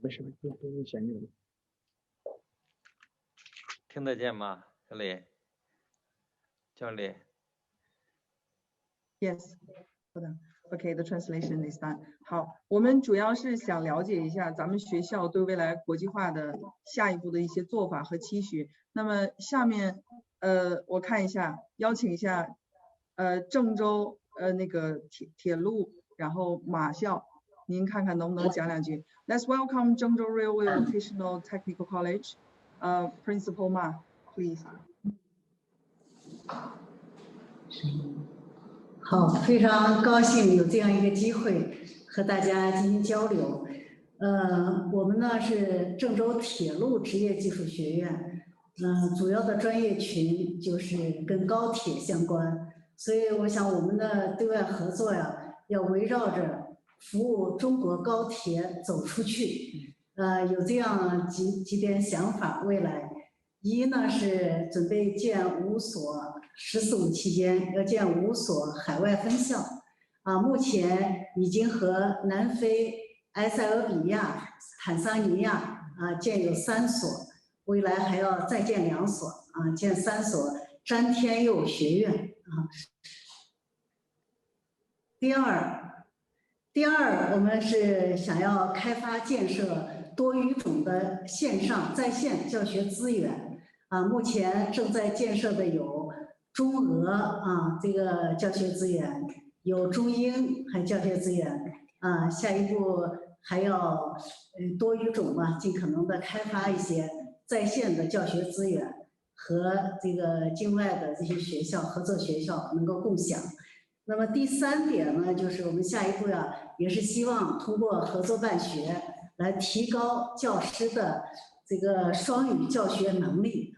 没事，都是闲着的。听得见吗，小李？教理。Yes. 好的。Okay, the translation is done. 好，我们主要是想了解一下咱们学校对未来国际化的下一步的一些做法和期许。那么下面我看一下，邀请一下郑州那个铁路，然后马校，您看看能不能讲2句。Let's welcome Zhengzhou Railway Vocational Technical College. Principal Ma, please. 好，非常高兴有这样一个机会和大家进行交流。我们呢是郑州铁路职业技术学院，主要的专业群就是跟高铁相关，所以我想我们的对外合作呀，要围绕着服务中国高铁走出去，有这样几点想法。未来，一呢是准备建5所14、15期间要建5所海外分校，目前已经和南非、埃塞俄比亚、坦桑尼亚建有3所，未来还要再建2所建3所詹天佑学院第二，我们是想要开发建设多语种的线上在线教学资源目前正在建设的有中俄这个教学资源，有中英还教学资源下一步还要多语种嘛，尽可能的开发一些在线的教学资源和这个境外的这些学校合作学校能够共享。那么第3点呢，就是我们下一步也是希望通过合作办学来提高教师的这个双语教学能力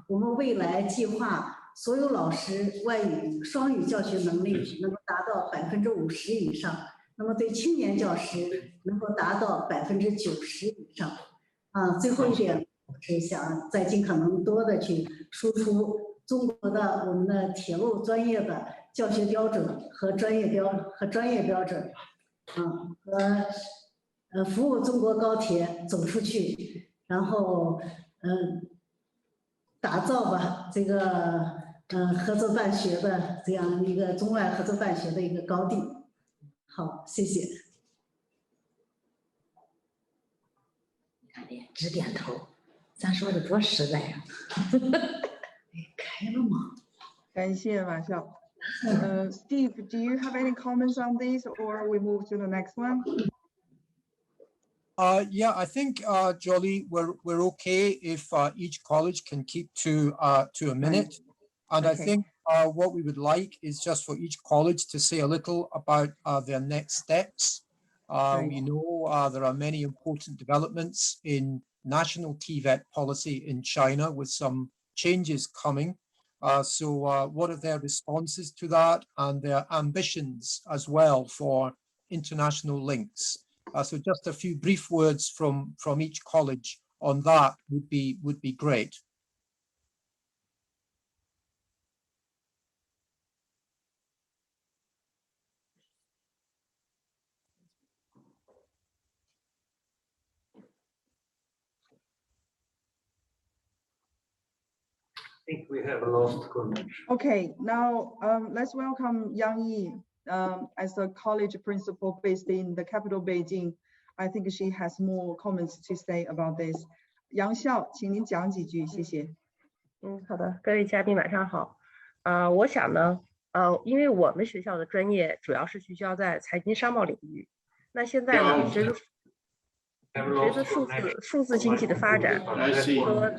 我们未来计划所有老师外语双语教学能力能够达到50%以上，那么对青年教师能够达到90%以上最后一点是想再尽可能多的去输出中国的我们的铁路专业的教学标准和专业标准和服务中国高铁走出去，然后打造吧这个合作办学的这样一个中外合作办学的一个高地。好，谢谢。你看这直点头，咱说的多实在呀感谢马笑。Steve, do you have any comments on this, or we move to the next one? Yeah, I think, Jolie, we're okay if each college can keep to a minute. And I think what we would like is just for each college to say a little about their next steps. We know there are many important developments in national TVET policy in China with some changes coming. So what are their responses to that and their ambitions as well for international links? So just a few brief words from each college on that would be great. I think we have lost connection. Okay, now let's welcome Yang Yi as a college principal based in the capital Beijing. I think she has more comments to say about this. 杨笑，请您讲几句，谢谢。好的，各位嘉宾晚上好。我想呢，因为我们学校的专业主要是聚焦在财经商贸领域，那现在呢，随着数字经济的发展，说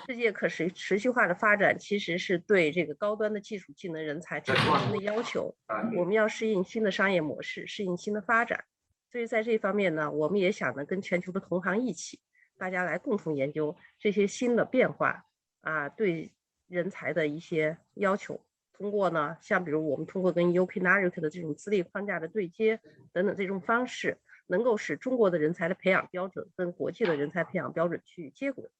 世界可持续化的发展，其实是对这个高端的技术技能人才提出新的要求。我们要适应新的商业模式，适应新的发展。所以在这方面呢，我们也想呢跟全球的同行一起，大家来共同研究这些新的变化对人才的一些要求。通过呢，像比如我们通过跟 UKNARIC 的这种资历框架的对接等等这种方式，能够使中国的人才的培养标准跟国际的人才培养标准去接轨。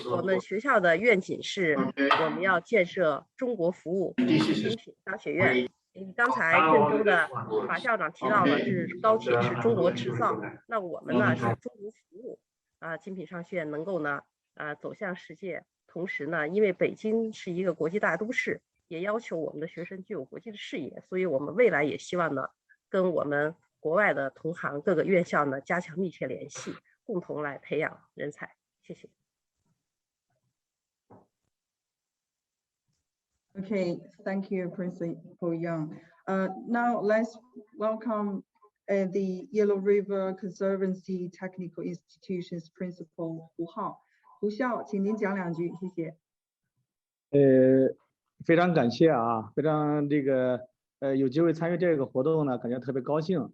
我们学校的愿景是，我们要建设中国服务精品商学院。刚才郑州的马校长提到了，是高铁是中国制造，那我们呢是中国服务精品商学院能够呢走向世界。同时呢，因为北京是一个国际大都市，也要求我们的学生具有国际的视野，所以我们未来也希望呢，跟我们国外的同行各个院校呢加强密切联系，共同来培养人才。谢谢。Okay, thank you, Principal Yang. Now let's welcome the Yellow River Conservancy Technical Institution's Principal Hu Hao. 胡校，请您讲两句，谢谢。非常感谢非常有机会参与这个活动呢，感觉特别高兴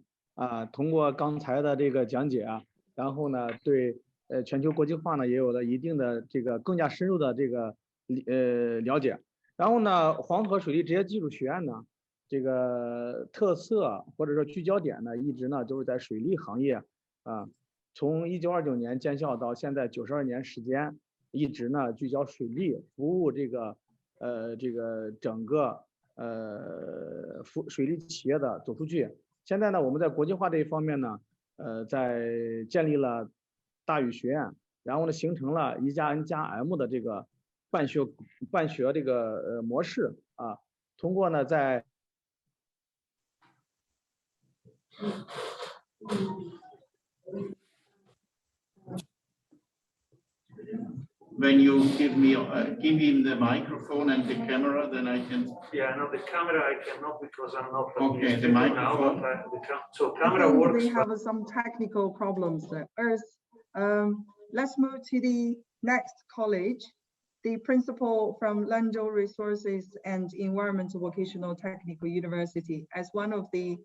通过刚才的这个讲解然后呢，对全球国际化呢也有了一定的更加深入的了解。然后呢，黄河水利职业技术学院呢，特色或者说聚焦点呢，一直呢都是在水利行业从1929年建校到现在92年时间，一直呢聚焦水利服务整个水利企业的走出去。现在呢，我们在国际化这一方面呢，在建立了大禹学院，然后呢形成了1+N+M 的办学模式通过呢在When you give him the microphone and the camera, then I can. Yeah, no, the camera I cannot because I'm not. Okay, the microphone. So camera works. We have some technical problems there. Let's move to the next college. The principal from Lanzhou Resources and Environmental Vocational Technical University. As one of the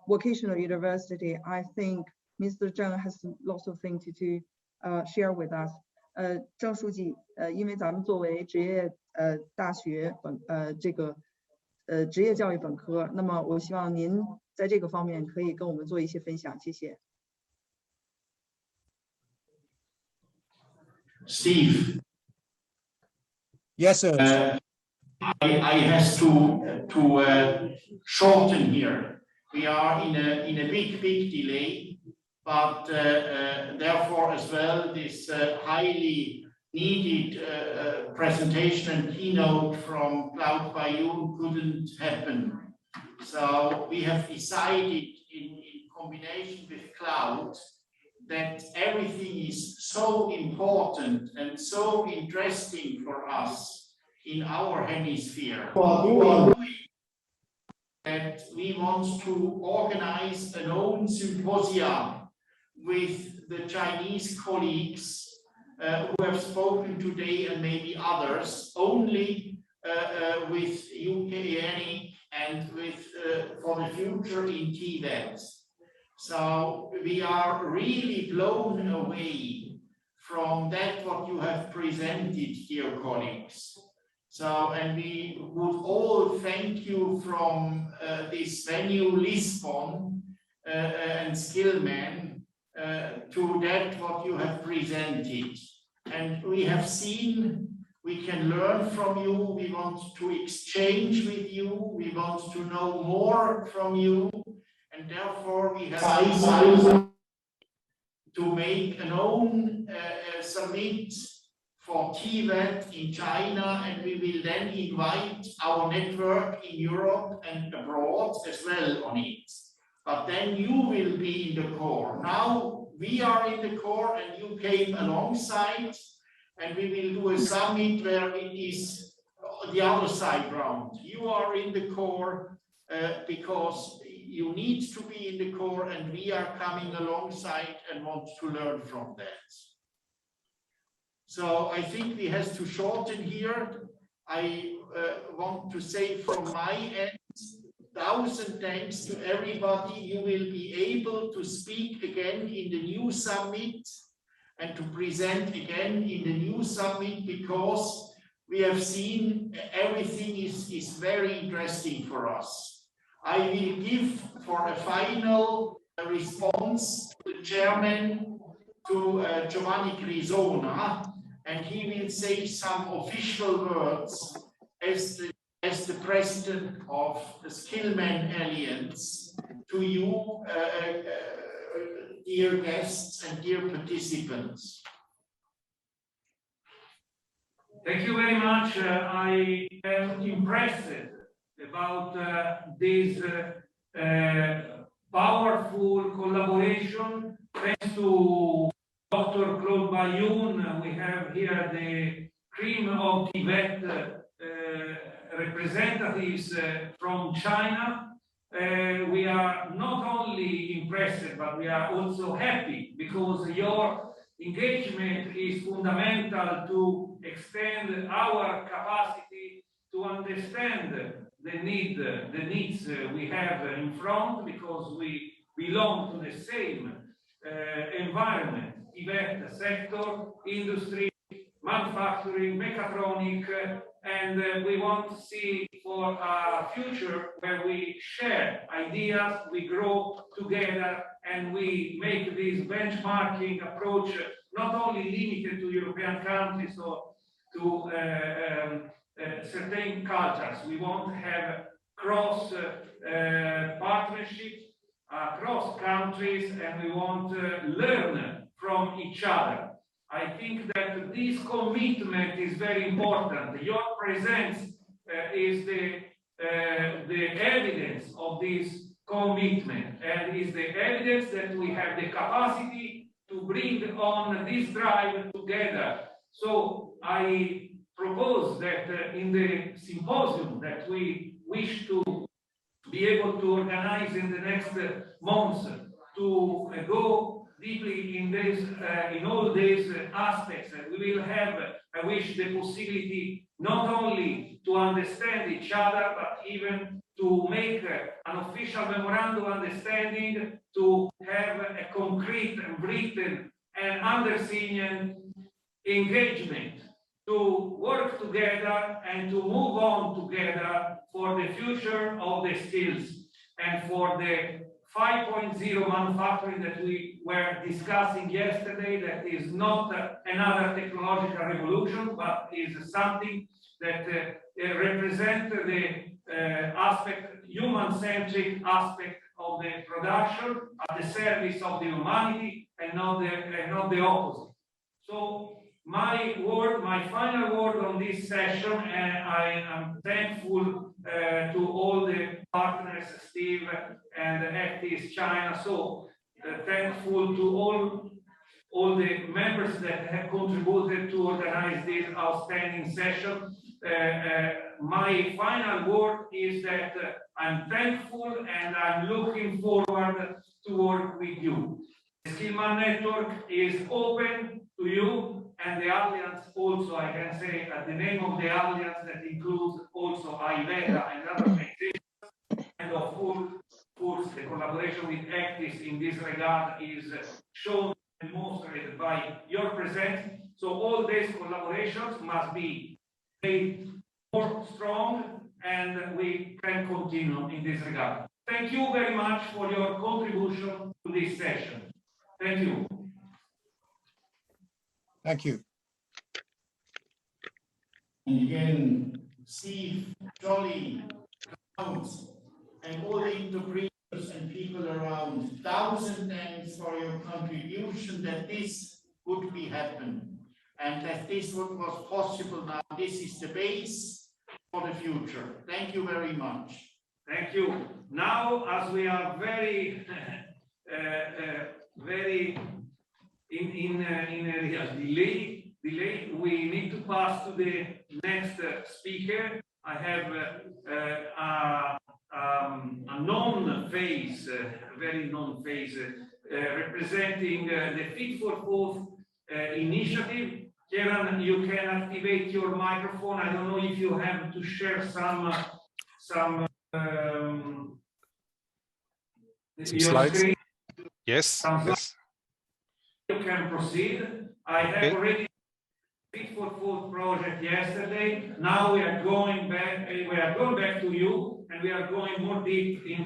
vocational university, I think Mr. Zheng has lots of things to share with us. 郑书记，因为咱们作为职业大学职业教育本科，那么我希望您在这个方面可以跟我们做一些分享，谢谢。Steve. Yes, sir. I have to shorten here. We are in a big delay. But therefore, as well, this highly needed presentation and keynote from Cloud Bayou couldn't happen. So we have decided in combination with Cloud that everything is so important and so interesting for us in our hemisphere. That we want to organize an own symposium with the Chinese colleagues who have spoken today and maybe others, only with UK and with for the future in Tibet. So we are really blown away from that what you have presented, dear colleagues. So, and we would all thank you from this venue, Lisbon and Skillman, to that what you have presented. And we have seen, we can learn from you, we want to exchange with you, we want to know more from you, and therefore we have decided to make an own summit for Tibet in China, and we will then invite our network in Europe and abroad as well on it. But then you will be in the core. Now we are in the core and you came alongside, and we will do a summit where it is the other side round. You are in the core because you need to be in the core, and we are coming alongside and want to learn from that. So I think we have to shorten here. I want to say from my end, 1,000 thanks to everybody. You will be able to speak again in the new summit and to present again in the new summit, because we have seen everything is very interesting for us. I will give for a final response to the chairman, to Giovanni Grisona, and he will say some official words as the president of the Skillman Alliance to you, dear guests and dear participants. Thank you very much. I am impressed about this powerful collaboration. Thanks to Dr. Claude Bayoun, we have here the cream of Tibet representatives from China. We are not only impressed, but we are also happy, because your engagement is fundamental to extend our capacity to understand the needs we have in front, because we belong to the same environment: Tibet sector, industry, manufacturing, mechatronic, and we want to see for a future where we share ideas, we grow together, and we make this benchmarking approach not only limited to European countries or to certain cultures. We want to have cross partnerships across countries, and we want to learn from each other. I think that this commitment is very important. Your presence is the evidence of this commitment, and is the evidence that we have the capacity to bring on this drive together. So I propose that in the symposium that we wish to be able to organize in the next months, to go deeply in this, in all these aspects, we will have, I wish, the possibility not only to understand each other, but even to make an official memorandum of understanding, to have a concrete and written and underseen engagement, to work together and to move on together for the future of the skills and for the 5.0 manufacturing that we were discussing yesterday, that is not another technological revolution, but is something that represents the aspect, human-centric aspect of the production at the service of the humanity, and not the opposite. So my final word on this session, and I am thankful to all the partners, Steve and Actis China. So thankful to all all the members that have contributed to organize this outstanding session. My final word is that I'm thankful and I'm looking forward to work with you. The Skillman Network is open to you, and the Alliance also, I can say, at the name of the Alliance, that includes also IVEGA and other organizations, and of course, the collaboration with Actis in this regard is shown and demonstrated by your presence. So all these collaborations must be made more strong, and we can continue in this regard. Thank you very much for your contribution to this session. Thank you. Thank you. And again, Steve, Jolly, Klaus, and all the interpreters and people around, 1,000 thanks for your contribution that this would be happen, and that this what was possible now. This is the base for the future. Thank you very much. Thank you. Now, as we are very, very in a real delay, we need to pass to the next speaker. I have a known face, very known face, representing the Fit for Both initiative. Kieran, you can activate your microphone. I don't know if you have to share some slides. Screen. Yes. Yes. You can proceed. I have already Fit for Both project yesterday. Now we are going back. We are going back to you, and we are going more deep in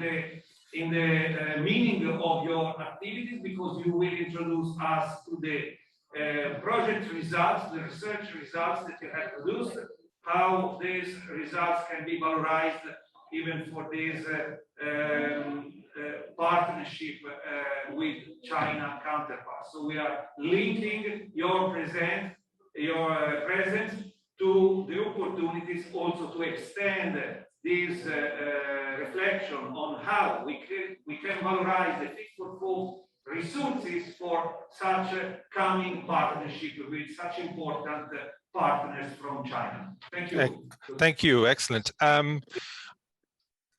the meaning of your activities, because you will introduce us to the project results, the research results that you have produced, how these results can be valorized even for this partnership with China counterparts. So we are linking your presence to the opportunities also to extend this reflection on how we can valorize the Fit for Both resources for such a coming partnership with such important partners from China. Thank you. Thank you. Excellent.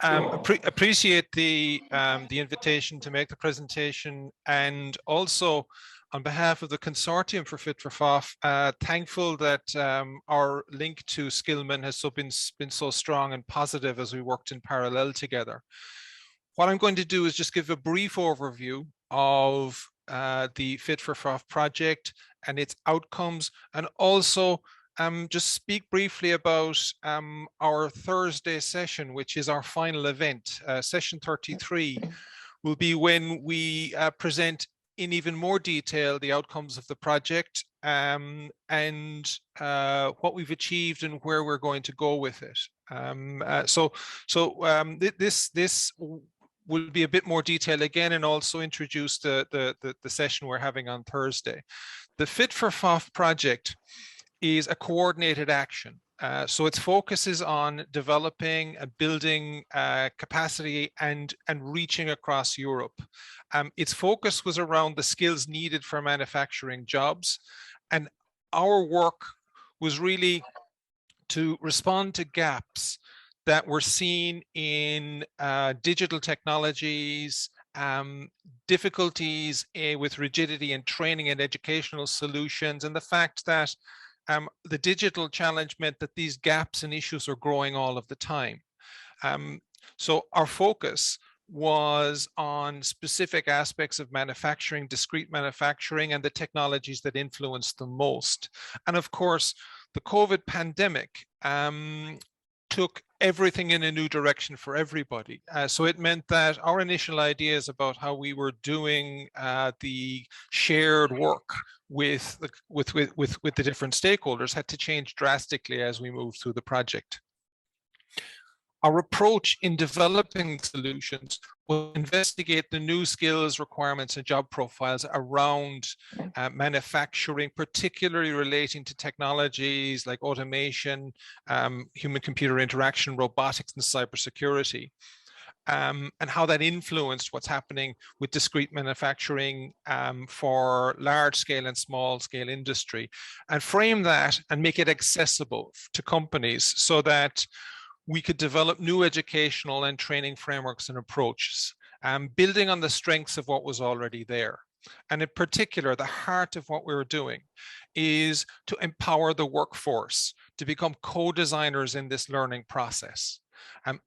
Appreciate the invitation to make the presentation, and also on behalf of the Consortium for Fit for FOF, thankful that our link to Skillman has been so strong and positive as we worked in parallel together. What I'm going to do is just give a brief overview of the Fit for FOF project and its outcomes, and also just speak briefly about our Thursday session, which is our final event. Session 33 will be when we present in even more detail the outcomes of the project and what we've achieved and where we're going to go with it. This will be a bit more detail again, and also introduce the session we're having on Thursday. The Fit for FOF project is a coordinated action. So its focus is on developing and building capacity and reaching across Europe. Its focus was around the skills needed for manufacturing jobs. And our work was really to respond to gaps that were seen in digital technologies, difficulties with rigidity in training and educational solutions, and the fact that the digital challenge meant that these gaps and issues are growing all of the time. So our focus was on specific aspects of manufacturing, discrete manufacturing, and the technologies that influenced them most. And of course, the COVID pandemic took everything in a new direction for everybody. So it meant that our initial ideas about how we were doing the shared work with the different stakeholders had to change drastically as we moved through the project. Our approach in developing solutions will investigate the new skills, requirements, and job profiles around manufacturing, particularly relating to technologies like automation, human-computer interaction, robotics, and cybersecurity. and how that influenced what's happening with discrete manufacturing for large scale and small scale industry, and frame that and make it accessible to companies so that we could develop new educational and training frameworks and approaches, building on the strengths of what was already there. And in particular, the heart of what we were doing is to empower the workforce to become co-designers in this learning process.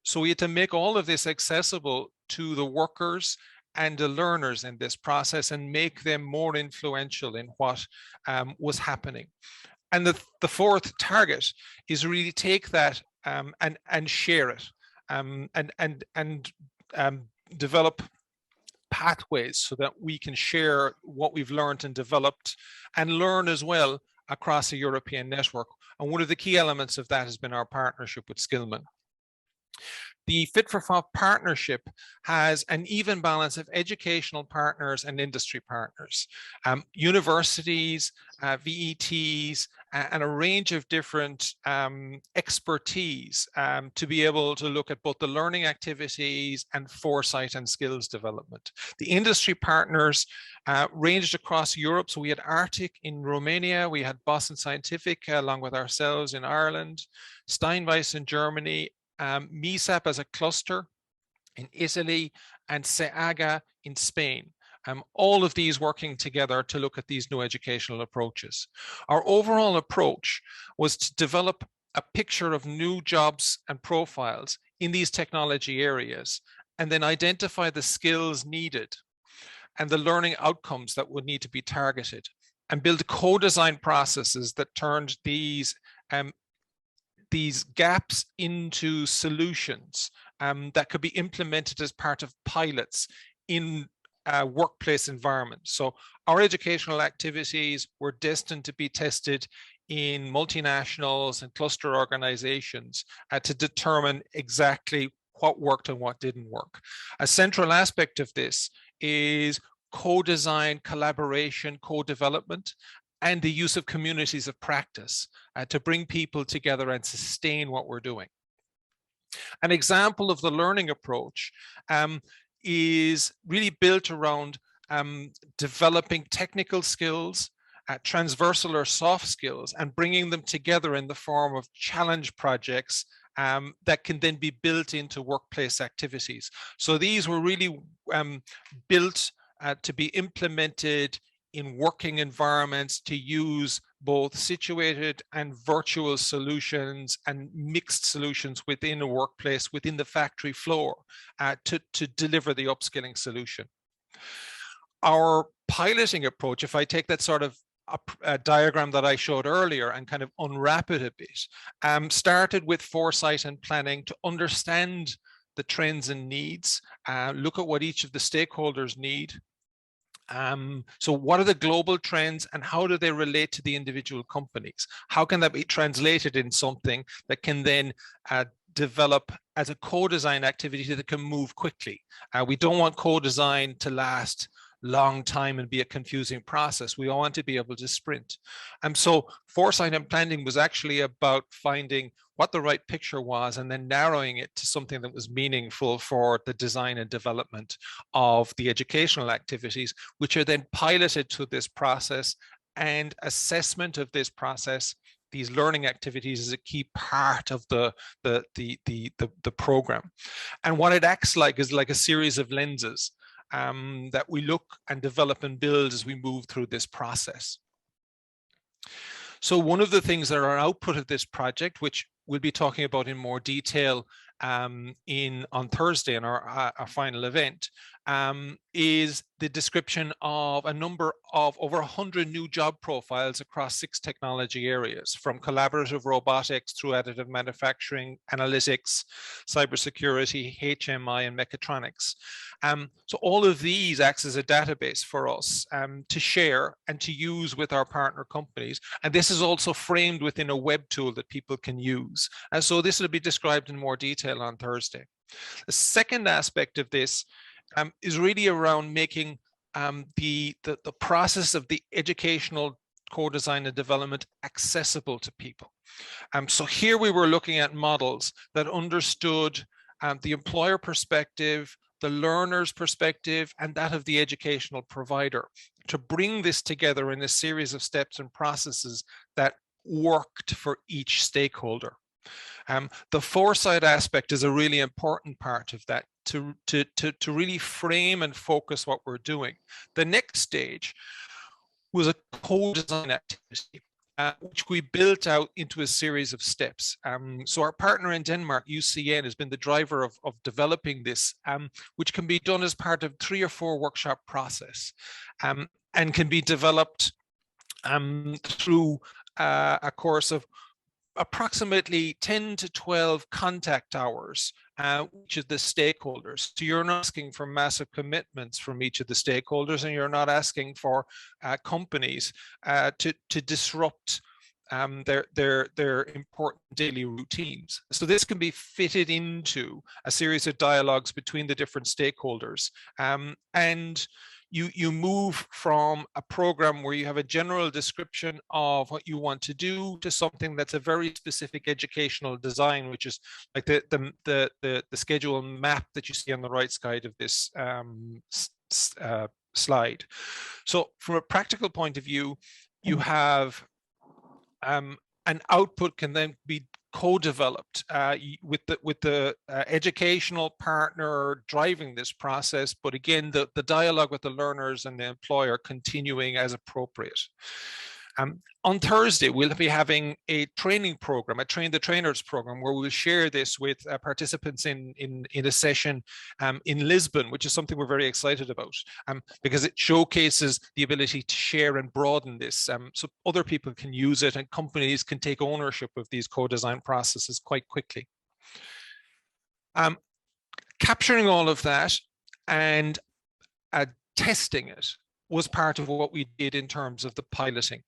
So we had to make all of this accessible to the workers and the learners in this process and make them more influential in what was happening. And the fourth target is really take that and share it and develop pathways so that we can share what we've learned and developed and learn as well across a European network. And one of the key elements of that has been our partnership with Skillman. The Fit for FOP partnership has an even balance of educational partners and industry partners, universities, VETs, and a range of different expertise to be able to look at both the learning activities and foresight and skills development. The industry partners ranged across Europe. So we had Arctic in Romania, we had Boston Scientific along with ourselves in Ireland, Steinweiss in Germany, MISAP as a cluster in Italy, and SEAGA in Spain. All of these working together to look at these new educational approaches. Our overall approach was to develop a picture of new jobs and profiles in these technology areas, and then identify the skills needed and the learning outcomes that would need to be targeted, and build co-design processes that turned these gaps into solutions that could be implemented as part of pilots in workplace environments. So our educational activities were destined to be tested in multinationals and cluster organizations to determine exactly what worked and what didn't work. A central aspect of this is co-design, collaboration, co-development, and the use of communities of practice to bring people together and sustain what we're doing. An example of the learning approach is really built around developing technical skills, transversal or soft skills, and bringing them together in the form of challenge projects that can then be built into workplace activities. So these were really built to be implemented in working environments to use both situated and virtual solutions and mixed solutions within a workplace, within the factory floor to deliver the upskilling solution. Our piloting approach, if I take that sort of a diagram that I showed earlier and kind of unwrap it a bit, started with foresight and planning to understand the trends and needs, look at what each of the stakeholders need. So what are the global trends and how do they relate to the individual companies? How can that be translated in something that can then develop as a co-design activity that can move quickly? We don't want co-design to last long time and be a confusing process. We all want to be able to sprint. So foresight and planning was actually about finding what the right picture was and then narrowing it to something that was meaningful for the design and development of the educational activities, which are then piloted through this process, and assessment of this process, these learning activities, is a key part of the program. And what it acts like is like a series of lenses that we look and develop and build as we move through this process. So one of the things that are output of this project, which we'll be talking about in more detail on Thursday in our final event, is the description of a number of over 100 new job profiles across 6 technology areas, from collaborative robotics through additive manufacturing, analytics, cybersecurity, HMI, and mechatronics. So all of these acts as a database for us to share and to use with our partner companies. And this is also framed within a web tool that people can use. And so this will be described in more detail on Thursday. The second aspect of this is really around making the process of the educational co-design and development accessible to people. So here we were looking at models that understood the employer perspective, the learner's perspective, and that of the educational provider, to bring this together in a series of steps and processes that worked for each stakeholder. The foresight aspect is a really important part of that, to really frame and focus what we're doing. The next stage was a co-design activity, which we built out into a series of steps. So our partner in Denmark, UCN, has been the driver of developing this, which can be done as part of 3 or 4 workshop process, and can be developed through a course of approximately 10 to 12 contact hours, each of the stakeholders. So you're not asking for massive commitments from each of the stakeholders, and you're not asking for companies to disrupt their important daily routines. So this can be fitted into a series of dialogues between the different stakeholders, and you move from a program where you have a general description of what you want to do to something that's a very specific educational design, which is like the schedule map that you see on the right side of this slide. So from a practical point of view, you have an output can then be co-developed with the educational partner driving this process, but again, the dialogue with the learners and the employer continuing as appropriate. On Thursday, we'll be having a training program, a Train the Trainers program, where we'll share this with participants in a session in Lisbon, which is something we're very excited about, because it showcases the ability to share and broaden this, so other people can use it and companies can take ownership of these co-design processes quite quickly. Capturing all of that and testing it was part of what we did in terms of the piloting.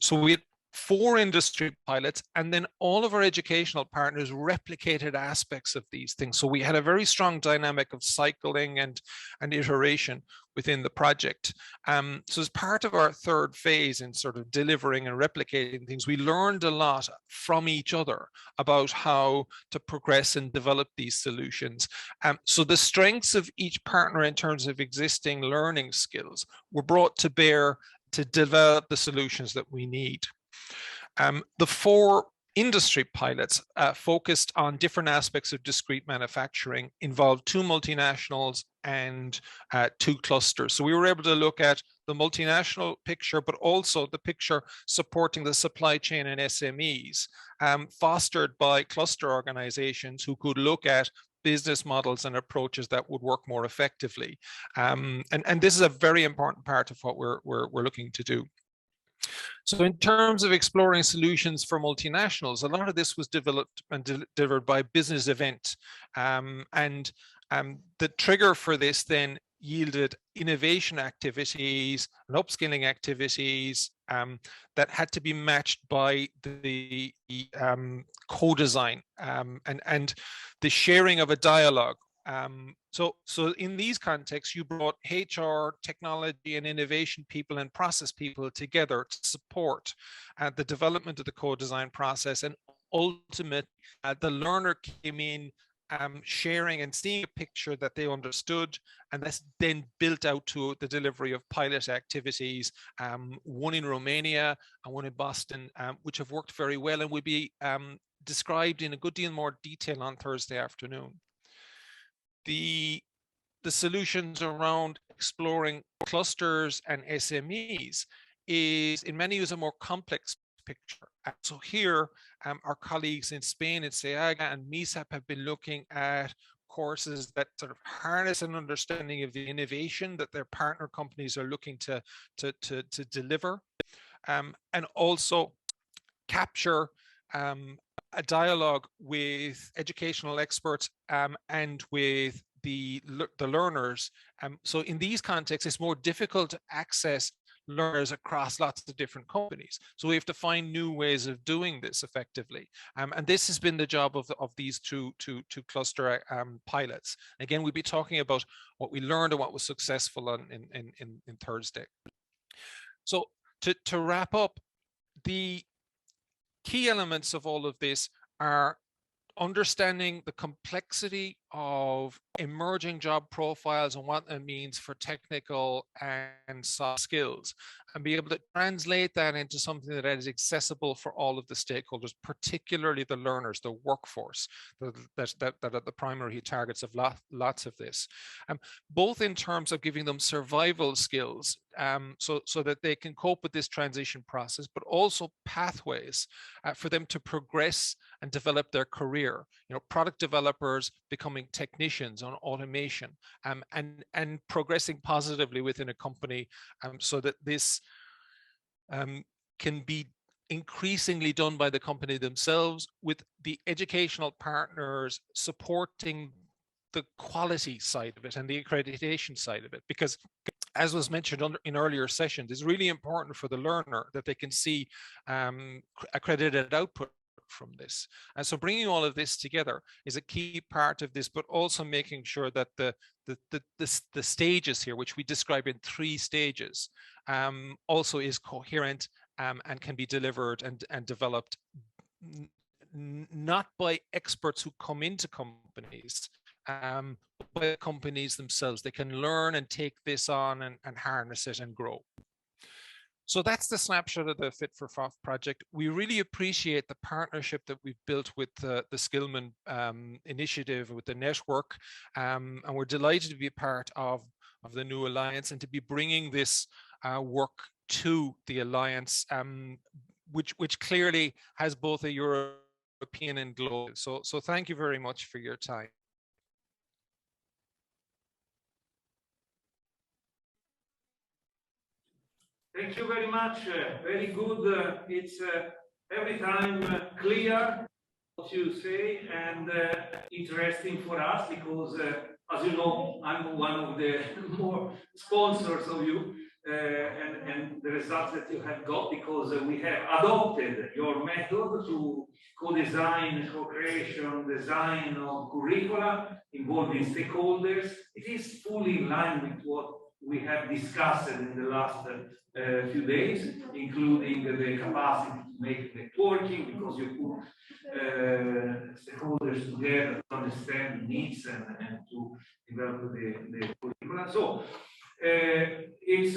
So we had 4 industry pilots, and then all of our educational partners replicated aspects of these things. So we had a very strong dynamic of cycling and iteration within the project. So as part of our 3rd phase in sort of delivering and replicating things, we learned a lot from each other about how to progress and develop these solutions. So the strengths of each partner in terms of existing learning skills were brought to bear to develop the solutions that we need. The 4 industry pilots focused on different aspects of discrete manufacturing, involved 2 multinationals and 2 clusters. So we were able to look at the multinational picture, but also the picture supporting the supply chain and SMEs, fostered by cluster organizations who could look at business models and approaches that would work more effectively. And this is a very important part of what we're looking to do. So in terms of exploring solutions for multinationals, a lot of this was developed and delivered by Business Event. And the trigger for this then yielded innovation activities and upskilling activities that had to be matched by the co-design and the sharing of a dialogue. So in these contexts, you brought HR, technology, and innovation people and process people together to support the development of the co-design process, and ultimately the learner came in sharing and seeing a picture that they understood, and that's then built out to the delivery of pilot activities, one in Romania and one in Boston, which have worked very well and will be described in a good deal more detail on Thursday afternoon. The solutions around exploring clusters and SMEs is in many ways a more complex picture. So here, our colleagues in Spain, in SEAGA and MISAP, have been looking at courses that sort of harness an understanding of the innovation that their partner companies are looking to deliver, and also capture a dialogue with educational experts and with the learners. So in these contexts, it's more difficult to access learners across lots of different companies. So we have to find new ways of doing this effectively. And this has been the job of these two cluster pilots. Again, we'll be talking about what we learned and what was successful in Thursday. So to wrap up, the key elements of all of this are understanding the complexity of emerging job profiles and what that means for technical and soft skills, and be able to translate that into something that is accessible for all of the stakeholders, particularly the learners, the workforce, that are the primary targets of lots of this, both in terms of giving them survival skills, so that they can cope with this transition process, but also pathways for them to progress and develop their career. You know, product developers becoming technicians on automation, and progressing positively within a company, so that this can be increasingly done by the company themselves, with the educational partners supporting the quality side of it and the accreditation side of it. Because, as was mentioned in earlier sessions, it's really important for the learner that they can see accredited output from this. And so bringing all of this together is a key part of this, but also making sure that the stages here, which we describe in 3 stages, also is coherent and can be delivered and developed not by experts who come into companies, but by companies themselves. They can learn and take this on and harness it and grow. So that's the snapshot of the Fit for FOF project. We really appreciate the partnership that we've built with the Skillman initiative, with the network, and we're delighted to be a part of the new alliance and to be bringing this work to the alliance, which clearly has both a European and global. So thank you very much for your time. Thank you very much. Very good. It's every time clear what you say, and interesting for us, because as you know, I'm one of the more sponsors of you, and the results that you have got, because we have adopted your method to co-design, co-creation, design of curricula involving stakeholders. It is fully in line with what we have discussed in the last few days, including the capacity to make networking, because you put stakeholders together to understand needs and to develop the curricula. So it's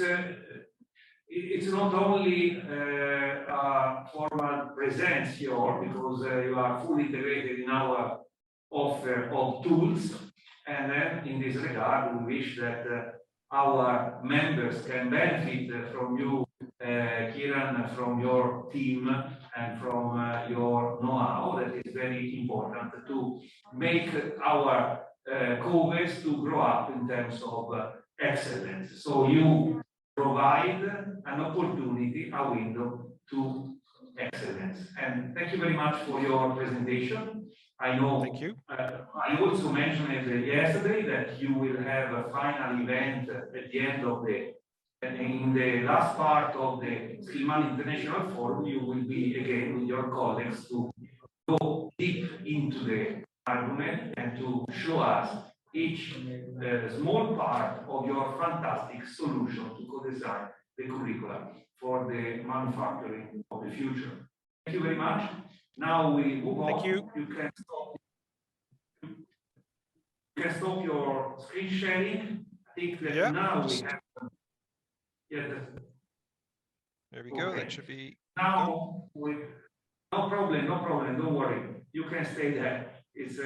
not only a formal presence here, because you are fully integrated in our offer of tools, and then in this regard, we wish that our members can benefit from you, Kieran, from your team and from your know-how. That is very important to make our COVES to grow up in terms of excellence. So you provide an opportunity, a window to excellence. And thank you very much for your presentation. I know. Thank you. I also mentioned it yesterday that you will have a final event at the end of in the last part of the Skillman International Forum. You will be again with your colleagues to go deep into the argument and to show us each small part of your fantastic solution to co-design the curricula for the manufacturing of the future. Thank you very much. Now we move on. Thank you. You can stop your screen sharing. I think that now we have. There we go. That should be. Now no problem. Don't worry. You can stay there. It's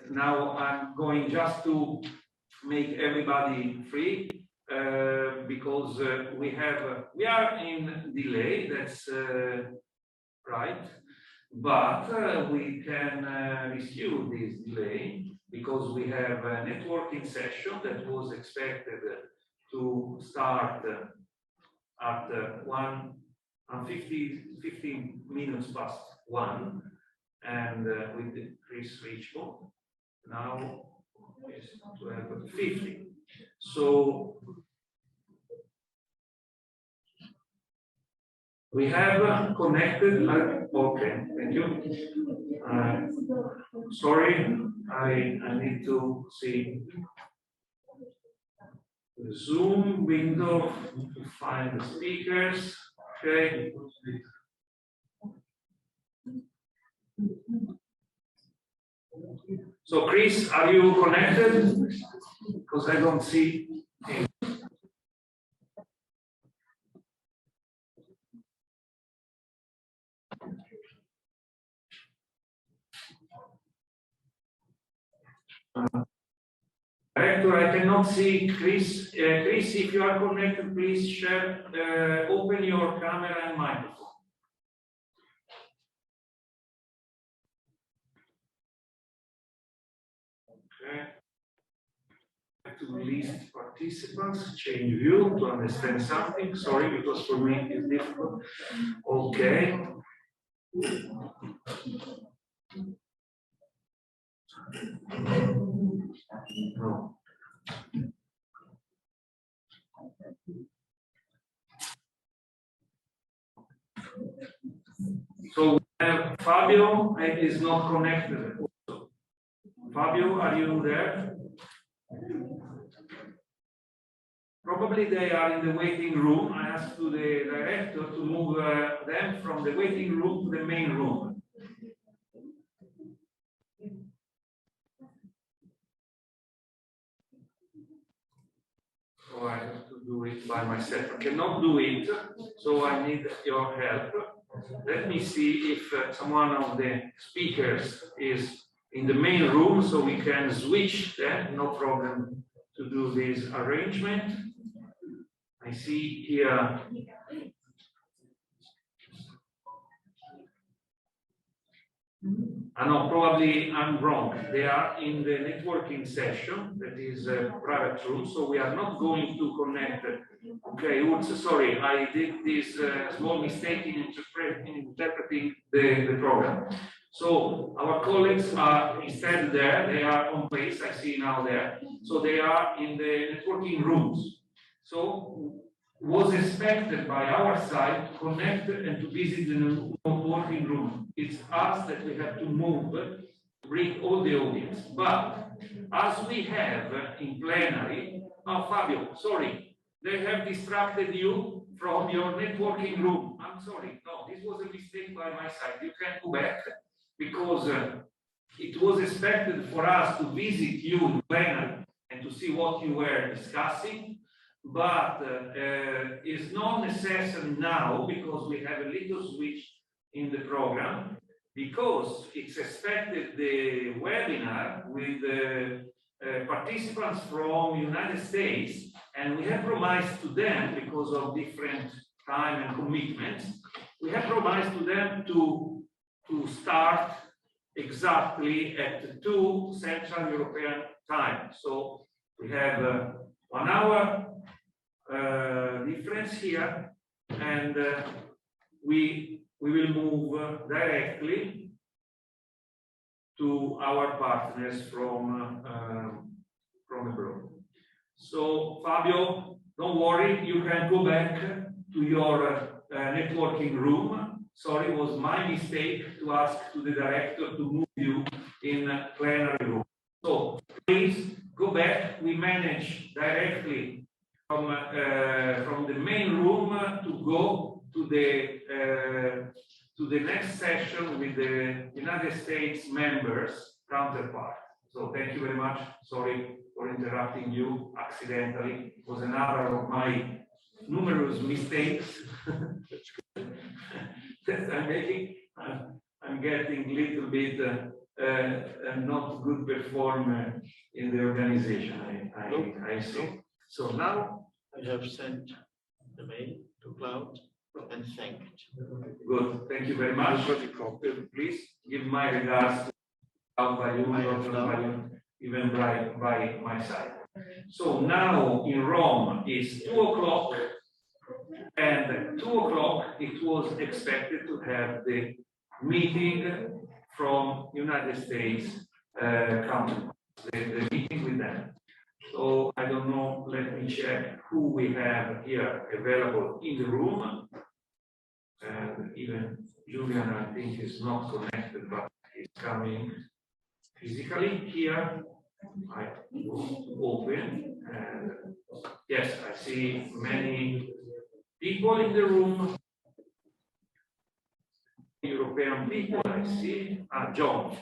now I'm going just to make everybody free, because we are in delay. That's right. But we can resume this delay, because we have a networking session that was expected to start at 15 minutes past 1, and with Chris Richmond. Now it's 12:50. So we have connected. Okay, thank you. Sorry, I need to see the Zoom window to find the speakers. Okay. So Chris, are you connected? Because I don't see him. Director, I cannot see Chris. Chris, if you are connected, please share, open your camera and microphone. Okay. To list participants, change view to understand something. Sorry, because for me it's difficult. Okay. No. So Fabio is not connected. Fabio, are you there? Probably they are in the waiting room. I asked to the director to move them from the waiting room to the main room. So I have to do it by myself. I cannot do it, so I need your help. Let me see if someone of the speakers is in the main room, so we can switch them, no problem to do this arrangement. I see here. No, probably I'm wrong. They are in the networking session, that is a private room, so we are not going to connect. Okay, oops, sorry, I did this small mistake in interpreting the program. So our colleagues are instead there, they are on place, I see now there. So they are in the networking rooms. So was expected by our side to connect and to visit the networking room. It's us that we have to move to bring all the audience. But as we have in plenary, Fabio, sorry, they have distracted you from your networking room. I'm sorry, no, this was a mistake by my side. You can go back because it was expected for us to visit you in plenary and to see what you were discussing. But it's not necessary now because we have a little switch in the program, because it's expected the webinar with participants from United States, and we have promised to them, because of different time and commitments, we have promised to them to start exactly at 2 Central European time. So we have 1 hour difference here, and we will move directly to our partners from abroad. So Fabio, don't worry, you can go back to your networking room. Sorry, it was my mistake to ask to the director to move you in plenary room. So please go back. We manage directly from the main room to go to the next session with the United States members counterpart. So thank you very much. Sorry for interrupting you accidentally. It was another of my numerous mistakes that I'm making. I'm getting a little bit not good performer in the organization. I see. So now I have sent the mail to Cloud and thanked. Good. Thank you very much. Please give my regards to Cloud by you, even by my side. So now in Rome is 2 o'clock, and at 2 o'clock it was expected to have the meeting from United States counterparts, the meeting with them. So I don't know, let me check who we have here available in the room. And even Julian, I think, is not connected, but he's coming physically here. I open, and yes, I see many people in the room. European people, I see. John.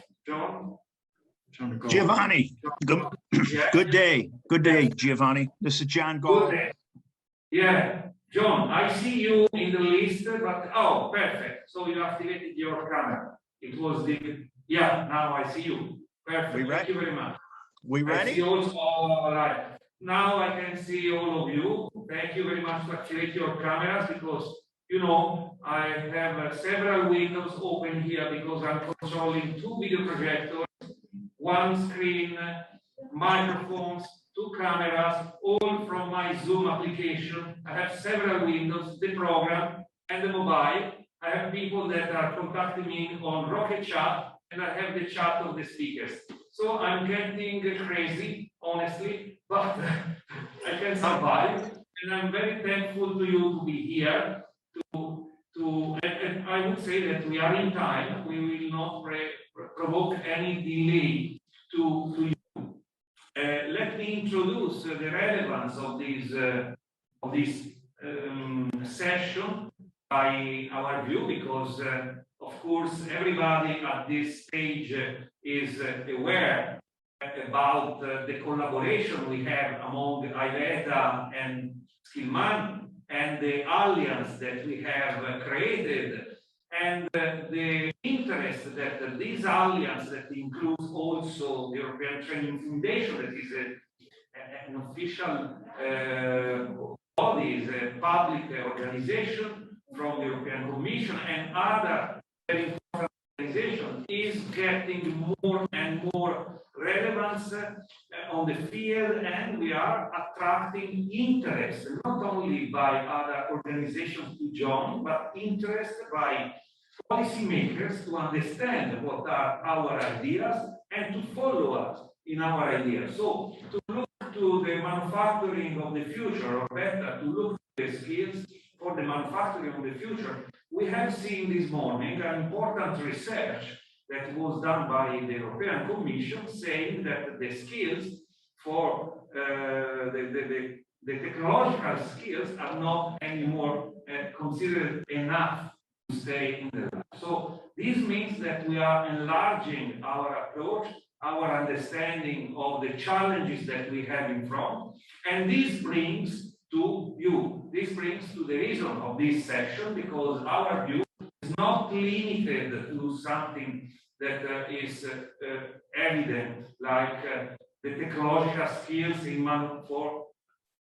Giovanni, good day. Good day, Giovanni. This is John Gall. Good day. Yeah, John, I see you in the list, but oh, perfect. So you activated your camera. It was the, yeah, now I see you. Perfect. Thank you very much. We ready? I see also, all right. Now I can see all of you. Thank you very much to activate your cameras because, you know, I have several windows open here because I'm controlling 2 video projectors, 1 screen, microphones, 2 cameras, all from my Zoom application. I have several windows, the program and the mobile. I have people that are contacting me on Rocket Chat, and I have the chat of the speakers. So I'm getting crazy, honestly, but I can survive. And I'm very thankful to you to be here. And I would say that we are in time. We will not provoke any delay to you. Let me introduce the relevance of this session by our view, because of course everybody at this stage is aware about the collaboration we have among IVETA and Skillman and the alliance that we have created, and the interest that this alliance that includes also the European Training Foundation, that is an official body, is a public organization from the European Commission and other very important organizations, is getting more and more relevance on the field, and we are attracting interest not only by other organizations to join, but interest by policymakers to understand what are our ideas and to follow us in our ideas. So to look to the manufacturing of the future, or better, to look at the skills for the manufacturing of the future, we have seen this morning an important research that was done by the European Commission saying that the skills for the technological skills are not anymore considered enough to stay in the lab. So this means that we are enlarging our approach, our understanding of the challenges that we have in front, and this brings to you, this brings to the reason of this session, because our view is not limited to something that is evident, like the technological skills for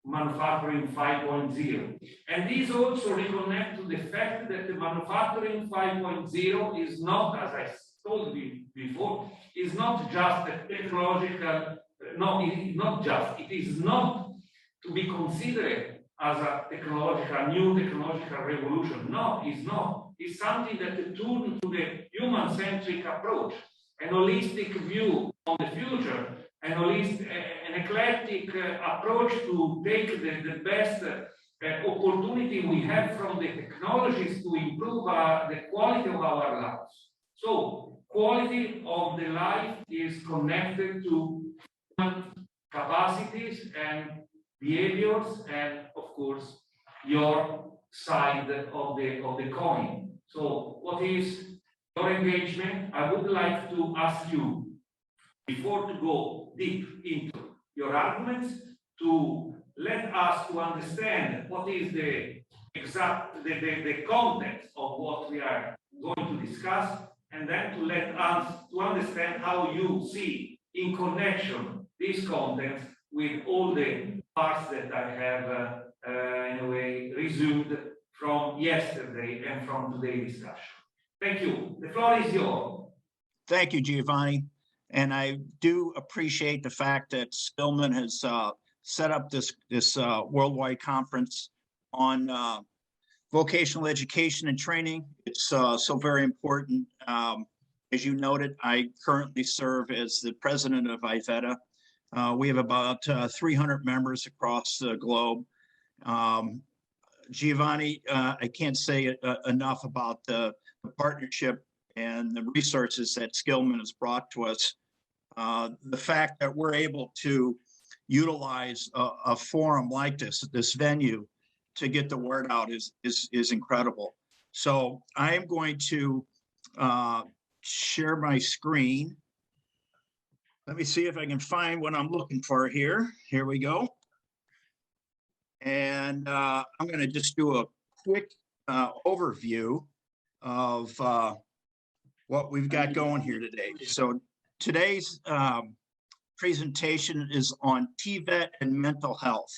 manufacturing 5.0. And this also reconnect to the fact that the manufacturing 5.0 is not, as I told you before, is not just a technological, no, not just, it is not to be considered as a new technological revolution. No, it's not. It's something that turns to the human-centric approach, an holistic view on the future, an eclectic approach to take the best opportunity we have from the technologies to improve the quality of our lives. So, quality of the life is connected to human capacities and behaviors, and of course, your side of the coin. So, what is your engagement? I would like to ask you, before to go deep into your arguments, to let us to understand what is the exact the context of what we are going to discuss, and then to let us to understand how you see in connection these contents with all the parts that I have in a way resumed from yesterday and from today's discussion. Thank you. The floor is yours. Thank you, Giovanni. And I do appreciate the fact that Skillman has set up this worldwide conference on vocational education and training. It's so very important. As you noted, I currently serve as the president of IVETA. We have about 300 members across the globe. Giovanni, I can't say enough about the partnership and the resources that Skillman has brought to us. The fact that we're able to utilize a forum like this venue to get the word out is incredible. So I am going to share my screen. Let me see if I can find what I'm looking for here. Here we go. And I'm going to just do a quick overview of what we've got going here today. So today's presentation is on TVET and mental health.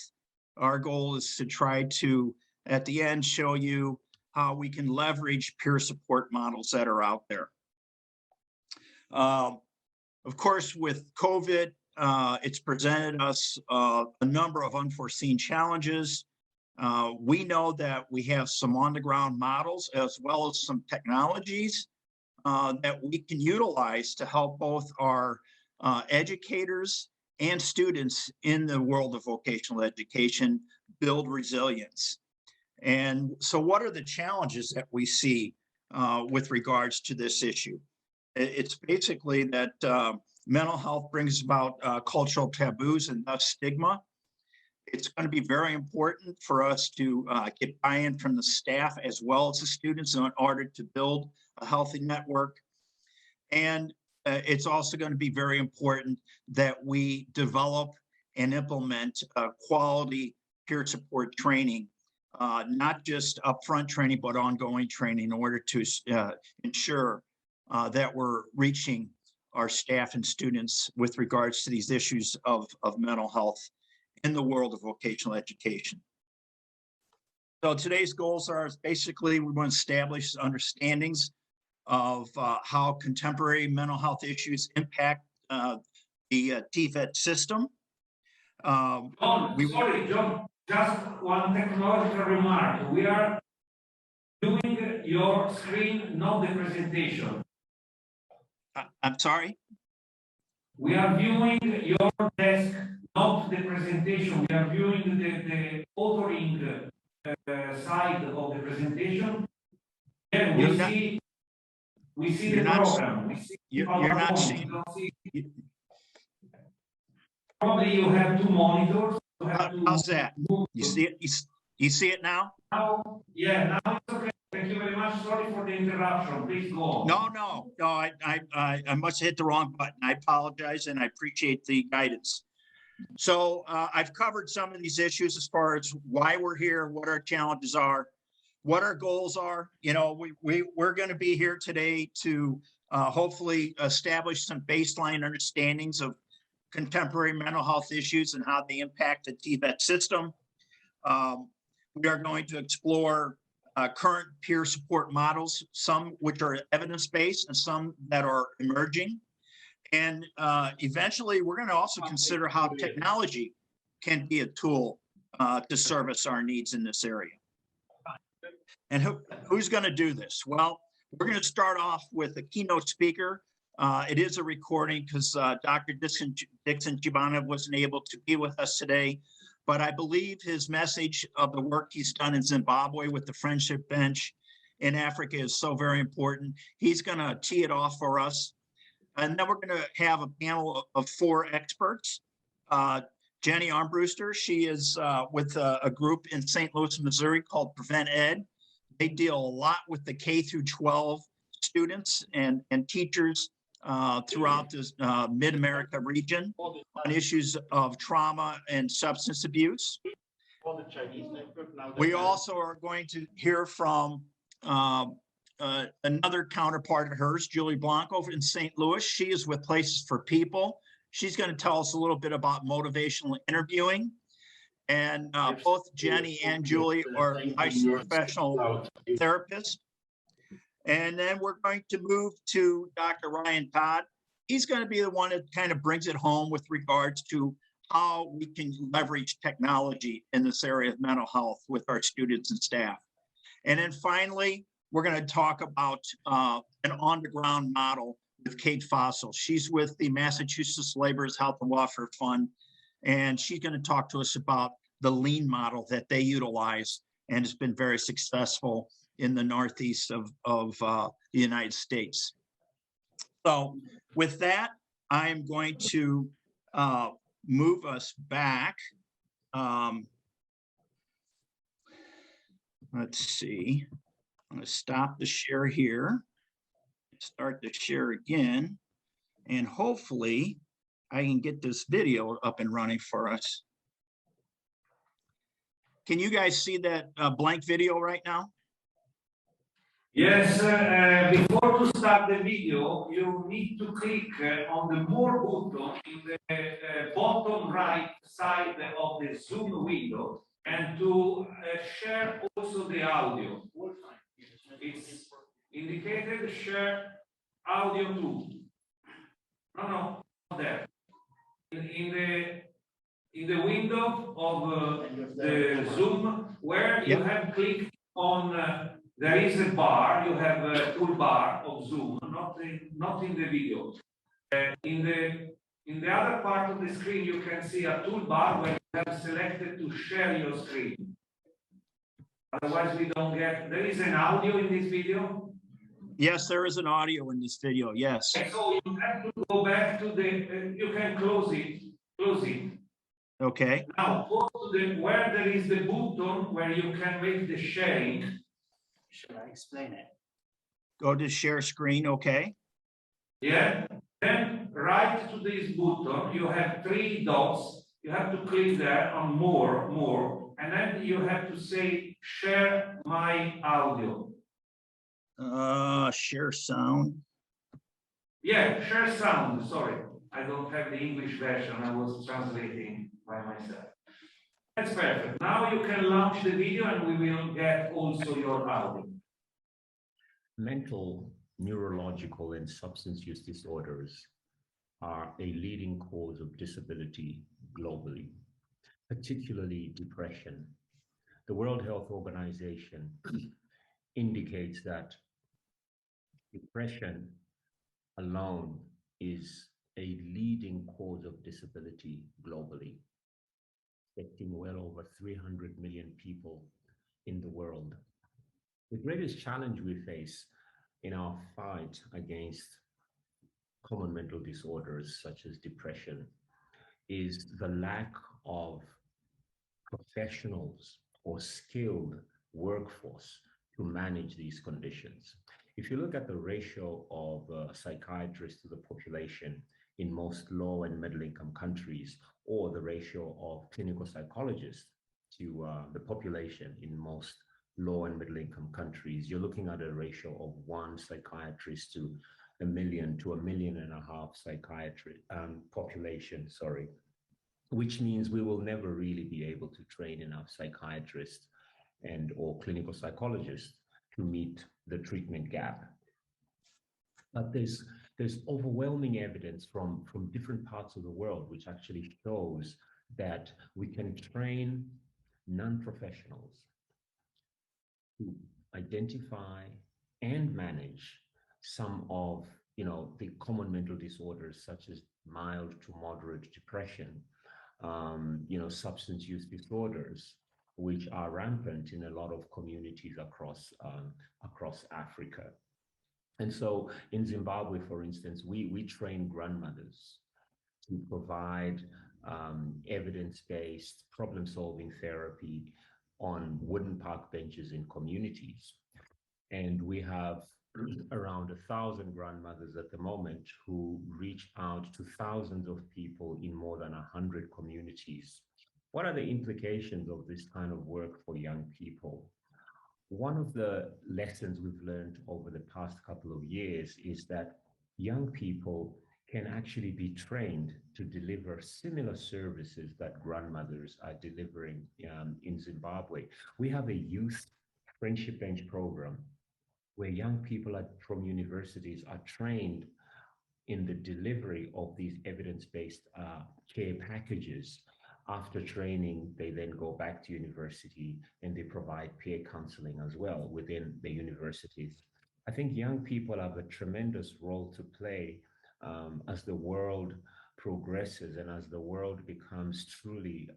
Our goal is to try to, at the end, show you how we can leverage peer support models that are out there. Of course, with COVID, it's presented us a number of unforeseen challenges. We know that we have some on-the-ground models as well as some technologies that we can utilize to help both our educators and students in the world of vocational education build resilience. And so what are the challenges that we see with regards to this issue? It's basically that mental health brings about cultural taboos and thus stigma. It's going to be very important for us to get buy-in from the staff as well as the students in order to build a healthy network. And it's also going to be very important that we develop and implement quality peer support training, not just upfront training, but ongoing training in order to ensure that we're reaching our staff and students with regards to these issues of mental health in the world of vocational education. So today's goals are basically we want to establish understandings of how contemporary mental health issues impact the TVET system. Sorry, John, just one technological remark. We are doing your screen, not the presentation. I'm sorry? We are viewing your desk, not the presentation. We are viewing the authoring side of the presentation. And we see the program. We see you're not seeing. Probably you have two monitors. How's that? You see it? You see it now? Now, yeah, now it's okay. Thank you very much. Sorry for the interruption. Please go on. No. I must have hit the wrong button. I apologize, and I appreciate the guidance. So I've covered some of these issues as far as why we're here, what our challenges are, what our goals are. You know, we're going to be here today to hopefully establish some baseline understandings of contemporary mental health issues and how they impact the TVET system. We are going to explore current peer support models, some which are evidence-based and some that are emerging. And eventually, we're going to also consider how technology can be a tool to service our needs in this area. And who's going to do this? Well, we're going to start off with a keynote speaker. It is a recording because Dr. Dixon Jibana wasn't able to be with us today, but I believe his message of the work he's done in Zimbabwe with the Friendship Bench in Africa is so very important. He's going to tee it off for us. And then we're going to have a panel of 4 experts. Jenny Armbruster, she is with a group in St. Louis, Missouri called Prevent Ed. They deal a lot with the K through 12 students and teachers throughout this Mid-America region on issues of trauma and substance abuse. We also are going to hear from another counterpart of hers, Julie Blanco in St. Louis. She is with Places for People. She's going to tell us a little bit about motivational interviewing. And both Jenny and Julie are licensed professional therapists. And then we're going to move to Dr. Ryan Todd. He's going to be the one that kind of brings it home with regards to how we can leverage technology in this area of mental health with our students and staff. And then finally, we're going to talk about an on-the-ground model with Kate Fossil. She's with the Massachusetts Laborers Health and Welfare Fund, and she's going to talk to us about the lean model that they utilize and has been very successful in the Northeast of the United States. So with that, I'm going to move us back. Let's see. I'm going to stop the share here, start the share again, and hopefully I can get this video up and running for us. Can you guys see that blank video right now? Yes, before to start the video, you need to click on the More button in the bottom right side of the Zoom window and to share also the audio. It's indicated share audio too. No, not there. In the window of the Zoom where you have clicked on there is a bar, you have a toolbar of Zoom, not in the video. In the other part of the screen, you can see a toolbar where you have selected to share your screen. Otherwise, we don't get. There is an audio in this video. Yes, there is an audio in this video. Yes. So you have to go back to the. You can close it. Close it. Okay. Now go to the where there is the button where you can make the sharing. Should I explain it? Go to share screen, okay. Yeah. Then right to this button, you have 3 dots. You have to click there on more, and then you have to say share my audio. Share sound. Yeah, share sound. Sorry, I don't have the English version. I was translating by myself. That's perfect. Now you can launch the video and we will get also your audio. Mental, neurological, and substance use disorders are a leading cause of disability globally, particularly depression. The World Health Organization indicates that depression alone is a leading cause of disability globally, affecting well over 300 million people in the world. The greatest challenge we face in our fight against common mental disorders such as depression is the lack of professionals or skilled workforce to manage these conditions. If you look at the ratio of psychiatrists to the population in most low and middle income countries, or the ratio of clinical psychologists to the population in most low and middle income countries, you're looking at a ratio of 1 psychiatrist to 1 million to 1.5 million psychiatric population, which means we will never really be able to train enough psychiatrists and or clinical psychologists to meet the treatment gap. But there's overwhelming evidence from different parts of the world which actually shows that we can train non-professionals to identify and manage some of the common mental disorders such as mild to moderate depression, substance use disorders, which are rampant in a lot of communities across Africa. And so in Zimbabwe, for instance, we train grandmothers to provide evidence-based problem-solving therapy on wooden park benches in communities. And we have around 1,000 grandmothers at the moment who reach out to thousands of people in more than 100 communities. What are the implications of this kind of work for young people? One of the lessons we've learned over the past couple of years is that young people can actually be trained to deliver similar services that grandmothers are delivering in Zimbabwe. We have a youth friendship bench program where young people from universities are trained in the delivery of these evidence-based care packages. After training, they then go back to university and they provide peer counseling as well within the universities. I think young people have a tremendous role to play as the world progresses and as the world becomes truly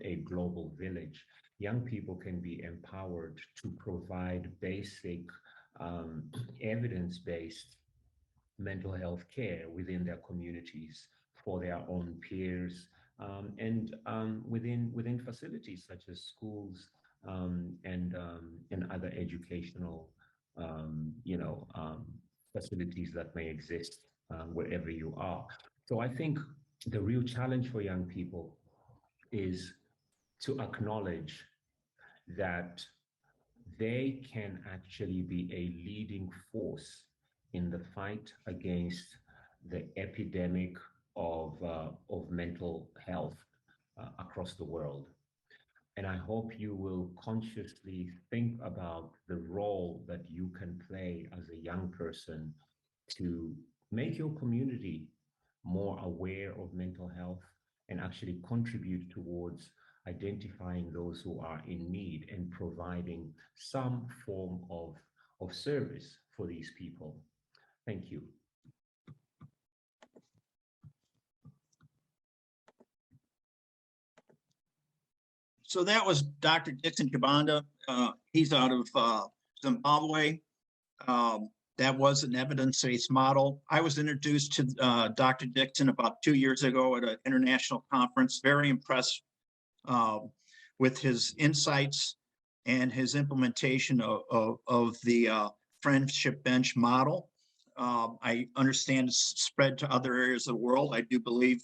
a global village. Young people can be empowered to provide basic evidence-based mental health care within their communities for their own peers and within facilities such as schools and other educational facilities that may exist wherever you are. So I think the real challenge for young people is to acknowledge that they can actually be a leading force in the fight against the epidemic of mental health across the world. And I hope you will consciously think about the role that you can play as a young person to make your community more aware of mental health and actually contribute towards identifying those who are in need and providing some form of service for these people. Thank you. So that was Dr. Dixon Kabanda. He's out of Zimbabwe. That was an evidence-based model. I was introduced to Dr. Dixon about 2 years ago at an international conference. Very impressed with his insights and his implementation of the friendship bench model. I understand it's spread to other areas of the world. I do believe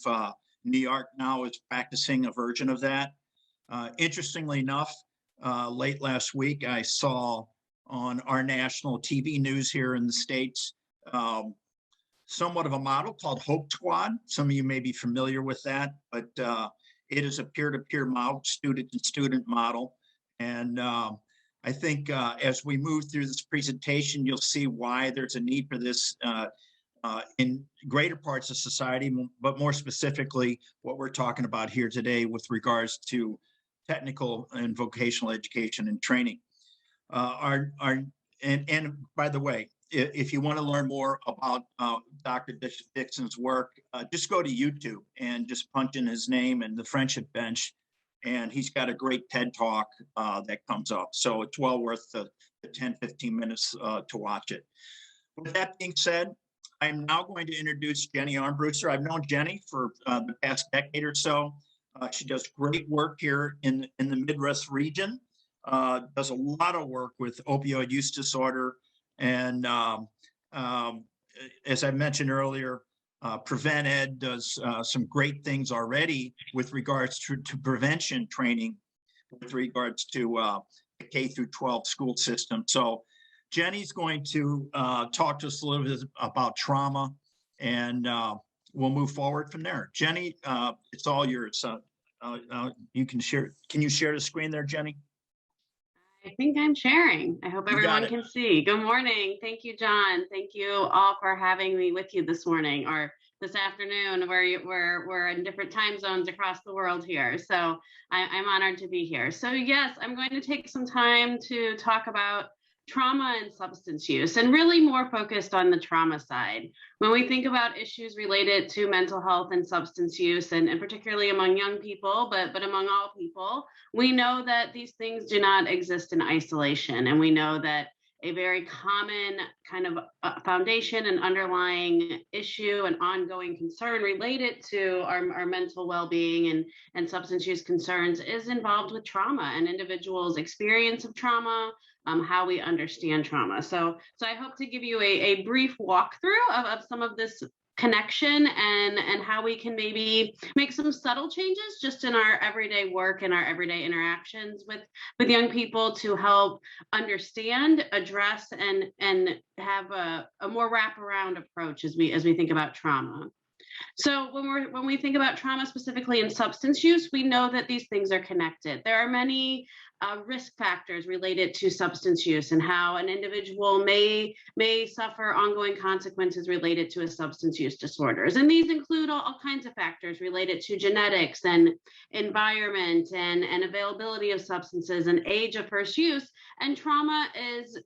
New York now is practicing a version of that. Interestingly enough, late last week, I saw on our national TV news here in the States, somewhat of a model called Hope Squad. Some of you may be familiar with that, but it is a peer-to-peer model, student-to-student model. And I think as we move through this presentation, you'll see why there's a need for this in greater parts of society, but more specifically, what we're talking about here today with regards to technical and vocational education and training. And by the way, if you want to learn more about Dr. Dixon's work, just go to YouTube and just punch in his name and the Friendship Bench, and he's got a great TED Talk that comes up. So it's well worth the 10, 15 minutes to watch it. With that being said, I'm now going to introduce Jenny Armbruster. I've known Jenny for the past decade or so. She does great work here in the Midwest region, does a lot of work with opioid use disorder. And as I mentioned earlier, Prevent Ed does some great things already with regards to prevention training, with regards to the K through 12 school system. So Jenny's going to talk to us a little bit about trauma, and we'll move forward from there. Jenny, it's all yours. You can share. Can you share the screen there, Jenny? I think I'm sharing. I hope everyone can see. Good morning. Thank you, John. Thank you all for having me with you this morning or this afternoon, where we're in different time zones across the world here. So I'm honored to be here. So yes, I'm going to take some time to talk about trauma and substance use, and really more focused on the trauma side. When we think about issues related to mental health and substance use, and particularly among young people, but among all people, we know that these things do not exist in isolation. And we know that a very common kind of foundation and underlying issue and ongoing concern related to our mental well-being and substance use concerns is involved with trauma and individuals' experience of trauma, how we understand trauma. So I hope to give you a brief walkthrough of some of this connection and how we can maybe make some subtle changes just in our everyday work and our everyday interactions with young people to help understand, address, and have a more wraparound approach as we think about trauma. So when we think about trauma specifically in substance use, we know that these things are connected. There are many risk factors related to substance use and how an individual may suffer ongoing consequences related to a substance use disorders. And these include all kinds of factors related to genetics and environment and availability of substances and age of first use. And trauma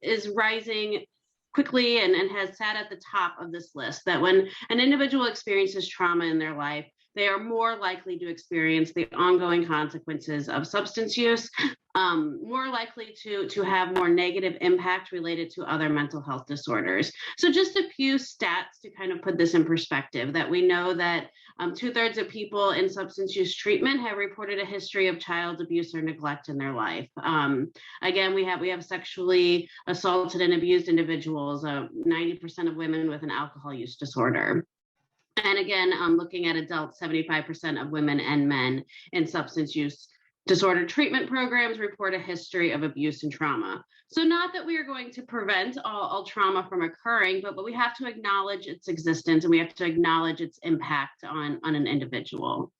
is rising quickly and has sat at the top of this list, that when an individual experiences trauma in their life, they are more likely to experience the ongoing consequences of substance use, more likely to have more negative impact related to other mental health disorders. So just a few stats to kind of put this in perspective, that we know that 2/3 of people in substance use treatment have reported a history of child abuse or neglect in their life. Again, we have sexually assaulted and abused individuals, 90% of women with an alcohol use disorder. And again, looking at adults, 75% of women and men in substance use disorder treatment programs report a history of abuse and trauma. So not that we are going to prevent all trauma from occurring, but we have to acknowledge its existence, and we have to acknowledge its impact on an individual.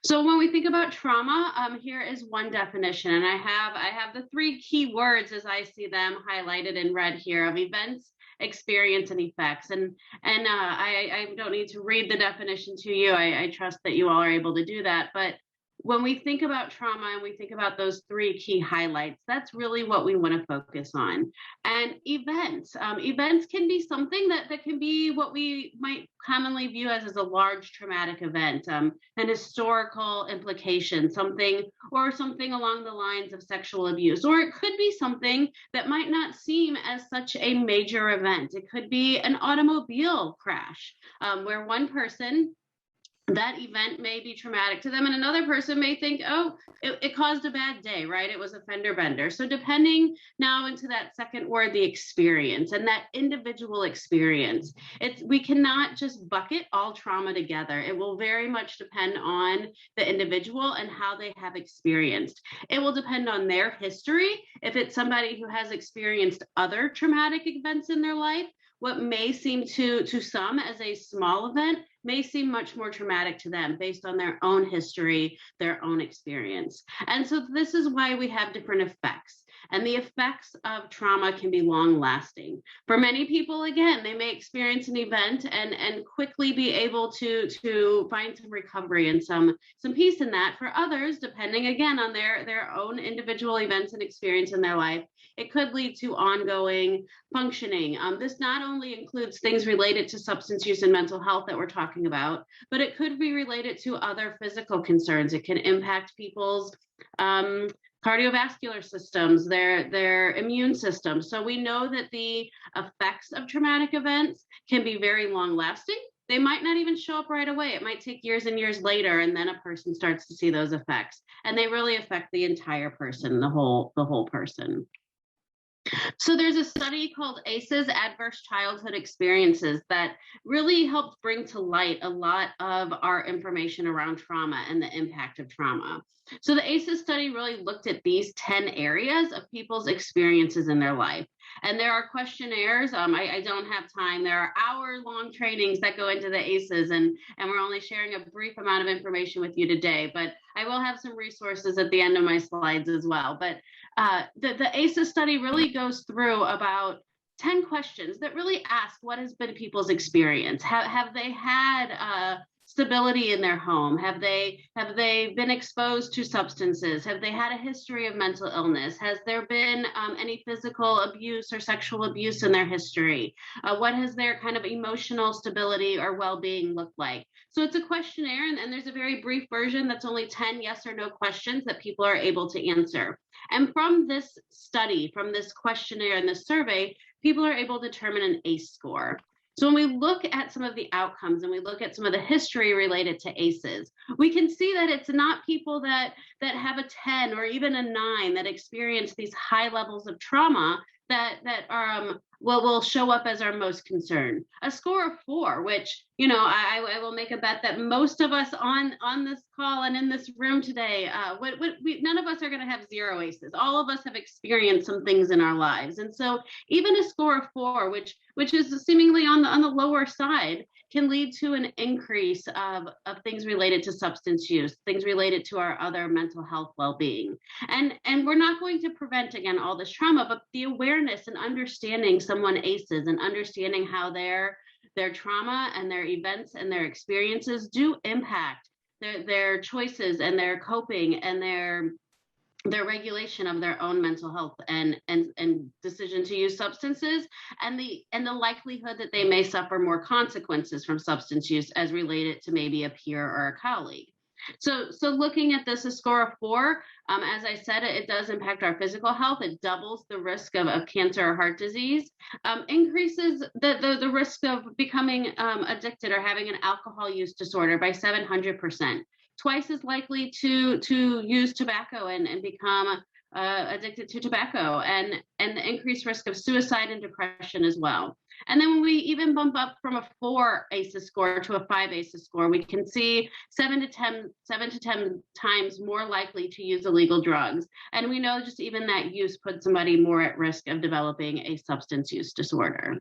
So when we think about trauma, here is one definition, and I have the three key words as I see them highlighted in red here of events, experience, and effects. And I don't need to read the definition to you. I trust that you all are able to do that. But when we think about trauma and we think about those three key highlights, that's really what we want to focus on. And events can be something that can be what we might commonly view as a large traumatic event, an historical implication, something along the lines of sexual abuse, or it could be something that might not seem as such a major event. It could be an automobile crash, where one person, that event may be traumatic to them, and another person may think, oh, it caused a bad day, right? It was a fender bender. So depending now into that second word, the experience and that individual experience, we cannot just bucket all trauma together. It will very much depend on the individual and how they have experienced. It will depend on their history. If it's somebody who has experienced other traumatic events in their life, what may seem to some as a small event may seem much more traumatic to them based on their own history, their own experience. And so this is why we have different effects. And the effects of trauma can be long lasting. For many people, again, they may experience an event and quickly be able to find some recovery and some peace in that. For others, depending again on their own individual events and experience in their life, it could lead to ongoing functioning. This not only includes things related to substance use and mental health that we're talking about, but it could be related to other physical concerns. It can impact people's cardiovascular systems, their immune system. So we know that the effects of traumatic events can be very long lasting. They might not even show up right away. It might take years and years later, and then a person starts to see those effects. And they really affect the entire person, the whole person. So there's a study called ACEs, Adverse Childhood Experiences, that really helped bring to light a lot of our information around trauma and the impact of trauma. So the ACEs study really looked at these 10 areas of people's experiences in their life. And there are questionnaires. I don't have time. There are hour-long trainings that go into the ACEs, and we're only sharing a brief amount of information with you today, but I will have some resources at the end of my slides as well. But the ACEs study really goes through about 10 questions that really ask what has been people's experience. Have they had stability in their home? Have they been exposed to substances? Have they had a history of mental illness? Has there been any physical abuse or sexual abuse in their history? What has their kind of emotional stability or well-being looked like? So it's a questionnaire, and there's a very brief version that's only 10 yes or no questions that people are able to answer. And from this study, from this questionnaire and this survey, people are able to determine an ACE score. So when we look at some of the outcomes and we look at some of the history related to ACEs, we can see that it's not people that have a 10 or even a 9 that experience these high levels of trauma that are will show up as our most concern. A score of 4, which, you know, I will make a bet that most of us on this call and in this room today, none of us are going to have 0 ACEs. All of us have experienced some things in our lives. And so even a score of 4, which is seemingly on the lower side, can lead to an increase of things related to substance use, things related to our other mental health well-being. And we're not going to prevent, again, all this trauma, but the awareness and understanding someone ACEs and understanding how their trauma and their events and their experiences do impact their choices and their coping and their regulation of their own mental health and decision to use substances, and the likelihood that they may suffer more consequences from substance use as related to maybe a peer or a colleague. So looking at this, a score of 4, as I said, it does impact our physical health. It doubles the risk of cancer or heart disease, increases the risk of becoming addicted or having an alcohol use disorder by 700%. Twice as likely to use tobacco and become addicted to tobacco, and the increased risk of suicide and depression as well. And then when we even bump up from a 4 ACEs score to a 5 ACEs score, we can see 7 to 10 times more likely to use illegal drugs. And we know just even that use puts somebody more at risk of developing a substance use disorder.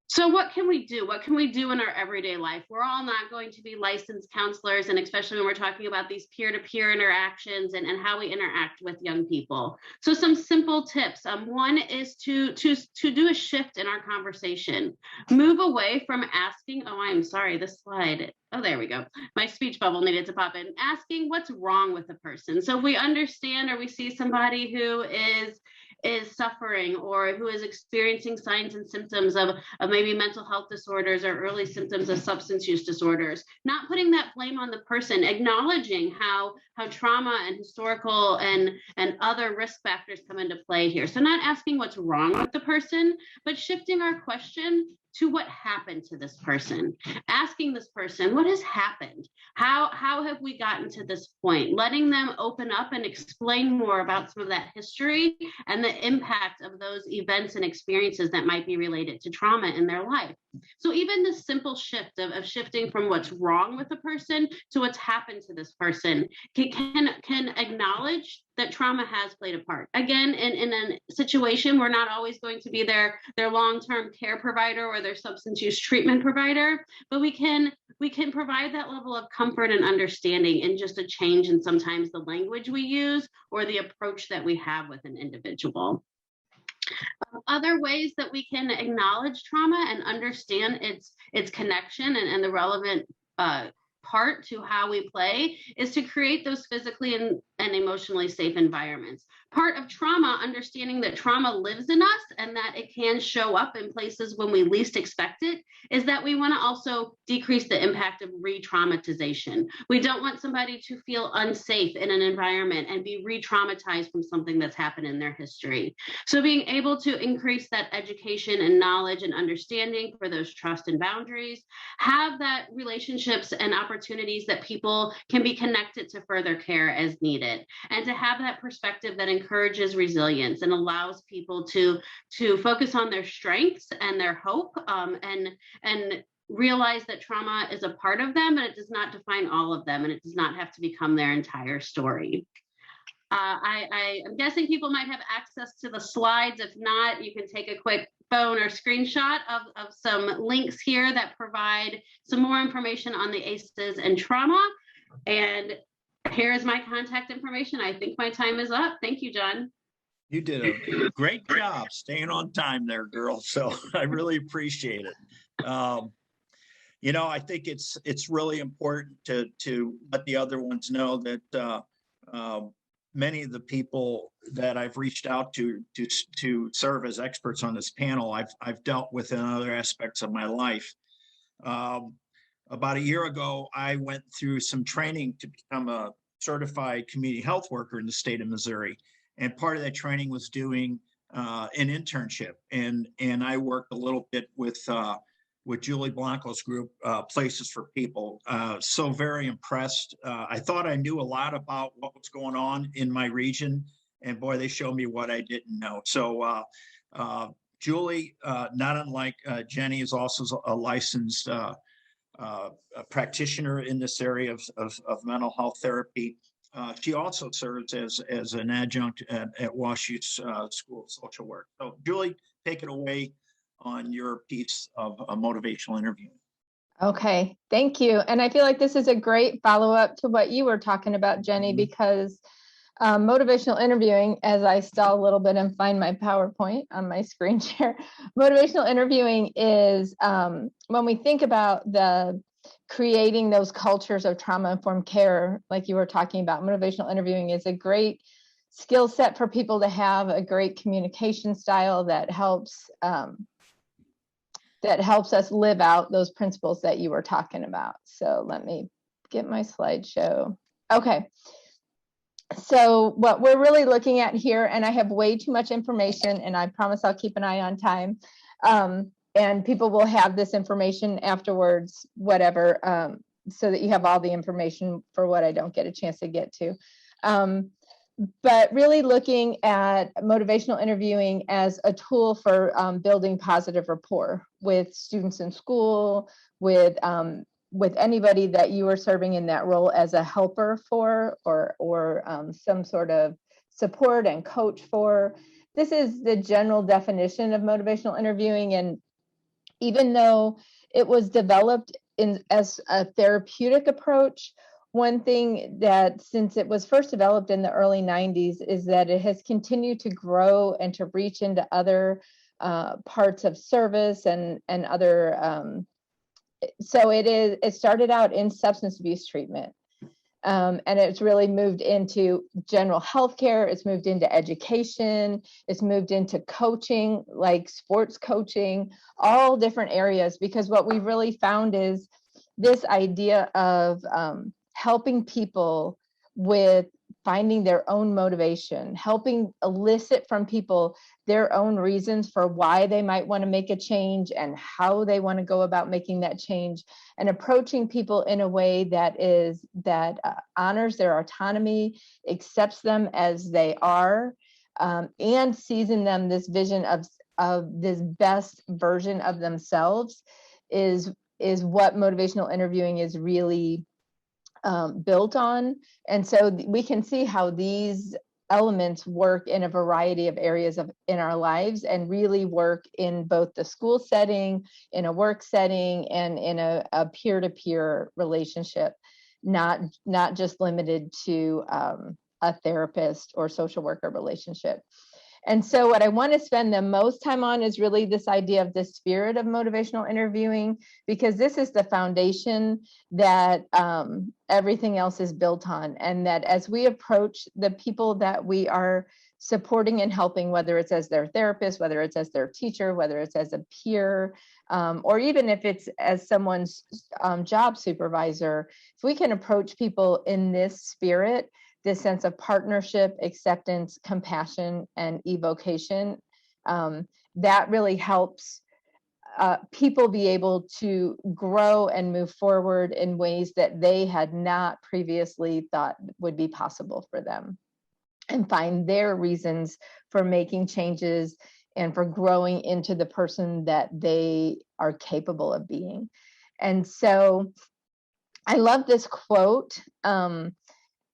So what can we do? What can we do in our everyday life? We're all not going to be licensed counselors, and especially when we're talking about these peer-to-peer interactions and how we interact with young people. So some simple tips. One is to do a shift in our conversation. Move away from asking, oh, I'm sorry, this slide. Oh, there we go. My speech bubble needed to pop in. Asking what's wrong with the person. So if we understand or we see somebody who is suffering or who is experiencing signs and symptoms of maybe mental health disorders or early symptoms of substance use disorders, not putting that blame on the person, acknowledging how trauma and historical and other risk factors come into play here. So not asking what's wrong with the person, but shifting our question to what happened to this person, asking this person, what has happened? How have we gotten to this point? Letting them open up and explain more about some of that history and the impact of those events and experiences that might be related to trauma in their life. So even the simple shift of shifting from what's wrong with a person to what's happened to this person can acknowledge that trauma has played a part. Again, in a situation, we're not always going to be their long-term care provider or their substance use treatment provider, but we can provide that level of comfort and understanding in just a change in sometimes the language we use or the approach that we have with an individual. Other ways that we can acknowledge trauma and understand its connection and the relevant part to how we play is to create those physically and emotionally safe environments. Part of trauma, understanding that trauma lives in us and that it can show up in places when we least expect it, is that we want to also decrease the impact of re-traumatization. We don't want somebody to feel unsafe in an environment and be re-traumatized from something that's happened in their history. So being able to increase that education and knowledge and understanding for those trust and boundaries, have that relationships and opportunities that people can be connected to further care as needed, and to have that perspective that encourages resilience and allows people to focus on their strengths and their hope, and realize that trauma is a part of them, and it does not define all of them, and it does not have to become their entire story. I'm guessing people might have access to the slides. If not, you can take a quick phone or screenshot of some links here that provide some more information on the ACEs and trauma. And here's my contact information. I think my time is up. Thank you, John. You did a great job staying on time there, girl. So I really appreciate it. You know, I think it's really important to let the other ones know that many of the people that I've reached out to serve as experts on this panel, I've dealt with in other aspects of my life. About a year ago, I went through some training to become a certified community health worker in the state of Missouri. And part of that training was doing an internship. And I worked a little bit with Julie Blanco's group, Places for People. So very impressed. I thought I knew a lot about what was going on in my region. And boy, they showed me what I didn't know. So Julie, not unlike Jenny, is also a licensed a practitioner in this area of mental health therapy. She also serves as an adjunct at WashU's School of Social Work. So Julie, take it away on your piece of a motivational interview. Okay, thank you. And I feel like this is a great follow-up to what you were talking about, Jenny, because motivational interviewing, as I stall a little bit and find my PowerPoint on my screen share, motivational interviewing is when we think about creating those cultures of trauma-informed care, like you were talking about, motivational interviewing is a great skill set for people to have, a great communication style that helps us live out those principles that you were talking about. So let me get my slideshow. Okay. So what we're really looking at here, and I have way too much information, and I promise I'll keep an eye on time, and people will have this information afterwards, whatever, so that you have all the information for what I don't get a chance to get to. but really looking at motivational interviewing as a tool for building positive rapport with students in school, with anybody that you are serving in that role as a helper for, or some sort of support and coach for. This is the general definition of motivational interviewing. And even though it was developed as a therapeutic approach, one thing that, since it was first developed in the early 90s, is that it has continued to grow and to reach into other parts of service and other. So it started out in substance abuse treatment. And it's really moved into general healthcare. It's moved into education. It's moved into coaching, like sports coaching, all different areas, because what we've really found is this idea of helping people with finding their own motivation, helping elicit from people their own reasons for why they might want to make a change and how they want to go about making that change, and approaching people in a way that honors their autonomy, accepts them as they are, and sees in them this vision of this best version of themselves is what motivational interviewing is really built on. And so we can see how these elements work in a variety of areas in our lives, and really work in both the school setting, in a work setting, and in a peer-to-peer relationship, not just limited to a therapist or social worker relationship. And so what I want to spend the most time on is really this idea of the spirit of motivational interviewing, because this is the foundation that everything else is built on. And that as we approach the people that we are supporting and helping, whether it's as their therapist, whether it's as their teacher, whether it's as a peer, or even if it's as someone's job supervisor, if we can approach people in this spirit, this sense of partnership, acceptance, compassion, and evocation, that really helps people be able to grow and move forward in ways that they had not previously thought would be possible for them, and find their reasons for making changes and for growing into the person that they are capable of being. And so I love this quote,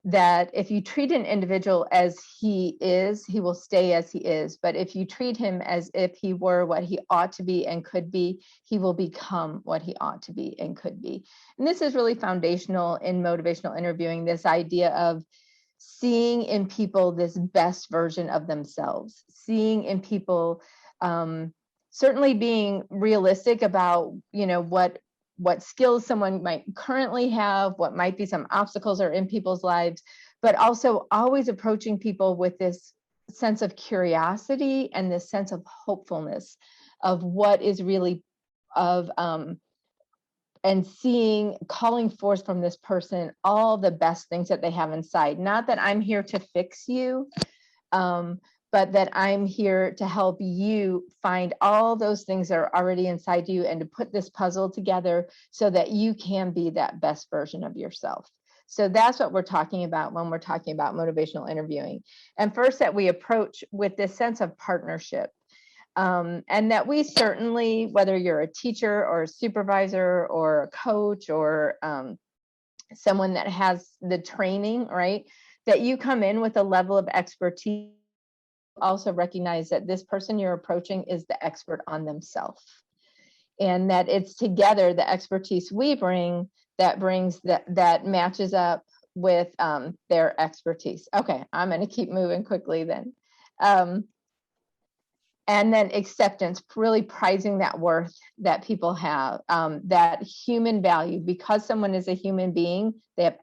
that if you treat an individual as he is, he will stay as he is. But if you treat him as if he were what he ought to be and could be, he will become what he ought to be and could be. And this is really foundational in motivational interviewing, this idea of seeing in people this best version of themselves, seeing in people, certainly being realistic about, what skills someone might currently have, what might be some obstacles are in people's lives, but also always approaching people with this sense of curiosity and this sense of hopefulness of what is really and calling forth from this person all the best things that they have inside. Not that I'm here to fix you, but that I'm here to help you find all those things that are already inside you, and to put this puzzle together so that you can be that best version of yourself. So that's what we're talking about when we're talking about motivational interviewing. And first, that we approach with this sense of partnership. And that we certainly, whether you're a teacher or a supervisor or a coach or someone that has the training, right, that you come in with a level of expertise. Also recognize that this person you're approaching is the expert on themselves, and that it's together the expertise we bring that matches up with their expertise. Okay, I'm going to keep moving quickly then. And then acceptance, really prizing that worth that people have, that human value. Because someone is a human being, they have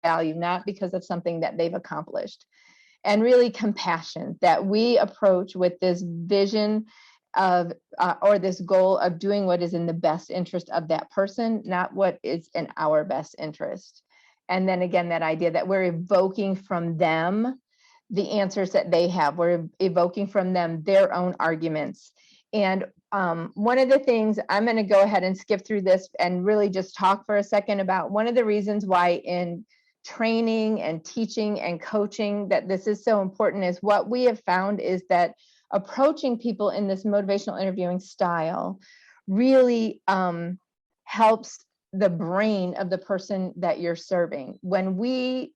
value, not because of something that they've accomplished. And really compassion, that we approach with this vision of, or this goal of doing what is in the best interest of that person, not what is in our best interest. And then again, that idea that we're evoking from them the answers that they have. We're evoking from them their own arguments. And one of the things, I'm going to go ahead and skip through this and really just talk for a second about one of the reasons why in training and teaching and coaching that this is so important is what we have found is that approaching people in this motivational interviewing style really helps the brain of the person that you're serving. When we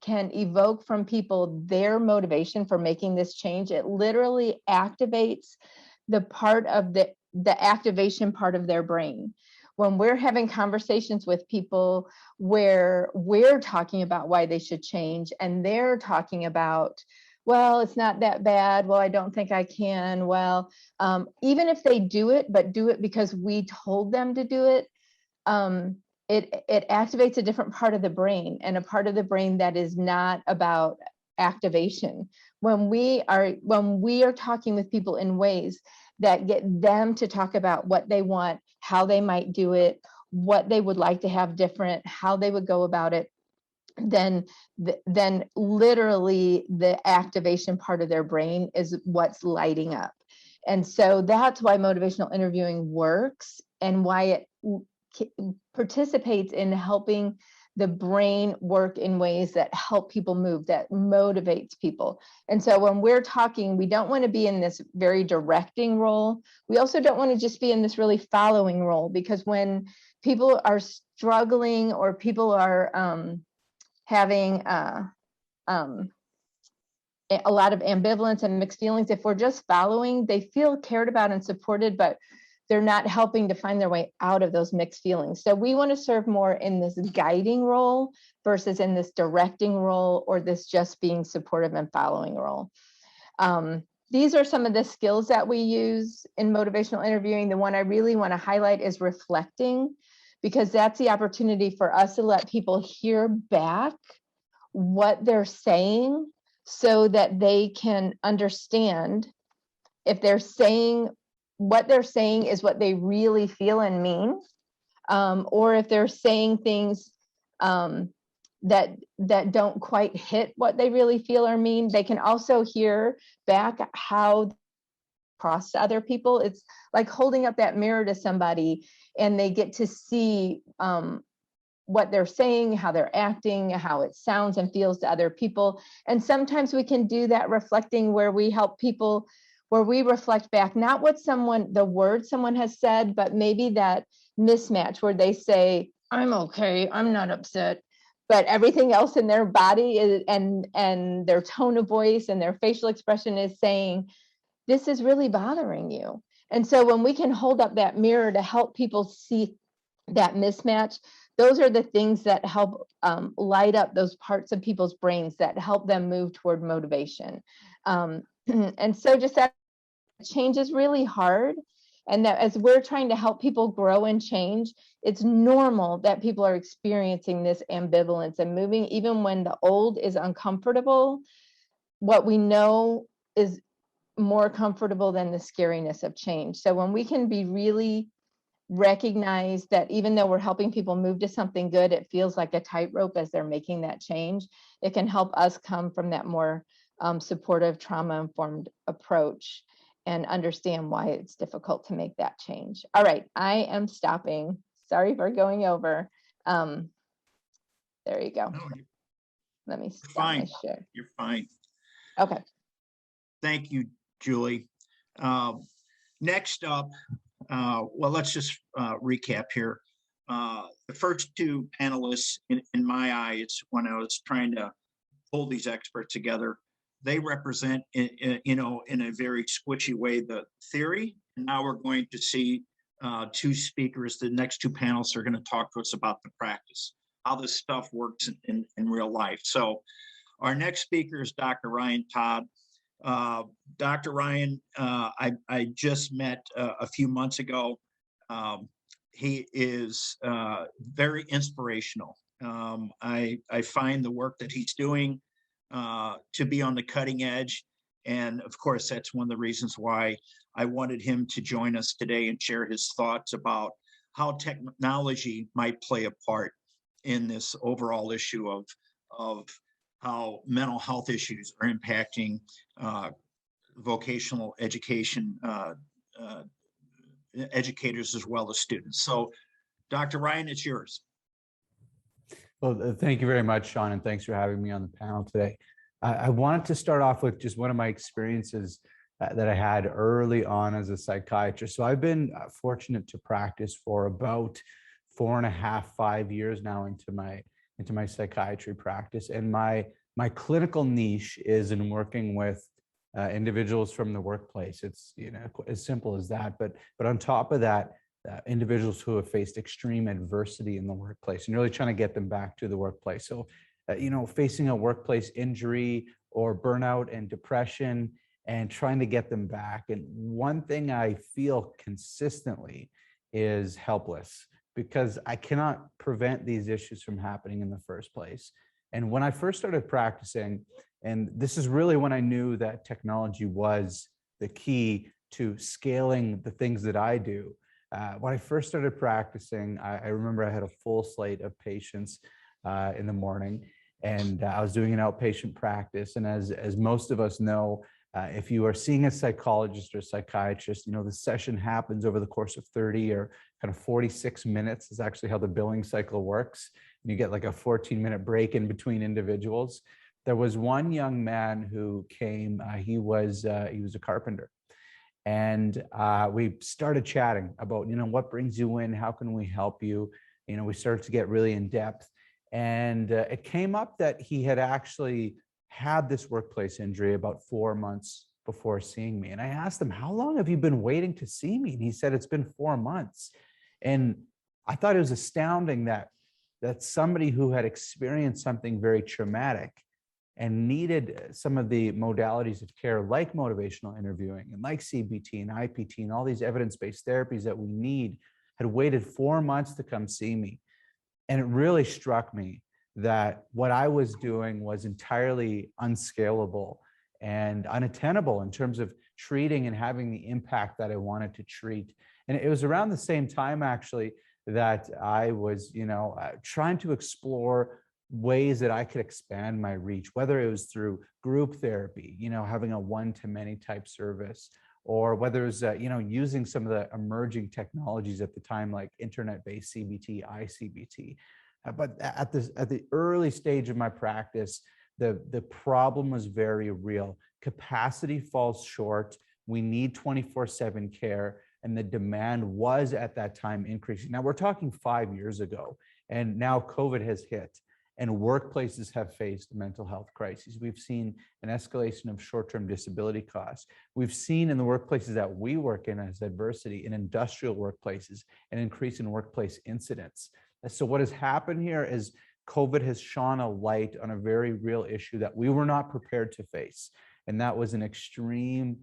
can evoke from people their motivation for making this change, it literally activates the part of the activation part of their brain. When we're having conversations with people where we're talking about why they should change and they're talking about, well, it's not that bad. Well, I don't think I can. Well, even if they do it, but do it because we told them to do it, it activates a different part of the brain, and a part of the brain that is not about activation. When we are talking with people in ways that get them to talk about what they want, how they might do it, what they would like to have different, how they would go about it, then literally the activation part of their brain is what's lighting up. And so that's why motivational interviewing works and why it participates in helping the brain work in ways that help people move, that motivates people. And so when we're talking, we don't want to be in this very directing role. We also don't want to just be in this really following role, because when people are struggling or people are having a lot of ambivalence and mixed feelings, if we're just following, they feel cared about and supported, but they're not helping to find their way out of those mixed feelings. So we want to serve more in this guiding role versus in this directing role or this just being supportive and following role. These are some of the skills that we use in motivational interviewing. The one I really want to highlight is reflecting, because that's the opportunity for us to let people hear back what they're saying so that they can understand if they're saying what they're saying is what they really feel and mean, or if they're saying things that don't quite hit what they really feel or mean. They can also hear back how across to other people. It's like holding up that mirror to somebody, and they get to see what they're saying, how they're acting, how it sounds and feels to other people. And sometimes we can do that reflecting where we help people, where we reflect back, not what the words someone has said, but maybe that mismatch where they say, I'm okay, I'm not upset, but everything else in their body is, and their tone of voice and their facial expression is saying, this is really bothering you. And so when we can hold up that mirror to help people see that mismatch, those are the things that help light up those parts of people's brains that help them move toward motivation. And so just that change is really hard. And that as we're trying to help people grow and change, it's normal that people are experiencing this ambivalence and moving, even when the old is uncomfortable. What we know is more comfortable than the scariness of change. So when we can be really recognize that even though we're helping people move to something good, it feels like a tightrope as they're making that change, it can help us come from that more supportive, trauma-informed approach and understand why it's difficult to make that change. All right, I am stopping. Sorry for going over. There you go. No, let me stop fine. my share. You're fine. Okay. Thank you, Julie. Next up, well, let's just recap here. The first two panelists, in my eyes, when I was trying to pull these experts together, they represent, in a very squishy way, the theory. And now we're going to see two speakers. The next two panelists are going to talk to us about the practice, how this stuff works in real life. So our next speaker is Dr. Ryan Todd. Dr. Ryan, I just met a few months ago. He is very inspirational. I find the work that he's doing to be on the cutting edge. And of course, that's one of the reasons why I wanted him to join us today and share his thoughts about how technology might play a part in this overall issue of how mental health issues are impacting vocational education educators as well as students. So Dr. Ryan, it's yours. Well, thank you very much, Sean, and thanks for having me on the panel today. I wanted to start off with just one of my experiences that I had early on as a psychiatrist. So I've been fortunate to practice for about 4.5, 5 years now into my psychiatry practice, and my clinical niche is in working with individuals from the workplace. It's as simple as that. But on top of that, individuals who have faced extreme adversity in the workplace and really trying to get them back to the workplace. So, facing a workplace injury or burnout and depression and trying to get them back. And one thing I feel consistently is helpless, because I cannot prevent these issues from happening in the first place. And when I first started practicing, and this is really when I knew that technology was the key to scaling the things that I do. When I first started practicing, I remember I had a full slate of patients in the morning, and I was doing an outpatient practice. And as most of us know, if you are seeing a psychologist or psychiatrist, the session happens over the course of 30 or kind of 46 minutes is actually how the billing cycle works. And you get like a 14-minute break in between individuals. There was one young man who came, he was a carpenter. And we started chatting about, what brings you in? How can we help you? We started to get really in depth. And it came up that he had actually had this workplace injury about 4 months before seeing me. And I asked him, how long have you been waiting to see me? And he said, it's been 4 months. And I thought it was astounding that somebody who had experienced something very traumatic and needed some of the modalities of care like motivational interviewing and like CBT and IPT and all these evidence-based therapies that we need had waited 4 months to come see me. And it really struck me that what I was doing was entirely unscalable and unattainable in terms of treating and having the impact that I wanted to treat. And it was around the same time, actually, that I was, trying to explore ways that I could expand my reach, whether it was through group therapy, having a one-to-many type service, or whether it was, using some of the emerging technologies at the time, like internet-based CBT, ICBT. But at the early stage of my practice, the problem was very real. Capacity falls short. We need 24/7 care, and the demand was at that time increasing. Now we're talking 5 years ago, and now COVID has hit, and workplaces have faced mental health crises. We've seen an escalation of short-term disability costs. We've seen in the workplaces that we work in as adversity, in industrial workplaces, an increase in workplace incidents. So what has happened here is COVID has shone a light on a very real issue that we were not prepared to face. And that was an extreme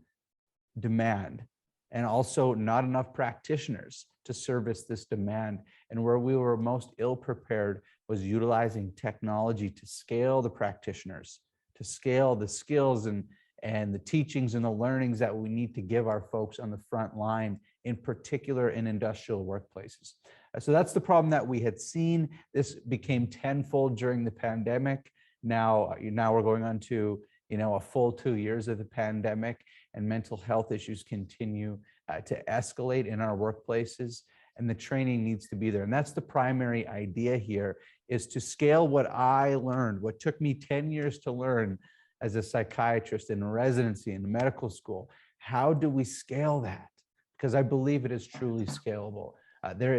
demand, and also not enough practitioners to service this demand. And where we were most ill prepared was utilizing technology to scale the practitioners, to scale the skills and the teachings and the learnings that we need to give our folks on the front line, in particular in industrial workplaces. So that's the problem that we had seen. This became tenfold during the pandemic. Now we're going on to a full 2 years of the pandemic, and mental health issues continue to escalate in our workplaces, and the training needs to be there. And that's the primary idea here, is to scale what I learned, what took me 10 years to learn as a psychiatrist in residency in medical school. How do we scale that? Because I believe it is truly scalable. There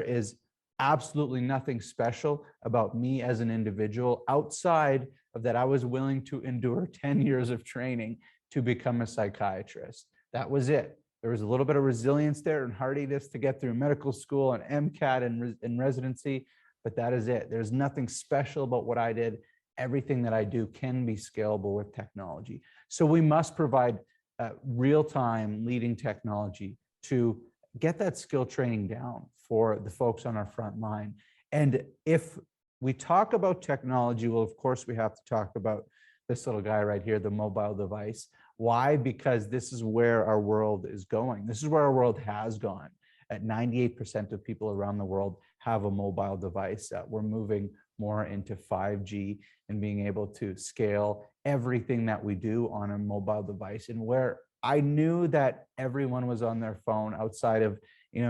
is absolutely nothing special about me as an individual outside of that I was willing to endure 10 years of training to become a psychiatrist. That was it. There was a little bit of resilience there and hardiness to get through medical school and MCAT and residency, but that is it. There's nothing special about what I did. Everything that I do can be scalable with technology. So we must provide real-time leading technology to get that skill training down for the folks on our front line. And if we talk about technology, well, of course, we have to talk about this little guy right here, the mobile device. Why? Because this is where our world is going. This is where our world has gone. At 98% of people around the world have a mobile device. We're moving more into 5G and being able to scale everything that we do on a mobile device. And where I knew that everyone was on their phone outside of,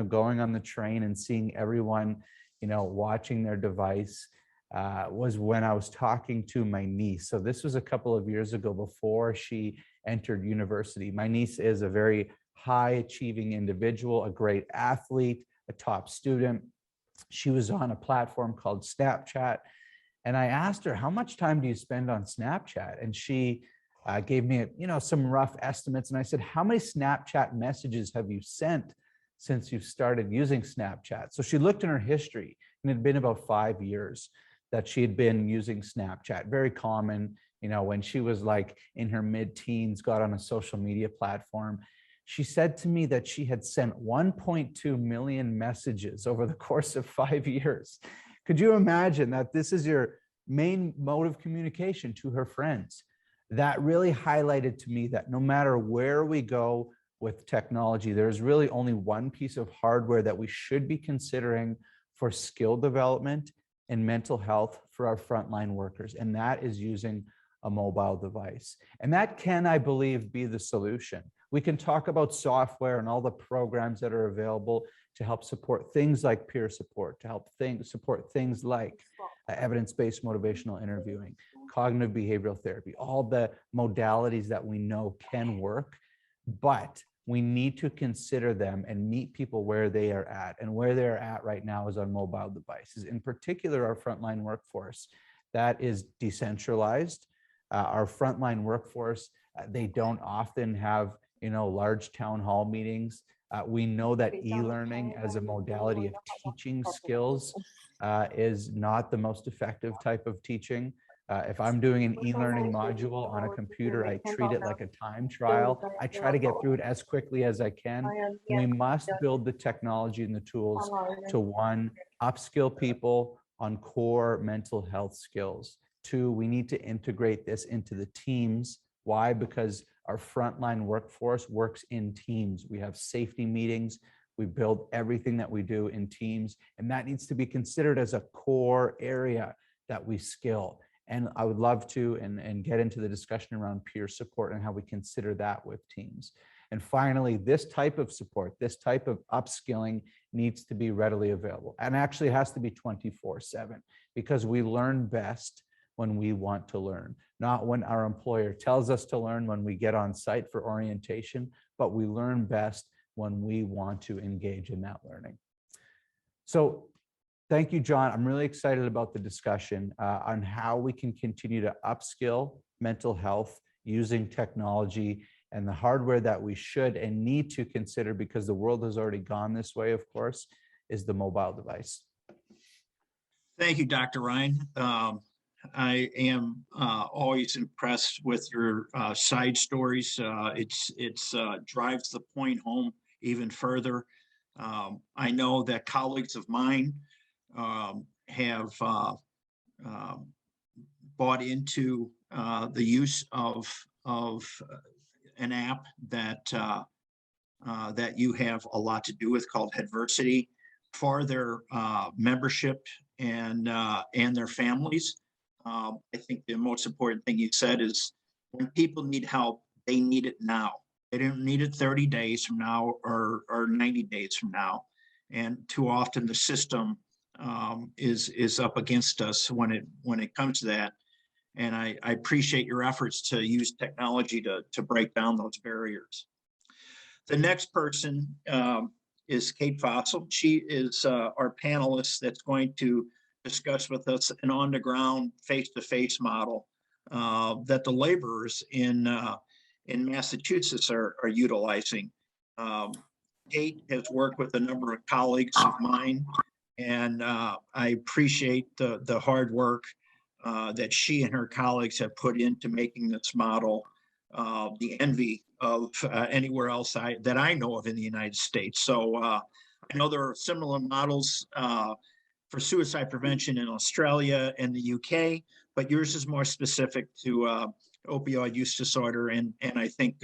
going on the train and seeing everyone, watching their device. was when I was talking to my niece. So this was a couple of years ago before she entered university. My niece is a very high achieving individual, a great athlete, a top student. She was on a platform called Snapchat. And I asked her, how much time do you spend on Snapchat? And she gave me, some rough estimates. And I said, how many Snapchat messages have you sent since you've started using Snapchat? So she looked in her history, and it had been about 5 years that she had been using Snapchat. Very common, when she was like in her mid-teens, got on a social media platform. She said to me that she had sent 1.2 million messages over the course of 5 years. Could you imagine that this is your main mode of communication to her friends? That really highlighted to me that no matter where we go with technology, there's really only one piece of hardware that we should be considering for skill development and mental health for our frontline workers, and that is using a mobile device. And that can, I believe, be the solution. We can talk about software and all the programs that are available to help support things like peer support, to help support things like evidence-based motivational interviewing, cognitive behavioral therapy, all the modalities that we know can work, but we need to consider them and meet people where they are at. And where they're at right now is on mobile devices, in particular our frontline workforce that is decentralized. Our frontline workforce, they don't often have large town hall meetings. We know that e-learning as a modality of teaching skills is not the most effective type of teaching. If I'm doing an e-learning module on a computer, I treat it like a time trial. I try to get through it as quickly as I can. We must build the technology and the tools to, one, upskill people on core mental health skills. Two, we need to integrate this into the teams. Why? Because our frontline workforce works in teams. We have safety meetings. We build everything that we do in teams, and that needs to be considered as a core area that we skill. And I would love to and get into the discussion around peer support and how we consider that with teams. And finally, this type of support, this type of upskilling needs to be readily available, and actually has to be 24/7, because we learn best when we want to learn, not when our employer tells us to learn when we get on site for orientation, but we learn best when we want to engage in that learning. So thank you, John. I'm really excited about the discussion on how we can continue to upskill mental health using technology, and the hardware that we should and need to consider, because the world has already gone this way, of course, is the mobile device. Thank you, Dr. Ryan. I am always impressed with your side stories. It's drives the point home even further. I know that colleagues of mine have bought into the use of an app that that you have a lot to do with, called Adversity, for their membership and their families. I think the most important thing you said is, when people need help, they need it now. They don't need it 30 days from now or 90 days from now. And too often the system is up against us when it comes to that. And I appreciate your efforts to use technology to break down those barriers. The next person is Kate Fossil. She is our panelist that's going to discuss with us an on-the-ground, face-to-face model that the laborers in Massachusetts are utilizing. Kate has worked with a number of colleagues of mine, and I appreciate the hard work that she and her colleagues have put into making this model the envy of anywhere else that I know of in the United States. So I know there are similar models for suicide prevention in Australia and the UK, but yours is more specific to opioid use disorder, and I think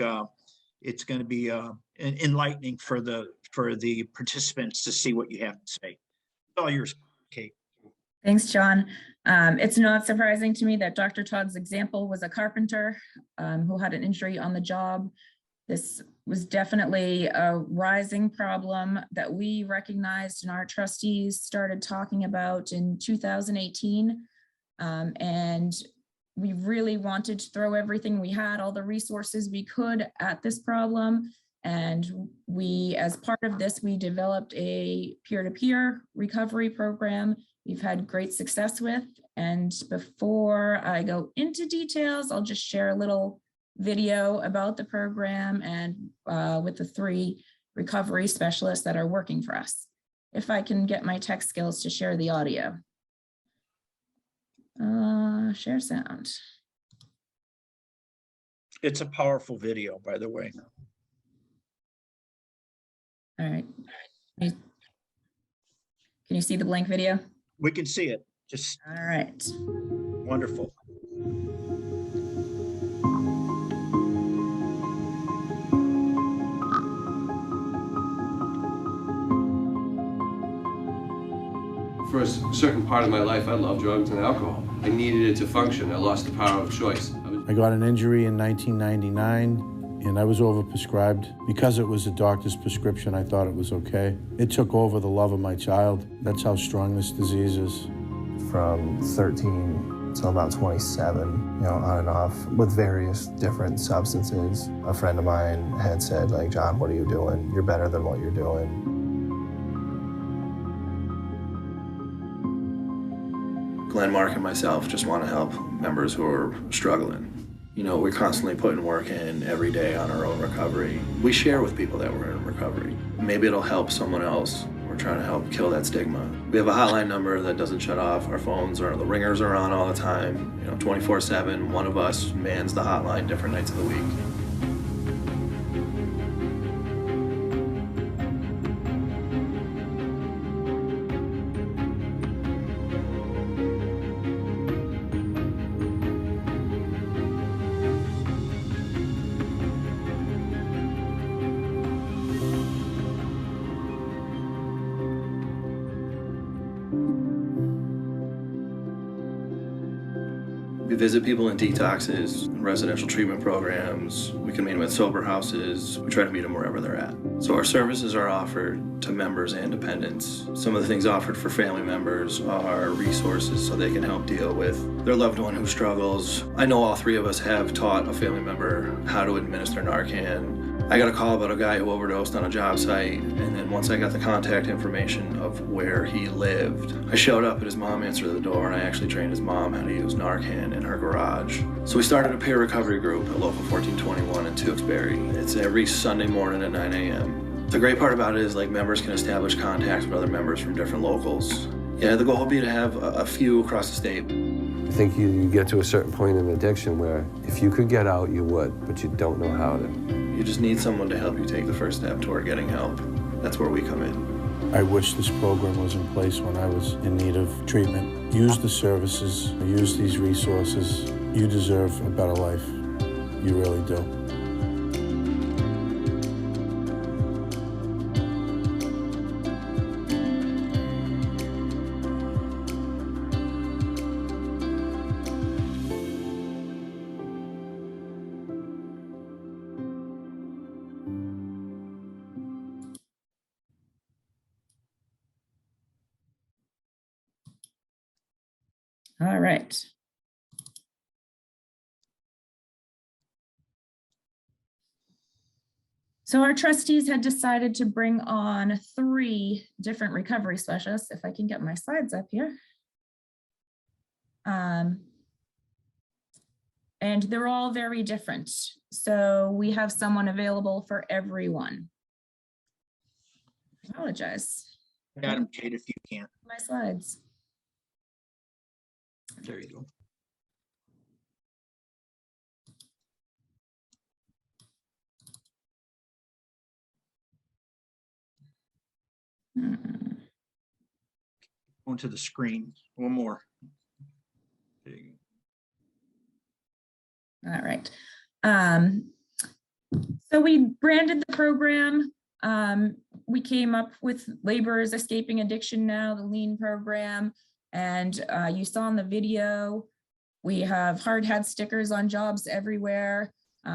it's going to be enlightening for the participants to see what you have to say. It's all yours, Kate. Thanks, John. It's not surprising to me that Dr. Todd's example was a carpenter who had an injury on the job. This was definitely a rising problem that we recognized and our trustees started talking about in 2018 And we really wanted to throw everything we had, all the resources we could at this problem. And we, as part of this, we developed a peer-to-peer recovery program we've had great success with. And before I go into details, I'll just share a little video about the program and with the 3 recovery specialists that are working for us. If I can get my tech skills to share the audio. Share sound. It's a powerful video, by the way. All right. Can you see the blank video? We can see it. Just all right. Wonderful. For a certain part of my life, I loved drugs and alcohol. I needed it to function. I lost the power of choice. I got an injury in 1999. And I was overprescribed. Because it was a doctor's prescription, I thought it was okay. It took over the love of my child. That's how strong this disease is. From 13 till about 27, on and off with various different substances. A friend of mine had said, like, John, what are you doing? You're better than what you're doing. Glenn, Mark, and myself just want to help members who are struggling. We're constantly putting work in every day on our own recovery. We share with people that we're in recovery. Maybe it'll help someone else. We're trying to help kill that stigma. We have a hotline number that doesn't shut off. Our phones the ringers are on all the time. 24/7, one of us mans the hotline different nights of the week. We visit people in detoxes, in residential treatment programs. We can meet them at sober houses. We try to meet them wherever they're at. So our services are offered to members and dependents. Some of the things offered for family members are resources so they can help deal with their loved one who struggles. I know all 3 of us have taught a family member how to administer Narcan. I got a call about a guy who overdosed on a job site, and then once I got the contact information of where he lived, I showed up at his mom answered the door, and I actually trained his mom how to use Narcan in her garage. So we started a peer recovery group at Local 1421 in Tewksbury. It's every Sunday morning at 9 a.m. The great part about it is members can establish contacts with other members from different locals. Yeah, the goal would be to have a few across the state. I think you get to a certain point in addiction where if you could get out, you would, but you don't know how to. You just need someone to help you take the first step toward getting help. That's where we come in. I wish this program was in place when I was in need of treatment. Use the services, use these resources. You deserve a better life. You really do. All right. So our trustees had decided to bring on 3 different recovery specialists, if I can get my slides up here. And they're all very different. So we have someone available for everyone. I apologize. I got them, Kate, if you can't. My slides. There you go. Going to the screen. One more. There you go. All right. So we branded the program. We came up with Laborers Escaping Addiction Now, the LEAN program. And you saw in the video, we have hard hat stickers on jobs everywhere.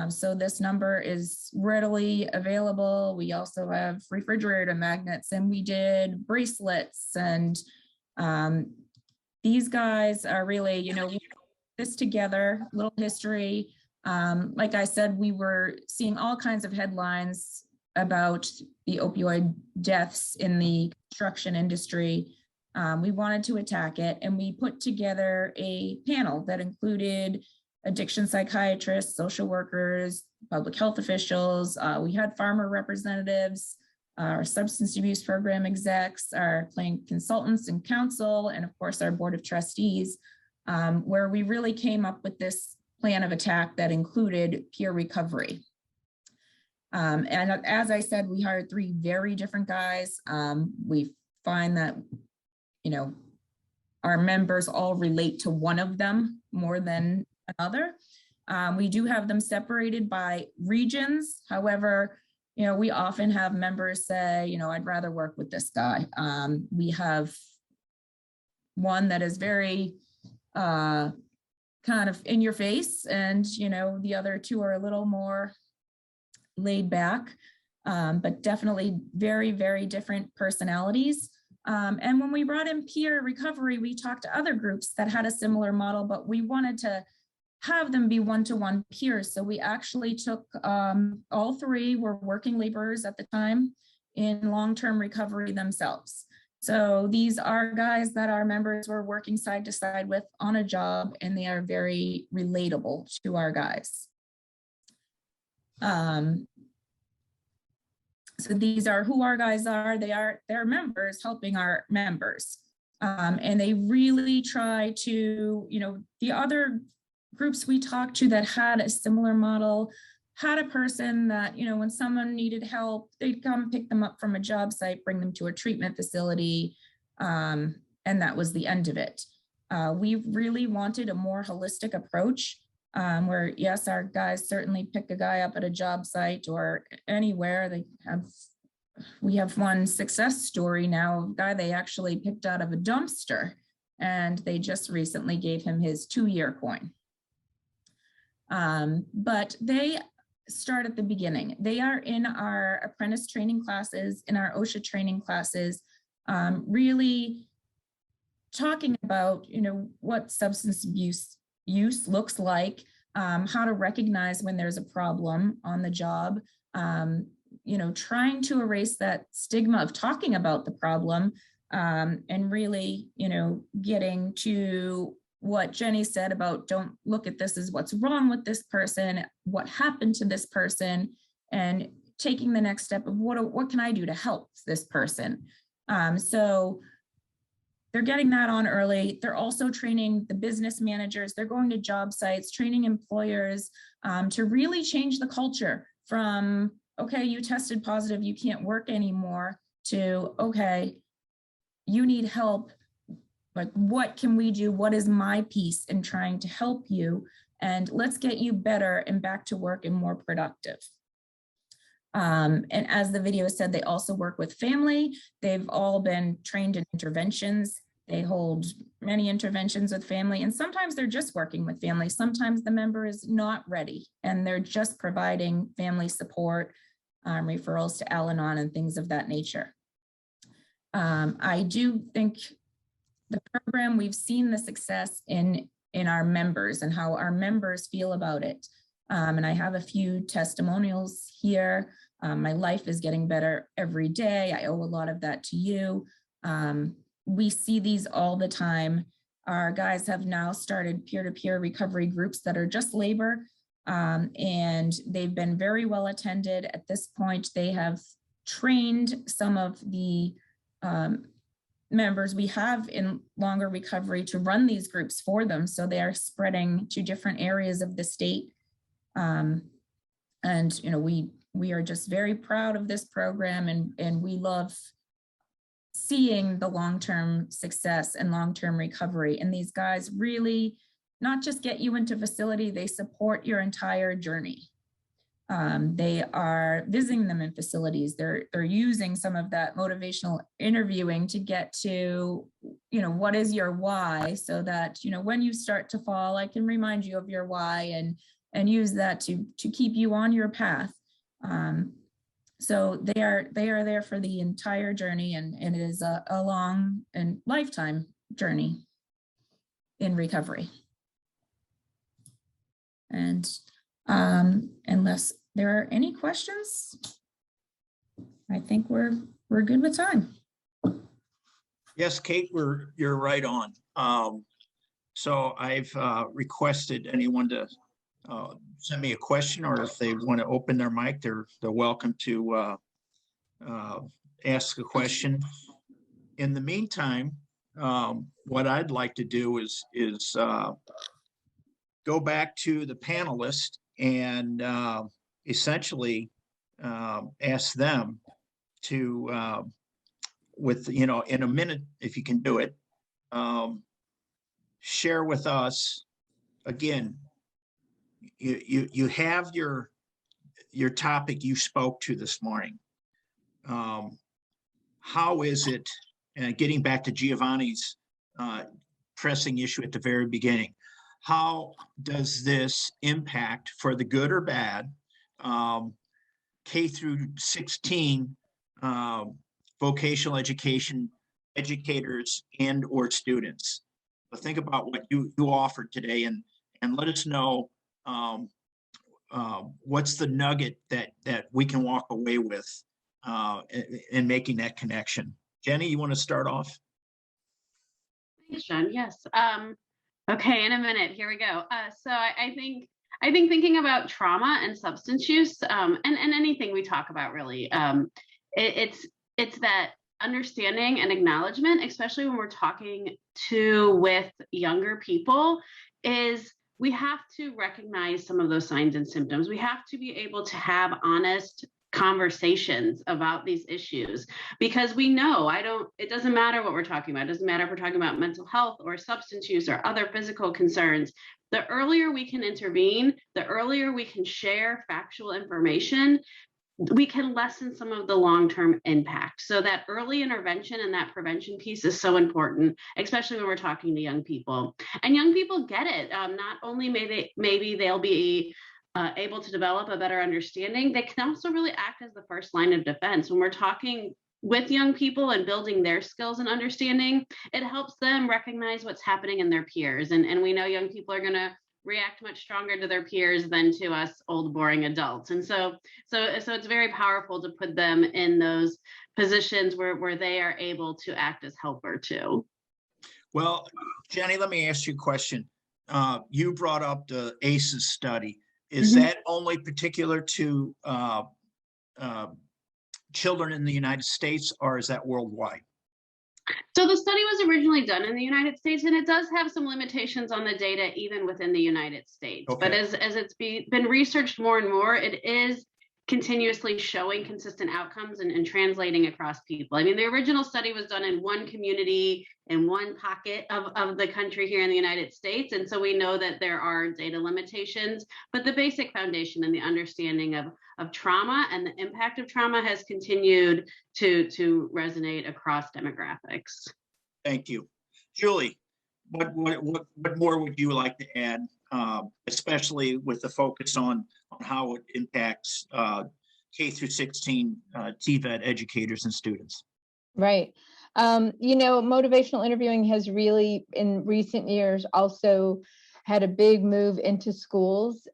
So this number is readily available. We also have refrigerator magnets, and we did bracelets and these guys are really, we put this together, little history. Like I said, we were seeing all kinds of headlines about the opioid deaths in the construction industry. We wanted to attack it, and we put together a panel that included addiction psychiatrists, social workers, public health officials. We had farmer representatives, our substance abuse program execs, our plan consultants and counsel, and of course our board of trustees, where we really came up with this plan of attack that included peer recovery. And as I said, we hired 3 very different guys. We find that, our members all relate to one of them more than another. We do have them separated by regions. However, we often have members say, I'd rather work with this guy. We have one that is very kind of in your face, and, the other 2 are a little more laid back, but definitely very, very different personalities. And when we brought in peer recovery, we talked to other groups that had a similar model, but we wanted to have them be one-to-one peers. So we actually took all 3 were working laborers at the time in long-term recovery themselves. So these are guys that our members were working side to side with on a job, and they are very relatable to our guys. So these are who our guys are. They're members helping our members. And they really try to, the other groups we talked to that had a similar model had a person that, when someone needed help, they'd come pick them up from a job site, bring them to a treatment facility, and that was the end of it. We really wanted a more holistic approach, where yes, our guys certainly pick a guy up at a job site or anywhere. We have one success story now, a guy they actually picked out of a dumpster, and they just recently gave him his 2-year coin. But they start at the beginning. They are in our apprentice training classes, in our OSHA training classes, really talking about, what substance abuse use looks like, how to recognize when there's a problem on the job, trying to erase that stigma of talking about the problem, and really, getting to what Jenny said about don't look at this as what's wrong with this person, what happened to this person, and taking the next step of what can I do to help this person. So they're getting that on early. They're also training the business managers. They're going to job sites, training employers to really change the culture from, okay, you tested positive, you can't work anymore, to, okay, you need help. Like, what can we do? What is my piece in trying to help you? And let's get you better and back to work and more productive. And as the video said, they also work with family. They've all been trained in interventions. They hold many interventions with family, and sometimes they're just working with family. Sometimes the member is not ready and they're just providing family support, referrals to Al-Anon and things of that nature. I do think the program, we've seen the success in our members and how our members feel about it. And I have a few testimonials here. My life is getting better every day. I owe a lot of that to you. We see these all the time. Our guys have now started peer-to-peer recovery groups that are just labor, and they've been very well attended. At this point, they have trained some of the members we have in longer recovery to run these groups for them. So they are spreading to different areas of the state. And we are just very proud of this program, and we love seeing the long-term success and long-term recovery. And these guys really not just get you into facility, they support your entire journey. They are visiting them in facilities. They're using some of that motivational interviewing to get to, what is your why, so that, when you start to fall, I can remind you of your why and use that to keep you on your path. So they are there for the entire journey, and it is a long and lifetime journey. in recovery. And unless there are any questions, I think we're good with time. Yes, Kate, you're right on. So I've requested anyone to send me a question, or if they want to open their mic, they're welcome to ask a question. In the meantime, what I'd like to do is go back to the panelists and essentially ask them to, with, you know, in a minute, if you can do it, share with us again. You have your topic you spoke to this morning. How is it, getting back to Giovanni's pressing issue at the very beginning, how does this impact, for the good or bad, K through 16 vocational education educators and or students? So think about what you offered today, and let us know what's the nugget that we can walk away with in making that connection. Jenny, you want to start off? Thanks, John. Yes. Okay, in a minute. Here we go. So I think thinking about trauma and substance use, and anything we talk about, really, it's that understanding and acknowledgement, especially when we're talking with younger people, is we have to recognize some of those signs and symptoms. We have to be able to have honest conversations about these issues, because we know it doesn't matter what we're talking about. It doesn't matter if we're talking about mental health or substance use or other physical concerns. The earlier we can intervene, the earlier we can share factual information, we can lessen some of the long-term impact. So that early intervention and that prevention piece is so important, especially when we're talking to young people. And young people get it. Not only maybe they'll be able to develop a better understanding, they can also really act as the first line of defense. When we're talking with young people and building their skills and understanding, it helps them recognize what's happening in their peers. And we know young people are going to react much stronger to their peers than to us old, boring adults. And so it's very powerful to put them in those positions where they are able to act as helper too. Well, Jenny, let me ask you a question. You brought up the ACEs study. Is that only particular to children in the United States, or is that worldwide? So the study was originally done in the United States, and it does have some limitations on the data even within the United States. Okay. But as it's been researched more and more, it is continuously showing consistent outcomes and translating across people. I mean, the original study was done in one community in one pocket of the country here in the United States. And so we know that there are data limitations, but the basic foundation and the understanding of trauma and the impact of trauma has continued to resonate across demographics. Thank you. Julie, what more would you like to add, especially with the focus on how it impacts K through 16 TVET educators and students? Right. You know, motivational interviewing has really, in recent years, also had a big move into schools,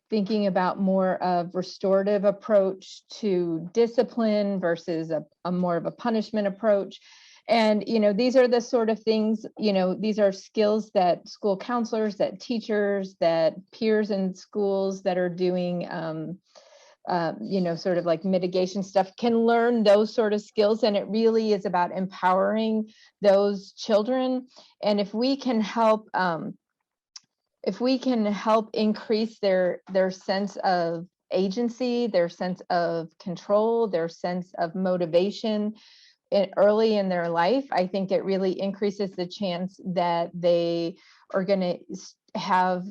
thinking about more of restorative approach to discipline versus a more of a punishment approach. And, you know, these are the sort of things, you know, these are skills that school counselors, that teachers, that peers in schools that are doing, you know, sort of like mitigation stuff can learn those sort of skills. And it really is about empowering those children. And if we can help increase their sense of agency, their sense of control, their sense of motivation early in their life, I think it really increases the chance that they are going to have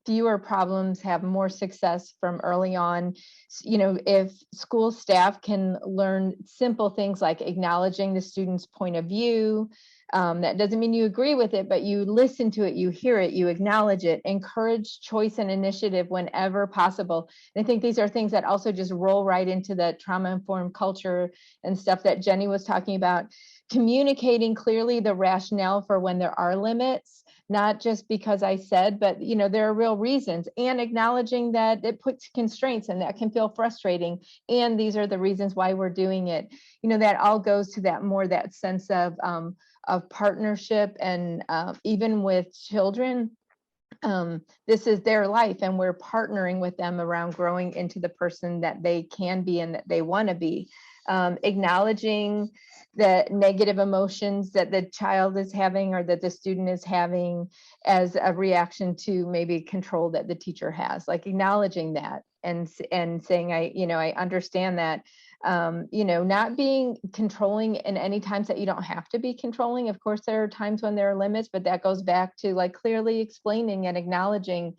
fewer problems, have more success from early on. You know, if school staff can learn simple things like acknowledging the student's point of view, that doesn't mean you agree with it, but you listen to it, you hear it, you acknowledge it, encourage choice and initiative whenever possible. And I think these are things that also just roll right into the trauma-informed culture and stuff that Jenny was talking about. Communicating clearly the rationale for when there are limits, not just because I said, but there are real reasons, and acknowledging that it puts constraints and that can feel frustrating. And these are the reasons why we're doing it. That all goes to that sense of partnership. And even with children, this is their life, and we're partnering with them around growing into the person that they can be and that they want to be. Acknowledging the negative emotions that the child is having or that the student is having as a reaction to maybe control that the teacher has, like acknowledging that and saying, I understand that. Not being controlling in any times that you don't have to be controlling. Of course, there are times when there are limits, but that goes back to like clearly explaining and acknowledging,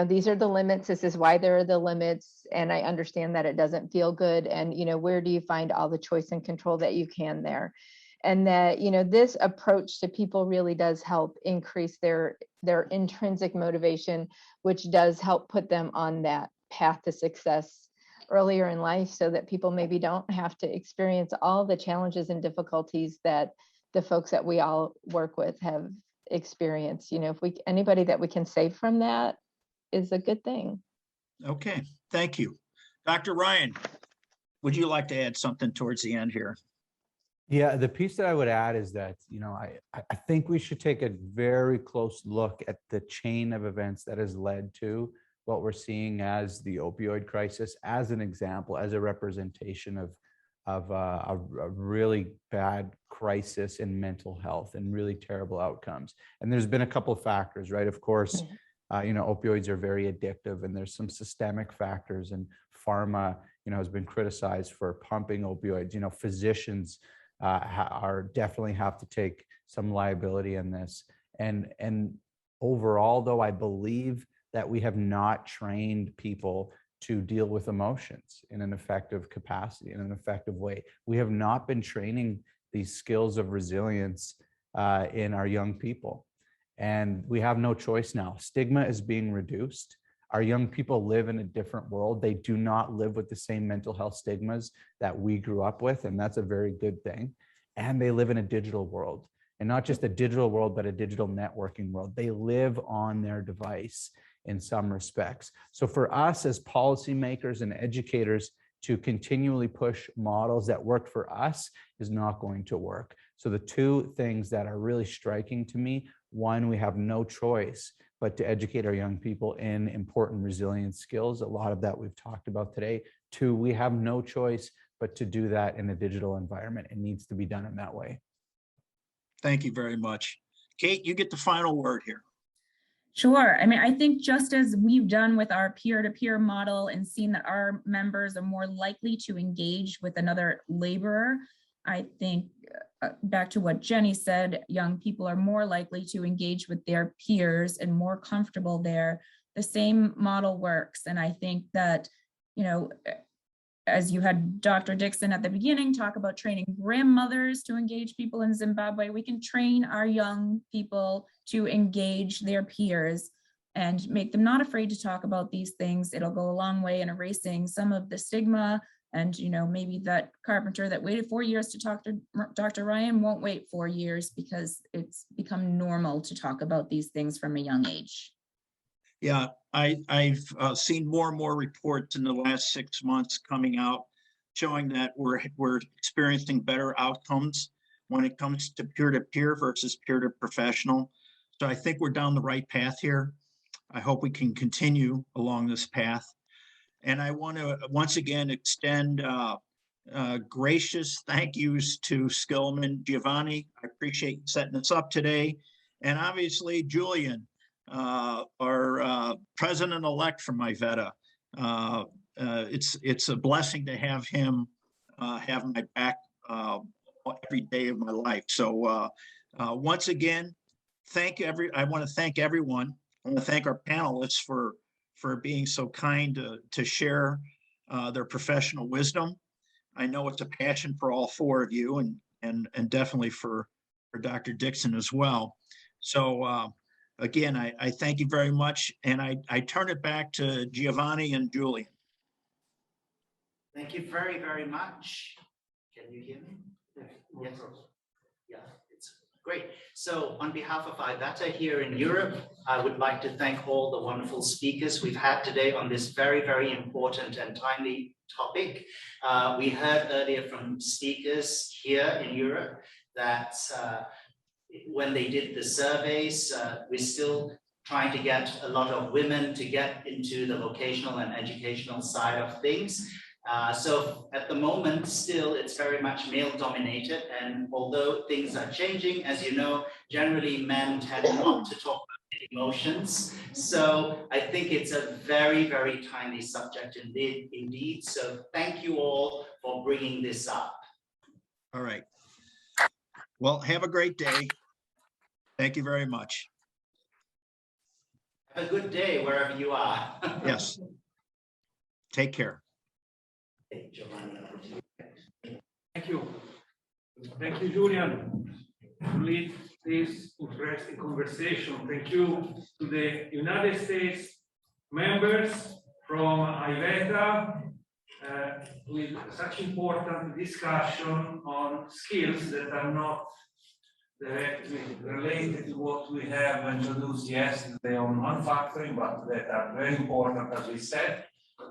these are the limits. This is why there are the limits. And I understand that it doesn't feel good. And, where do you find all the choice and control that you can there? And that, this approach to people really does help increase their intrinsic motivation, which does help put them on that path to success earlier in life, so that people maybe don't have to experience all the challenges and difficulties that the folks that we all work with have experienced. If anybody that we can save from that is a good thing. Okay, thank you. Dr. Ryan, would you like to add something towards the end here? Yeah, the piece that I would add is that, I think we should take a very close look at the chain of events that has led to what we're seeing as the opioid crisis, as an example, as a representation of a really bad crisis in mental health and really terrible outcomes. And there's been a couple of factors, right? Of course, opioids are very addictive, and there's some systemic factors, and pharma, has been criticized for pumping opioids. Physicians are definitely have to take some liability in this. And overall, though, I believe that we have not trained people to deal with emotions in an effective capacity, in an effective way. We have not been training these skills of resilience in our young people. And we have no choice now. Stigma is being reduced. Our young people live in a different world. They do not live with the same mental health stigmas that we grew up with, and that's a very good thing. And they live in a digital world, and not just a digital world, but a digital networking world. They live on their device in some respects. So for us as policymakers and educators to continually push models that work for us is not going to work. So the two things that are really striking to me: one, we have no choice but to educate our young people in important resilience skills. A lot of that we've talked about today. Two, we have no choice but to do that in a digital environment. It needs to be done in that way. Thank you very much. Kate, you get the final word here. Sure. I think just as we've done with our peer-to-peer model and seen that our members are more likely to engage with another laborer, I think back to what Jenny said, young people are more likely to engage with their peers and more comfortable there. The same model works. And I think that, as you had Dr. Dixon at the beginning talk about training grandmothers to engage people in Zimbabwe, we can train our young people to engage their peers and make them not afraid to talk about these things. It'll go a long way in erasing some of the stigma. And maybe that carpenter that waited 4 years to talk to Dr. Ryan won't wait 4 years, because it's become normal to talk about these things from a young age. Yeah, I've seen more and more reports in the last 6 months coming out showing that we're experiencing better outcomes when it comes to peer-to-peer versus peer-to-professional. So I think we're down the right path here. I hope we can continue along this path. And I want to once again extend gracious thank yous to Skillman. Giovanni, I appreciate you setting this up today. And obviously, Julian, our president-elect from Iveta. It's a blessing to have him have my back every day of my life. So once again, I want to thank everyone. I want to thank our panelists for being so kind to share their professional wisdom. I know it's a passion for all four of you, and definitely for Dr. Dixon as well. So again, I thank you very much, and I turn it back to Giovanni and Julian. Thank you very, very much. Can you hear me? Yes. Yeah, Great. So on behalf of IVETA here in Europe, I would like to thank all the wonderful speakers we've had today on this very, very important and timely topic. We heard earlier from speakers here in Europe that when they did the surveys, we're still trying to get a lot of women to get into the vocational and educational side of things. So at the moment, still, it's very much male dominated. And although things are changing, as you know, generally men tend not to talk about their emotions. So I think it's a very, very timely subject indeed. So thank you all for bringing this up. All right. Well, have a great day. Thank you very much. Have a good day wherever you are. Yes. Take care. Thank you. Thank you, Julian, to lead this interesting conversation. Thank you to the United States members from IVETA with such important discussion on skills that are not directly related to what we have introduced yesterday on manufacturing, but that are very important, as we said,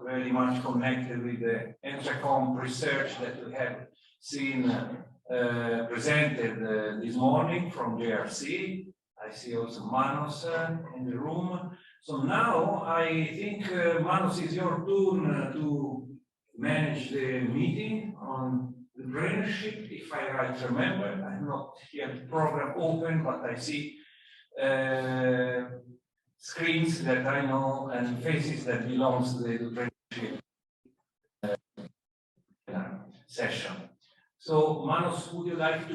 very much connected with the Entrecom research that we have seen presented this morning from JRC. I see also Manos in the room. So now I think, Manos, it's your turn to manage the meeting on entrepreneurship, if I right remember. I'm not here the program open, but I see screens that I know and faces that belongs to the entrepreneurship session. So Manos, would you like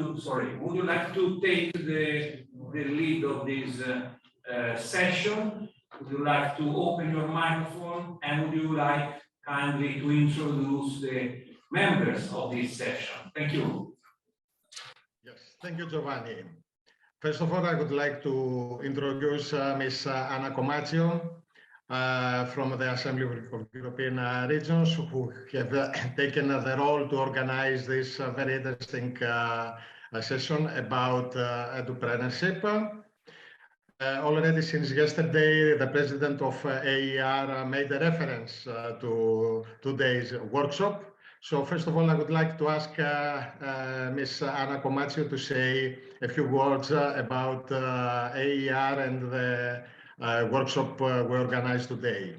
to take the lead of this session? Would you like to open your microphone, and would you like kindly to introduce the members of this session? Thank you. Yes, thank you, Giovanni. First of all, I would like to introduce Ms. Anna Comaccio from the Assembly of European Regions, who have taken the role to organize this very interesting session about entrepreneurship. Already since yesterday, the president of AER made a reference to today's workshop. So first of all, I would like to ask Ms. Anna Comaccio to say a few words about AER and the workshop we organized today.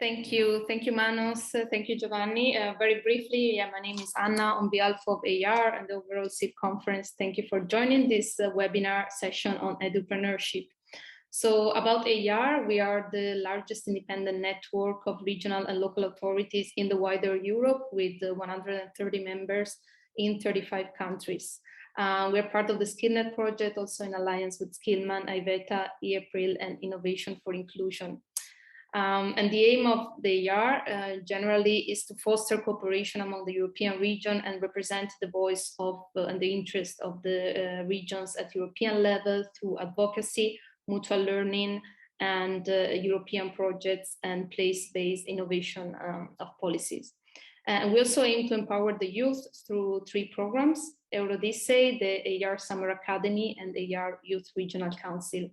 Thank you, Manos. Thank you, Giovanni. Very briefly, my name is Anna on behalf of AER and the overall SIP conference. Thank you for joining this webinar session on edupreneurship. So about AER, we are the largest independent network of regional and local authorities in the wider Europe with 130 members in 35 countries. We are part of the SkillNet project, also in alliance with Skillman, IVETA, EAPRIL, and Innovation for Inclusion. And the aim of the AER generally is to foster cooperation among the European region and represent the voice of and the interest of the regions at European level through advocacy, mutual learning, and European projects and place-based innovation of policies. And we also aim to empower the youth through 3 programs: Eurodisse, the AER Summer Academy, and AER Youth Regional Council.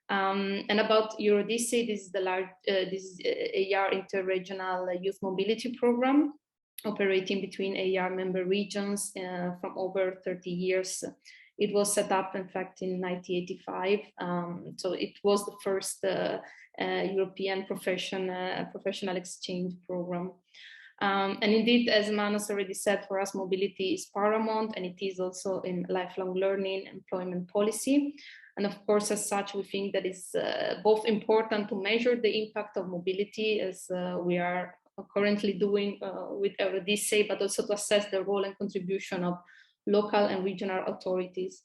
And about Eurodisse, this is AER Interregional Youth Mobility Program, operating between AER member regions from over 30 years. It was set up, in fact, in 1985. So it was the first European professional exchange program. And indeed, as Manos already said, for us, mobility is paramount, and it is also in lifelong learning, employment policy. And of course, as such, we think that it's both important to measure the impact of mobility, as we are currently doing with Eurodisse, but also to assess the role and contribution of local and regional authorities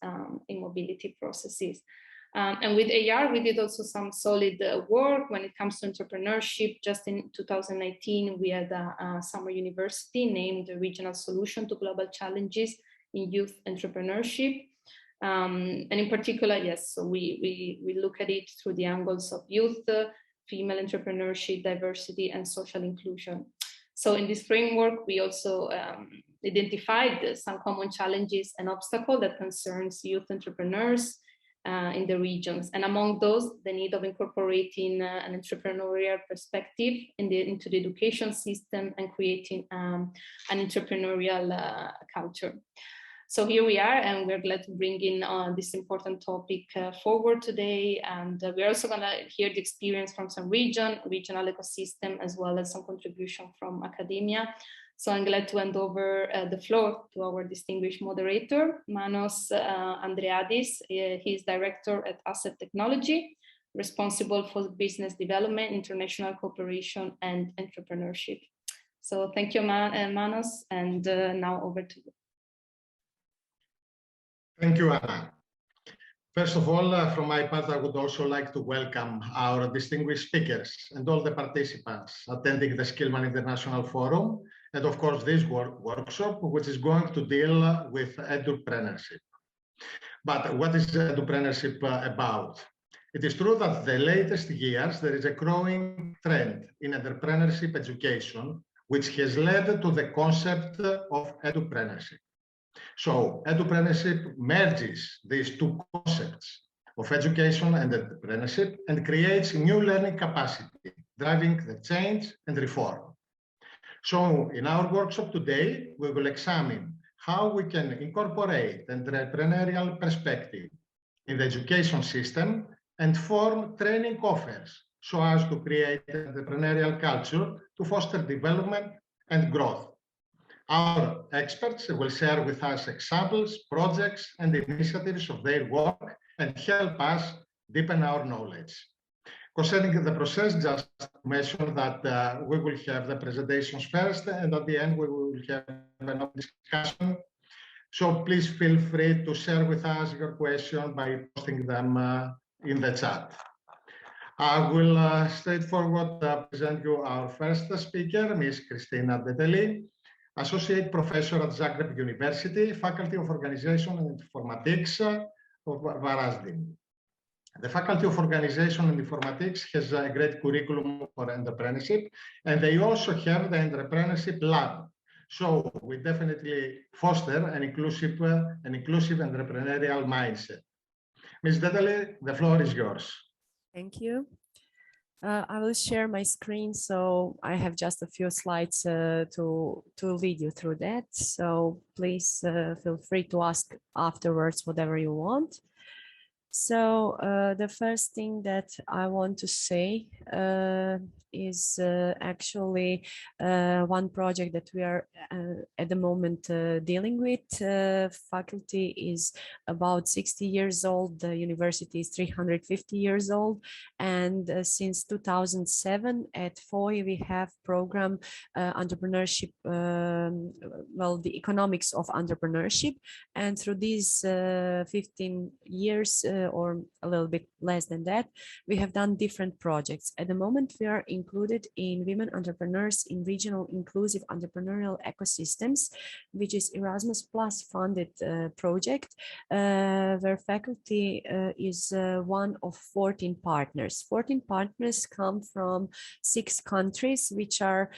in mobility processes. And with AER, we did also some solid work when it comes to entrepreneurship. Just in 2019, we had a summer university named the Regional Solution to Global Challenges in Youth Entrepreneurship. And in particular, yes, so we look at it through the angles of youth, female entrepreneurship, diversity, and social inclusion. So in this framework, we also identified some common challenges and obstacles that concerns youth entrepreneurs in the regions. And among those, the need of incorporating an entrepreneurial perspective into the education system and creating an entrepreneurial culture. So here we are, and we're glad to bring in this important topic forward today. And we're also going to hear the experience from some regional ecosystem, as well as some contribution from academia. So I'm glad to hand over the floor to our distinguished moderator, Manos Andreadis. He's director at Asset Technology, responsible for business development, international cooperation, and entrepreneurship. So thank you, Manos, and now over to you. Thank you, Anna. First of all, from my part, I would also like to welcome our distinguished speakers and all the participants attending the Skillman International Forum, and of course this workshop, which is going to deal with edupreneurship. But what is edupreneurship about? It is true that the latest years there is a growing trend in entrepreneurship education, which has led to the concept of edupreneurship. So edupreneurship merges these two concepts of education and entrepreneurship and creates new learning capacity, driving the change and reform. So in our workshop today, we will examine how we can incorporate entrepreneurial perspective in the education system and form training offers so as to create an entrepreneurial culture to foster development and growth. Our experts will share with us examples, projects, and initiatives of their work and help us deepen our knowledge. Concerning the process, just mention that we will have the presentations first, and at the end we will have an open discussion. So please feel free to share with us your question by posting them in the chat. I will straightforward present you our first speaker, Ms. Christina Deteli, Associate Professor at Zagreb University, Faculty of Organization and Informatics of Varazdin. The Faculty of Organization and Informatics has a great curriculum for entrepreneurship, and they also have the Entrepreneurship Lab. So we definitely foster an inclusive entrepreneurial mindset. Ms. Deteli, the floor is yours. Thank you. I will share my screen, so I have just a few slides to lead you through that. So please feel free to ask afterwards whatever you want. So the first thing that I want to say is actually one project that we are at the moment dealing with. Faculty is about 60 years old, the university is 350 years old, and since 2007 at FOI we have program entrepreneurship, well, the economics of entrepreneurship, and through these 15 years or a little bit less than that, we have done different projects. At the moment, we are included in Women Entrepreneurs in Regional Inclusive Entrepreneurial Ecosystems, which is Erasmus Plus funded project, where faculty is one of 14 partners. 14 partners come from 6 countries, which are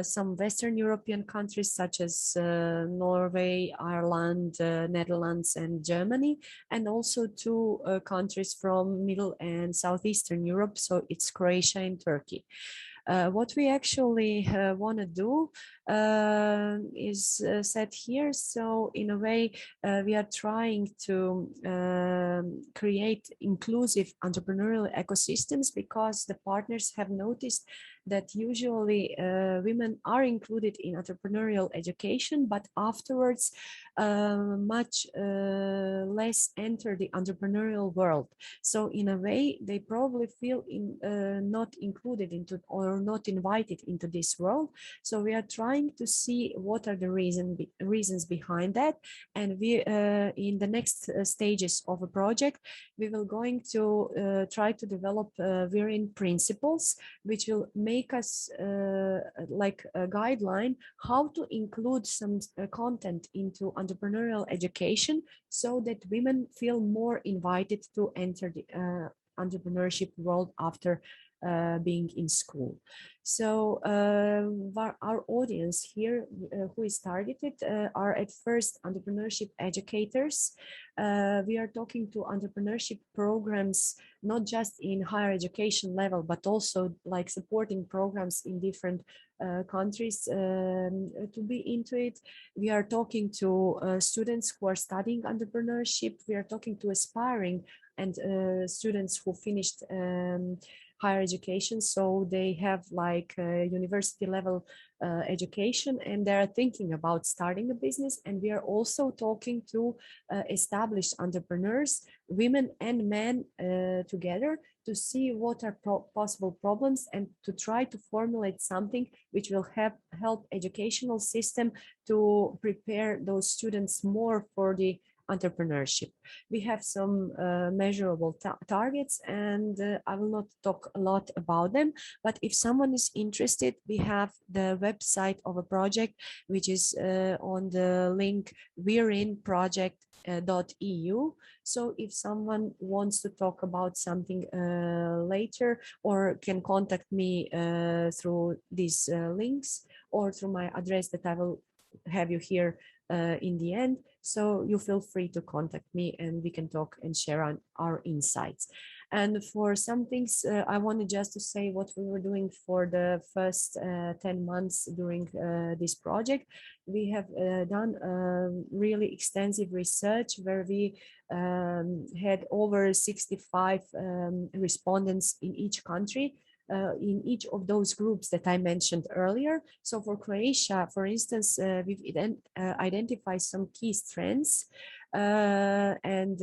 some Western European countries such as Norway, Ireland, Netherlands, and Germany, and also 2 countries from Middle and Southeastern Europe, so it's Croatia and Turkey. What we actually want to do is set here. So in a way, we are trying to create inclusive entrepreneurial ecosystems because the partners have noticed that usually women are included in entrepreneurial education, but afterwards much less enter the entrepreneurial world. So in a way, they probably feel not included into or not invited into this world. So we are trying to see what are the reasons behind that. And we, in the next stages of a project, we will going to try to develop varying principles, which will make us like a guideline how to include some content into entrepreneurial education so that women feel more invited to enter the entrepreneurship world after being in school. So our audience here who is targeted are at first entrepreneurship educators. We are talking to entrepreneurship programs, not just in higher education level, but also like supporting programs in different countries to be into it. We are talking to students who are studying entrepreneurship. We are talking to aspiring and students who finished higher education, so they have like university level education and they're thinking about starting a business. And we are also talking to established entrepreneurs, women and men together, to see what are possible problems and to try to formulate something which will help educational system to prepare those students more for the entrepreneurship. We have some measurable targets, and I will not talk a lot about them, but if someone is interested, we have the website of a project, which is on the link we'reinproject.eu. So if someone wants to talk about something later, or can contact me through these links or through my address that I will have you here in the end. So you feel free to contact me and we can talk and share on our insights. And for some things, I wanted just to say what we were doing for the first 10 months during this project. We have done really extensive research where we had over 65 respondents in each country. In each of those groups that I mentioned earlier. So for Croatia, for instance, we've identified some key strengths and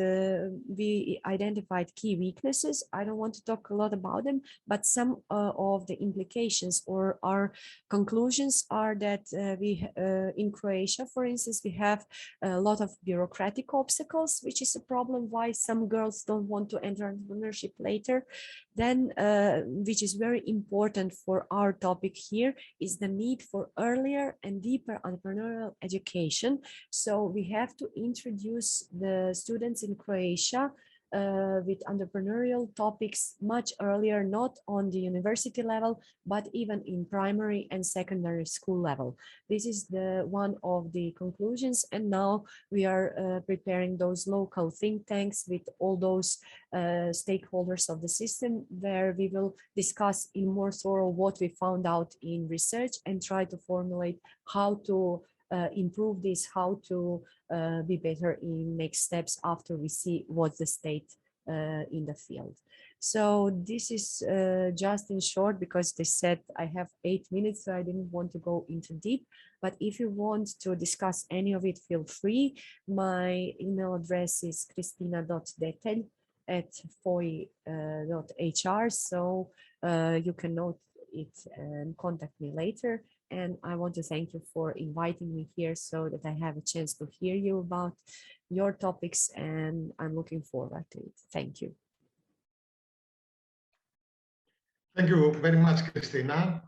we identified key weaknesses. I don't want to talk a lot about them, but some of the implications or our conclusions are that we in Croatia, for instance, we have a lot of bureaucratic obstacles, which is a problem why some girls don't want to enter entrepreneurship later. Then, which is very important for our topic here, is the need for earlier and deeper entrepreneurial education. So we have to introduce the students in Croatia with entrepreneurial topics much earlier, not on the university level, but even in primary and secondary school level. This is the one of the conclusions. And now we are preparing those local think tanks with all those stakeholders of the system, where we will discuss in more thorough what we found out in research and try to formulate how to improve this, how to be better in next steps after we see what's the state in the field. So this is just in short, because they said I have 8 minutes, so I didn't want to go into deep. But if you want to discuss any of it, feel free. My email address is christina.detel@foi.hr, so you can note it and contact me later. And I want to thank you for inviting me here so that I have a chance to hear you about your topics, and I'm looking forward to it. Thank you. Thank you very much, Christina.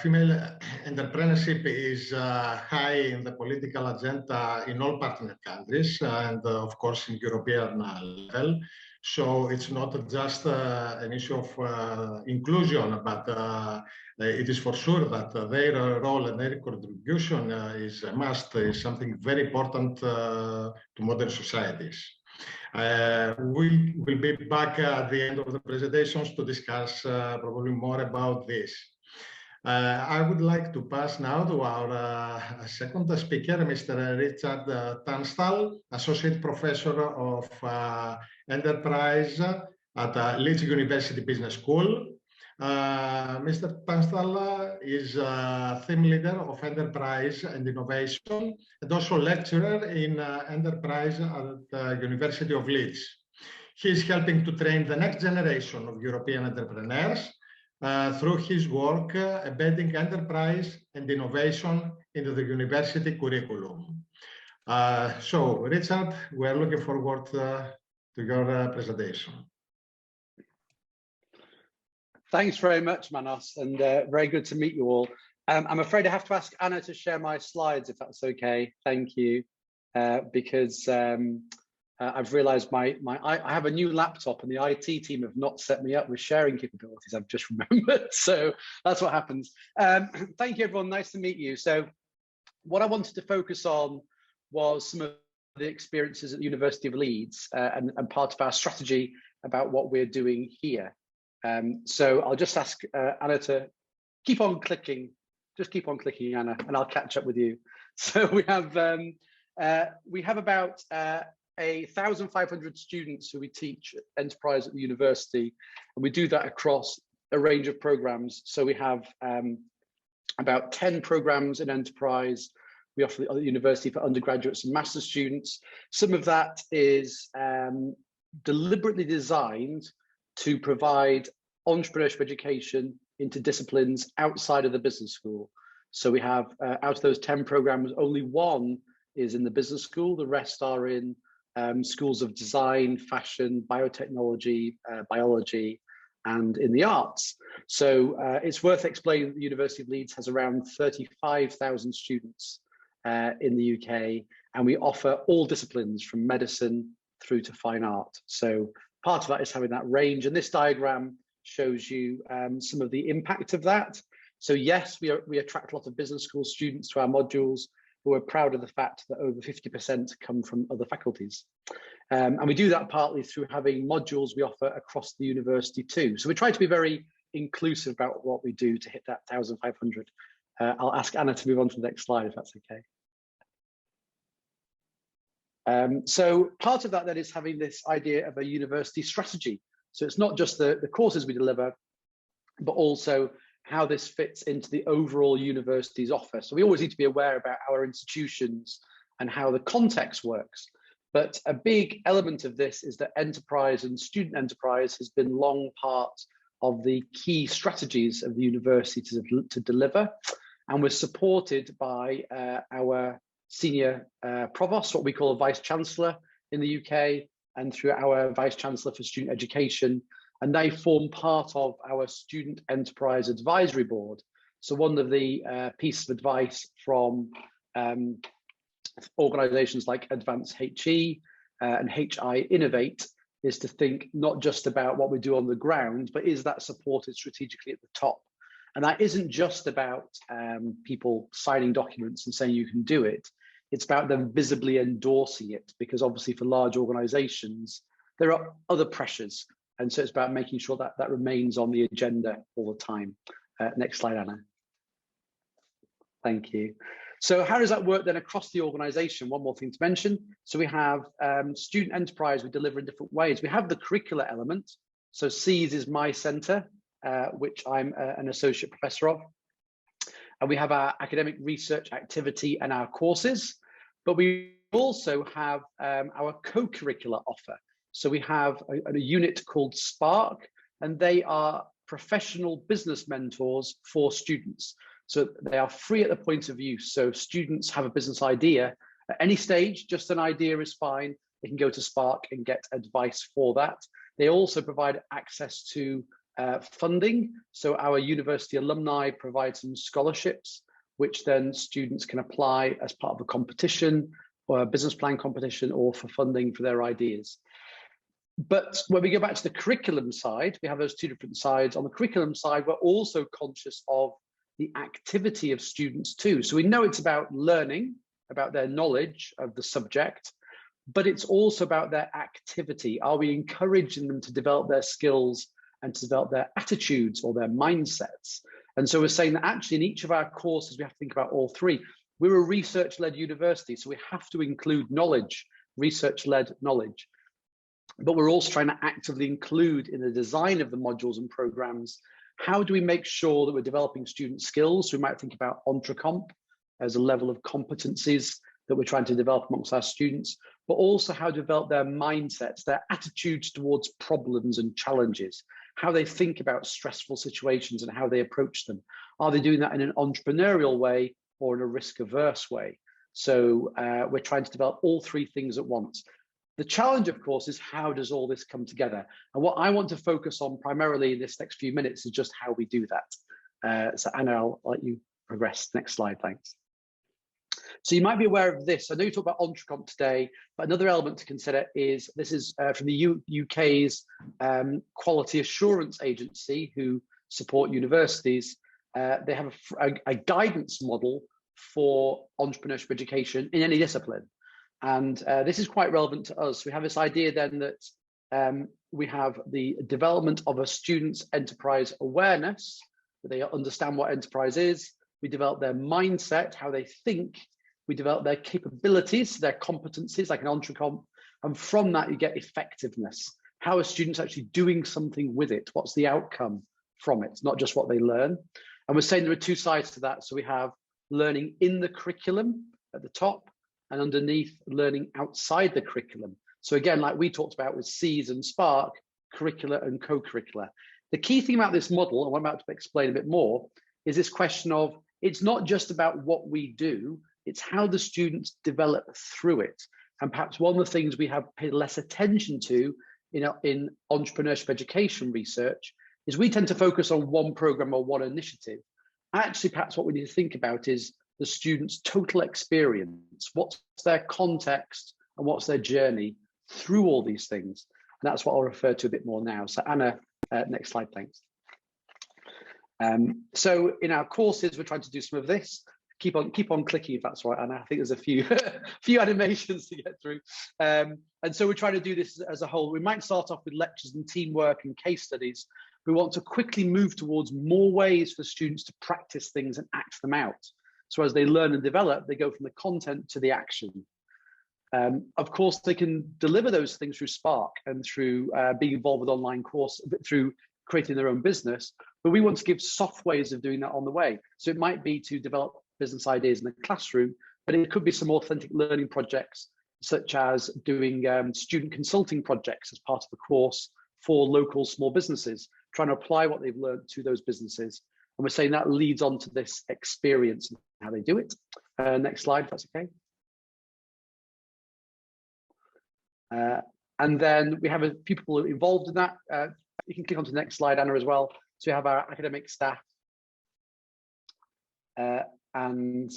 Female entrepreneurship is high in the political agenda in all partner countries and of course in European level. So it's not just an issue of inclusion, but it is for sure that their role and their contribution is a must, is something very important to modern societies. We will be back at the end of the presentations to discuss probably more about this. I would like to pass now to our second speaker, Mr. Richard Tunstall, Associate Professor of Enterprise at Leeds University Business School. Mr. Tunstall is theme leader of Enterprise and Innovation and also lecturer in Enterprise at the University of Leeds. He is helping to train the next generation of European entrepreneurs through his work embedding enterprise and innovation into the university curriculum. So, Richard, we are looking forward to your presentation. Thanks very much, Manos, and very good to meet you all. I'm afraid I have to ask Anna to share my slides, if that's okay. Thank you, because I've realized I have a new laptop and the IT team have not set me up with sharing capabilities. I've just remembered. So that's what happens. Thank you, everyone. Nice to meet you. So what I wanted to focus on was some of the experiences at the University of Leeds and part of our strategy about what we're doing here. So I'll just ask Anna to keep on clicking. Just keep on clicking, Anna, and I'll catch up with you. So we have about 1,500 students who we teach enterprise at the university, and we do that across a range of programs. So we have about 10 programs in enterprise. We offer at the university for undergraduates and master's students. Some of that is deliberately designed to provide entrepreneurship education into disciplines outside of the business school. So we have, out of those 10 programs, only one is in the business school. The rest are in schools of design, fashion, biotechnology, biology, and in the arts. So it's worth explaining that the University of Leeds has around 35,000 students in the UK, and we offer all disciplines from medicine through to fine art. So part of that is having that range, and this diagram shows you some of the impact of that. So yes, we attract a lot of business school students to our modules, but we're proud of the fact that over 50% come from other faculties. And we do that partly through having modules we offer across the university too. So we try to be very inclusive about what we do to hit that 1,500. I'll ask Anna to move on to the next slide, if that's okay. So part of that then is having this idea of a university strategy. So it's not just the courses we deliver, but also how this fits into the overall university's offer. So we always need to be aware about our institutions and how the context works. But a big element of this is that enterprise and student enterprise has been long part of the key strategies of the university to deliver. And we're supported by our senior provost, what we call a vice chancellor in the UK, and through our vice chancellor for student education. And they form part of our student enterprise advisory board. So one of the pieces of advice from organizations like Advance HE and HI Innovate is to think not just about what we do on the ground, but is that supported strategically at the top? And that isn't just about people signing documents and saying you can do it. It's about them visibly endorsing it, because obviously for large organizations, there are other pressures. And so it's about making sure that that remains on the agenda all the time. Next slide, Anna. Thank you. So how does that work then across the organization? One more thing to mention. So we have student enterprise we deliver in different ways. We have the curricular element. So SEES is my center, which I'm an associate professor of. And we have our academic research activity and our courses, but we also have our co-curricular offer. So we have a unit called Spark, and they are professional business mentors for students. So they are free at the point of use. So students have a business idea at any stage, just an idea is fine. They can go to Spark and get advice for that. They also provide access to funding. So our university alumni provide some scholarships, which then students can apply as part of a competition or a business plan competition or for funding for their ideas. But when we go back to the curriculum side, we have those two different sides. On the curriculum side, we're also conscious of the activity of students too. So we know it's about learning, about their knowledge of the subject, but it's also about their activity. Are we encouraging them to develop their skills and to develop their attitudes or their mindsets? And so we're saying that actually in each of our courses, we have to think about all three. We're a research-led university, so we have to include knowledge, research-led knowledge. But we're also trying to actively include in the design of the modules and programs, how do we make sure that we're developing student skills? So we might think about EntreComp as a level of competencies that we're trying to develop amongst our students, but also how to develop their mindsets, their attitudes towards problems and challenges, how they think about stressful situations and how they approach them. Are they doing that in an entrepreneurial way or in a risk-averse way? So we're trying to develop all three things at once. The challenge, of course, is how does all this come together? And what I want to focus on primarily in this next few minutes is just how we do that. So Anna, I'll let you progress. Next slide, thanks. So you might be aware of this. I know you talk about Entrecomp today, but another element to consider is this is from the UK's Quality Assurance Agency, who support universities. They have a guidance model for entrepreneurship education in any discipline. And this is quite relevant to us. We have this idea then that we have the development of a student's enterprise awareness, that they understand what enterprise is. We develop their mindset, how they think. We develop their capabilities, their competencies, like an Entrecomp. And from that, you get effectiveness. How are students actually doing something with it? What's the outcome from it? Not just what they learn. And we're saying there are two sides to that. So we have learning in the curriculum at the top, and underneath, learning outside the curriculum. So again, like we talked about with C's and Spark, curricular and co-curricular. The key thing about this model, and I'm about to explain a bit more, is this question of, it's not just about what we do, it's how the students develop through it. And perhaps one of the things we have paid less attention to in entrepreneurship education research is we tend to focus on one program or one initiative. Actually, perhaps what we need to think about is the student's total experience. What's their context and what's their journey through all these things? And that's what I'll refer to a bit more now. So Anna, next slide, thanks. So in our courses, we're trying to do some of this. Keep on clicking if that's right, Anna. I think there's a few few animations to get through. And so we're trying to do this as a whole. We might start off with lectures and teamwork and case studies. We want to quickly move towards more ways for students to practice things and act them out. So as they learn and develop, they go from the content to the action. Of course, they can deliver those things through Spark and through being involved with online course, through creating their own business. But we want to give soft ways of doing that on the way. So it might be to develop business ideas in the classroom, but it could be some authentic learning projects, such as doing student consulting projects as part of the course for local small businesses, trying to apply what they've learned to those businesses. And we're saying that leads on to this experience and how they do it. Next slide, if that's okay. And then we have a few people involved in that. You can click on to the next slide, Anna, as well. So we have our academic staff. And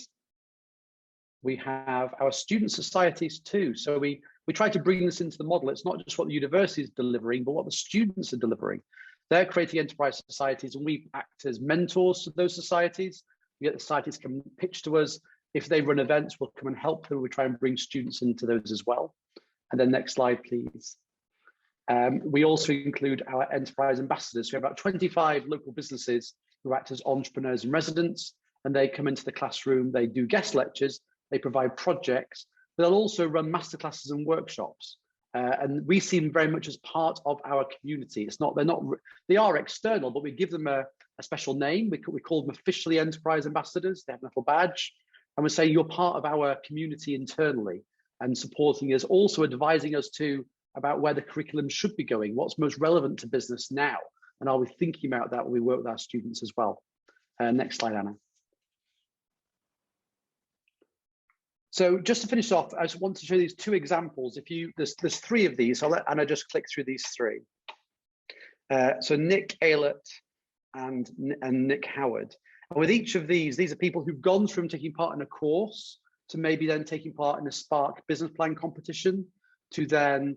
we have our student societies too. So we try to bring this into the model. It's not just what the university is delivering, but what the students are delivering. They're creating enterprise societies, and we act as mentors to those societies. We get the societies come pitch to us. If they run events, we'll come and help them. We try and bring students into those as well. And then next slide, please. We also include our enterprise ambassadors. We have about 25 local businesses who act as entrepreneurs in residence, and they come into the classroom, they do guest lectures, they provide projects, but they'll also run masterclasses and workshops. And we see them very much as part of our community. They are external, but we give them a special name. We call them officially enterprise ambassadors. They have a little badge, and we say you're part of our community internally and supporting us, also advising us too about where the curriculum should be going, what's most relevant to business now, and are we thinking about that when we work with our students as well. Next slide, Anna. So just to finish off, I just want to show these two examples. There's three of these. I'll let Anna just click through these three. So Nick Aylett and Nick Howard. And with each of these are people who've gone from taking part in a course to maybe then taking part in a Spark business plan competition, to then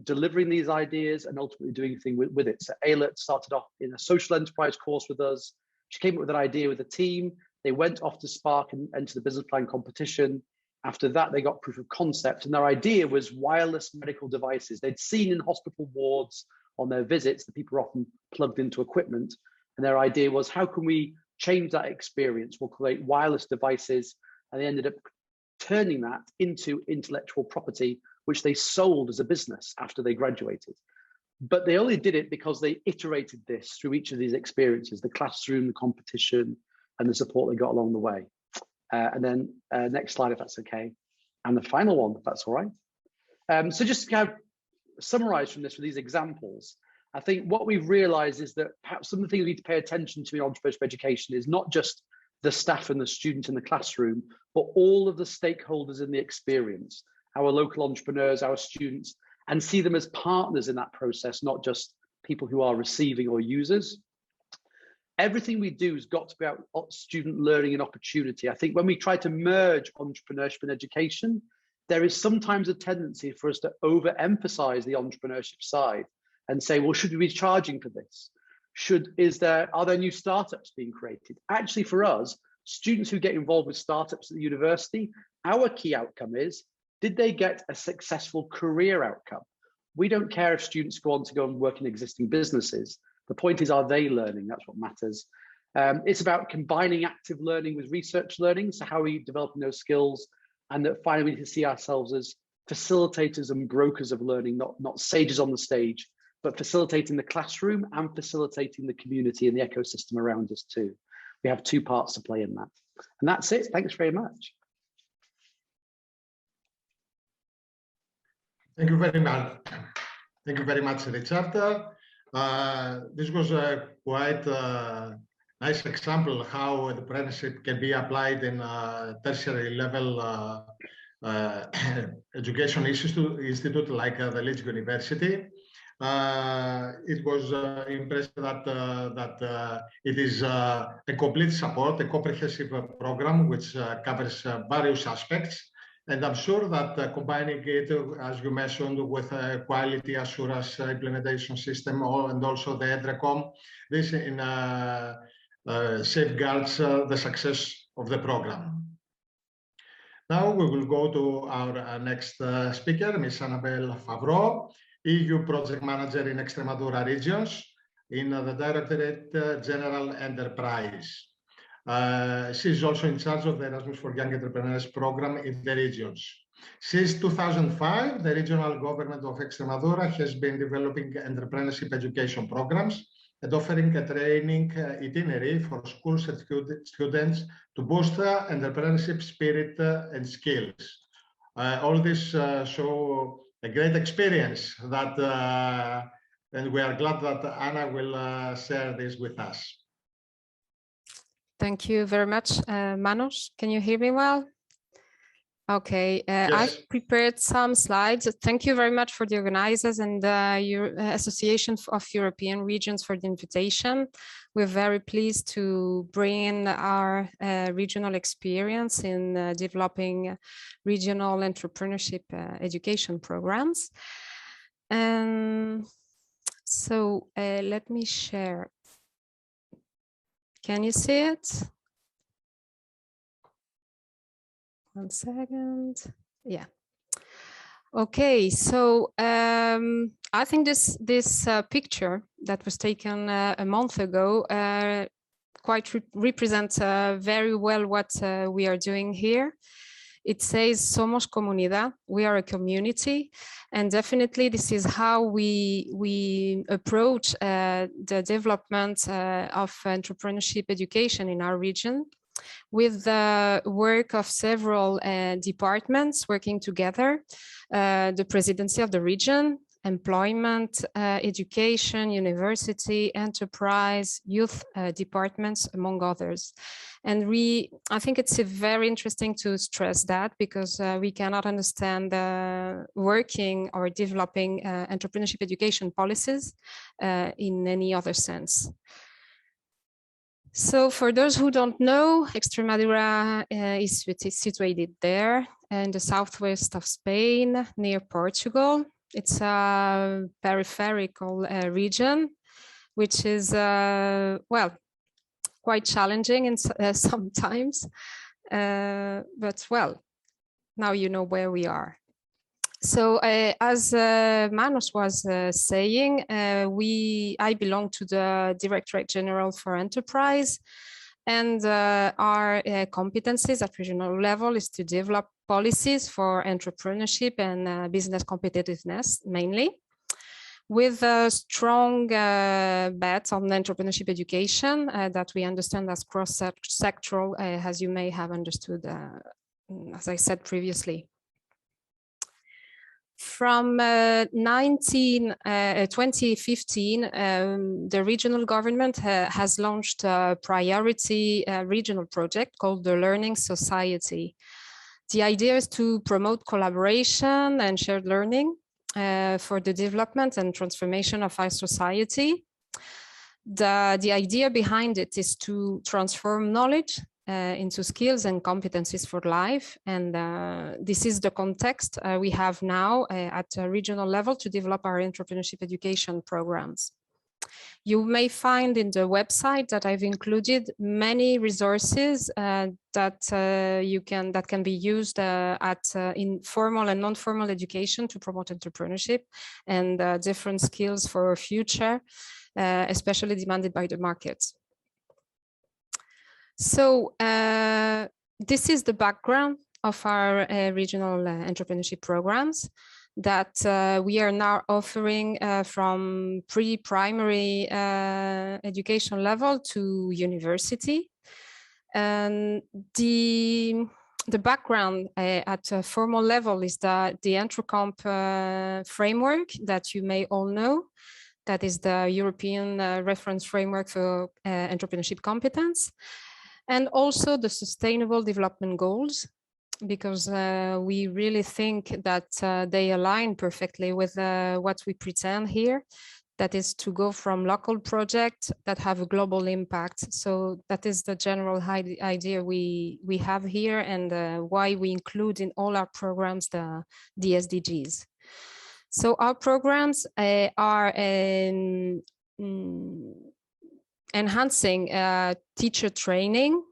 delivering these ideas and ultimately doing anything with it. So Aylett started off in a social enterprise course with us. She came up with an idea with a team. They went off to Spark and entered the business plan competition. After that, they got proof of concept, and their idea was wireless medical devices. They'd seen in hospital wards on their visits that people are often plugged into equipment, and their idea was, how can we change that experience? We'll create wireless devices, and they ended up turning that into intellectual property, which they sold as a business after they graduated. But they only did it because they iterated this through each of these experiences, the classroom, the competition, and the support they got along the way. And then next slide, if that's okay. And the final one, if that's all right. So just to kind of summarize from this with these examples, I think what we've realized is that perhaps some of the things we need to pay attention to in entrepreneurship education is not just the staff and the student in the classroom, but all of the stakeholders in the experience, our local entrepreneurs, our students, and see them as partners in that process, not just people who are receiving or users. everything we do has got to be about student learning and opportunity. I think when we try to merge entrepreneurship and education, there is sometimes a tendency for us to overemphasize the entrepreneurship side and say, well, should we be charging for this? Are there new startups being created? Actually, for us, students who get involved with startups at the university, our key outcome is, did they get a successful career outcome? We don't care if students go on to go and work in existing businesses. The point is, are they learning? That's what matters. It's about combining active learning with research learning. So how are we developing those skills? And that finally we can see ourselves as facilitators and brokers of learning, not sages on the stage, but facilitating the classroom and facilitating the community and the ecosystem around us too. We have two parts to play in that. And that's it. Thanks very much. Thank you very much. Thank you very much, Richard. This was a quite nice example how entrepreneurship can be applied in tertiary level education institute like the Leeds University. It was impressive that it is a complete support, a comprehensive program which covers various aspects. And I'm sure that combining it, as you mentioned, with a quality assurance implementation system and also the EDRECOM, this safeguards the success of the program. Now we will go to our next speaker, Ms. Annabelle Favreau, EU Project Manager in Extremadura regions in the Directorate General Enterprise. She is also in charge of the Erasmus for Young Entrepreneurs program in the regions. Since 2005, the regional government of Extremadura has been developing entrepreneurship education programs and offering a training itinerary for school students to boost entrepreneurship spirit and skills. All this show a great experience that, and we are glad that Anna will share this with us. Thank you very much, Manos. Can you hear me well? Okay, Yes. I've prepared some slides. Thank you very much for the organizers and your Association of European Regions for the invitation. We're very pleased to bring in our regional experience in developing regional entrepreneurship education programs. So let me share. Can you see it? One second. Yeah. Okay. So I think this picture that was taken a month ago quite represents very well what we are doing here. It says Somos Comunidad. We are a community, and definitely this is how we approach the development of entrepreneurship education in our region, with the work of several departments working together, the presidency of the region, employment, education, university, enterprise, youth departments, among others. And I think it's very interesting to stress that, because we cannot understand working or developing entrepreneurship education policies in any other sense. So for those who don't know, Extremadura is situated there in the southwest of Spain, near Portugal. It's a peripheral region, which is, well, quite challenging in sometimes, but well, now you know where we are. So as Manos was saying, I belong to the Directorate General for Enterprise, and our competencies at regional level is to develop policies for entrepreneurship and business competitiveness, mainly, with a strong bet on entrepreneurship education that we understand as cross-sectoral, as you may have understood, as I said previously. From 2015, the regional government has launched a priority regional project called the Learning Society. The idea is to promote collaboration and shared learning for the development and transformation of our society. The idea behind it is to transform knowledge into skills and competencies for life. And this is the context we have now at a regional level to develop our entrepreneurship education programs. You may find in the website that I've included many resources that can be used in formal and non-formal education to promote entrepreneurship and different skills for our future, especially demanded by the markets. So this is the background of our regional entrepreneurship programs that we are now offering from pre-primary education level to university. And the background at a formal level is the EntreComp framework that you may all know. That is the European reference framework for entrepreneurship competence. And also the Sustainable Development Goals, because we really think that they align perfectly with what we pretend here. That is to go from local projects that have a global impact. So that is the general idea we have here, and why we include in all our programs the SDGs. So our programs are enhancing teacher training,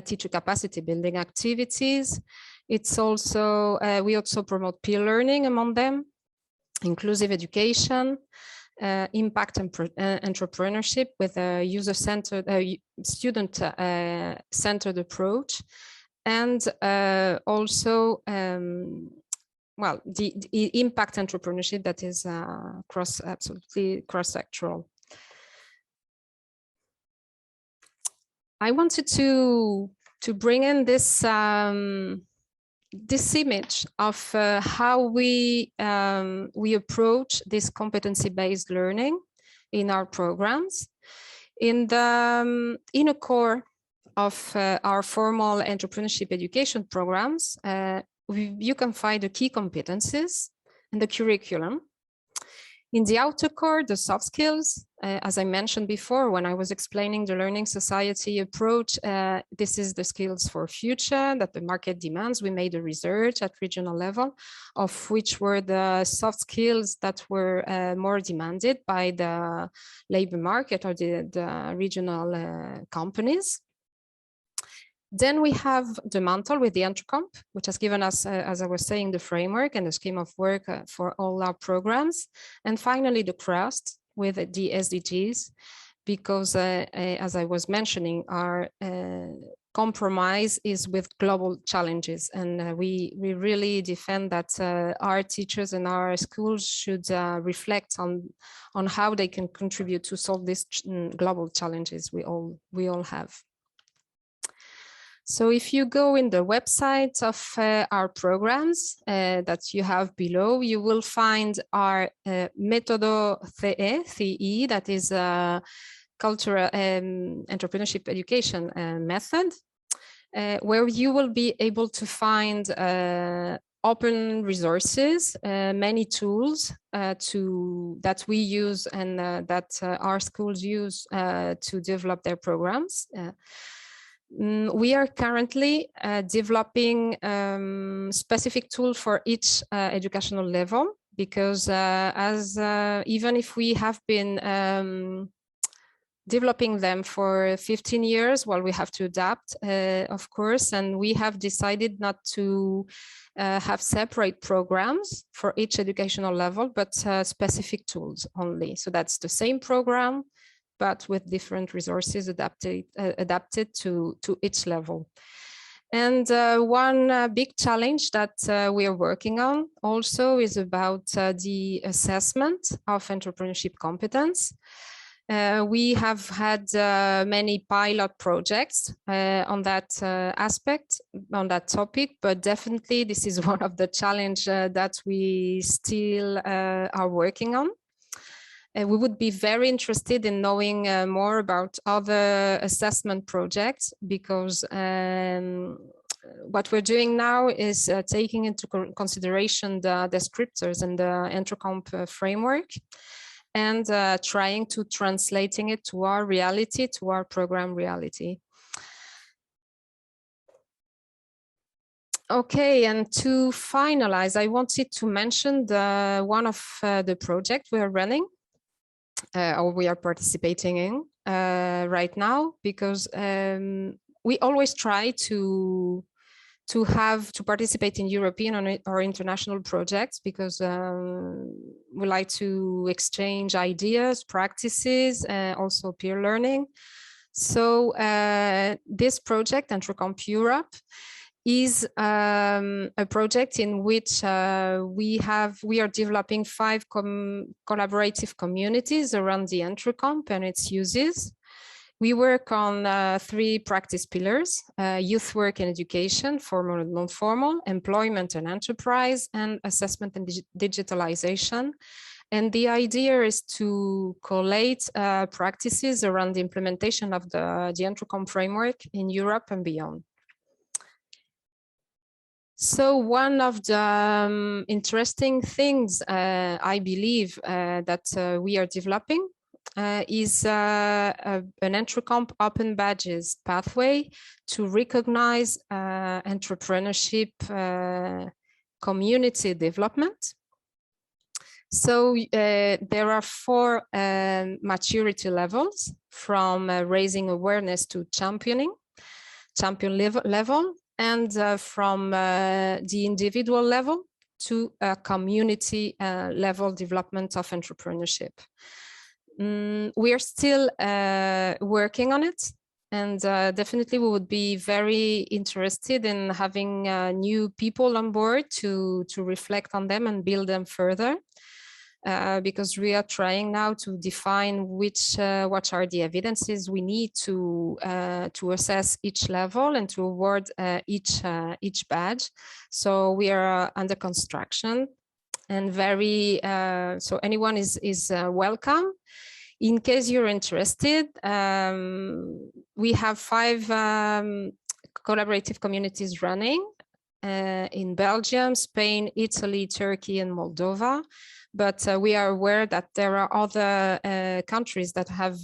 teacher capacity building activities. It's also, we also promote peer learning among them, inclusive education, impact and entrepreneurship with a user-centered, student-centered approach, and also, well, the impact entrepreneurship that is absolutely cross-sectoral. I wanted to bring in this this image of how we approach this competency-based learning in our programs. In the inner core of our formal entrepreneurship education programs, you can find the key competencies and the curriculum. In the outer core, the soft skills, as I mentioned before, when I was explaining the learning society approach, this is the skills for future that the market demands. We made a research at regional level, of which were the soft skills that were more demanded by the labor market or the regional companies. Then we have the mantle with the EntreComp, which has given us, as I was saying, the framework and the scheme of work for all our programs. And finally, the crust with the SDGs, because as I was mentioning, our compromise is with global challenges. And we really defend that our teachers and our schools should reflect on how they can contribute to solve these global challenges we all have. So if you go in the website of our programs that you have below, you will find our Método CE, that is a cultural entrepreneurship education method, where you will be able to find open resources, many tools that we use and that our schools use to develop their programs. We are currently developing specific tool for each educational level, because even if we have been developing them for 15 years, well, we have to adapt, of course, and we have decided not to have separate programs for each educational level, but specific tools only. So that's the same program, but with different resources adapted to each level. And one big challenge that we are working on also is about the assessment of entrepreneurship competence. We have had many pilot projects on that aspect, on that topic, but definitely this is one of the challenges that we still are working on. We would be very interested in knowing more about other assessment projects, because what we're doing now is taking into consideration the descriptors and the EntreComp framework. and trying to translating it to our reality, to our program reality. Okay, and to finalize, I wanted to mention one of the projects we are running or we are participating in right now, because we always try to participate in European or international projects, because we like to exchange ideas, practices, also peer learning. So this project, EntroCamp Europe, is a project in which we are developing 5 collaborative communities around the EntroCamp and its uses. We work on 3 practice pillars: youth work and education, formal and non-formal, employment and enterprise, and assessment and digitalization. And the idea is to collate practices around the implementation of the EntroCamp framework in Europe and beyond. So one of the interesting things I believe that we are developing is an EntroCamp Open Badges pathway to recognize entrepreneurship community development. So there are 4 maturity levels, from raising awareness to champion level, and from the individual level to community level development of entrepreneurship. We are still working on it, and definitely we would be very interested in having new people on board to reflect on them and build them further. Because we are trying now to define what are the evidences we need to assess each level and to award each badge. So we are under construction, and so anyone is welcome. In case you're interested, we have 5 collaborative communities running in Belgium, Spain, Italy, Turkey, and Moldova. But we are aware that there are other countries that have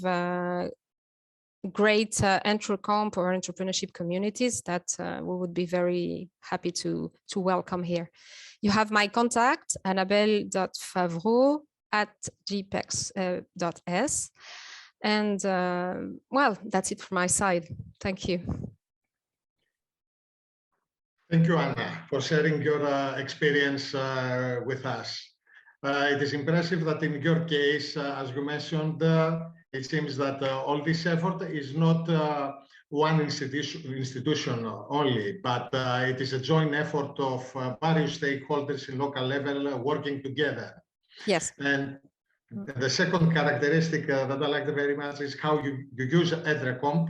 great EntroCamp or entrepreneurship communities that we would be very happy to welcome here. You have my contact, annabelle.favreau@gpex.s. And well, that's it from my side. Thank you. Thank you, Anna, for sharing your experience with us. It is impressive that in your case, as you mentioned, it seems that all this effort is not one institution only, but it is a joint effort of various stakeholders in local level working together. Yes. And the second characteristic that I like very much is how you use EntroCamp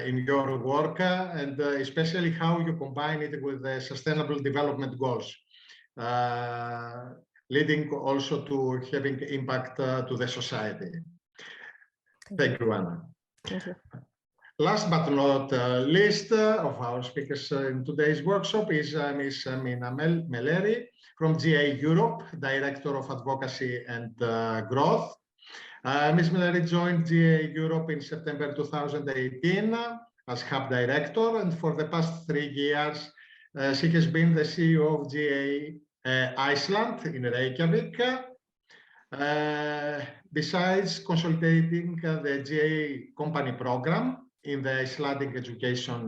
in your work, and especially how you combine it with the sustainable development goals. Leading also to having impact to the society. Thank you, Anna. Thank you. Last but not least of our speakers in today's workshop is Ms. Mina Meleri from GA Europe, Director of Advocacy and Growth. Ms. Meleri joined GA Europe in September 2018 as Hub Director, and for the past 3 years, she has been the CEO of GA Iceland in Reykjavik. Besides consolidating the GA company program in the Icelandic education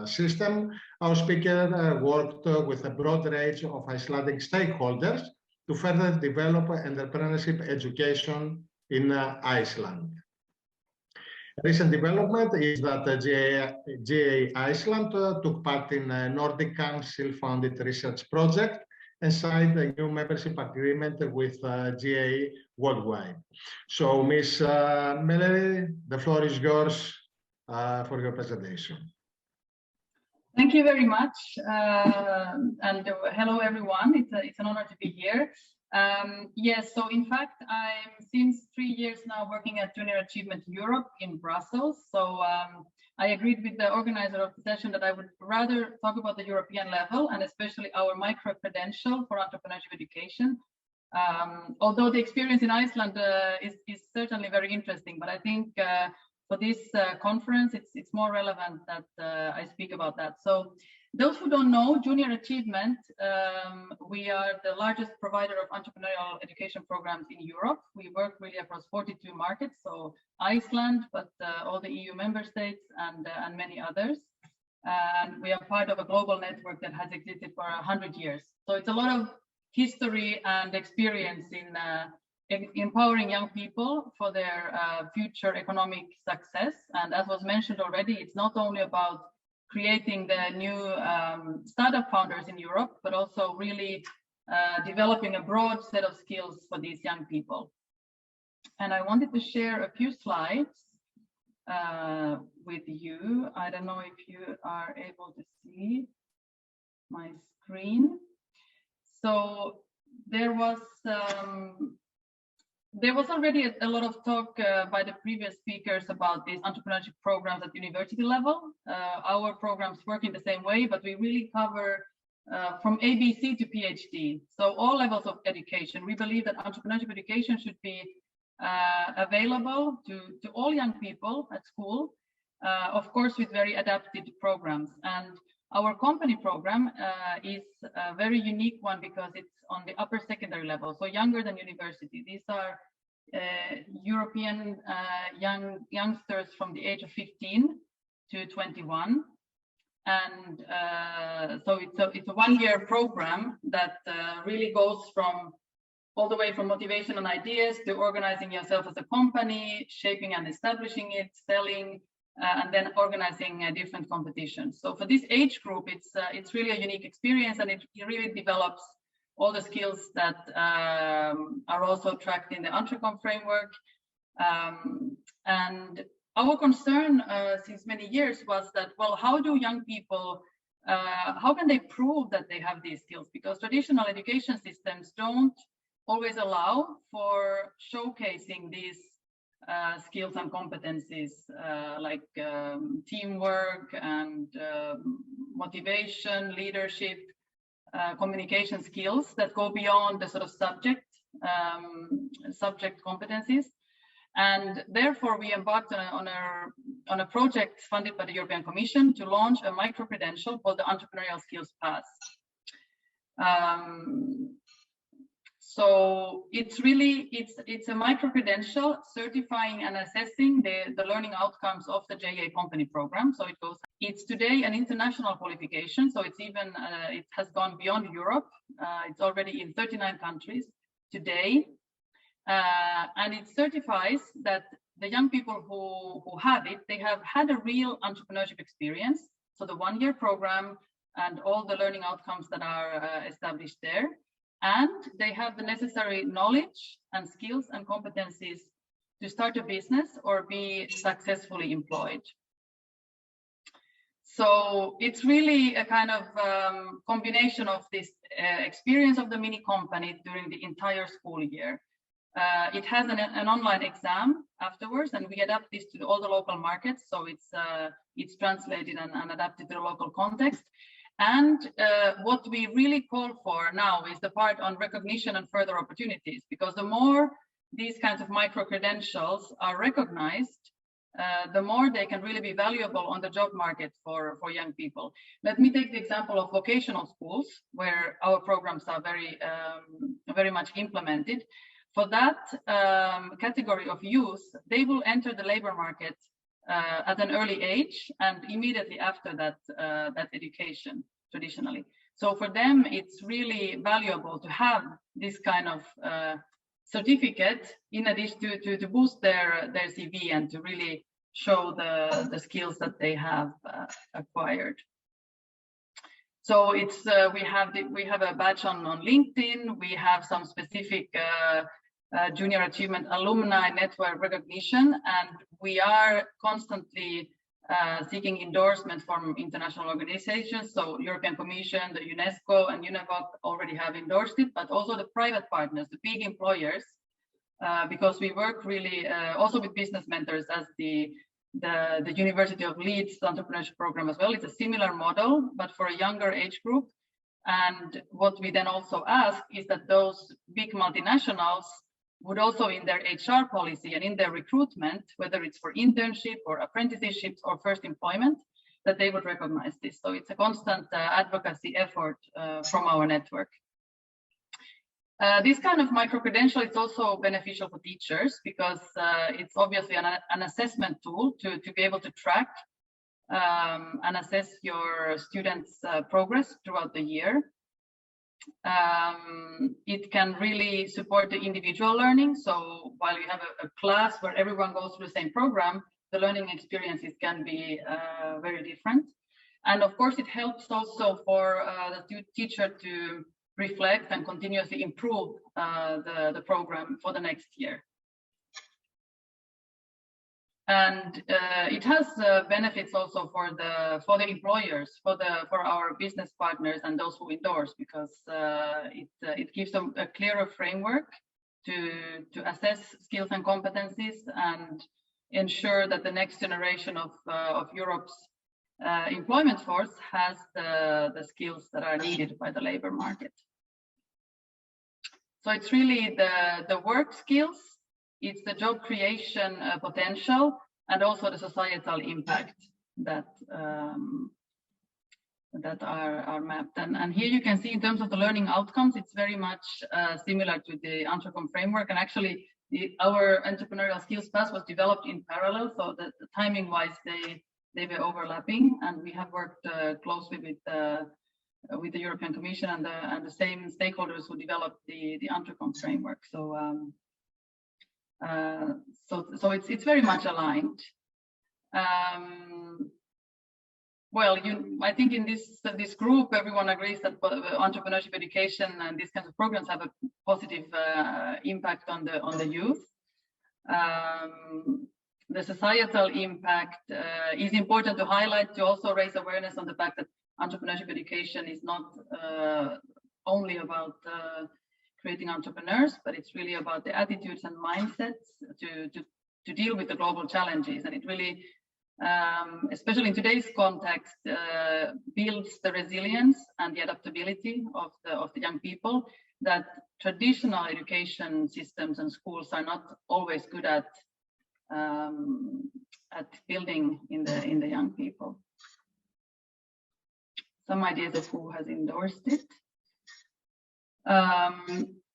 system, our speaker worked with a broad range of Icelandic stakeholders to further develop entrepreneurship education in Iceland. Recent development is that GA Iceland took part in a Nordic Council-funded research project and signed a new membership agreement with GA worldwide. So, Ms. Meleri, the floor is yours for your presentation. Thank you very much, and hello everyone. It's an honor to be here. Yes, so in fact, I'm since 3 years now working at Junior Achievement Europe in Brussels. So I agreed with the organizer of the session that I would rather talk about the European level and especially our micro-credential for entrepreneurship education, Although the experience in Iceland is certainly very interesting, but I think for this conference, it's more relevant that I speak about that. So those who don't know, Junior Achievement, we are the largest provider of entrepreneurial education programs in Europe. We work really across 42 markets, so Iceland, but all the EU member states and many others. And we are part of a global network that has existed for 100 years. So it's a lot of history and experience in empowering young people for their future economic success. And as was mentioned already, it's not only about creating the new startup founders in Europe, but also really developing a broad set of skills for these young people. And I wanted to share a few slides with you. I don't know if you are able to see my screen. So there was already a lot of talk by the previous speakers about these entrepreneurship programs at university level. Our programs work in the same way, but we really cover from ABC to PhD. So all levels of education. We believe that entrepreneurship education should be available to all young people at school, of course, with very adapted programs. And our company program is a very unique one because it's on the upper secondary level, so younger than university. These are European youngsters from the age of 15 to 21. And so it's a one-year program that really goes from all the way from motivation and ideas to organizing yourself as a company, shaping and establishing it, selling, and then organizing different competitions. So for this age group, it's really a unique experience, and it really develops all the skills that are also tracked in the Entrecom framework. And our concern since many years was that, well, how do young people, how can they prove that they have these skills? Because traditional education systems don't always allow for showcasing these skills and competencies like teamwork and motivation, leadership, communication skills that go beyond the sort of subject competencies. And therefore, we embarked on a project funded by the European Commission to launch a micro-credential called the Entrepreneurial Skills Pass. So it's a micro-credential certifying and assessing the learning outcomes of the JA company program. So it's today an international qualification. So it's even, it has gone beyond Europe. It's already in 39 countries today. And it certifies that the young people who have it, they have had a real entrepreneurship experience. So the one-year program and all the learning outcomes that are established there. And they have the necessary knowledge and skills and competencies to start a business or be successfully employed. So it's really a kind of combination of this experience of the mini company during the entire school year. It has an online exam afterwards, and we adapt this to all the local markets. So it's translated and adapted to the local context. And what we really call for now is the part on recognition and further opportunities, because the more these kinds of micro-credentials are recognized, the more they can really be valuable on the job market for young people. Let me take the example of vocational schools, where our programs are very much implemented. For that category of youth, they will enter the labor market at an early age and immediately after that education traditionally. So for them, it's really valuable to have this kind of certificate in addition to boost their CV and to really show the skills that they have acquired. So it's we have a badge on LinkedIn. We have some specific Junior Achievement Alumni Network recognition, and we are constantly seeking endorsement from international organizations. So European Commission, the UNESCO and UNEVOC already have endorsed it, but also the private partners, the big employers, because we work really also with business mentors as the University of Leeds entrepreneurship program as well. It's a similar model, but for a younger age group. And what we then also ask is that those big multinationals would also in their HR policy and in their recruitment, whether it's for internship or apprenticeships or first employment, that they would recognize this. So it's a constant advocacy effort from our network. This kind of micro-credential is also beneficial for teachers because it's obviously an assessment tool to be able to track and assess your students' progress throughout the year. It can really support the individual learning. So while you have a class where everyone goes through the same program, the learning experiences can be very different. And of course, it helps also for the teacher to reflect and continuously improve the program for the next year. And it has benefits also for the employers, for our business partners and those who endorse, because it gives them a clearer framework to assess skills and competencies and ensure that the next generation of Europe's employment force has the skills that are needed by the labor market. So it's really the work skills, it's the job creation potential, and also the societal impact that are mapped. And here you can see in terms of the learning outcomes, it's very much similar to the Entrepreneur framework. And actually, our entrepreneurial skills pass was developed in parallel, so that timing-wise they were overlapping. And we have worked closely with the European Commission and the same stakeholders who developed the Entrepreneur framework. So it's very much aligned. Well, I think in this group, everyone agrees that entrepreneurship education and these kinds of programs have a positive impact on the youth. The societal impact is important to highlight, to also raise awareness on the fact that entrepreneurship education is not only about creating entrepreneurs, but it's really about the attitudes and mindsets to deal with the global challenges. And it really, especially in today's context, builds the resilience and the adaptability of the young people that traditional education systems and schools are not always good at building in the young people. Some ideas of who has endorsed it.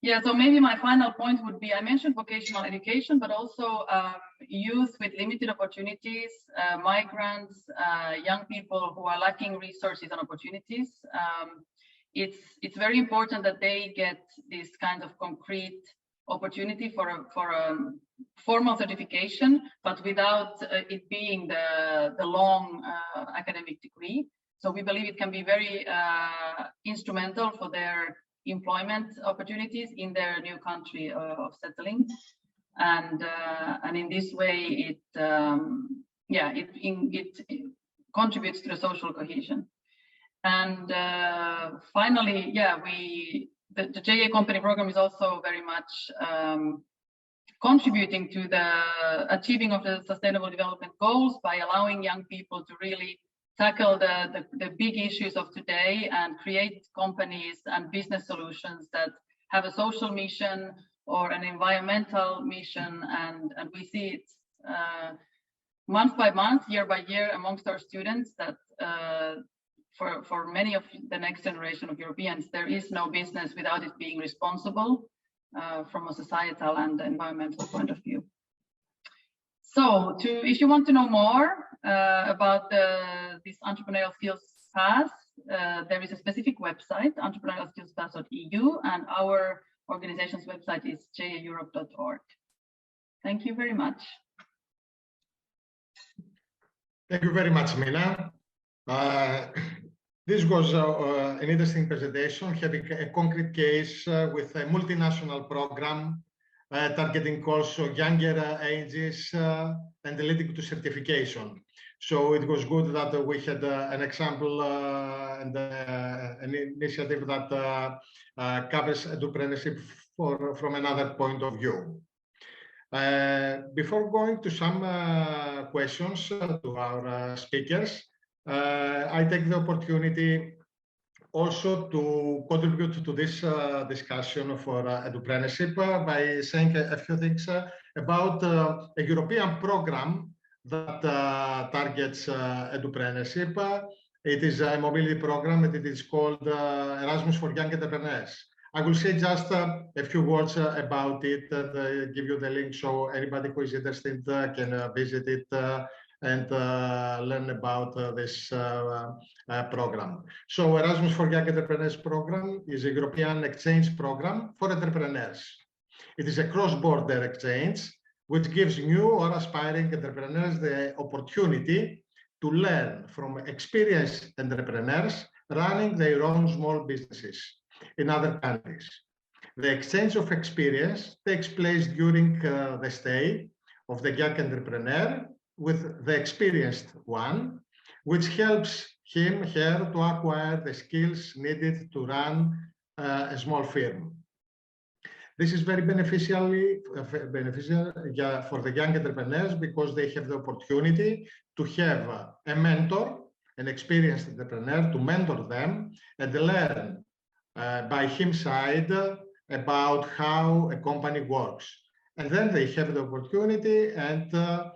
Yeah, so maybe my final point would be, I mentioned vocational education, but also youth with limited opportunities, migrants, young people who are lacking resources and opportunities. It's very important that they get this kind of concrete opportunity for a formal certification, but without it being the long academic degree. So we believe it can be very instrumental for their employment opportunities in their new country of settling, and in this way it contributes to the social cohesion. And finally, the JA company program is also very much contributing to the achieving of the Sustainable Development Goals by allowing young people to really tackle the big issues of today and create companies and business solutions that have a social mission or an environmental mission. And we see it month by month, year by year amongst our students that for many of the next generation of Europeans, there is no business without it being responsible from a societal and environmental point of view. So if you want to know more about this entrepreneurial skills path, there is a specific website, entrepreneurialskillspath.eu, and our organization's website is jaeurope.org. Thank you very much. Thank you very much, Mina. This was an interesting presentation, having a concrete case with a multinational program targeting also younger ages and leading to certification. So it was good that we had an example and an initiative that covers entrepreneurship from another point of view. Before going to some questions to our speakers, I take the opportunity also to contribute to this discussion for entrepreneurship by saying a few things about a European program that targets entrepreneurship. It is a mobility program and it is called Erasmus for Young Entrepreneurs. I will say just a few words about it and give you the link so anybody who is interested can visit it and learn about this program. So Erasmus for Young Entrepreneurs program is a European exchange program for entrepreneurs. It is a cross-border exchange which gives new or aspiring entrepreneurs the opportunity to learn from experienced entrepreneurs running their own small businesses in other countries. The exchange of experience takes place during the stay of the young entrepreneur with the experienced one, which helps him, her to acquire the skills needed to run a small firm. This is very beneficial for the young entrepreneurs because they have the opportunity to have a mentor, an experienced entrepreneur to mentor them and learn by his side about how a company works. And then they have the opportunity and to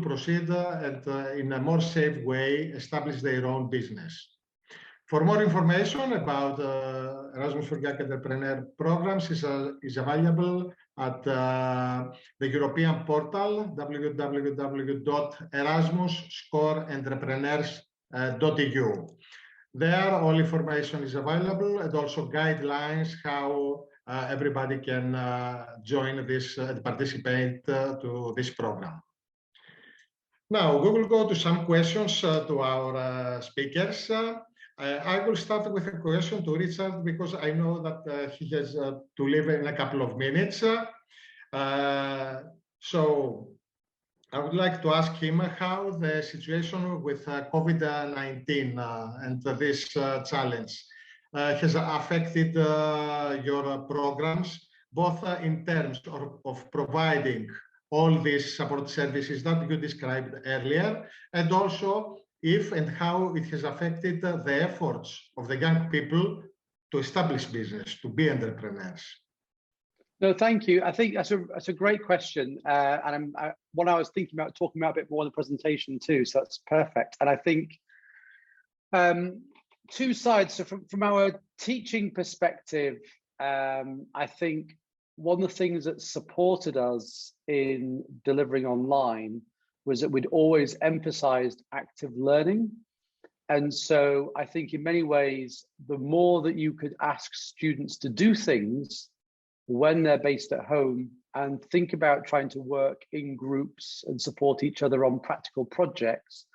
proceed and in a more safe way establish their own business. For more information about Erasmus for Young Entrepreneur programs is available at the European portal www.erasmus-entrepreneurs.eu. There, all information is available and also guidelines how everybody can join this and participate to this program. Now, we will go to some questions to our speakers. I will start with a question to Richard because I know that he has to leave in a couple of minutes. So I would like to ask him how the situation with COVID-19 and this challenge has affected your programs, both in terms of providing all these support services that you described earlier, and also if and how it has affected the efforts of the young people to establish business, to be entrepreneurs. No, thank you. I think that's a great question, and one I was thinking about talking about a bit more in the presentation too. So that's perfect. And I think two sides. So from our teaching perspective, I think one of the things that supported us in delivering online was that we'd always emphasized active learning. And so I think in many ways, the more that you could ask students to do things when they're based at home and think about trying to work in groups and support each other on practical projects,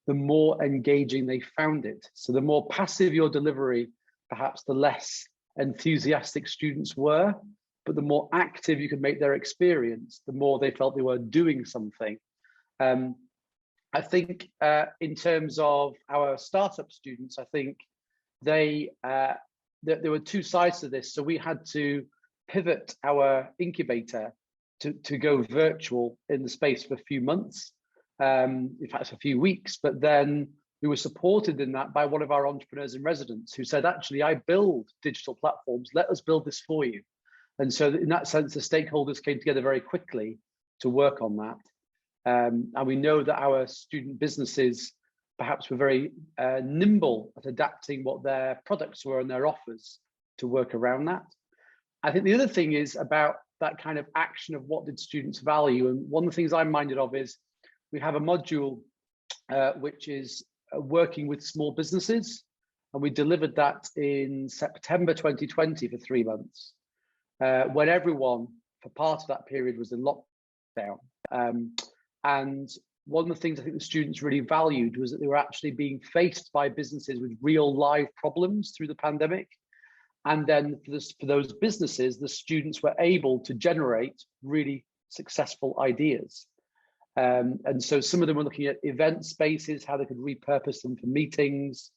the more engaging they found it. So the more passive your delivery, perhaps the less enthusiastic students were, but the more active you could make their experience, the more they felt they were doing something. I think in terms of our startup students, I think there were two sides to this. So we had to pivot our incubator to go virtual in the space of a few months, in fact, a few weeks, but then we were supported in that by one of our entrepreneurs in residence who said, actually, I build digital platforms, let us build this for you. And so in that sense, the stakeholders came together very quickly to work on that. And we know that our student businesses perhaps were very nimble at adapting what their products were and their offers to work around that. I think the other thing is about that kind of action of what did students value. And one of the things I'm minded of is we have a module which is working with small businesses. And we delivered that in September 2020 for 3 months, when everyone for part of that period was in lockdown. And one of the things I think the students really valued was that they were actually being faced by businesses with real live problems through the pandemic. And then for those businesses, the students were able to generate really successful ideas. And so some of them were looking at event spaces, how they could repurpose them for meetings,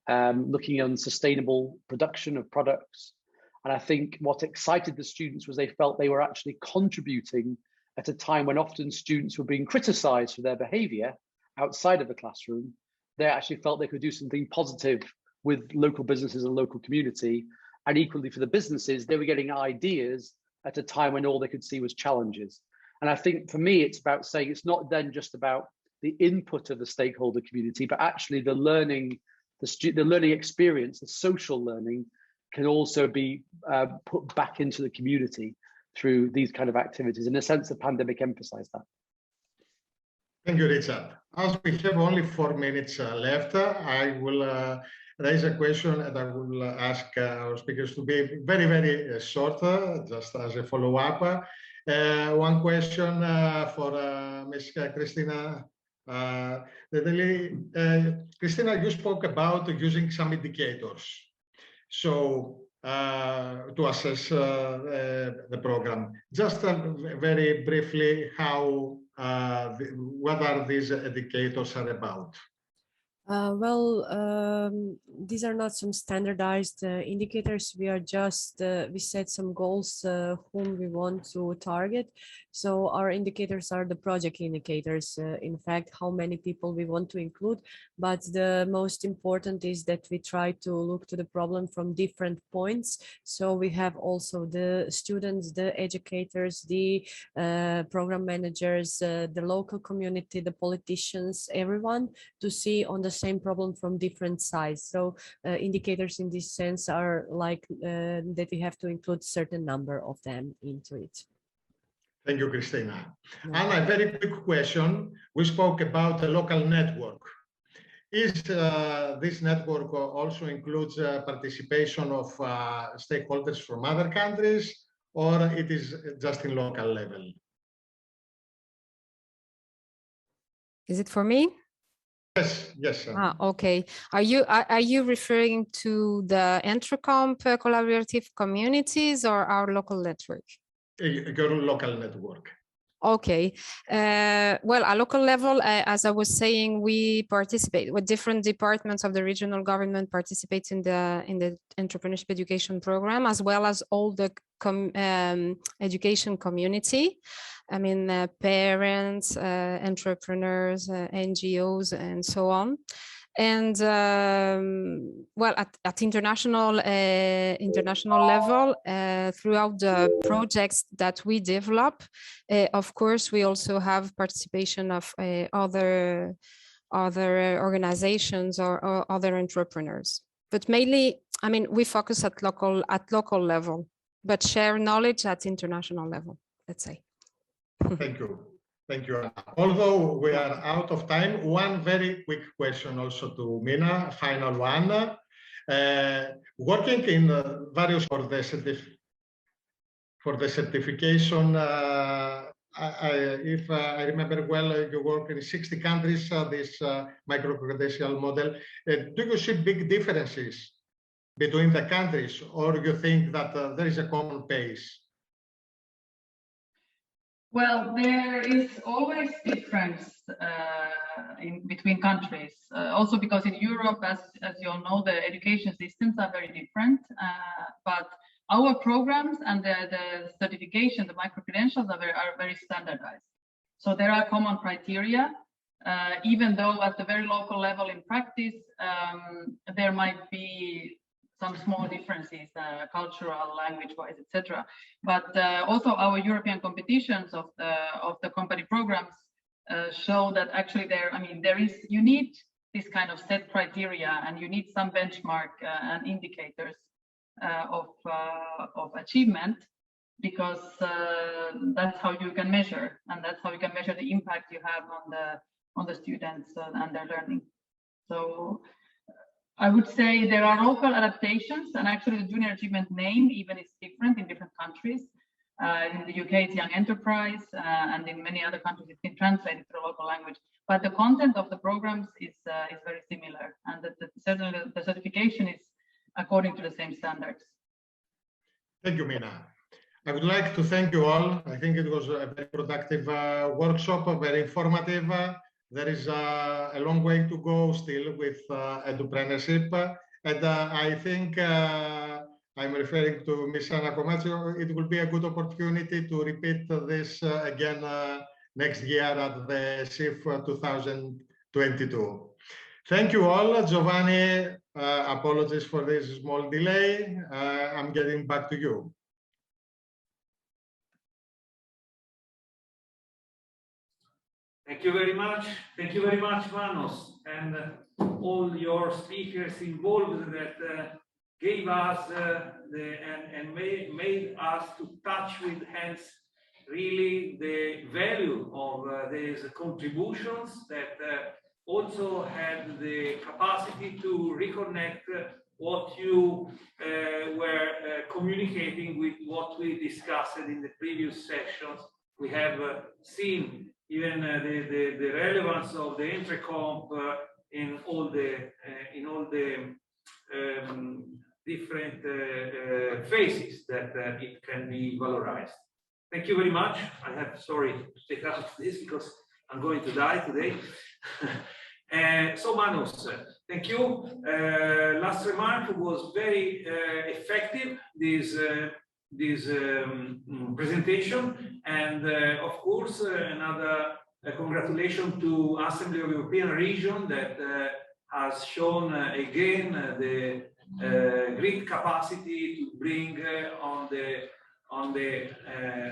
looking on sustainable production of products. And I think what excited the students was they felt they were actually contributing at a time when often students were being criticized for their behavior outside of the classroom. They actually felt they could do something positive with local businesses and local community. And equally for the businesses, they were getting ideas at a time when all they could see was challenges. And I think for me, it's about saying it's not then just about the input of the stakeholder community, but actually the learning, the learning experience, the social learning can also be put back into the community through these kind of activities. In a sense, the pandemic emphasized that. Thank you, Richard. As we have only 4 minutes left, I will raise a question and I will ask our speakers to be very, very short, just as a follow-up. One question for Ms. Christina. Christina, you spoke about using some indicators. So to assess the program. Just very briefly, how what are these indicators are about? These are not some standardized indicators. We are just, we set some goals whom we want to target. So our indicators are the project indicators, in fact, how many people we want to include. But the most important is that we try to look to the problem from different points. So we have also the students, the educators, the program managers, the local community, the politicians, everyone to see on the same problem from different sides. So indicators in this sense are like that we have to include certain number of them into it. Thank you, Christina. And a very quick question. We spoke about the local network. Is this network also includes participation of stakeholders from other countries, or it is just in local level? Is it for me? Yes. Okay. Are you referring to the Entrocomp collaborative communities or our local network? Your local network. Okay. Well, at local level, as I was saying, we participate with different departments of the regional government participates in the entrepreneurship education program, as well as all the education community. I mean, parents, entrepreneurs, NGOs, and so on. And well, at international level, throughout the projects that we develop, of course, we also have participation of other organizations or other entrepreneurs. But mainly, I mean, we focus at local level, but share knowledge at international level, let's say. Thank you. Thank you. Although we are out of time, one very quick question also to Mina, final one. Working in various for the certification, if I remember well, you work in 60 countries, this micro-credential model. Do you see big differences between the countries, or you think that there is a common pace? Well, there is always difference between countries. Also because in Europe, as you all know, the education systems are very different. But our programs and the certification, the micro-credentials are very standardized. So there are common criteria, even though at the very local level in practice, there might be some small differences, cultural, language-wise, etc. But also our European competitions of the company programs show that actually you need this kind of set criteria, and you need some benchmark and indicators of achievement, because that's how you can measure, and that's how you can measure the impact you have on the students and their learning. So I would say there are local adaptations, and actually the junior achievement name even is different in different countries. In the UK, it's Young Enterprise, and in many other countries, it's been translated to the local language. But the content of the programs is very similar, and certainly the certification is according to the same standards. Thank you, Mina. I would like to thank you all. I think it was a very productive workshop, very informative. There is a long way to go still with entrepreneurship, and I think I'm referring to Ms. Anna Comaccio. It will be a good opportunity to repeat this again next year at the SIF 2022. Thank you all. Giovanni, apologies for this small delay. I'm getting back to you. Thank you very much. Thank you very much, Manos, and all your speakers involved that gave us and made us to touch with hands really the value of these contributions that also had the capacity to reconnect what you were communicating with what we discussed in the previous sessions. We have seen even the relevance of the intercomp in all the different phases that it can be valorized. Thank you very much. I have, sorry, to take out this because I'm going to die today. So Manos, thank you. Last remark was very effective, this presentation, and of course another congratulations to Assembly of European Region that has shown again the great capacity to bring on the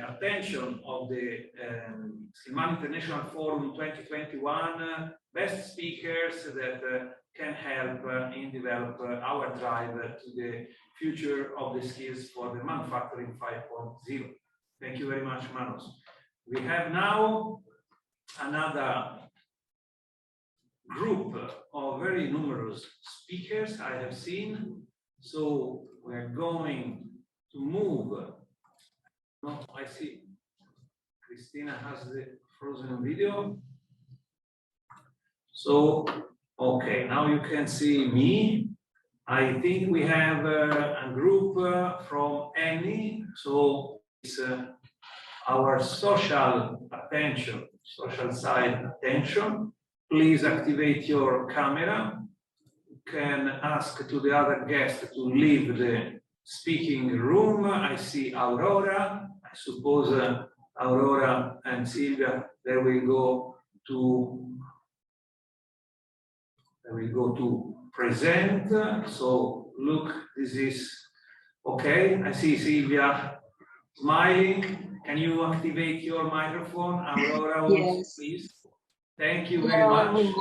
attention of the Skillman International Forum 2021 best speakers that can help in develop our drive to the future of the skills for the manufacturing 5.0. Thank you very much, Manos. We have now another group of very numerous speakers I have seen. So we're going to move. No, I see Christina has the frozen video. So, okay, now you can see me. I think we have a group from ENI. So it's our social attention, social side attention. Please activate your camera. You can ask to the other guests to leave the speaking room. I see Aurora. I suppose Aurora and Silvia, they will go to present. So look, this is okay. I see Silvia smiling. Can you activate your microphone, Aurora? Yes. Please. Thank you very much.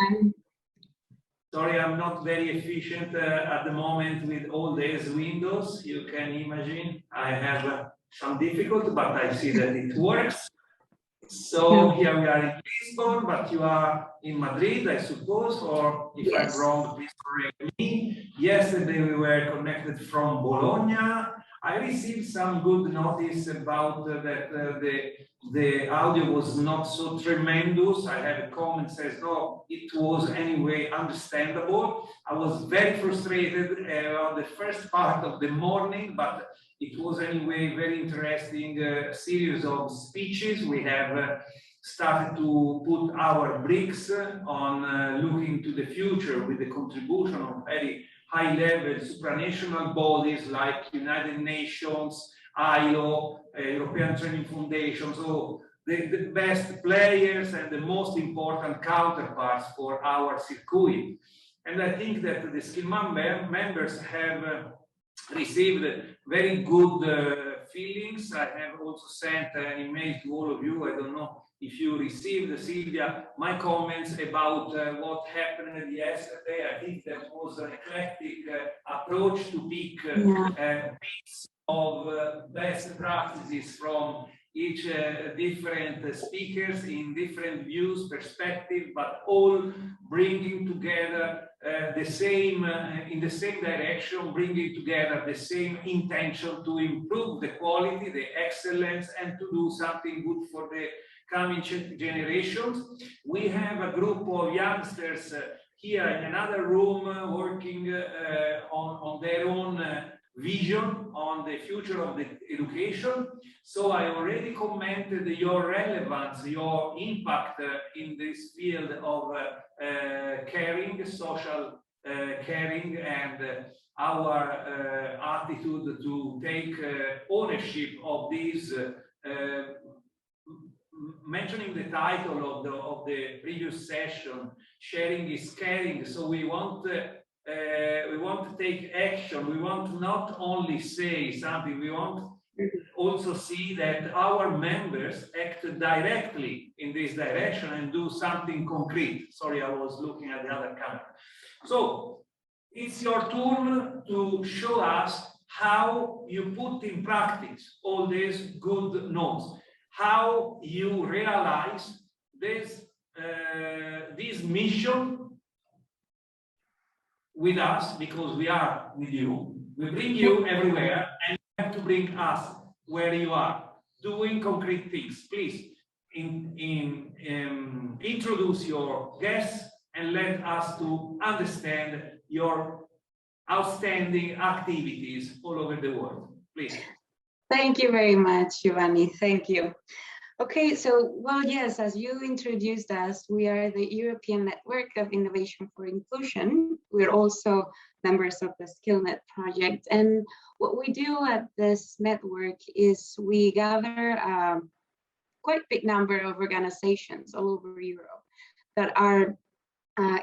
Sorry, I'm not very efficient at the moment with all these windows. You can imagine I have some difficulty, but I see that it works. So here we are in Lisbon, but you are in Madrid, I suppose, or if I'm wrong, please correct me. Yesterday we were connected from Bologna. I received some good notice about that the audio was not so tremendous. I have a comment says, no, it was anyway understandable. I was very frustrated on the first part of the morning, but it was anyway very interesting series of speeches. We have started to put our bricks on looking to the future with the contribution of very high-level supranational bodies like United Nations, ILO, European Training Foundation, so the best players and the most important counterparts for our circuit. And I think that the Skillman members have received very good feelings. I have also sent an email to all of you. I don't know if you received, Silvia, my comments about what happened yesterday. I think that was an eclectic approach to pick bits of best practices from each different speakers in different views, perspective, but all bringing together the same, in the same direction, bringing together the same intention to improve the quality, the excellence, and to do something good for the coming generations. We have a group of youngsters here in another room working on their own vision on the future of the education. So I already commented your relevance, your impact in this field of caring, social caring, and our attitude to take ownership of these mentioning the title of the previous session, sharing is caring. So we want to take action. We want to not only say something, we want also see that our members act directly in this direction and do something concrete. Sorry, I was looking at the other camera. So it's your turn to show us how you put in practice all these good notes, how you realize this mission with us, because we are with you. We bring you everywhere, and you have to bring us where you are, doing concrete things. Please introduce your guests and let us to understand your outstanding activities all over the world. Please. Thank you very much, Giovanni. Thank you. Okay, so, well, yes, as you introduced us, we are the European Network of Innovation for Inclusion. We're also members of the SkillNet project. And what we do at this network is we gather a quite big number of organizations all over Europe that are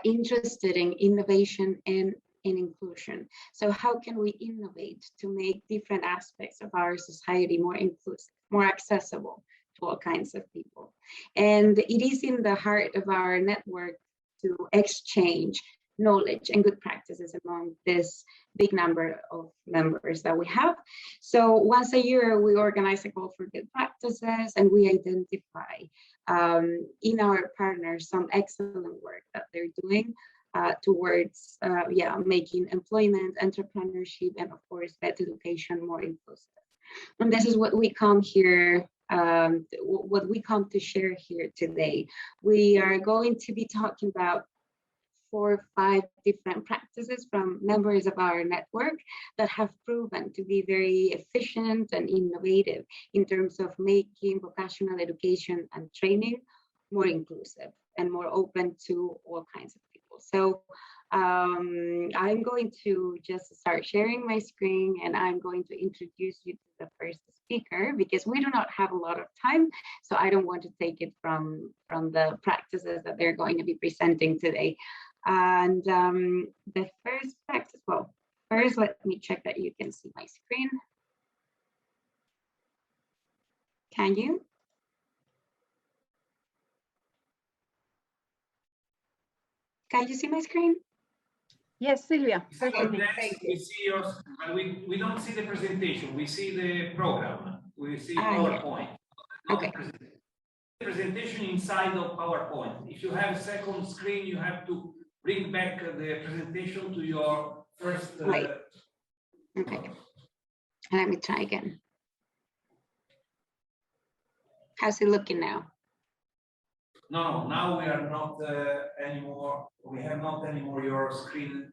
interested in innovation and in inclusion. So how can we innovate to make different aspects of our society more inclusive, more accessible to all kinds of people? And it is in the heart of our network to exchange knowledge and good practices among this big number of members that we have. So once a year, we organize a call for good practices, and we identify in our partners some excellent work that they're doing towards making employment, entrepreneurship, and of course, better education more inclusive. And this is what we come here, what we come to share here today. We are going to be talking about 4 or 5 different practices from members of our network that have proven to be very efficient and innovative in terms of making vocational education and training more inclusive and more open to all kinds of people. So I'm going to just start sharing my screen, and I'm going to introduce you to the first speaker, because we do not have a lot of time, so I don't want to take it from the practices that they're going to be presenting today. And the first practice, well, first let me check that you can see my screen. Can you? Can you see my screen? Yes, Silvia. Perfectly. We see yours, but we don't see the presentation. We see the program. We see PowerPoint. Yeah. Okay. The presentation inside of PowerPoint. If you have a second screen, you have to bring back the presentation to your first. Right. Okay. Let me try again. How's it looking now? No, now we are not anymore. We have not anymore your screen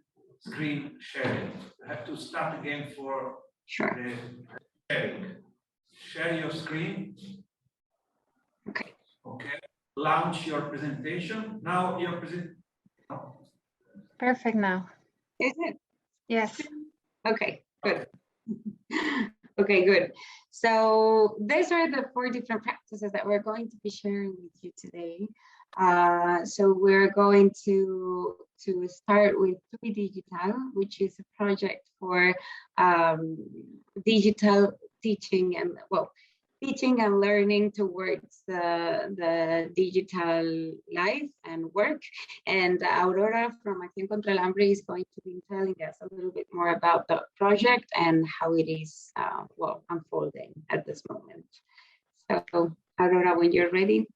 sharing. You have to start again for the sharing. Share your screen. Okay. Okay. Launch your presentation. Now your presentation. Perfect now. Is it? Yes. Okay, good. Okay, good. So these are the 4 different practices that we're going to be sharing with you today. So we're going to start with TUI Digital, which is a project for digital teaching and, well, teaching and learning towards the digital life and work. And Aurora from Acción contra el Hambre is going to be telling us a little bit more about the project and how it is, unfolding at this moment. So Aurora, when you're ready.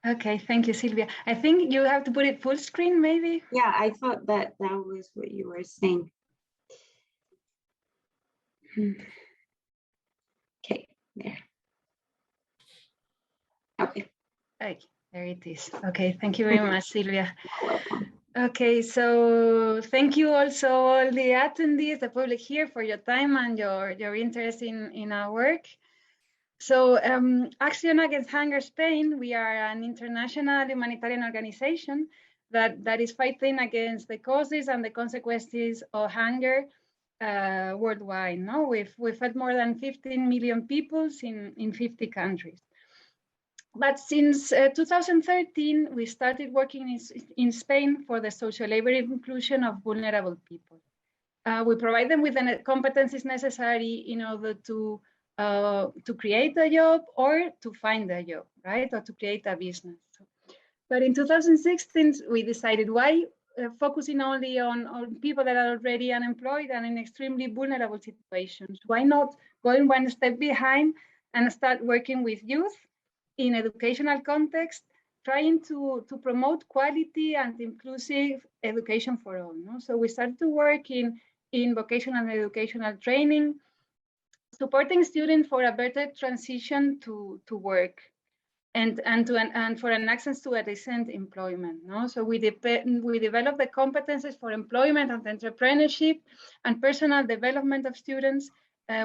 Okay, thank you, Silvia. I think you have to put it full screen, maybe? Yeah, I thought that was what you were saying. Okay, there. Okay. Okay, there it is. Okay, thank you very much, Silvia. Okay, so thank you also all the attendees, the public here, for your time and your interest in our work. So Action Against Hunger Spain, we are an international humanitarian organization that is fighting against the causes and the consequences of hunger worldwide. No, we've fed more than 15 million people in 50 countries. But since 2013, we started working in Spain for the social labor inclusion of vulnerable people. We provide them with the competencies necessary in order to create a job or to find a job, right? Or to create a business. But in 2016, we decided why focusing only on people that are already unemployed and in extremely vulnerable situations. Why not going one step behind and start working with youth in educational context, trying to promote quality and inclusive education for all. No? So we started to work in vocational and educational training, supporting students for a better transition to work and for an access to a decent employment. No? So we develop the competences for employment and entrepreneurship and personal development of students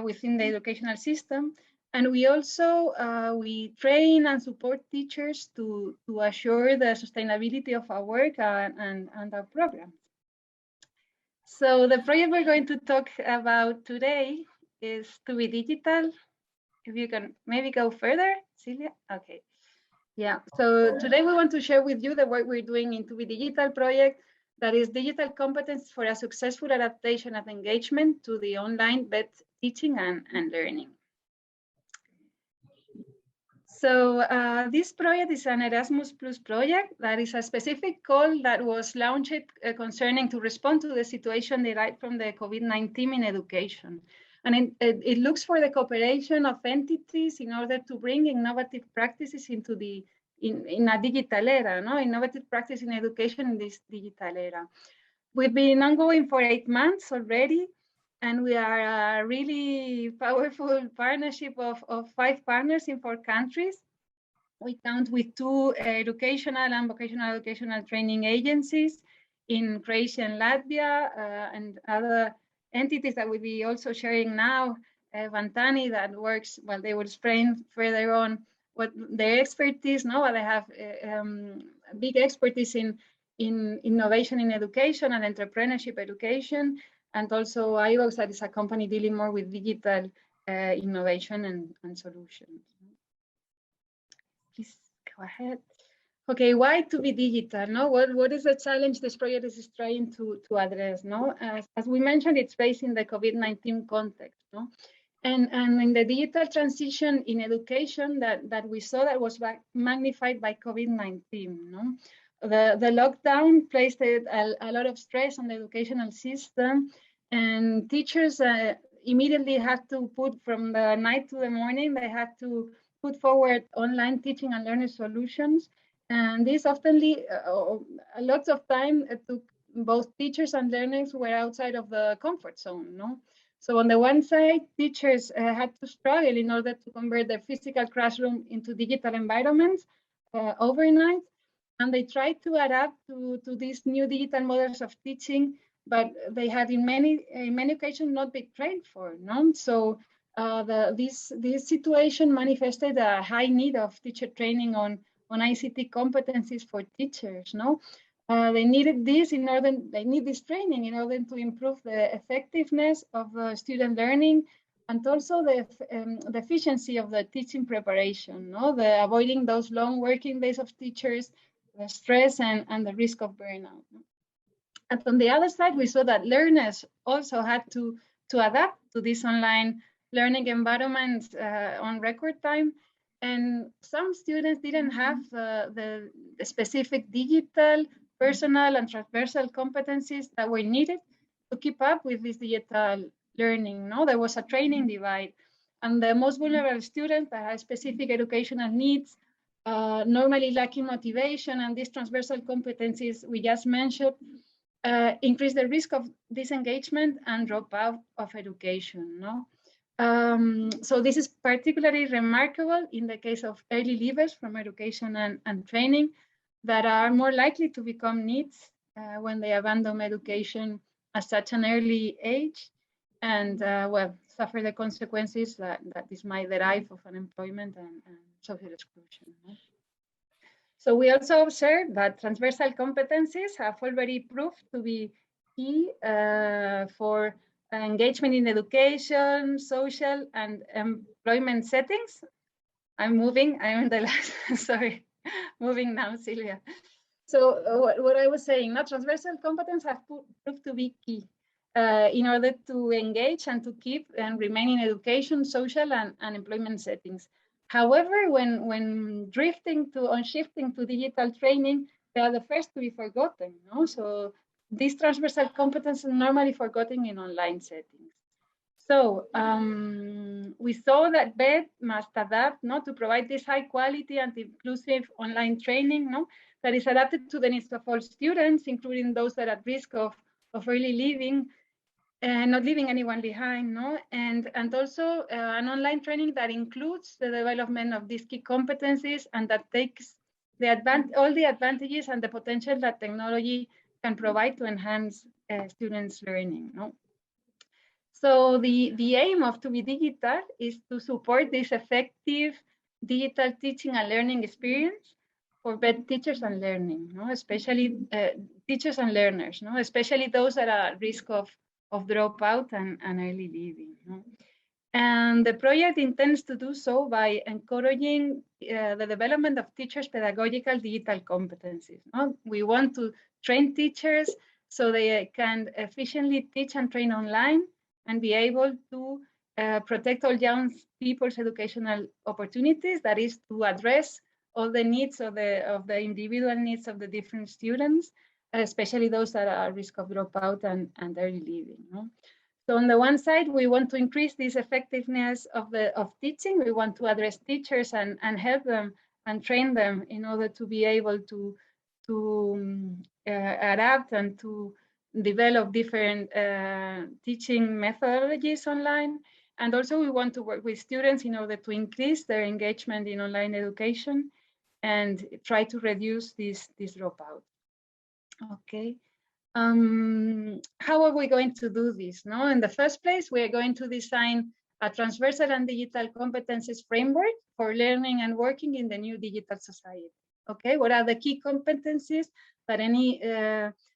within the educational system. And we also we train and support teachers to assure the sustainability of our work and our programs. So the project we're going to talk about today is To Be Digital. If you can maybe go further, Celia. Okay. Yeah, so today we want to share with you the work we're doing in To Be Digital project, that is digital competence for a successful adaptation and engagement to the online-based teaching and learning. So this project is an Erasmus Plus project that is a specific call that was launched concerning to respond to the situation derived from the COVID-19 in education. And it looks for the cooperation of entities in order to bring innovative practices into in a digital era, no? Innovative practice in education in this digital era. We've been ongoing for 8 months already, and we are a really powerful partnership of 5 partners in 4 countries. We count with 2 educational and vocational educational training agencies in Croatia and Latvia, and other entities that we'll be also sharing now. Vantani that works, well, they will explain further on what their expertise, no, they have big expertise in innovation in education and entrepreneurship education, and also iVox, that is a company dealing more with digital innovation and solutions. Please go ahead. Okay, why To Be Digital? No, what is the challenge this project is trying to address? No, as we mentioned, it's based in the COVID-19 context. No, and in the digital transition in education that we saw that was magnified by COVID-19. No, the lockdown placed a lot of stress on the educational system, and teachers immediately had to put, from the night to the morning, they had to put forward online teaching and learning solutions. And this often, a lot of time took both teachers and learners were outside of the comfort zone. No? So on the one side, teachers had to struggle in order to convert their physical classroom into digital environments overnight. And they tried to adapt to these new digital models of teaching, but they had in many occasions not been trained for. No? So this situation manifested a high need of teacher training on ICT competencies for teachers. No, they needed this in order. They need this training in order to improve the effectiveness of student learning, and also the efficiency of the teaching preparation. No, the avoiding those long working days of teachers, the stress and the risk of burnout. No? And on the other side, we saw that learners also had to adapt to this online learning environment on record time. And some students didn't have the specific digital, personal, and transversal competencies that were needed to keep up with this digital learning. No, there was a training divide. And the most vulnerable students that had specific educational needs, normally lacking motivation and these transversal competencies we just mentioned, increase the risk of disengagement and dropout of education. No? So this is particularly remarkable in the case of early leavers from education and training that are more likely to become needs when they abandon education at such an early age and well, suffer the consequences that this might derive of unemployment and social exclusion. So we also observed that transversal competencies have already proved to be key for engagement in education, social, and employment settings. I'm moving. I'm in the last, sorry, moving now, Silvia. So what I was saying, transversal competence have proved to be key in order to engage and to keep and remain in education, social and employment settings. However, when shifting to digital training, they are the first to be forgotten. No? So these transversal competences are normally forgotten in online settings. So we saw that BED must adapt to provide this high quality and inclusive online training that is adapted to the needs of all students, including those that are at risk of early leaving and not leaving anyone behind, and also an online training that includes the development of these key competencies and that takes all the advantages and the potential that technology can provide to enhance students' learning. So the aim of To Be Digital is to support this effective digital teaching and learning experience for both teachers and learning, especially teachers and learners, especially those that are at risk of dropout and early leaving. And the project intends to do so by encouraging the development of teachers' pedagogical digital competencies. We want to train teachers so they can efficiently teach and train online and be able to protect all young people's educational opportunities, that is to address all the needs of the individual needs of the different students, especially those that are at risk of dropout and early leaving. So on the one side, we want to increase this effectiveness of teaching. We want to address teachers and help them and train them in order to be able to adapt and to develop different teaching methodologies online. And also we want to work with students in order to increase their engagement in online education and try to reduce this dropout. Okay. How are we going to do this? In the first place, we are going to design a transversal and digital competencies framework for learning and working in the new digital society. Okay, what are the key competencies that any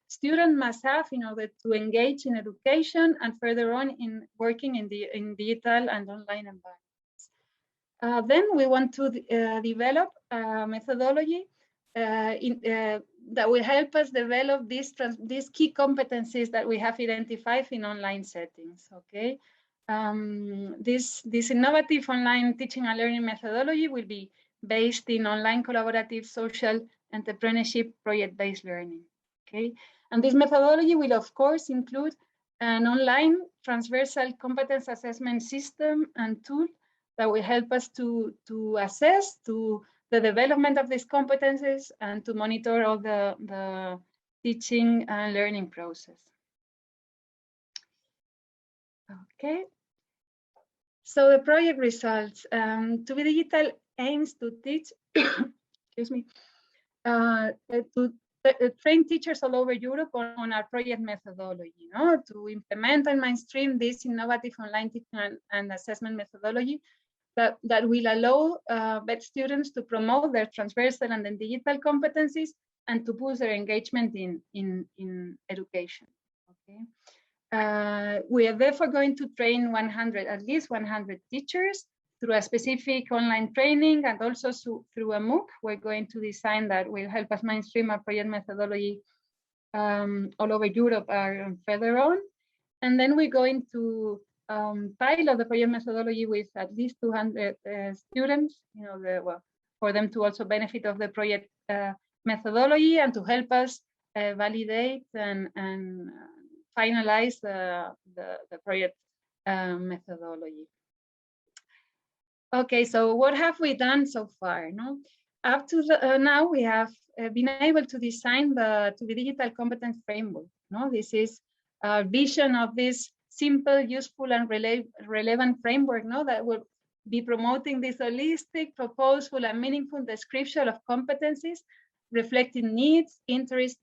student must have in order to engage in education and further on in working in digital and online environments? Then we want to develop a methodology that will help us develop these key competencies that we have identified in online settings. Okay, this innovative online teaching and learning methodology will be based in online collaborative social entrepreneurship project-based learning. Okay, and this methodology will of course include an online transversal competence assessment system and tool that will help us to assess the development of these competencies and to monitor all the teaching and learning process. Okay, so the project results. To Be Digital aims to teach, excuse me, to train teachers all over Europe on our project methodology, to implement and mainstream this innovative online teaching and assessment methodology that will allow BED students to promote their transversal and then digital competencies and to boost their engagement in education. Okay. We are therefore going to train at least 100 teachers through a specific online training and also through a MOOC. We're going to design that will help us mainstream our project methodology all over Europe and further on. And then we're going to pilot the project methodology with at least 200 students, for them to also benefit of the project methodology and to help us validate and finalize the project methodology. Okay, so what have we done so far? Up to now, we have been able to design the To Be Digital competence framework. This is a vision of this simple, useful, and relevant framework that will be promoting this holistic, purposeful, and meaningful description of competencies, reflecting needs, interest,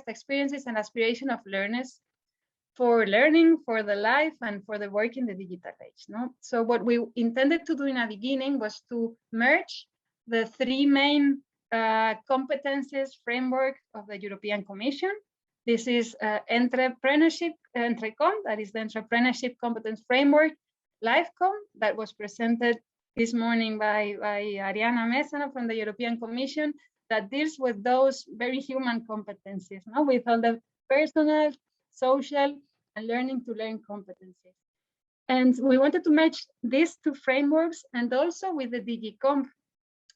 experiences, and aspiration of learners for learning, for the life, and for the work in the digital age. So what we intended to do in the beginning was to merge the three main competencies framework of the European Commission. This is entrepreneurship, Entrecom, that is the entrepreneurship competence framework, LiveCom, that was presented this morning by Ariana Mesana from the European Commission, that deals with those very human competencies, no? With all the personal, social, and learning to learn competencies. And we wanted to match these two frameworks and also with the DigiComp,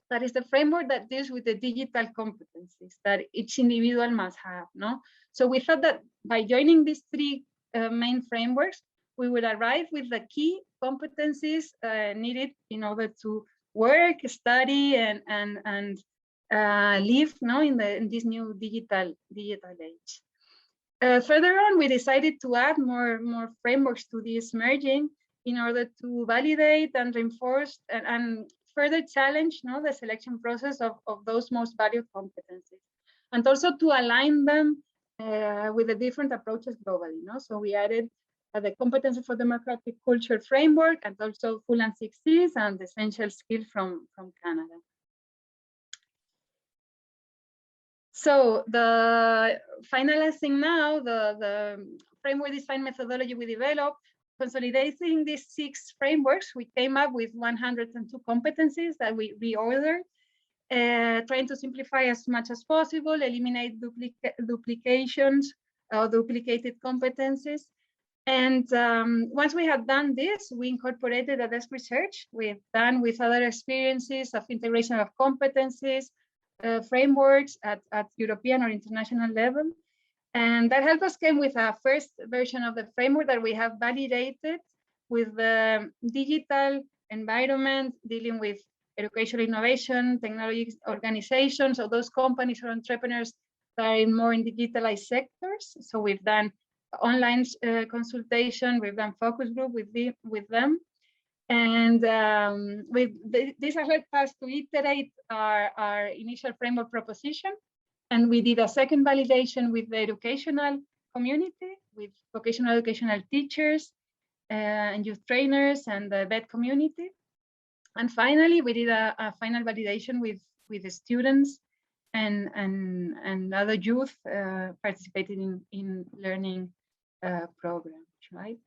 that is the framework that deals with the digital competencies that each individual must have, no? So we thought that by joining these three main frameworks, we would arrive with the key competencies needed in order to work, study, and live, no, in this new digital age. Further on, we decided to add more frameworks to this merging in order to validate and reinforce and further challenge, no, the selection process of those most valued competencies, and also to align them with the different approaches globally. No? So we added the competency for democratic culture framework, and also full and 6 Cs and essential skills from Canada. So the finalizing now, the framework design methodology we developed, consolidating these 6 frameworks, we came up with 102 competencies that we reordered, trying to simplify as much as possible, eliminate duplications or duplicated competencies. And once we had done this, we incorporated a desk research we've done with other experiences of integration of competencies, frameworks at European or international level. And that helped us came with a first version of the framework that we have validated with the digital environment, dealing with educational innovation, technology organizations, or those companies or entrepreneurs that are more in digitalized sectors. So we've done online consultation, we've done focus group with them. And this has helped us to iterate our initial framework proposition. And we did a second validation with the educational community, with vocational educational teachers and youth trainers and the vet community. And finally, we did a final validation with the students and other youth participating in learning programs, right?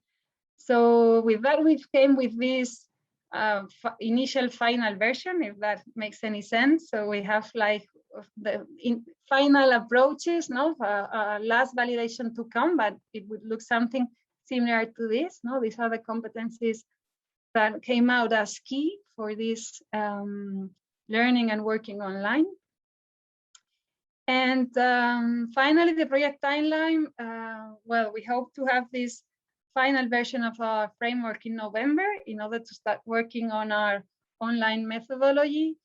So with that, we came with this initial final version, if that makes any sense. So we have like the final approaches, no, last validation to come, but it would look something similar to this. No, these are the competencies that came out as key for this learning and working online. And finally, the project timeline. Well, we hope to have this final version of our framework in November in order to start working on our online methodology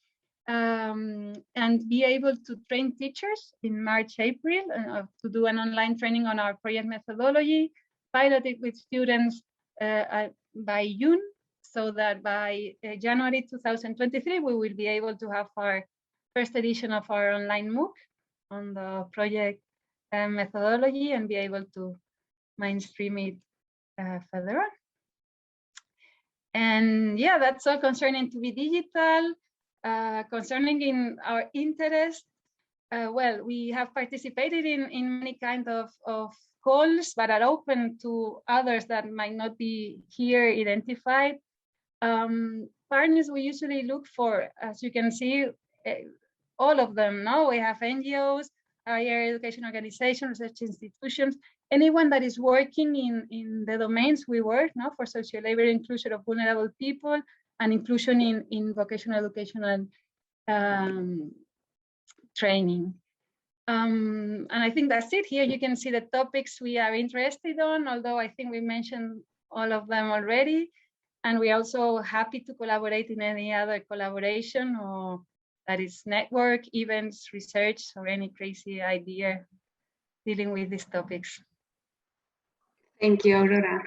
and be able to train teachers in March, April to do an online training on our project methodology, pilot it with students by June, so that by January 2023, we will be able to have our first edition of our online MOOC on the project methodology and be able to mainstream it further on. And yeah, that's all concerning to be digital. Concerning in our interest, well, we have participated in many kind of calls, but are open to others that might not be here identified. Partners we usually look for, as you can see, all of them. Now we have NGOs, higher education organizations, research institutions, anyone that is working in the domains we work now for social labor inclusion of vulnerable people and inclusion in vocational educational training. And I think that's it. Here you can see the topics we are interested on, although I think we mentioned all of them already. And we're also happy to collaborate in any other collaboration, or that is network, events, research, or any crazy idea dealing with these topics. Thank you, Aurora.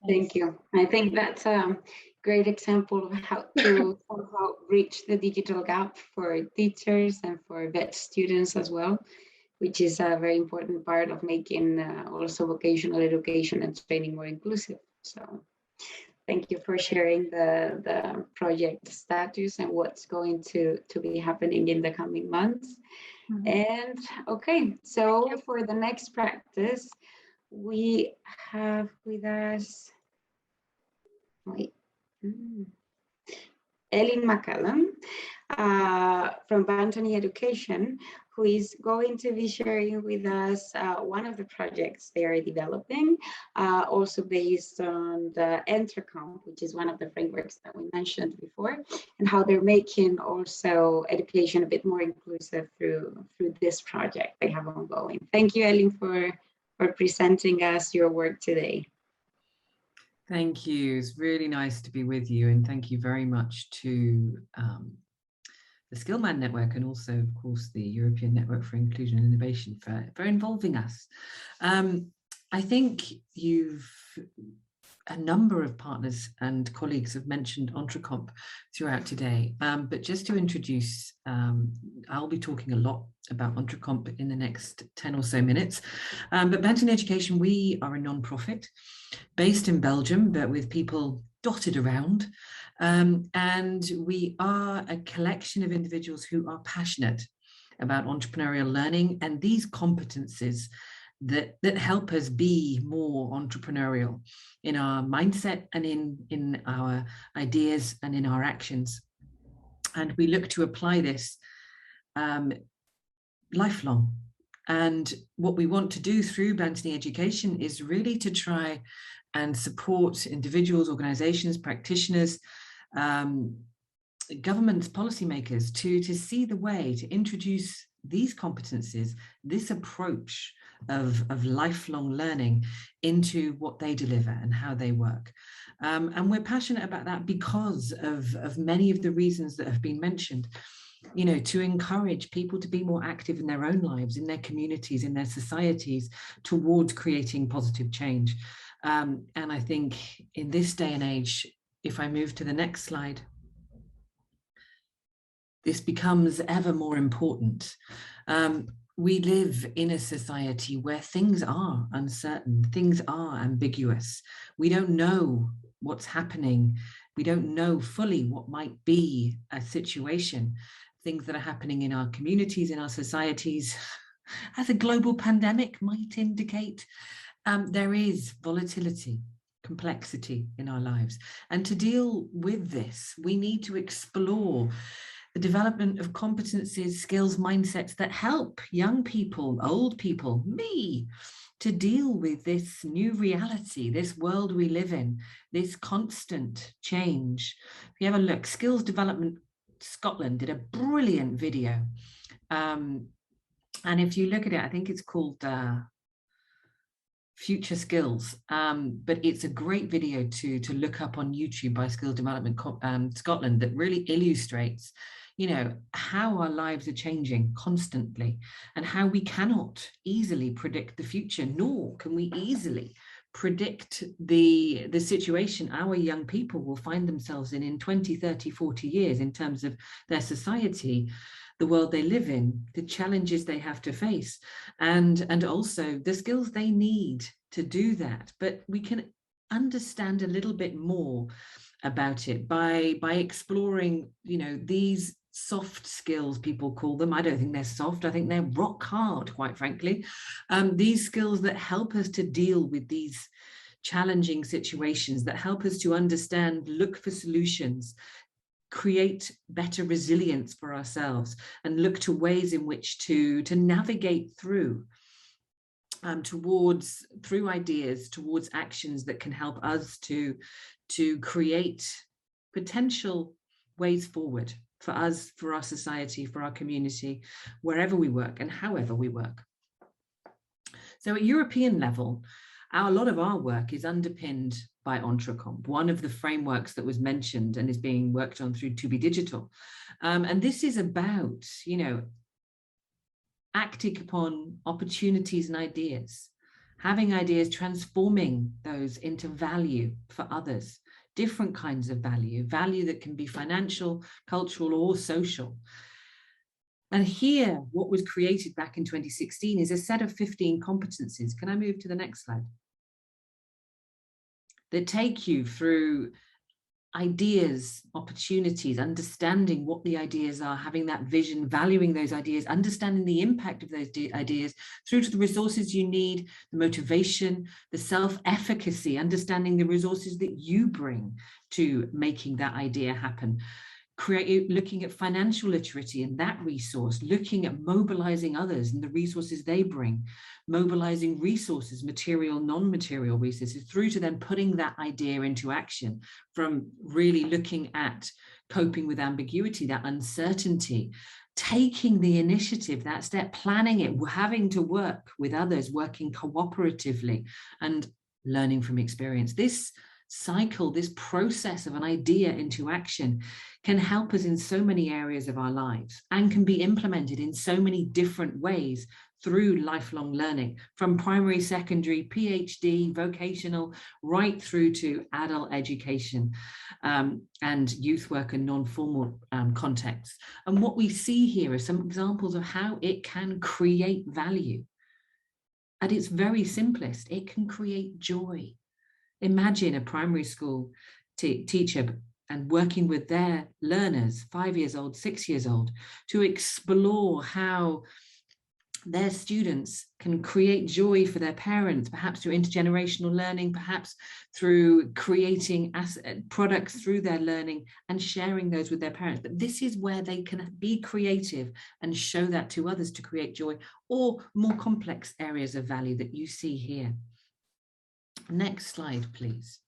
Thank you. I think that's a great example of how to somehow bridge the digital gap for teachers and for vet students as well, which is a very important part of making also vocational education and training more inclusive. So thank you for sharing the project status and what's going to be happening in the coming months. Mm-hmm. And okay, so for the next practice, we have with us, Ellen McCallum from Bantony Education, who is going to be sharing with us one of the projects they are developing, also based on the Entrecomp, which is one of the frameworks that we mentioned before, and how they're making also education a bit more inclusive through this project they have ongoing. Thank you, Ellen, for presenting us your work today. Thank you. It's really nice to be with you, and thank you very much to the Skillman Network and also, of course, the European Network for Inclusion and Innovation for involving us. I think a number of partners and colleagues have mentioned Entrecomp throughout today, but just to introduce, I'll be talking a lot about Entrecomp in the next 10 or so minutes. But Bantony Education, we are a non-profit based in Belgium, but with people dotted around. And we are a collection of individuals who are passionate about entrepreneurial learning and these competencies that help us be more entrepreneurial in our mindset and in our ideas and in our actions. And we look to apply this lifelong. And what we want to do through Bantony Education is really to try and support individuals, organizations, practitioners, governments, policymakers to see the way to introduce these competencies, this approach of lifelong learning into what they deliver and how they work. And we're passionate about that because of many of the reasons that have been mentioned. You know, to encourage people to be more active in their own lives, in their communities, in their societies, towards creating positive change. And I think in this day and age, if I move to the next slide, this becomes ever more important. We live in a society where things are uncertain, things are ambiguous. We don't know what's happening. We don't know fully what might be a situation, things that are happening in our communities, in our societies, as a global pandemic might indicate. There is volatility, complexity in our lives. And to deal with this, we need to explore the development of competencies, skills, mindsets that help young people, old people, me, to deal with this new reality, this world we live in, this constant change. If you have a look, Skills Development Scotland did a brilliant video. And if you look at it, I think it's called Future Skills, but it's a great video to look up on YouTube by Skills Development Scotland that really illustrates, you know, how our lives are changing constantly and how we cannot easily predict the future, nor can we easily predict the situation our young people will find themselves in 20, 30, 40 years in terms of their society, the world they live in, the challenges they have to face, and also the skills they need to do that. But we can understand a little bit more about it by exploring, you know, these soft skills, people call them. I don't think they're soft. I think they're rock hard, quite frankly. These skills that help us to deal with these challenging situations, that help us to understand, look for solutions, create better resilience for ourselves, and look to ways in which to navigate through through ideas, towards actions that can help us to create potential ways forward for us, for our society, for our community, wherever we work and however we work. So at European level, a lot of our work is underpinned by Entrecomp, one of the frameworks that was mentioned and is being worked on through To Be Digital. And this is about, you know, acting upon opportunities and ideas, having ideas, transforming those into value for others, different kinds of value that can be financial, cultural, or social. And here, what was created back in 2016 is a set of 15 competencies. Can I move to the next slide? That take you through ideas, opportunities, understanding what the ideas are, having that vision, valuing those ideas, understanding the impact of those ideas, through to the resources you need, the motivation, the self-efficacy, understanding the resources that you bring to making that idea happen. looking at financial literacy and that resource, looking at mobilizing others and the resources they bring, mobilizing resources, material, non-material resources, through to then putting that idea into action, from really looking at coping with ambiguity, that uncertainty, taking the initiative, that step, planning it, having to work with others, working cooperatively and learning from experience. This cycle, this process of an idea into action can help us in so many areas of our lives and can be implemented in so many different ways through lifelong learning, from primary, secondary, PhD, vocational, right through to adult education and youth work and non-formal contexts. And what we see here are some examples of how it can create value. At its very simplest, it can create joy. Imagine a primary school teacher and working with their learners, 5 years old, 6 years old, to explore how their students can create joy for their parents, perhaps through intergenerational learning, perhaps through creating products through their learning and sharing those with their parents. But this is where they can be creative and show that to others to create joy, or more complex areas of value that you see here. Next slide, please.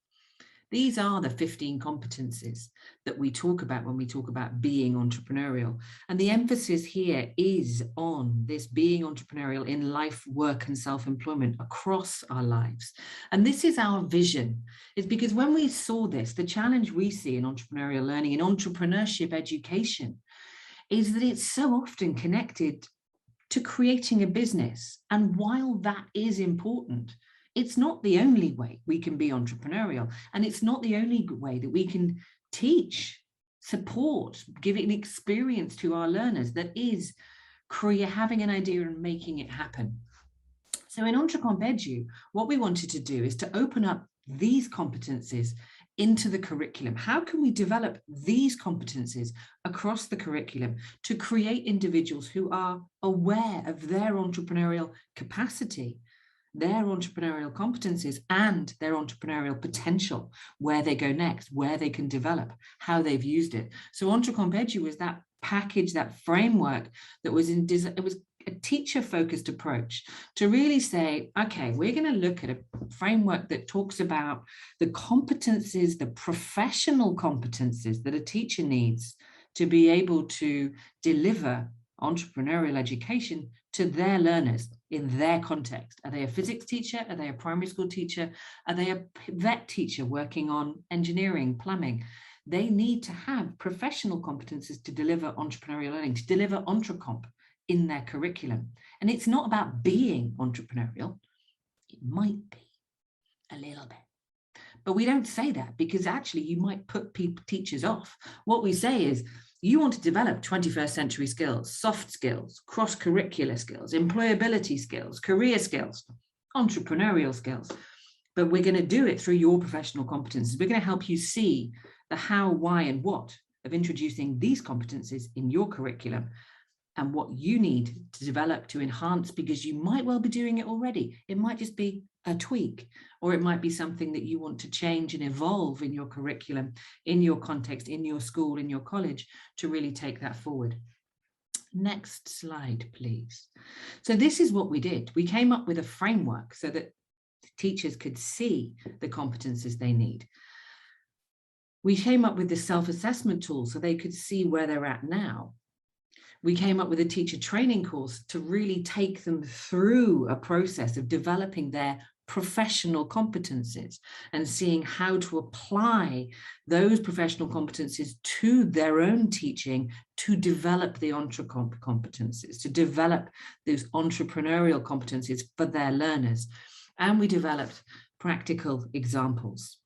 These are the 15 competencies that we talk about when we talk about being entrepreneurial. And the emphasis here is on this being entrepreneurial in life, work, and self-employment across our lives. And this is our vision. It's because when we saw this, the challenge we see in entrepreneurial learning, in entrepreneurship education, is that it's so often connected to creating a business. And while that is important, it's not the only way we can be entrepreneurial, and it's not the only way that we can teach, support, give an experience to our learners that is having an idea and making it happen. So in Comp.Edu, what we wanted to do is to open up these competencies into the curriculum. How can we develop these competencies across the curriculum to create individuals who are aware of their entrepreneurial capacity, their entrepreneurial competencies, and their entrepreneurial potential, where they go next, where they can develop, how they've used it. So Comp.Edu was that package, that framework that was it was a teacher-focused approach to really say, okay, we're going to look at a framework that talks about the competencies, the professional competencies that a teacher needs to be able to deliver entrepreneurial education to their learners in their context. Are they a physics teacher? Are they a primary school teacher? Are they a vet teacher working on engineering, plumbing? They need to have professional competences to deliver entrepreneurial learning, to deliver EntreComp in their curriculum. And it's not about being entrepreneurial. It might be a little bit. But we don't say that because actually you might put teachers off. What we say is, you want to develop 21st century skills, soft skills, cross-curricular skills, employability skills, career skills, entrepreneurial skills. But we're going to do it through your professional competencies. We're going to help you see the how, why, and what of introducing these competencies in your curriculum and what you need to develop to enhance, because you might well be doing it already. It might just be a tweak, or it might be something that you want to change and evolve in your curriculum, in your context, in your school, in your college, to really take that forward. Next slide, please. So this is what we did. We came up with a framework so that teachers could see the competencies they need. We came up with the self-assessment tool so they could see where they're at now. We came up with a teacher training course to really take them through a process of developing their professional competencies and seeing how to apply those professional competencies to their own teaching to develop the EntreComp competencies, to develop those entrepreneurial competencies for their learners. And we developed practical examples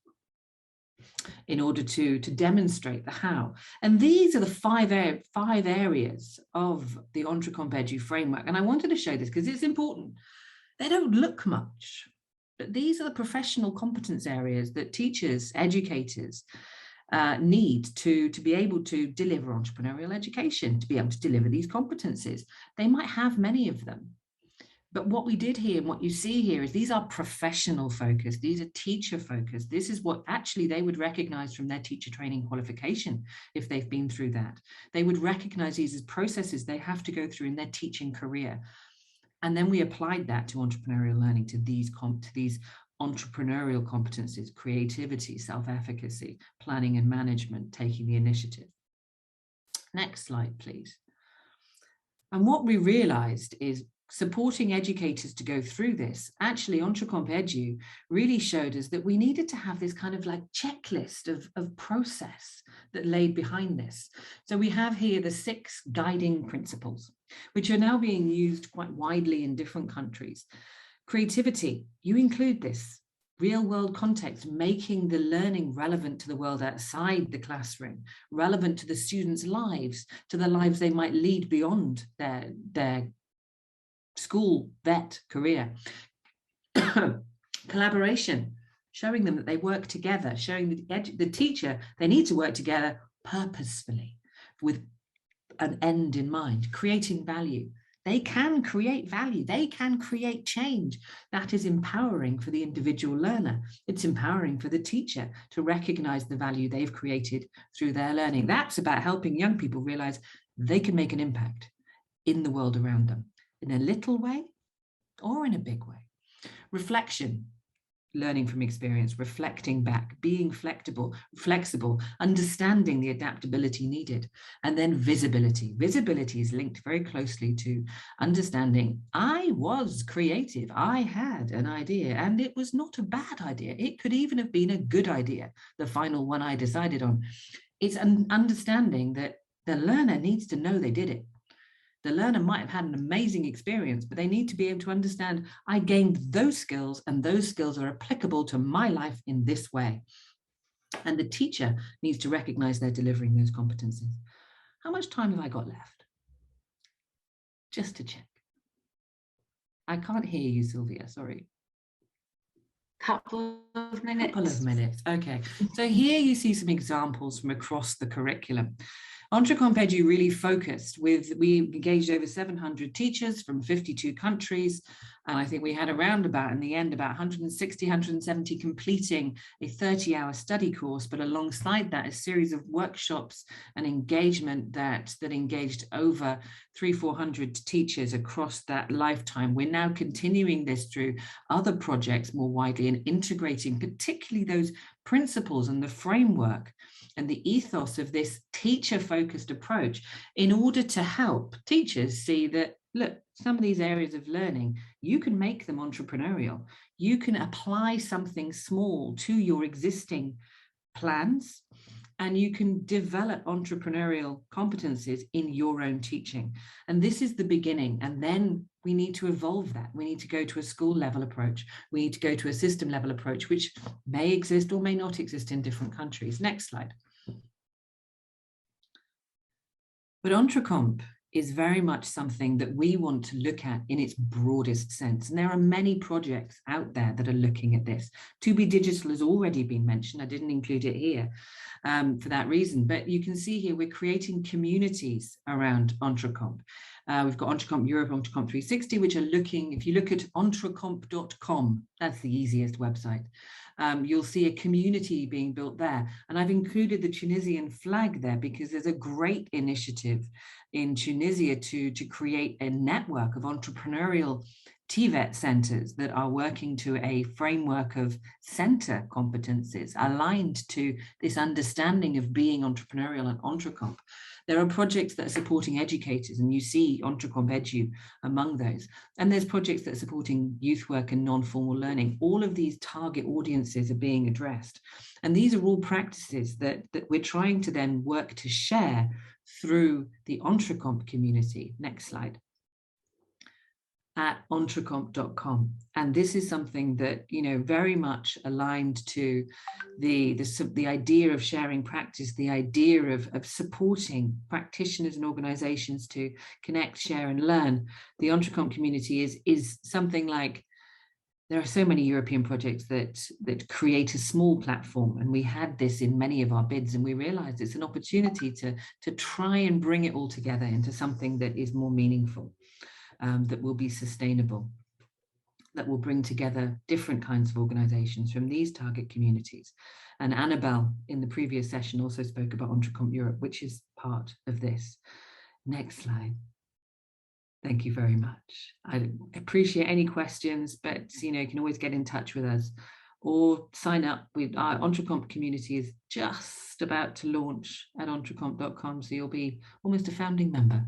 in order to demonstrate the how. And these are the five areas of the Comp.Edu framework. And I wanted to show this because it's important. They don't look much, but these are the professional competence areas that teachers, educators need to be able to deliver entrepreneurial education, to be able to deliver these competencies. They might have many of them, But what we did here and what you see here is these are professional focused, these are teacher focused. This is what actually they would recognize from their teacher training qualification if they've been through that. They would recognize these as processes they have to go through in their teaching career. And then we applied that to entrepreneurial learning, to these entrepreneurial competencies, creativity, self-efficacy, planning and management, taking the initiative. Next slide, please. And what we realized is supporting educators to go through this, actually Nov.16th really showed us that we needed to have this kind of like checklist of process that laid behind this. So we have here the 6 guiding principles, which are now being used quite widely in different countries. Creativity, you include this. Real world context, making the learning relevant to the world outside the classroom, relevant to the students' lives, to the lives they might lead beyond their school vet career. Collaboration, showing them that they work together, showing the teacher they need to work together purposefully with an end in mind, creating value. They can create value, they can create change. That is empowering for the individual learner. It's empowering for the teacher to recognize the value they've created through their learning. That's about helping young people realize they can make an impact in the world around them, in a little way or in a big way. Reflection, learning from experience, reflecting back, being flexible, understanding the adaptability needed. And then visibility. Visibility is linked very closely to understanding I was creative, I had an idea, and it was not a bad idea. It could even have been a good idea, the final one I decided on. It's an understanding that the learner needs to know they did it. The learner might have had an amazing experience, but they need to be able to understand I gained those skills and those skills are applicable to my life in this way. And the teacher needs to recognize they're delivering those competencies. How much time have I got left? Just to check. I can't hear you, Sylvia, sorry. Couple of minutes. Couple of minutes, okay. So here you see some examples from across the curriculum. Nov.16th really focused we engaged over 700 teachers from 52 countries. And I think we had around about, in the end, about 160, 170 completing a 30-hour study course, but alongside that, a series of workshops and engagement that engaged over 300-400 teachers across that lifetime. We're now continuing this through other projects more widely and integrating particularly those principles and the framework and the ethos of this teacher-focused approach in order to help teachers see that, look, some of these areas of learning, you can make them entrepreneurial. You can apply something small to your existing plans, and you can develop entrepreneurial competencies in your own teaching. And this is the beginning. And then we need to evolve that. We need to go to a school level approach. We need to go to a system level approach, which may exist or may not exist in different countries. Next slide. But Nov.16th is very much something that we want to look at in its broadest sense. And there are many projects out there that are looking at this. To Be Digital has already been mentioned. I didn't include it here for that reason, but you can see here we're creating communities around Nov.16th. We've got Nov.16th Europe, Nov.16th 360, which are looking, if you look at Nov.16th.com, that's the easiest website. You'll see a community being built there. And I've included the Tunisian flag there because there's a great initiative in Tunisia to create a network of entrepreneurial TVET centers that are working to a framework of center competencies aligned to this understanding of being entrepreneurial at Nov.16th. There are projects that are supporting educators, and you see Nov.16th.eu among those. And there's projects that are supporting youth work and non-formal learning. All of these target audiences are being addressed. And these are all practices that we're trying to then work to share through the Nov.16th community. Next slide. At Nov.16th.com. And this is something that, you know, very much aligned to the idea of sharing practice, the idea of supporting practitioners and organizations to connect, share, and learn. The Nov.16th community is something like, there are so many European projects that create a small platform, and we had this in many of our bids, and we realized it's an opportunity to try and bring it all together into something that is more meaningful. that will be sustainable, that will bring together different kinds of organizations from these target communities. And Annabelle in the previous session also spoke about Entrecomp Europe, which is part of this. Next slide. Thank you very much. I appreciate any questions, but you can always get in touch with us or sign up. With our Entrecomp community is just about to launch at entrecomp.com, so you'll be almost a founding member.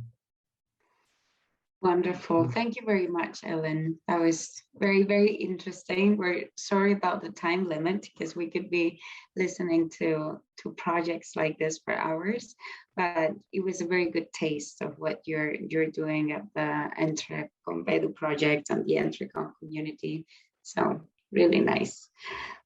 Wonderful. Thank you very much, Ellen. That was very, very interesting. We're sorry about the time limit because we could be listening to projects like this for hours, but it was a very good taste of what you're doing at the Entrecomp.eu project and the Entrecomp community. So really nice.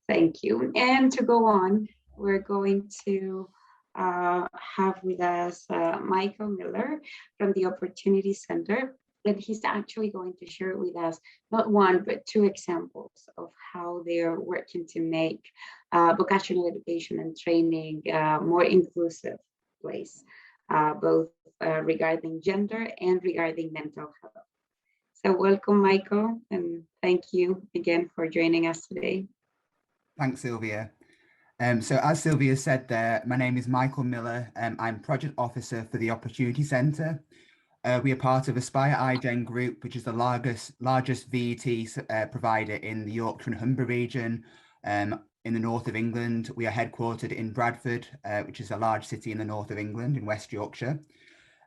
Thank you. And to go on, we're going to have with us Michael Miller from the Opportunity Center. And he's actually going to share with us not one, but two examples of how they're working to make vocational education and training more inclusive place, both regarding gender and regarding mental health. So welcome, Michael, and thank you again for joining us today. Thanks, Sylvia. So as Sylvia said there, my name is Michael Miller. I'm Project Officer for the Opportunity Centre. We are part of Aspire iGen Group, which is the largest VET provider in the Yorkshire and Humber region in the north of England. We are headquartered in Bradford, which is a large city in the north of England in West Yorkshire.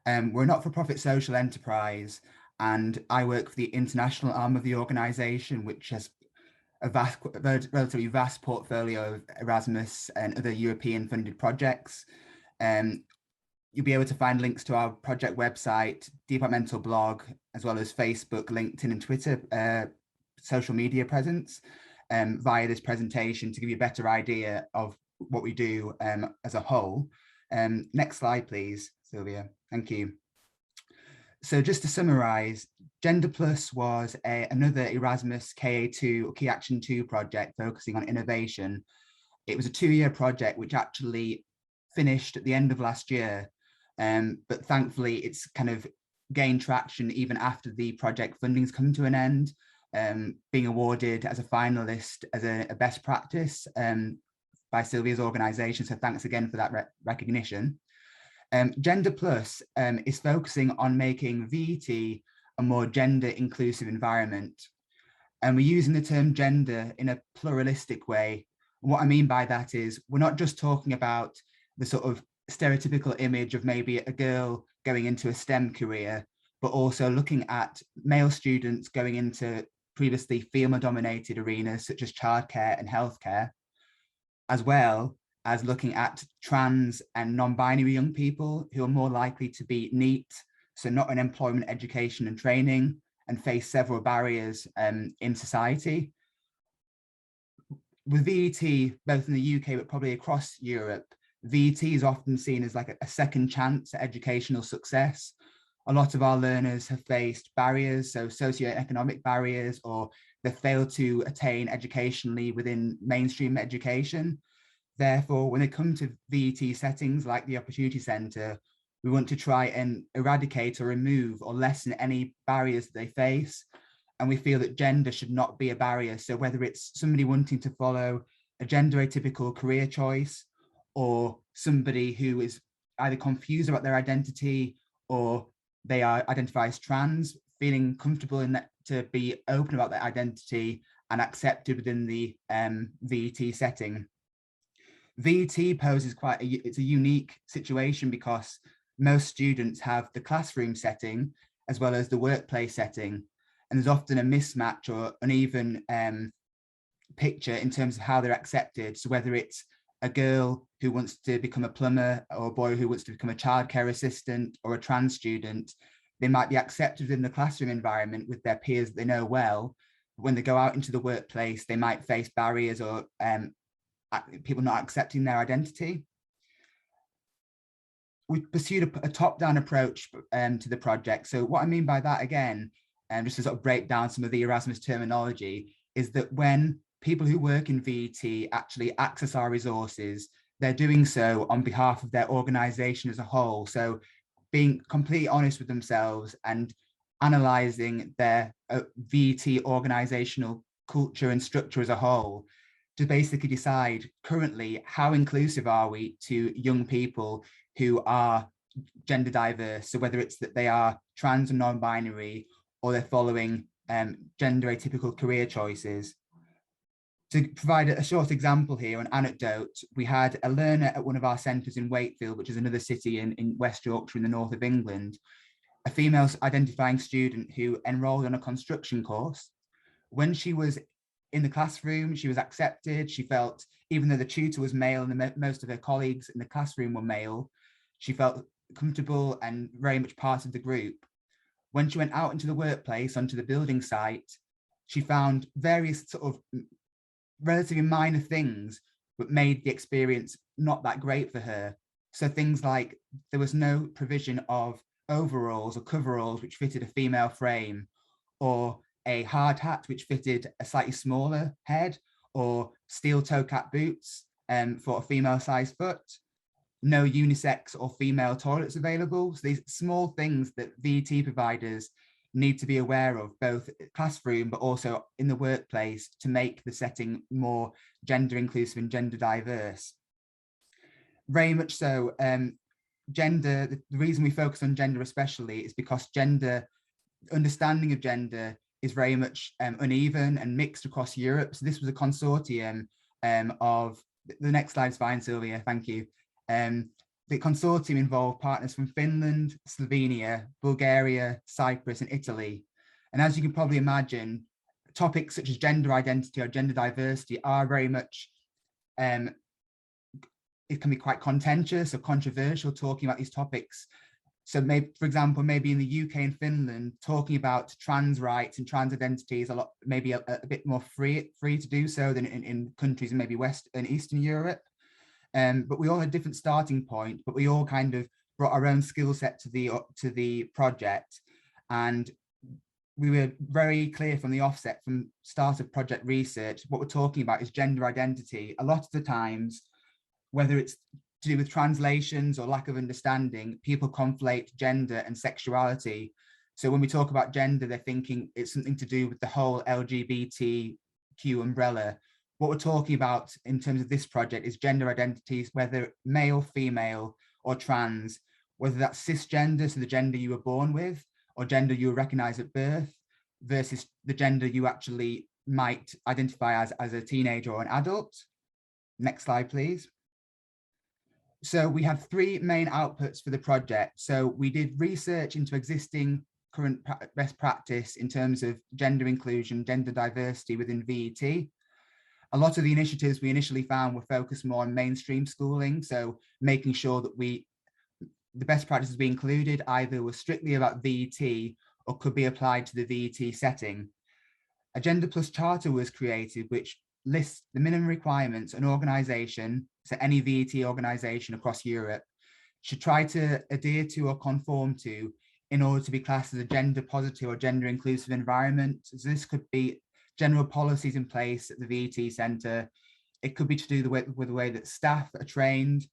We're a not-for-profit social enterprise, and I work for the international arm of the organisation, which has a relatively vast portfolio of Erasmus and other European funded projects. You'll be able to find links to our project website, departmental blog, as well as Facebook, LinkedIn and Twitter social media presence via this presentation to give you a better idea of what we do as a whole. Next slide, please, Sylvia. Thank you. So just to summarize, Gender Plus was another Erasmus KA2 or Key Action 2 project focusing on innovation. It was a 2-year project which actually finished at the end of last year. But thankfully, it's kind of gained traction even after the project funding's come to an end, being awarded as a finalist as a best practice by Sylvia's organisation. So thanks again for that recognition. Gender Plus is focusing on making VET a more gender inclusive environment. And we're using the term gender in a pluralistic way. What I mean by that is we're not just talking about the sort of stereotypical image of maybe a girl going into a STEM career, but also looking at male students going into previously female-dominated arenas such as childcare and healthcare, as well as looking at trans and non-binary young people who are more likely to be NEET, so not in employment, education and training, and face several barriers in society. With VET, both in the UK, but probably across Europe, VET is often seen as like a second chance at educational success. A lot of our learners have faced barriers, so socioeconomic barriers, or they fail to attain educationally within mainstream education. Therefore, when they come to VET settings like the Opportunity Centre, we want to try and eradicate or remove or lessen any barriers that they face. And we feel that gender should not be a barrier. So whether it's somebody wanting to follow a gender atypical career choice, or somebody who is either confused about their identity or they are identified as trans, feeling comfortable in that to be open about their identity and accepted within the VET setting. VET poses it's a unique situation because most students have the classroom setting as well as the workplace setting, and there's often a mismatch or uneven picture in terms of how they're accepted. So whether it's a girl who wants to become a plumber or a boy who wants to become a childcare assistant or a trans student, they might be accepted in the classroom environment with their peers that they know well. But when they go out into the workplace, they might face barriers or people not accepting their identity. We pursued a top-down approach to the project. So what I mean by that, again, just to sort of break down some of the Erasmus terminology, is that when people who work in VET actually access our resources, they're doing so on behalf of their organisation as a whole. So being completely honest with themselves and analysing their VT organisational culture and structure as a whole, to basically decide currently how inclusive are we to young people who are gender diverse. So whether it's that they are trans or non-binary, or they're following gender atypical career choices. To provide a short example here, an anecdote, we had a learner at one of our centres in Wakefield, which is another city in West Yorkshire in the north of England, a female identifying student who enrolled on a construction course. When she was in the classroom, she was accepted. She felt, even though the tutor was male and most of her colleagues in the classroom were male, she felt comfortable and very much part of the group. When she went out into the workplace, onto the building site, she found various sort of relatively minor things that made the experience not that great for her. So things like there was no provision of overalls or coveralls which fitted a female frame, or a hard hat which fitted a slightly smaller head, or steel toe cap boots for a female sized foot, no unisex or female toilets available. So these small things that VT providers need to be aware of, both classroom but also in the workplace, to make the setting more gender inclusive and gender diverse. Very much so, gender, the reason we focus on gender especially is because gender, understanding of gender is very much uneven and mixed across Europe. So this was a consortium of, the next slide is fine, Sylvia, thank you. The consortium involved partners from Finland, Slovenia, Bulgaria, Cyprus, and Italy. And as you can probably imagine, topics such as gender identity or gender diversity are very much, it can be quite contentious or controversial talking about these topics. So maybe, for example, maybe in the UK and Finland, talking about trans rights and trans identity is maybe a bit more free to do so than in countries in maybe West and Eastern Europe. But we all had a different starting point, but we all kind of brought our own skill set to the project. And we were very clear from the offset, from start of project research, what we're talking about is gender identity. A lot of the times, whether it's to do with translations or lack of understanding, people conflate gender and sexuality. So when we talk about gender, they're thinking it's something to do with the whole LGBTQ umbrella. What we're talking about in terms of this project is gender identities, whether male, female, or trans, whether that's cisgender, so the gender you were born with, or gender you recognize at birth, versus the gender you actually might identify as a teenager or an adult. Next slide, please. So we have three main outputs for the project. So we did research into existing current best practice in terms of gender inclusion, gender diversity within VET. A lot of the initiatives we initially found were focused more on mainstream schooling. So making sure that the best practices we included either were strictly about VET or could be applied to the VET setting. A Gender Plus Charter was created, which lists the minimum requirements an organisation, so any VET organisation across Europe, should try to adhere to or conform to in order to be classed as a gender positive or gender inclusive environment. So this could be general policies in place at the VET centre. It could be to do with the way that staff are trained.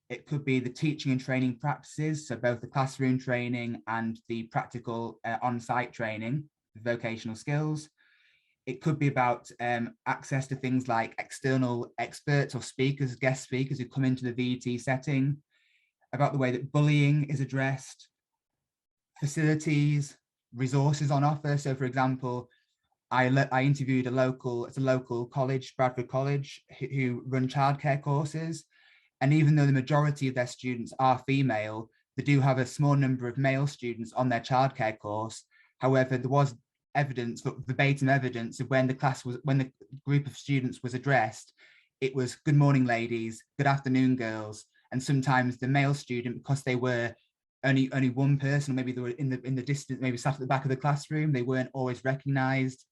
It could be the teaching and training practices, so both the classroom training and the practical on-site training, vocational skills. It could be about access to things like external experts or speakers, guest speakers who come into the VET setting, about the way that bullying is addressed, facilities, resources on offer. So for example, I interviewed a local college, Bradford College, who run childcare courses. And even though the majority of their students are female, they do have a small number of male students on their childcare course. However, there was evidence, verbatim evidence, of when the group of students was addressed, it was good morning ladies, good afternoon girls, and sometimes the male student, because they were only one person, or maybe they were in the distance, maybe sat at the back of the classroom, they weren't always recognized.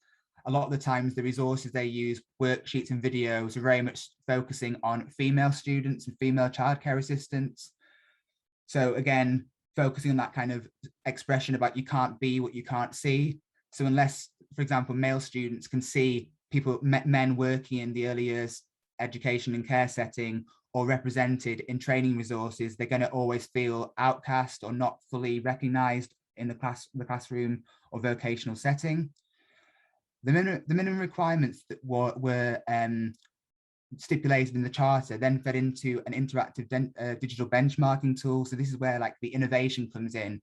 A lot of the times the resources they use, worksheets and videos, are very much focusing on female students and female childcare assistants. So again, focusing on that kind of expression about you can't be what you can't see. So unless, for example, male students can see men working in the early years education and care setting or represented in training resources, they're going to always feel outcast or not fully recognized in the classroom or vocational setting. The minimum requirements that were stipulated in the charter then fed into an interactive digital benchmarking tool. So this is where like the innovation comes in.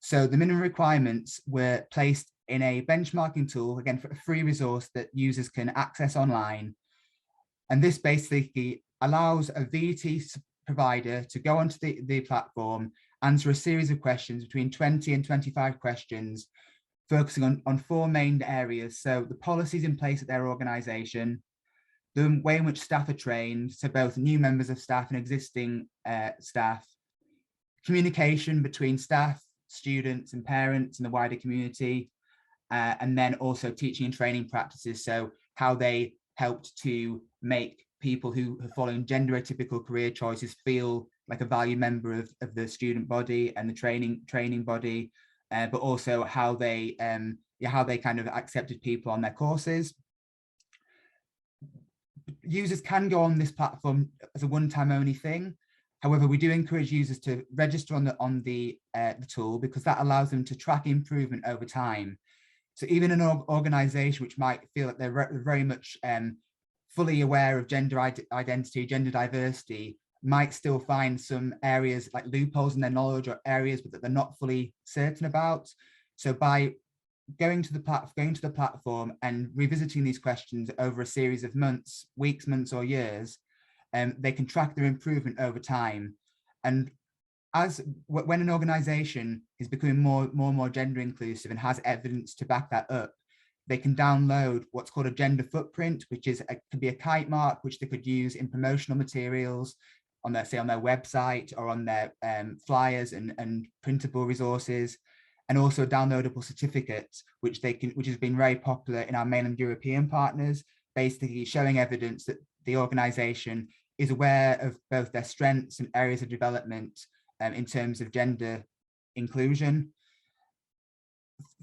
So the minimum requirements were placed in a benchmarking tool, again, for a free resource that users can access online. And this basically allows a VT provider to go onto the platform, answer a series of questions, between 20 and 25 questions, focusing on four main areas. So the policies in place at their organization, the way in which staff are trained, so both new members of staff and existing staff, communication between staff, students and parents and the wider community, and then also teaching and training practices, so how they helped to make people who are following gender atypical career choices feel like a valued member of the student body and the training body, but also how they kind of accepted people on their courses. Users can go on this platform as a one-time only thing. However, we do encourage users to register on the tool, because that allows them to track improvement over time. So even an organization which might feel that they're very much fully aware of gender identity, gender diversity, might still find some areas like loopholes in their knowledge or areas that they're not fully certain about. So by going to the platform and revisiting these questions over a series of months, weeks, months, or years, they can track their improvement over time. And when an organization is becoming more and more gender inclusive and has evidence to back that up, they can download what's called a gender footprint, which could be a kite mark, which they could use in promotional materials on their website or on their flyers and printable resources, and also a downloadable certificate, which has been very popular in our mainland European partners, basically showing evidence that the organization is aware of both their strengths and areas of development in terms of gender inclusion.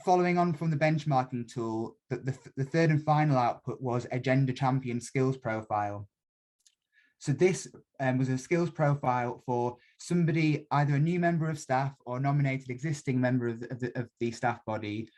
Following on from the benchmarking tool, the third and final output was a gender champion skills profile. So this was a skills profile for somebody, either a new member of staff or a nominated existing member of the staff body,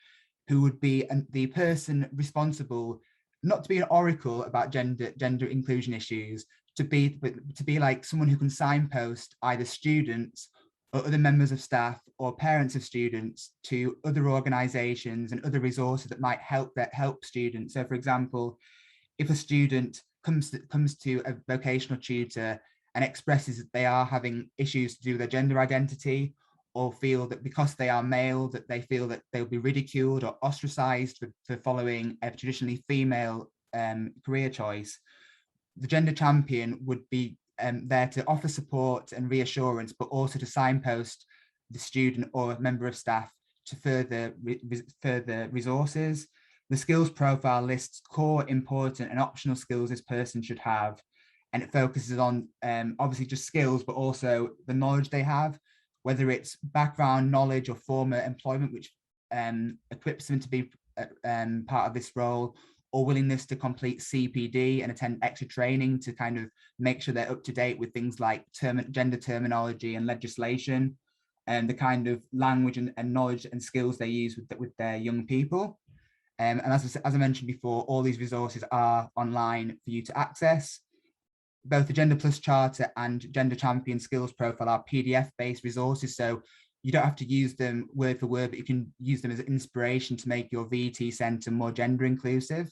who would be the person responsible, not to be an oracle about gender inclusion issues, to be like someone who can signpost either students or other members of staff or parents of students to other organizations and other resources that might help students. So for example, if a student comes to a vocational tutor and expresses that they are having issues to do with their gender identity, or feel that because they are male that they feel that they'll be ridiculed or ostracized for following a traditionally female career choice, the gender champion would be there to offer support and reassurance, but also to signpost the student or member of staff to further resources. The skills profile lists core, important and optional skills this person should have, and it focuses on obviously just skills, but also the knowledge they have, whether it's background knowledge or former employment which equips them to be part of this role, or willingness to complete CPD and attend extra training to kind of make sure they're up to date with things like gender terminology and legislation, and the kind of language and knowledge and skills they use with their young people. And as I mentioned before, all these resources are online for you to access. Both the Gender Plus Charter and Gender Champion Skills Profile are PDF-based resources, so you don't have to use them word for word, but you can use them as inspiration to make your VT Centre more gender inclusive.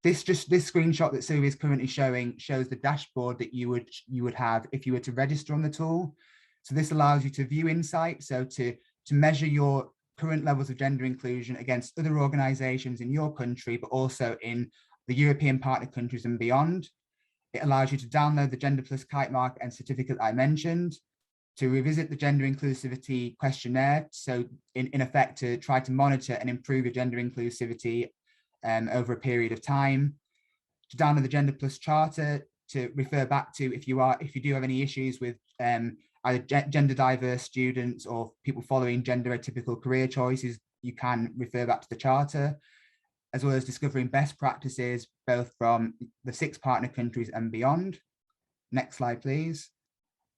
This screenshot that Sylvia is currently showing shows the dashboard that you would have if you were to register on the tool. So this allows you to view insights, so to measure your current levels of gender inclusion against other organisations in your country, but also in the European partner countries and beyond. It allows you to download the Gender Plus kite mark and certificate I mentioned, to revisit the gender inclusivity questionnaire, so in effect to try to monitor and improve your gender inclusivity over a period of time, to download the Gender Plus Charter to refer back to if you do have any issues with either gender diverse students or people following gender atypical career choices, you can refer back to the Charter, as well as discovering best practices both from the 6 partner countries and beyond. Next slide, please.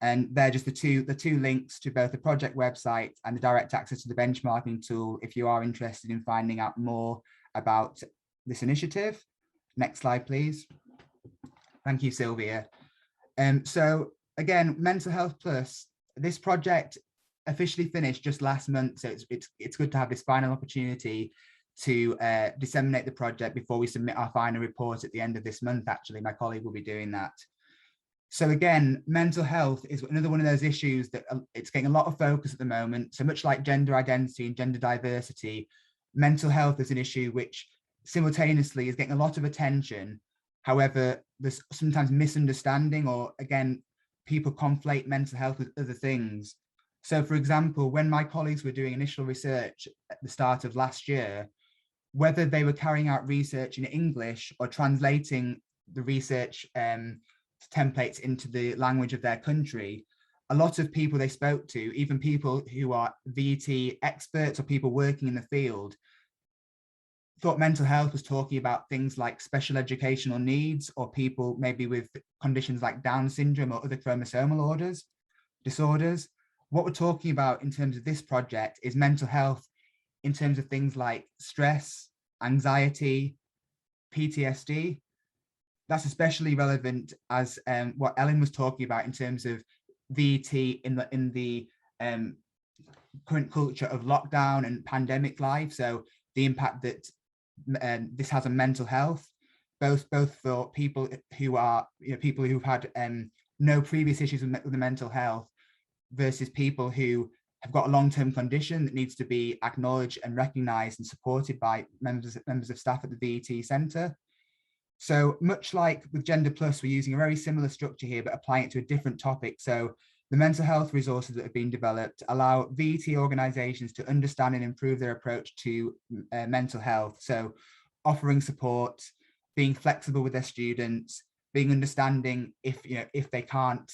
And they're just the two links to both the project website and the direct access to the benchmarking tool if you are interested in finding out more about this initiative. Next slide, please. Thank you, Sylvia. So again, Mental Health Plus, this project officially finished just last month, so it's good to have this final opportunity to disseminate the project before we submit our final report at the end of this month. Actually, my colleague will be doing that. So again, mental health is another one of those issues that it's getting a lot of focus at the moment. So much like gender identity and gender diversity, mental health is an issue which simultaneously is getting a lot of attention. However, there's sometimes misunderstanding, or again, people conflate mental health with other things. So for example, when my colleagues were doing initial research at the start of last year, whether they were carrying out research in English or translating the research templates into the language of their country, a lot of people they spoke to, even people who are VET experts or people working in the field, thought mental health was talking about things like special educational needs or people maybe with conditions like Down syndrome or other chromosomal disorders. What we're talking about in terms of this project is mental health in terms of things like stress, anxiety, PTSD. That's especially relevant as what Ellen was talking about in terms of VET in the current culture of lockdown and pandemic life. So the impact that this has on mental health, both for people who are people who've had no previous issues with the mental health versus people who have got a long-term condition that needs to be acknowledged and recognised and supported by members of staff at the VET Centre. So much like with Gender Plus, we're using a very similar structure here, but applying it to a different topic. So the mental health resources that have been developed allow VET organisations to understand and improve their approach to mental health. So offering support, being flexible with their students, being understanding if they can't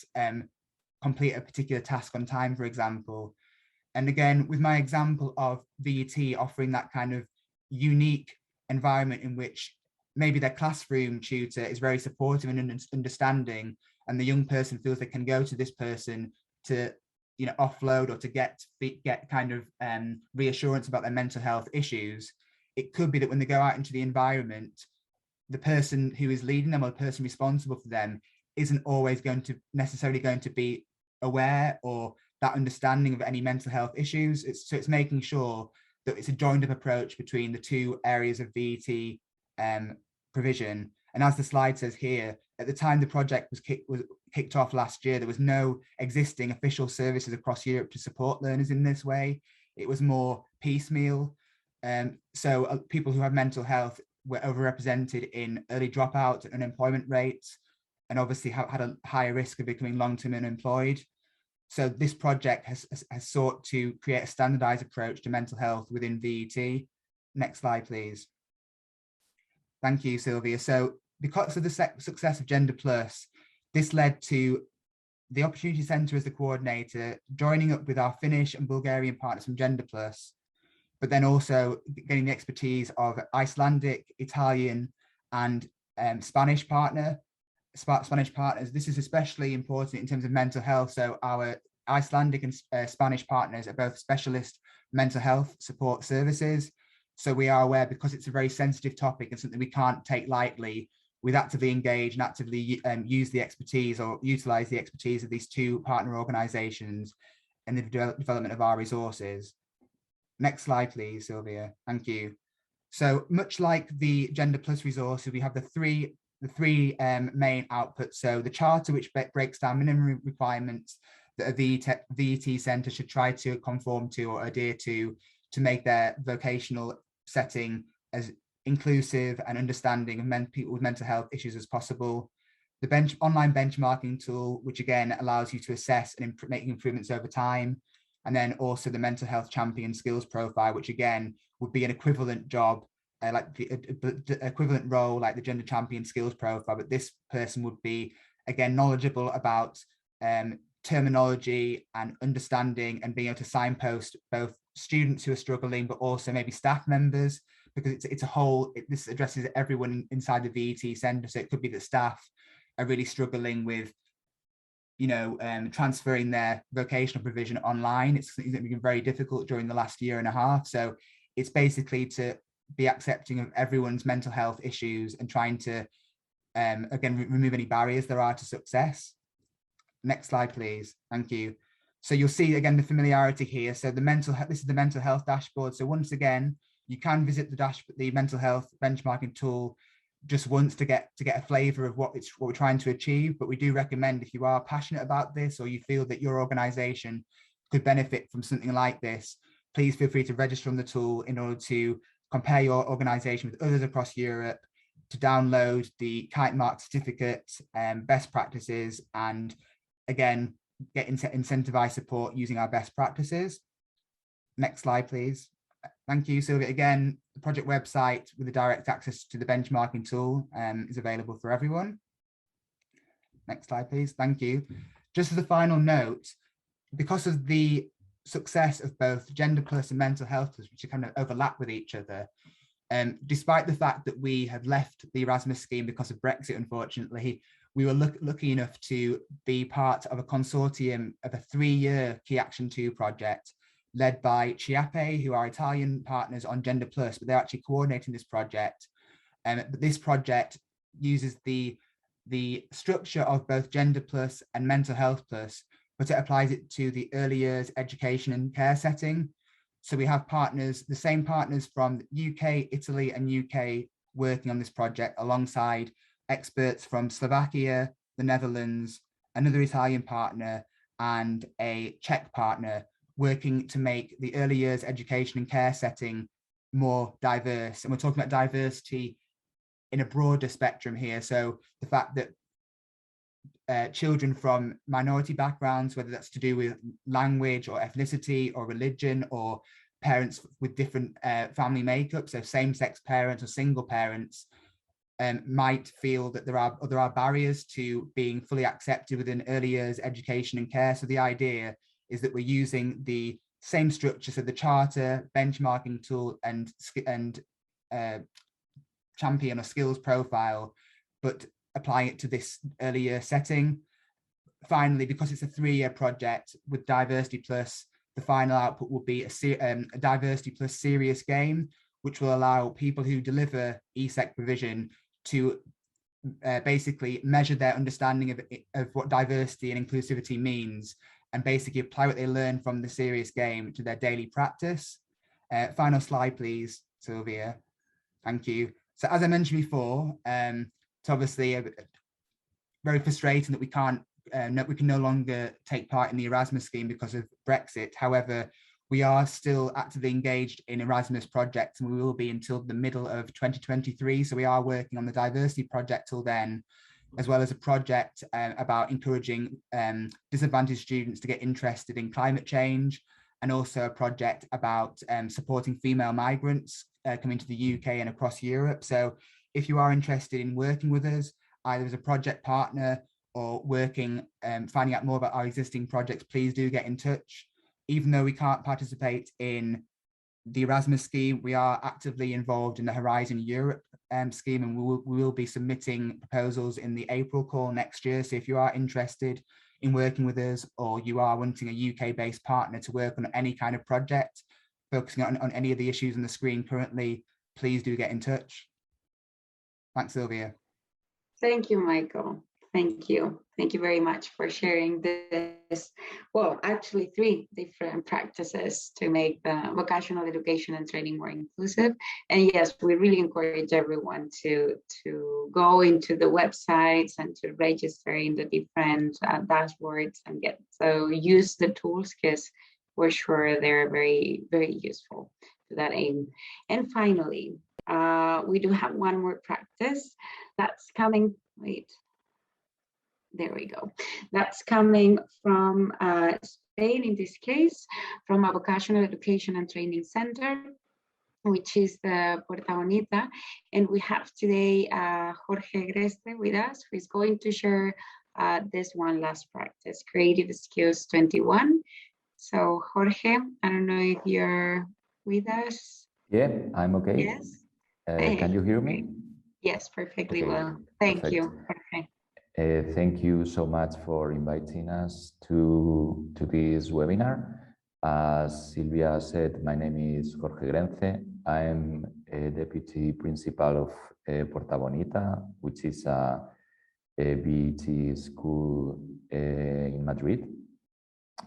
complete a particular task on time, for example. And again, with my example of VET offering that kind of unique environment in which maybe their classroom tutor is very supportive and understanding, and the young person feels they can go to this person to offload or to get kind of reassurance about their mental health issues. It could be that when they go out into the environment, the person who is leading them or the person responsible for them isn't always necessarily going to be aware or that understanding of any mental health issues. So it's making sure that it's a joined up approach between the two areas of VET provision. And as the slide says here, at the time the project was kicked off last year, there was no existing official services across Europe to support learners in this way. It was more piecemeal. So people who have mental health were overrepresented in early dropout and unemployment rates, and obviously had a higher risk of becoming long-term unemployed. So this project has sought to create a standardized approach to mental health within VET. Next slide, please. Thank you, Sylvia. So because of the success of Gender Plus, this led to the Opportunity Centre as the coordinator, joining up with our Finnish and Bulgarian partners from Gender Plus, but then also getting the expertise of Icelandic, Italian, and Spanish partners. This is especially important in terms of mental health. So our Icelandic and Spanish partners are both specialist mental health support services. So we are aware, because it's a very sensitive topic and something we can't take lightly, we've actively engaged and actively use the expertise or utilize the expertise of these two partner organizations in the development of our resources. Next slide, please, Sylvia. Thank you. So much like the Gender Plus resources, we have the three main outputs. So the charter, which breaks down minimum requirements that a VET centre should try to conform to or adhere to make their vocational setting as inclusive and understanding of people with mental health issues as possible. The online benchmarking tool, which again allows you to assess and make improvements over time. And then also the mental health champion skills profile, which again would be an equivalent job, like the equivalent role like the gender champion skills profile, but this person would be again knowledgeable about terminology and understanding and being able to signpost both students who are struggling, but also maybe staff members, because it's a whole, this addresses everyone inside the VET centre. So it could be that staff are really struggling with transferring their vocational provision online. It's been very difficult during the last year and a half. So it's basically to be accepting of everyone's mental health issues and trying to, again, remove any barriers there are to success. Next slide, please. Thank you. So you'll see again the familiarity here. So this is the mental health dashboard. So once again, you can visit the mental health benchmarking tool just once to get a flavor of what we're trying to achieve. But we do recommend, if you are passionate about this or you feel that your organization could benefit from something like this, please feel free to register on the tool in order to compare your organization with others across Europe, to download the Kite Mark certificate, best practices, and again, get incentivized support using our best practices. Next slide, please. Thank you, Sylvia. Again, the project website with the direct access to the benchmarking tool is available for everyone. Next slide, please. Thank you. Just as a final note, because of the success of both Gender Plus and Mental Health Plus, which kind of overlap with each other, despite the fact that we had left the Erasmus scheme because of Brexit, unfortunately, we were lucky enough to be part of a consortium of a 3-year Key Action 2 project led by Chiappe, who are Italian partners on Gender Plus, but they're actually coordinating this project. But this project uses the structure of both Gender Plus and Mental Health Plus, but it applies it to the early years education and care setting. So we have partners, the same partners from UK, Italy, and UK working on this project alongside experts from Slovakia, the Netherlands, another Italian partner, and a Czech partner, working to make the early years education and care setting more diverse. And we're talking about diversity in a broader spectrum here. So the fact that children from minority backgrounds, whether that's to do with language or ethnicity or religion, or parents with different family makeup, so same-sex parents or single parents, might feel that there are barriers to being fully accepted within early years education and care. So the idea is that we're using the same structure, so the charter, benchmarking tool, and champion or skills profile, but applying it to this early year setting. Finally, because it's a 3-year project with Diversity Plus, the final output will be a Diversity Plus serious game, which will allow people who deliver ESEC provision to basically measure their understanding of what diversity and inclusivity means, and basically apply what they learn from the serious game to their daily practice. Final slide, please, Sylvia. Thank you. So as I mentioned before, it's obviously very frustrating that we can no longer take part in the Erasmus scheme because of Brexit. However, we are still actively engaged in Erasmus projects, and we will be until the middle of 2023. So we are working on the diversity project till then, as well as a project about encouraging disadvantaged students to get interested in climate change, and also a project about supporting female migrants coming to the UK and across Europe. So if you are interested in working with us, either as a project partner or working, finding out more about our existing projects, please do get in touch. Even though we can't participate in the Erasmus scheme, we are actively involved in the Horizon Europe scheme, and we will be submitting proposals in the April call next year. So if you are interested in working with us, or you are wanting a UK-based partner to work on any kind of project, focusing on any of the issues on the screen currently, please do get in touch. Thanks, Sylvia. Thank you, Michael. Thank you. Thank you very much for sharing this. Well, actually 3 different practices to make the vocational education and training more inclusive. And yes, we really encourage everyone to go into the websites and to register in the different dashboards and use the tools, because we're sure they're very, very useful to that aim. And finally, we do have one more practice that's coming. There we go. That's coming from Spain, in this case, from a vocational education and training center, which is the Puerta Bonita. And we have today Jorge Greste with us, who is going to share this one last practice, Creative Skills 21. So Jorge, I don't know if you're with us. Yeah, I'm okay. Yes. Can you hear me? Yes, perfectly Okay, well. Thank perfect. you, Jorge. Thank you so much for inviting us to this webinar. As Silvia said, my name is Jorge Grence. I'm a deputy principal of Porta Bonita, which is a BET school in Madrid,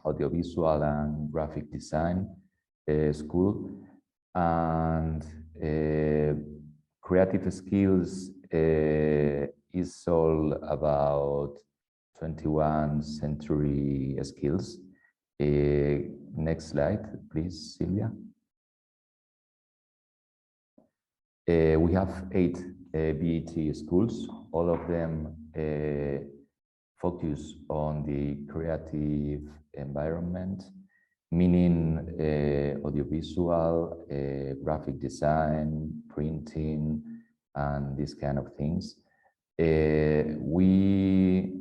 audiovisual and graphic design school. And creative skills is all about 21st century skills. Next slide, please, Silvia. We have 8 BET schools. All of them focus on the creative environment, meaning audiovisual, graphic design, printing, and these kind of things. We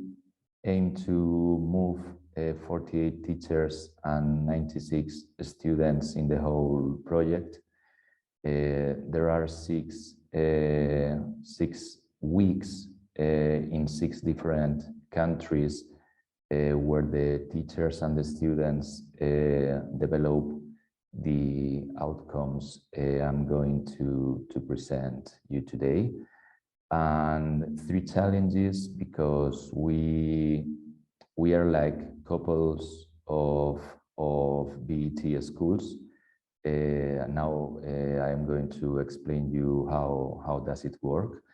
aim to move 48 teachers and 96 students in the whole project. There are 6 weeks in 6 different countries where the teachers and the students develop the outcomes I'm going to present you today. And 3 challenges, because we are like couples of BET schools. Now I'm going to explain you how does it work.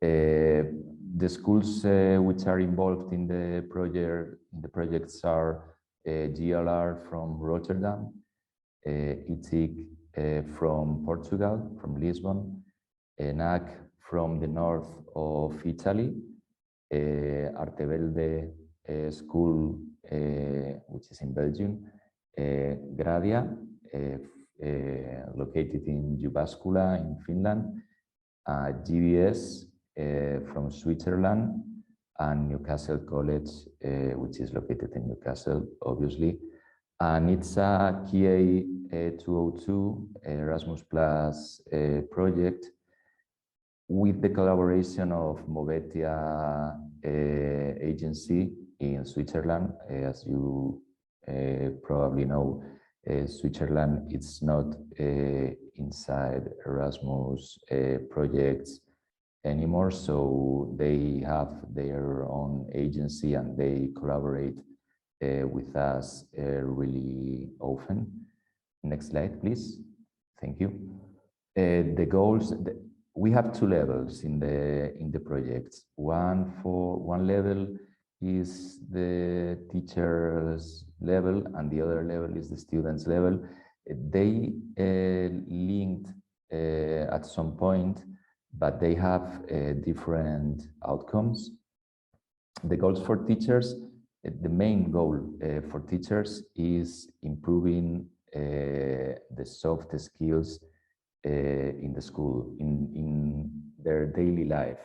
The schools which are involved in the projects are GLR from Rotterdam, ITIC from Portugal, from Lisbon, NAC from the north of Italy, Artevelde school, which is in Belgium, Gradia, located in Jyväskylä in Finland, GBS from Switzerland, and Newcastle College, which is located in Newcastle, obviously. And it's a KA 202 Erasmus Plus project with the collaboration of Movetia agency in Switzerland. As you probably know, Switzerland is not inside Erasmus projects anymore, so they have their own agency and they collaborate with us really often. Next slide, please. Thank you. The goals. We have 2 levels in the project. One level is the teacher's level, and the other level is the student's level. They linked at some point, but they have different outcomes. The goals for teachers, the main goal for teachers is improving the soft skills in the school, in their daily life.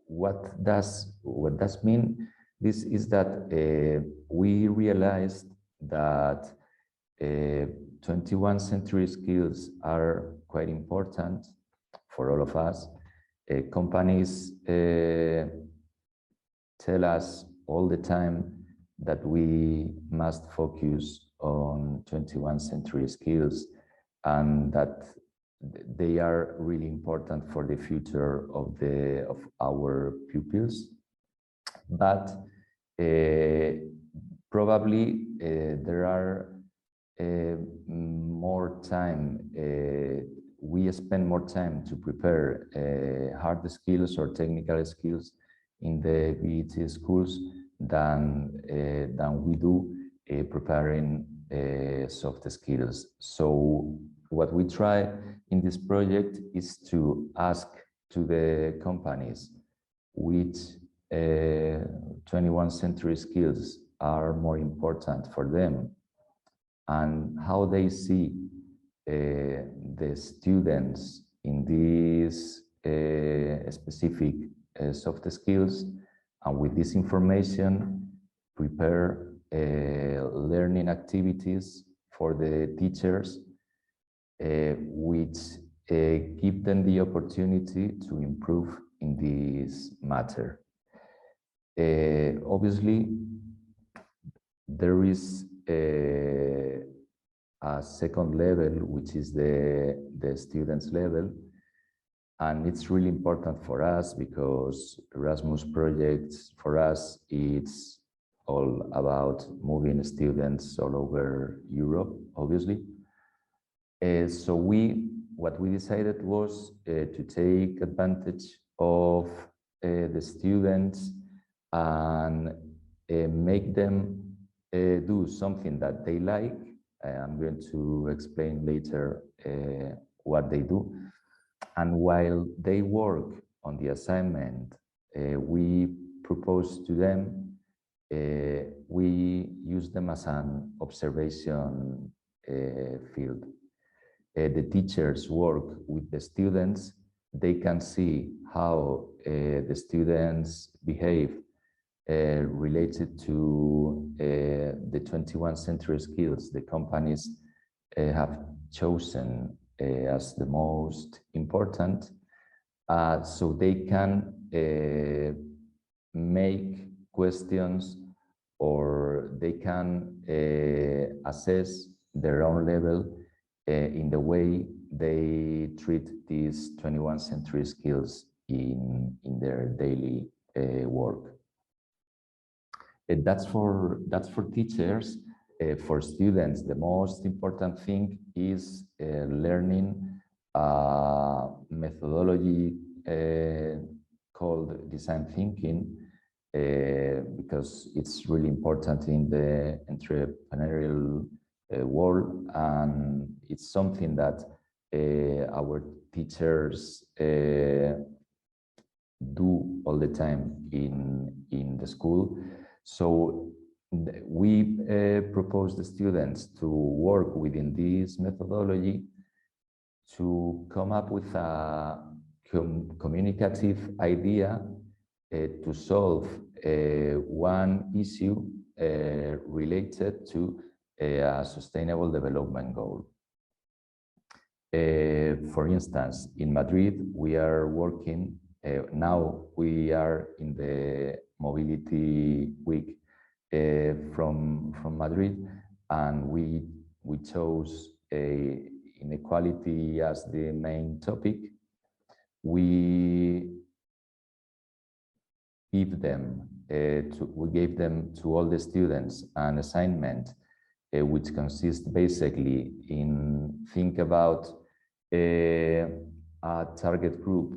What does mean? This is that we realized that 21st century skills are quite important for all of us. Companies tell us all the time that we must focus on 21st century skills, and that they are really important for the future of our pupils. But probably there are more time, we spend more time to prepare hard skills or technical skills in the BET schools than we do preparing soft skills. So what we try in this project is to ask to the companies which 21st century skills are more important for them, and how they see the students in these specific soft skills, and with this information prepare learning activities for the teachers which give them the opportunity to improve in this matter. Obviously, there is a second level, which is the students level. And it's really important for us because Erasmus projects, for us, it's all about moving students all over Europe, obviously. So what we decided was to take advantage of the students and make them do something that they like. I'm going to explain later what they do. And while they work on the assignment, we propose to them, we use them as an observation field. The teachers work with the students. They can see how the students behave related to the 21st century skills the companies have chosen as the most important, so they can make questions or they can assess their own level in the way they treat these 21st century skills in their daily work. That's for teachers. For students, the most important thing is learning a methodology called design thinking, because it's really important in the entrepreneurial world, and it's something that our teachers do all the time in the school. So we propose the students to work within this methodology to come up with a communicative idea to solve one issue related to a sustainable development goal. For instance, in Madrid, we are working, now we are in the mobility week from Madrid, and we chose inequality as the main topic. We gave them to all the students an assignment which consists basically in think about a target group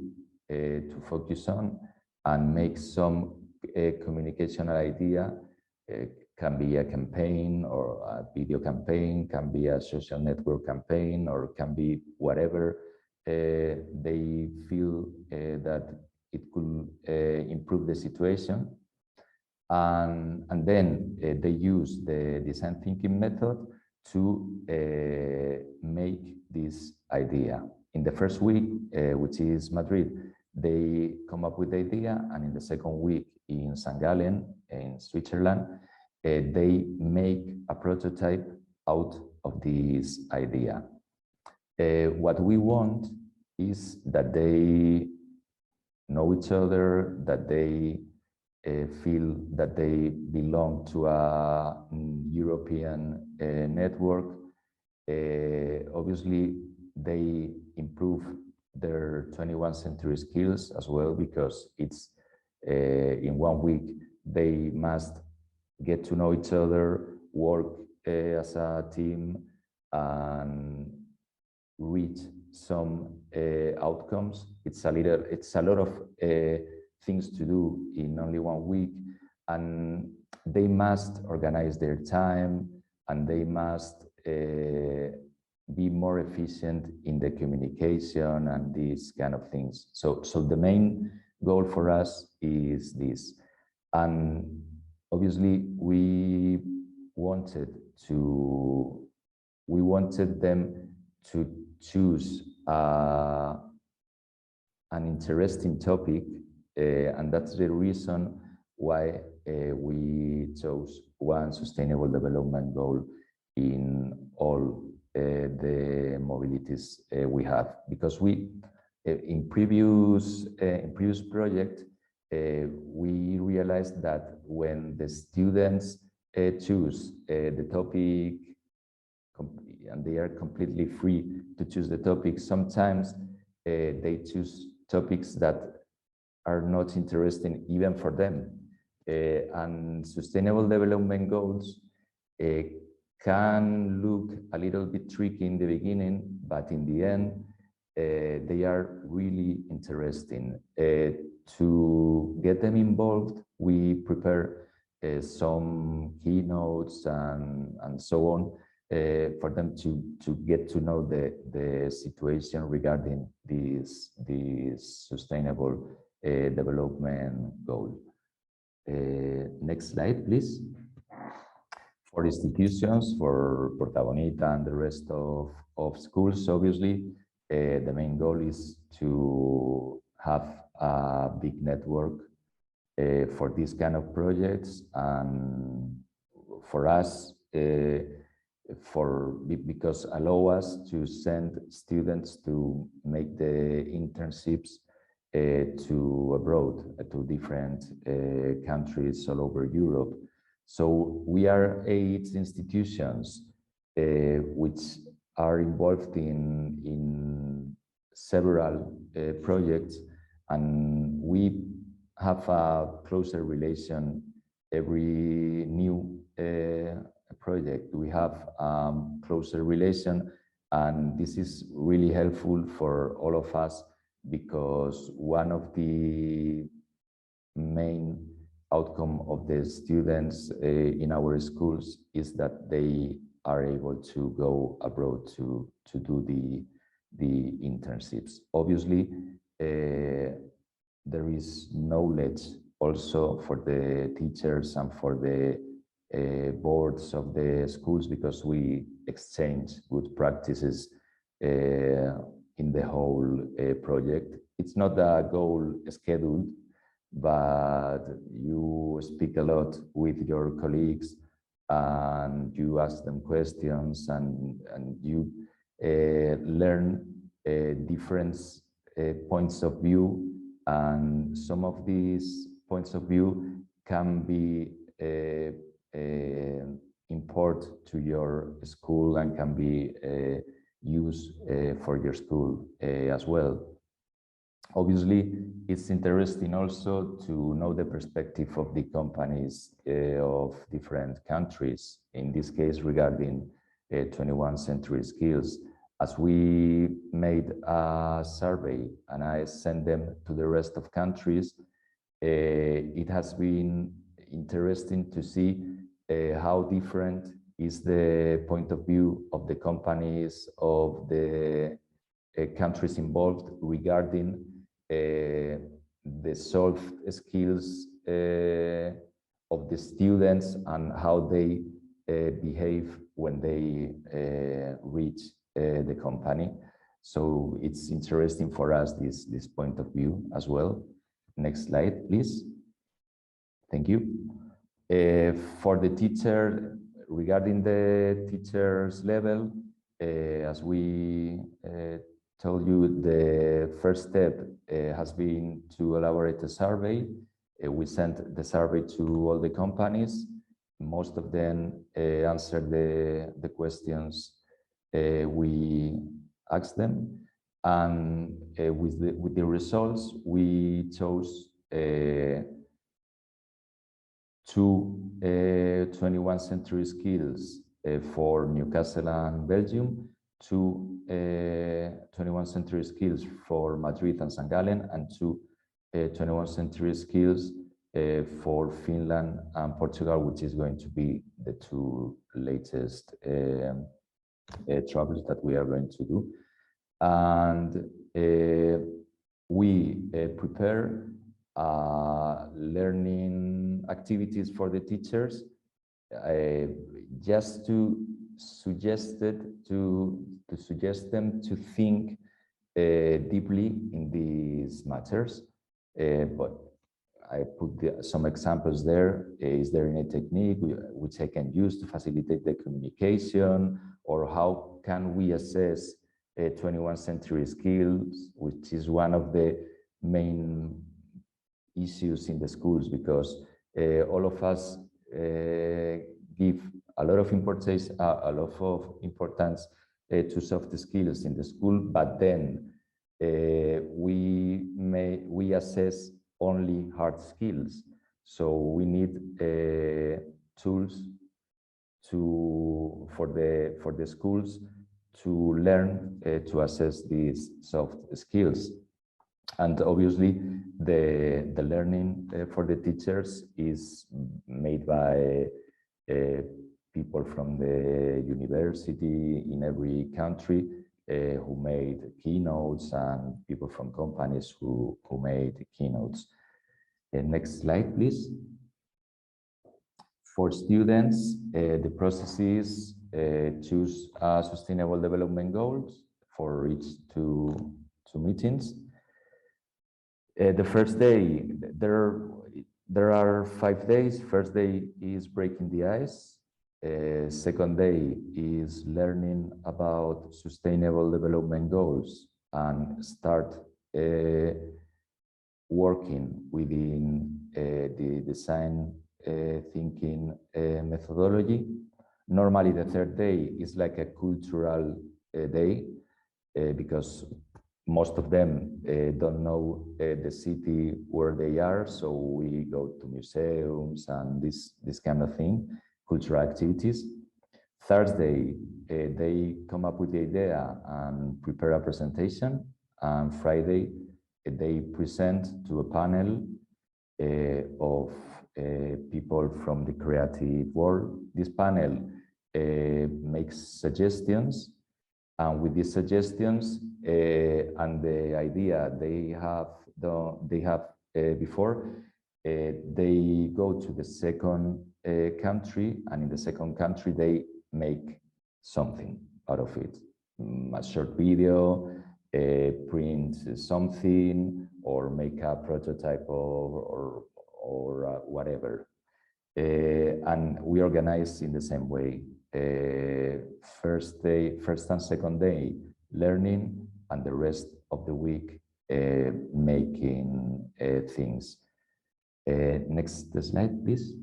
to focus on and make some communicational idea. Can be a campaign or a video campaign, can be a social network campaign, or can be whatever they feel that it could improve the situation. And then they use the design thinking method to make this idea. In the first week, which is Madrid, they come up with the idea, and in the second week in St. Gallen, in Switzerland, they make a prototype out of this idea. What we want is that they know each other, that they feel that they belong to a European network. Obviously, they improve their 21st century skills as well, because it's in 1 week they must get to know each other, work as a team, and reach some outcomes. It's a lot of things to do in only 1 week, and they must organize their time, and they must be more efficient in the communication and these kind of things. So the main goal for us is this. And obviously we wanted them to choose an interesting topic, and that's the reason why we chose one sustainable development goal in all the mobilities we have, because we In previous project, we realized that when the students choose the topic, and they are completely free to choose the topic, sometimes they choose topics that are not interesting even for them. And sustainable development goals can look a little bit tricky in the beginning, but in the end, they are really interesting. To get them involved, we prepare some keynotes and so on for them to get to know the situation regarding this sustainable development goal. Next slide, please. For institutions, for Porta Bonita and the rest of schools, obviously, the main goal is to have a big network for these kind of projects, and for us, because allow us to send students to make the internships to abroad, to different countries all over Europe. So we are 8 institutions which are involved in several projects, and we have a closer relation every new project. We have closer relation, and this is really helpful for all of us, because one of the main outcome of the students in our schools is that they are able to go abroad to do the internships. Obviously, there is knowledge also for the teachers and for the boards of the schools, because we exchange good practices in the whole project. It's not a goal scheduled, but you speak a lot with your colleagues, and you ask them questions, and you learn different points of view, and some of these points of view can be import to your school and can be used for your school as well. Obviously, it's interesting also to know the perspective of the companies of different countries, in this case regarding 21st century skills. As we made a survey and I sent them to the rest of countries, it has been interesting to see how different is the point of view of the companies of the countries involved regarding the soft skills of the students and how they behave when they reach the company. So it's interesting for us, this point of view as well. Next slide, please. Thank you. For the teacher, regarding the teacher's level, as we told you, the first step has been to elaborate a survey. We sent the survey to all the companies. Most of them answered the questions we asked them. And with the results, we chose 2 21st century skills for Newcastle and Belgium, 2 21st century skills for Madrid and St. Gallen, and 2 21st century skills for Finland and Portugal, which is going to be the 2 latest travels that we are going to do. And we prepare learning activities for the teachers, just to suggest them to think deeply in these matters. But I put some examples there. Is there any technique which I can use to facilitate the communication, or how can we assess 21st century skills, which is one of the main issues in the schools, because all of us give a lot of importance to soft skills in the school, but then we assess only hard skills. So we need tools for the schools to learn to assess these soft skills. And obviously, the learning for the teachers is made by people from the university in every country who made keynotes, and people from companies who made keynotes. Next slide, please. For students, the process is choose sustainable development goals for each two meetings. The first day, there are 5 days. First day is breaking the ice. Second day is learning about sustainable development goals and start working within the design thinking methodology. Normally, the third day is like a cultural day because most of them don't know the city where they are, so we go to museums and this kind of thing, cultural activities. Thursday, they come up with the idea and prepare a presentation, and Friday, they present to a panel of people from the creative world. This panel makes suggestions, and with these suggestions and the idea they have before, they go to the second country, and in the second country they make something out of it, a short video, print something, or make a prototype or whatever. And we organize in the same way. First and second day learning, and the rest of the week making things. Next slide, please.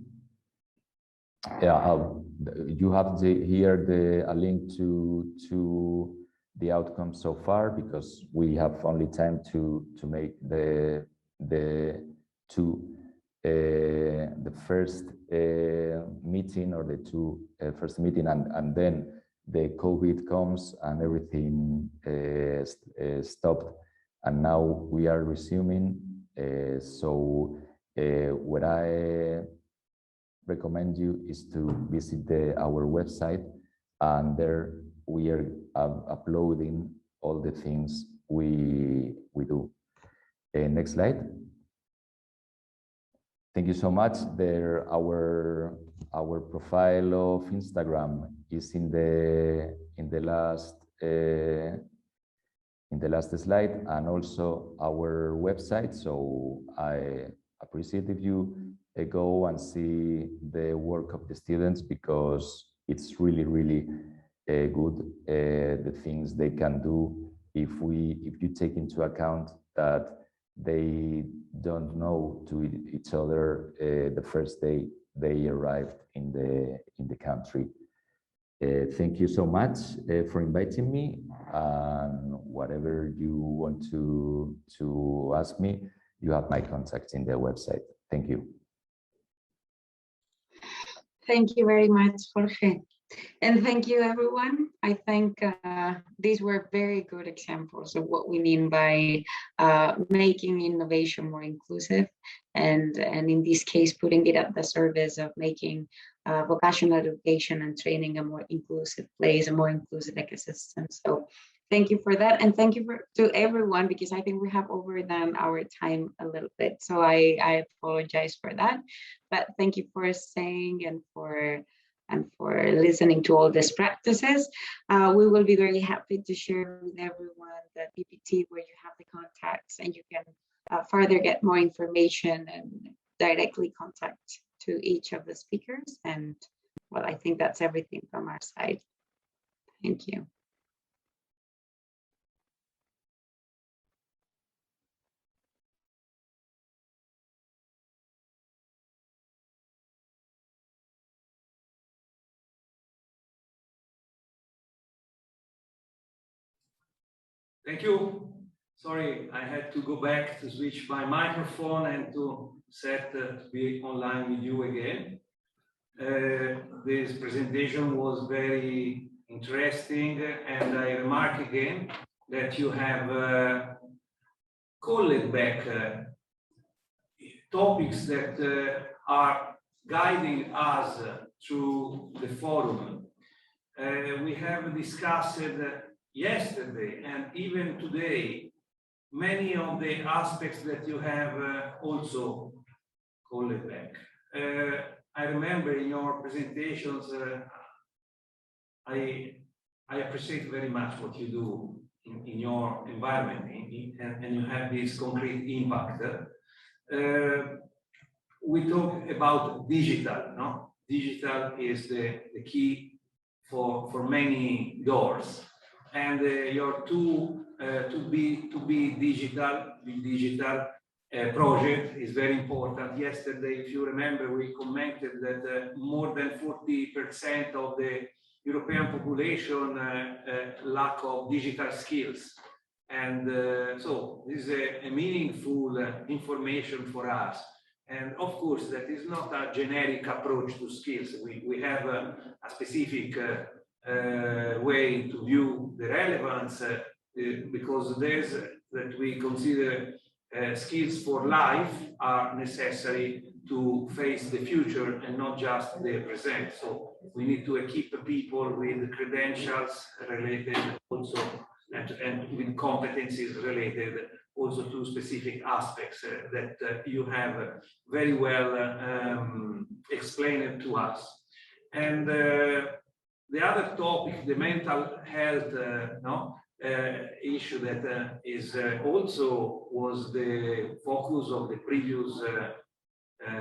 Yeah, you have here a link to the outcomes so far, because we have only time to make the first meeting, or the two first meeting, and then the COVID comes and everything stopped, and now we are resuming. So what I recommend you is to visit our website, and there we are uploading all the things we do. Next slide. Thank you so much. There, our profile of Instagram is in the last slide, and also our website. So I appreciate if you go and see the work of the students, because it's really good, the things they can do if you take into account that they don't know to each other the first day they arrived in the country. Thank you so much for inviting me, and whatever you want to ask me, you have my contacts in the website. Thank you. Thank you very much, Jorge. And thank you, everyone. I think these were very good examples of what we mean by making innovation more inclusive, and in this case, putting it at the service of making vocational education and training a more inclusive place, a more inclusive ecosystem. So thank you for that. And thank you to everyone, because I think we have overdone our time a little bit. So I apologize for that. But thank you for staying and for listening to all these practices. We will be very happy to share with everyone the PPT where you have the contacts, and you can further get more information and directly contact to each of the speakers. And well, I think that's everything from our side. Thank you. Thank you. Sorry, I had to go back to switch my microphone and to set to be online with you again. This presentation was very interesting, and I remark again that you have called back topics that are guiding us through the forum. We have discussed yesterday and even today many of the aspects that you have also called back. I remember in your presentations, I appreciate very much what you do in your environment, and you have this concrete impact. We talk about digital, no? Digital is the key for many doors, and your to be digital project is very important. Yesterday, if you remember, we commented that more than 40% of the European population lack of digital skills, and so this is a meaningful information for us. And of course, that is not a generic approach to skills. We have a specific way to view the relevance because there's that we consider skills for life are necessary to face the future and not just the present. So we need to equip people with credentials related also and with competencies related also to specific aspects that you have very well explained to us. And the other topic, the mental health issue that is also was the focus of the previous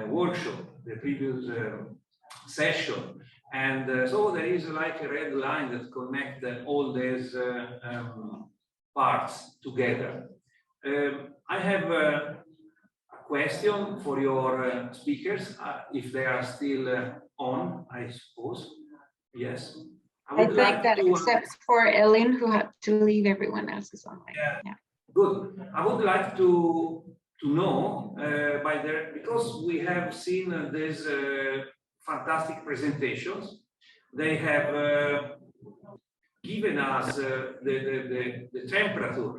workshop, the previous session. And so there is like a red line that connects all these parts together. I have a question for your speakers, if they are still on, I suppose. Yes. I think that except for Ellen, who had to leave, everyone else is online. Yeah. Good. I would like to know by their, because we have seen these fantastic presentations. They have given us the temperature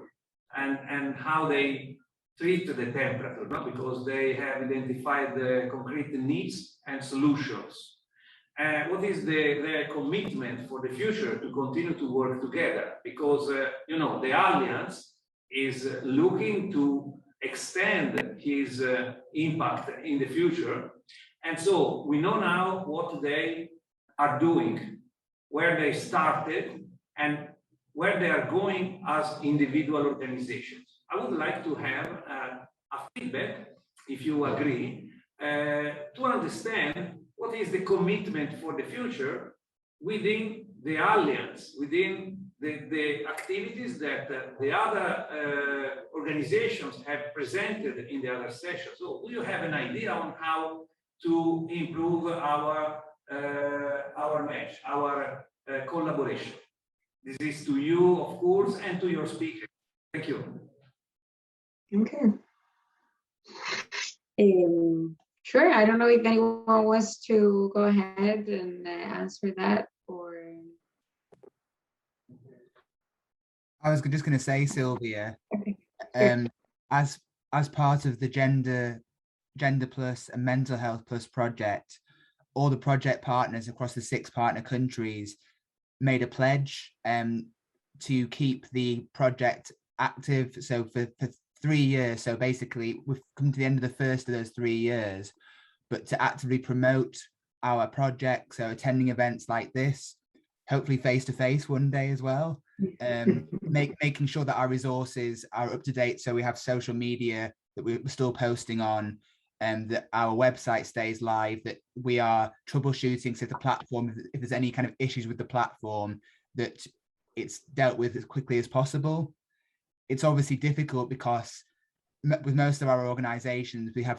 and how they treat the temperature, no? Because they have identified the concrete needs and solutions. What is their commitment for the future to continue to work together? Because you know, the Alliance is looking to extend his impact in the future, and so we know now what they are doing, where they started, and where they are going as individual organizations. I would like to have a feedback, if you agree, to understand what is the commitment for the future within the Alliance, within the activities that the other organizations have presented in the other sessions. So do you have an idea on how to improve our match, our collaboration? This is to you, of course, and to your speaker. Thank you. Okay. Sure. I don't know if anyone wants to go ahead and answer that, or. I was just going to say, Sylvia, as part of the Gender Plus and Mental Health Plus project, all the project partners across the 6 partner countries made a pledge to keep the project active. So for 3 years, so basically we've come to the end of the first of those 3 years, but to actively promote our project, so attending events like this, hopefully face-to-face one day as well, making sure that our resources are up to date, so we have social media that we're still posting on, and that our website stays live, that we are troubleshooting, so the platform, if there's any kind of issues with the platform, that it's dealt with as quickly as possible. It's obviously difficult because with most of our organizations, we're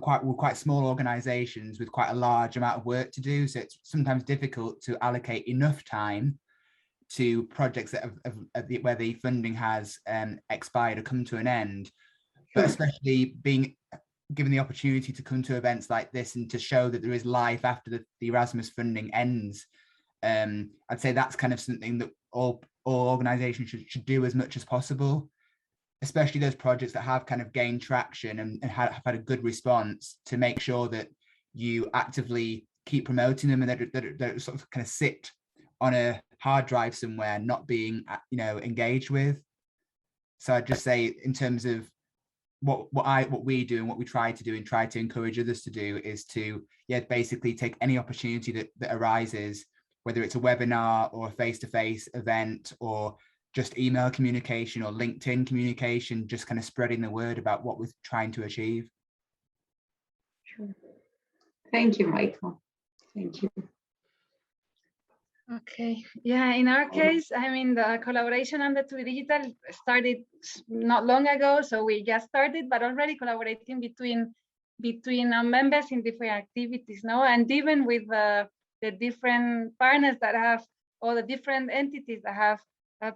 quite small organizations with quite a large amount of work to do. So it's sometimes difficult to allocate enough time to projects that where the funding has expired or come to an end, but especially being given the opportunity to come to events like this and to show that there is life after the Erasmus funding ends. I'd say that's kind of something that all organizations should do as much as possible, especially those projects that have kind of gained traction and have had a good response, to make sure that you actively keep promoting them and that sort of kind of sit on a hard drive somewhere, not being, you know, engaged with. So I'd just say, in terms of what we do and what we try to do and try to encourage others to do, is to basically take any opportunity that arises, whether it's a webinar or a face-to-face event or just email communication or LinkedIn communication, just kind of spreading the word about what we're trying to achieve. Sure. Thank you, Michael. Thank you. Okay, yeah, in our case, I mean, the collaboration on the TUI Digital started not long ago, so we just started, but already collaborating between members in different activities, no? And even with the different partners that have, or the different entities that have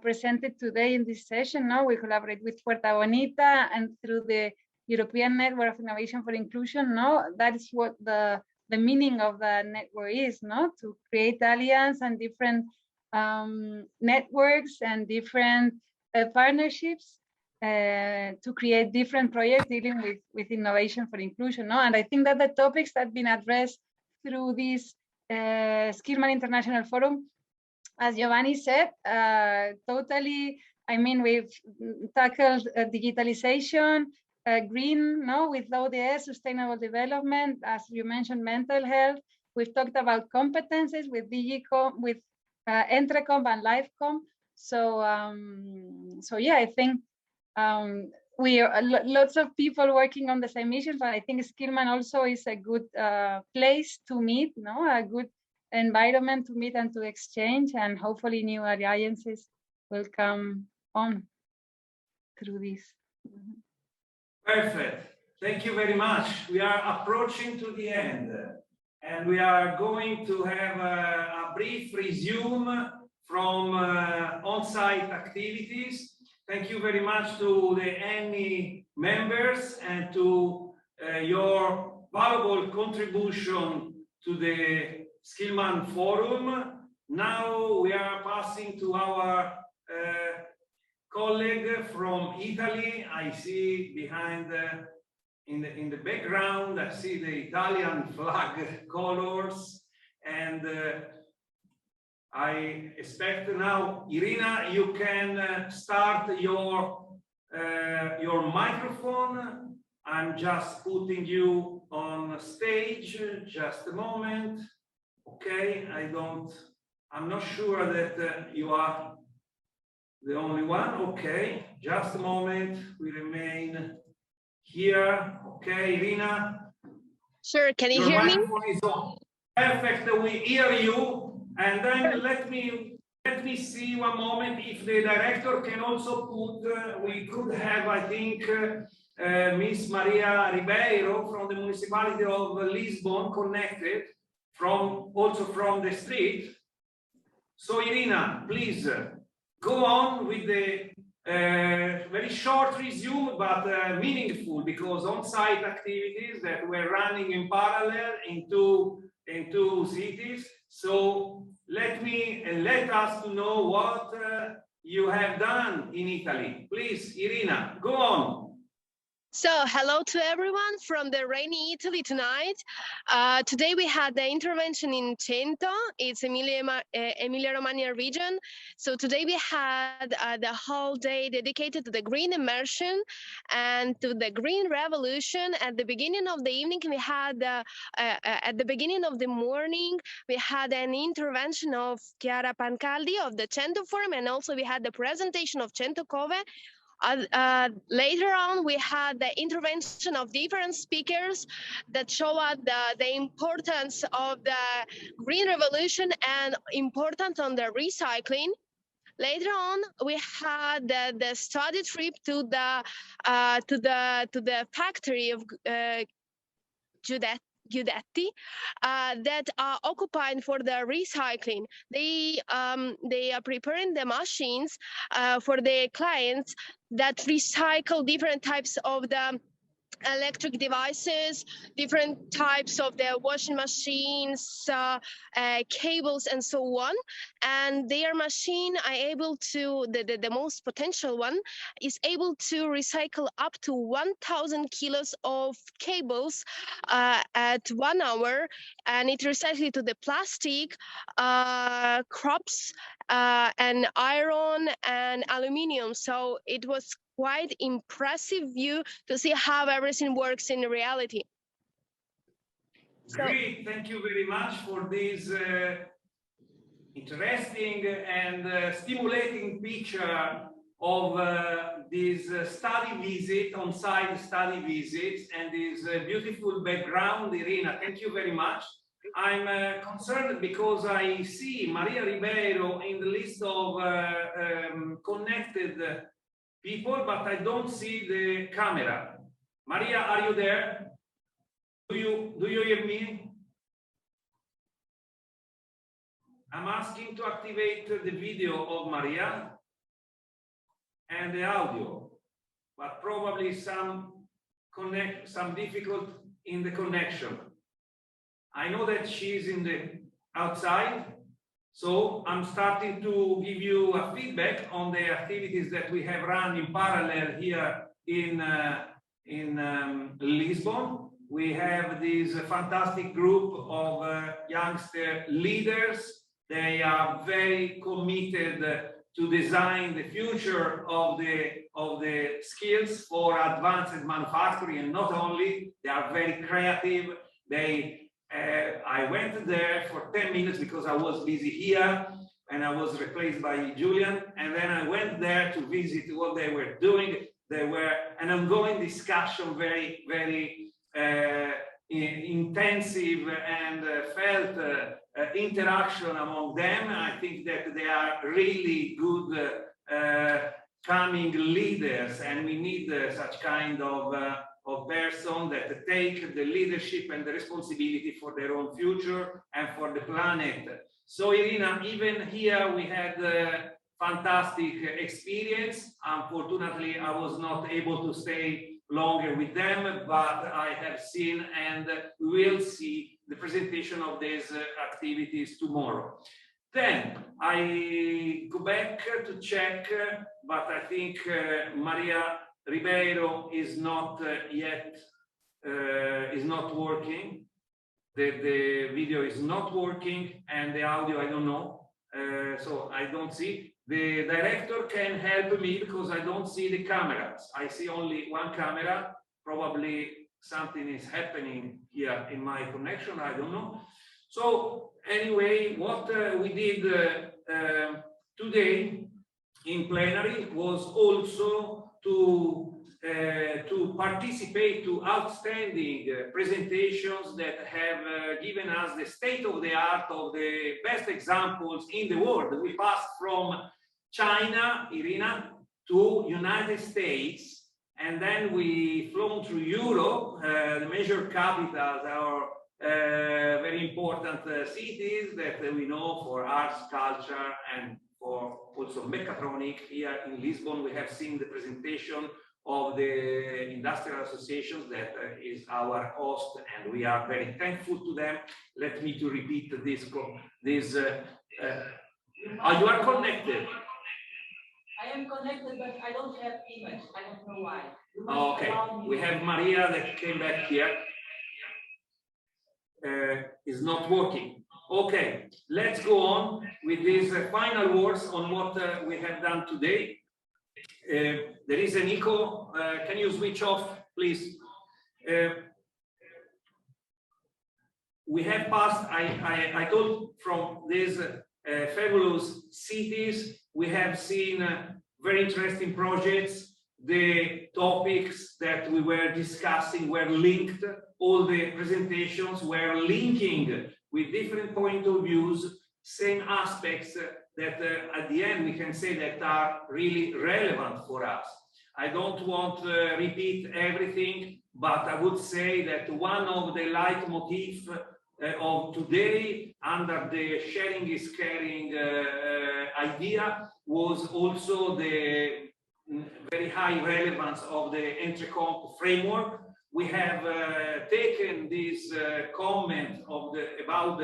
presented today in this session, no? We collaborate with Puerta Bonita and through the European Network of Innovation for Inclusion, no? That is what the meaning of the network is, no? To create alliance and different networks and different partnerships to create different projects dealing with innovation for inclusion, no? And I think that the topics that have been addressed through this Skillman International Forum, as Giovanni said, totally, I mean, we've tackled digitalization, green, no, with ODS, sustainable development, as you mentioned, mental health. We've talked about competencies with Digicom, with Entrecom and Livecom. So yeah, I think we are lots of people working on the same issues, but I think Skillman also is a good place to meet, no, a good environment to meet and to exchange, and hopefully new alliances will come on through this. Perfect. Thank you very much. We are approaching to the end, and we are going to have a brief resume from on-site activities. Thank you very much to the ENI members and to your valuable contribution to the Skillman Forum. Now we are passing to our colleague from Italy. I see behind in the background, I see the Italian flag colors, and I expect now, Irina, you can start your microphone. I'm just putting you on stage. Just a moment. Okay, I'm not sure that you are the only one. Okay, just a moment. We remain here. Okay, Irina. Sure, can you hear me? Your microphone is on. Perfect, we hear you. And then let me see one moment if the director can also put, we could have, I think, Miss Maria Ribeiro from the municipality of Lisbon connected also from the street. So Irina, please go on with the very short resume, but meaningful, because on-site activities that were running in parallel in two cities. So let us to know what you have done in Italy. Please, Irina, go on. So hello to everyone from the rainy Italy tonight. Today we had the intervention in Cento. It's Emilia-Romagna region. So today we had the whole day dedicated to the green immersion and to the green revolution. At the beginning of the evening, we had at the beginning of the morning, we had an intervention of Chiara Pancaldi of the Cento Forum, and also we had the presentation of Cento Cove. Later on, we had the intervention of different speakers that show us the importance of the green revolution and importance on the recycling. Later on, we had the study trip to the factory of Guidetti that are occupied for the recycling. They are preparing the machines for the clients that recycle different types of the electric devices, different types of the washing machines, cables, and so on. And their machine are able to, the most potential one, is able to recycle up to 1,000 kilos of cables at 1 hour, and it recycles to the plastic, crops, and iron and aluminium. So it was quite impressive view to see how everything works in reality. Great, thank you very much for this interesting and stimulating picture of this study visit, on-site study visits, and this beautiful background. Irina, thank you very much. I'm concerned because I see Maria Ribeiro in the list of connected people, but I don't see the camera. Maria, are you there? Do you hear me? I'm asking to activate the video of Maria and the audio, but probably some difficult in the connection. I know that she's in the outside, so I'm starting to give you a feedback on the activities that we have run in parallel here in Lisbon. We have this fantastic group of youngster leaders. They are very committed to design the future of the skills for advanced manufacturing, and not only, they are very creative. I went there for 10 minutes because I was busy here and I was replaced by Julian, and then I went there to visit what they were doing. They were an ongoing discussion, very, very intensive, and felt interaction among them. I think that they are really good coming leaders, and we need such kind of person that take the leadership and the responsibility for their own future and for the planet. So Irina, even here we had a fantastic experience. Unfortunately, I was not able to stay longer with them, but I have seen and will see the presentation of these activities tomorrow. Then I go back to check, but I think Maria Ribeiro is not yet is not working. The video is not working, and the audio I don't know, so I don't see. The director can help me because I don't see the cameras. I see only one camera. Probably something is happening here in my connection. I don't know. So anyway, what we did today in plenary was also to participate to outstanding presentations that have given us the state of the art of the best examples in the world. We passed from China, Irina, to United States, and then we flown through Europe, the major capitals, our very important cities that we know for arts, culture, and for also mechatronic. Here in Lisbon, we have seen the presentation of the industrial associations that is our host, and we are very thankful to them. Let me to repeat this. You are connected. I am connected, but I don't have image. I don't know why. Okay, we have Maria that came back here. Is not working. Okay, let's go on with these final words on what we have done today. There is an echo. Can you switch off, please? We have passed, I told, from these fabulous cities. We have seen very interesting projects. The topics that we were discussing were linked. All the presentations were linking with different point of views, same aspects that at the end we can say that are really relevant for us. I don't want to repeat everything, but I would say that one of the leitmotifs of today under the sharing is caring idea was also the very high relevance of the Entrecomp framework. We have taken this comment of about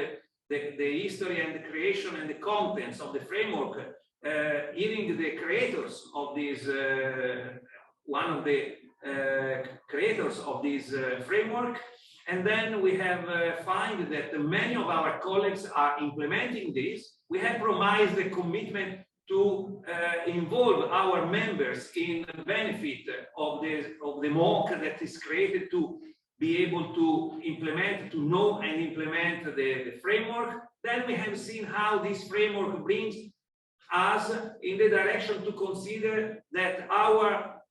the history and the creation and the contents of the framework, hearing the creators of this, one of the creators of this framework. And then we have find that many of our colleagues are implementing this. We have promised a commitment to involve our members in the benefit of the MOOC that is created to be able to implement, to know and implement the framework. Then we have seen how this framework brings us in the direction to consider that our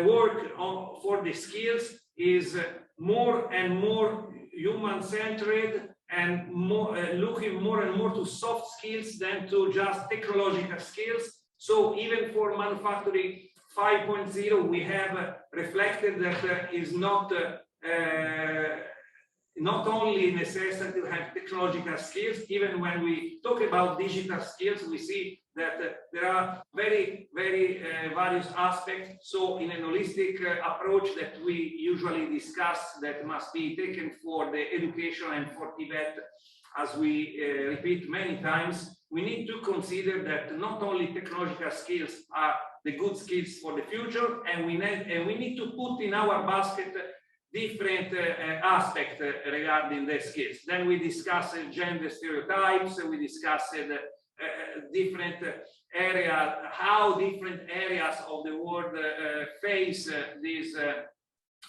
work for the skills is more and more human-centered and more looking more and more to soft skills than to just technological skills. So even for manufacturing 5.0, we have reflected that is not only necessary to have technological skills. Even when we talk about digital skills, we see that there are very various aspects. So in a holistic approach that we usually discuss, that must be taken for the education and for Tibet, as we repeat many times, we need to consider that not only technological skills are the good skills for the future, and we need to put in our basket different aspects regarding the skills. Then we discuss gender stereotypes, we discuss different areas, how different areas of the world face these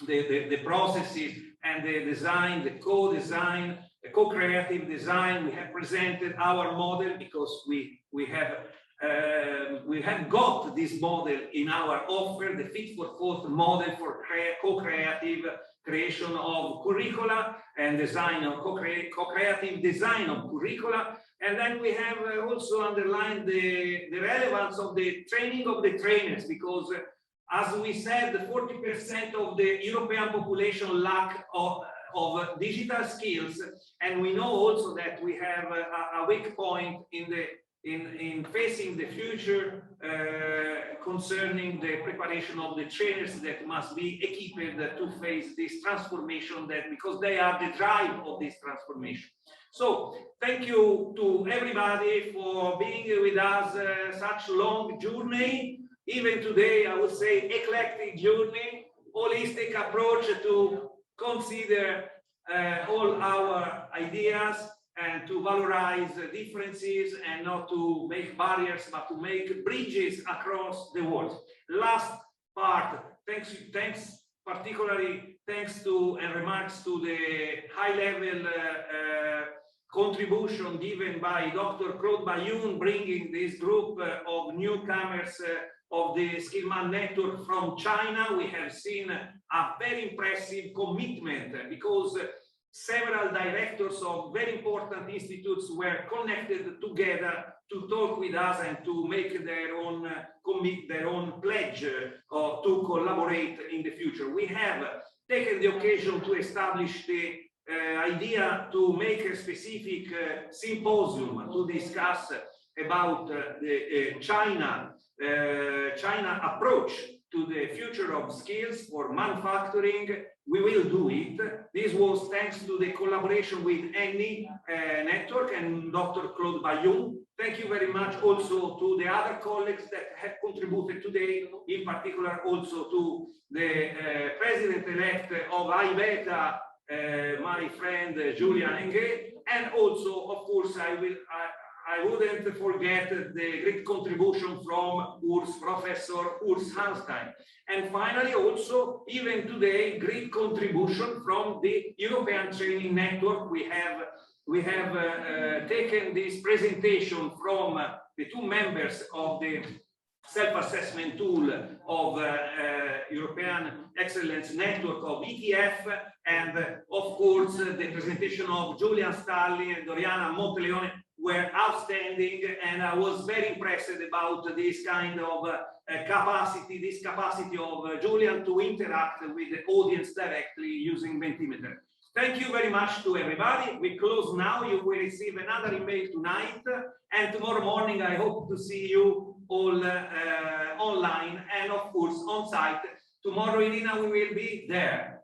the processes and the design, the co-design, the co-creative design. We have presented our model because we have got this model in our offer, the Fit for Fourth model for co-creative creation of curricula and design of co-creative design of curricula. And then we have also underlined the relevance of the training of the trainers, because as we said, 40% of the European population lack of digital skills, and we know also that we have a weak point in facing the future concerning the preparation of the trainers that must be equipped to face this transformation, that because they are the drive of this transformation. So thank you to everybody for being with us such long journey. Even today, I would say eclectic journey, holistic approach to consider all our ideas and to valorize differences and not to make barriers, but to make bridges across the world. Last part, thanks particularly thanks to and remarks to the high-level contribution given by Dr. Claude Bayoun, bringing this group of newcomers of the Skillman network from China. We have seen a very impressive commitment because several directors of very important institutes were connected together to talk with us and to make their own pledge to collaborate in the future. We have taken the occasion to establish the idea to make a specific symposium to discuss about the China approach to the future of skills for manufacturing. We will do it. This was thanks to the collaboration with ENI network and Dr. Claude Bayoun. Thank you very much also to the other colleagues that have contributed today, in particular also to the president-elect of IBETA, my friend Julian Engue, and also, of course, I wouldn't forget the great contribution from Professor Urs Hanstein. And finally, also, even today, great contribution from the European Training Network. We have taken this presentation from the two members of the self-assessment tool of European Excellence Network of ETF, and of course the presentation of Julian Stalli and Doriana Monteleone were outstanding, and I was very impressed about this kind of capacity of Julian to interact with the audience directly using Mentimeter. Thank you very much to everybody. We close now. You will receive another email tonight, and tomorrow morning I hope to see you all online and of course on site. Tomorrow, Irina, we will be there.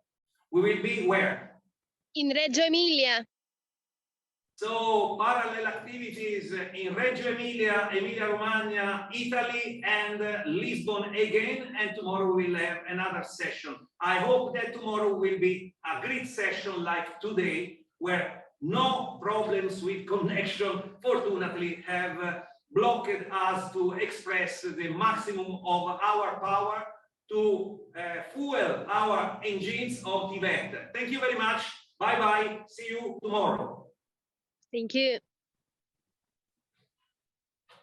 We will be where? In Reggio Emilia. So parallel activities in Reggio Emilia, Emilia-Romagna, Italy, and Lisbon again. And tomorrow we'll have another session. I hope that tomorrow will be a great session like today, where no problems with connection, fortunately, have blocked us to express the maximum of our power to fuel our engines of Tibet. Thank you very much. Bye-bye. See you tomorrow. Thank you.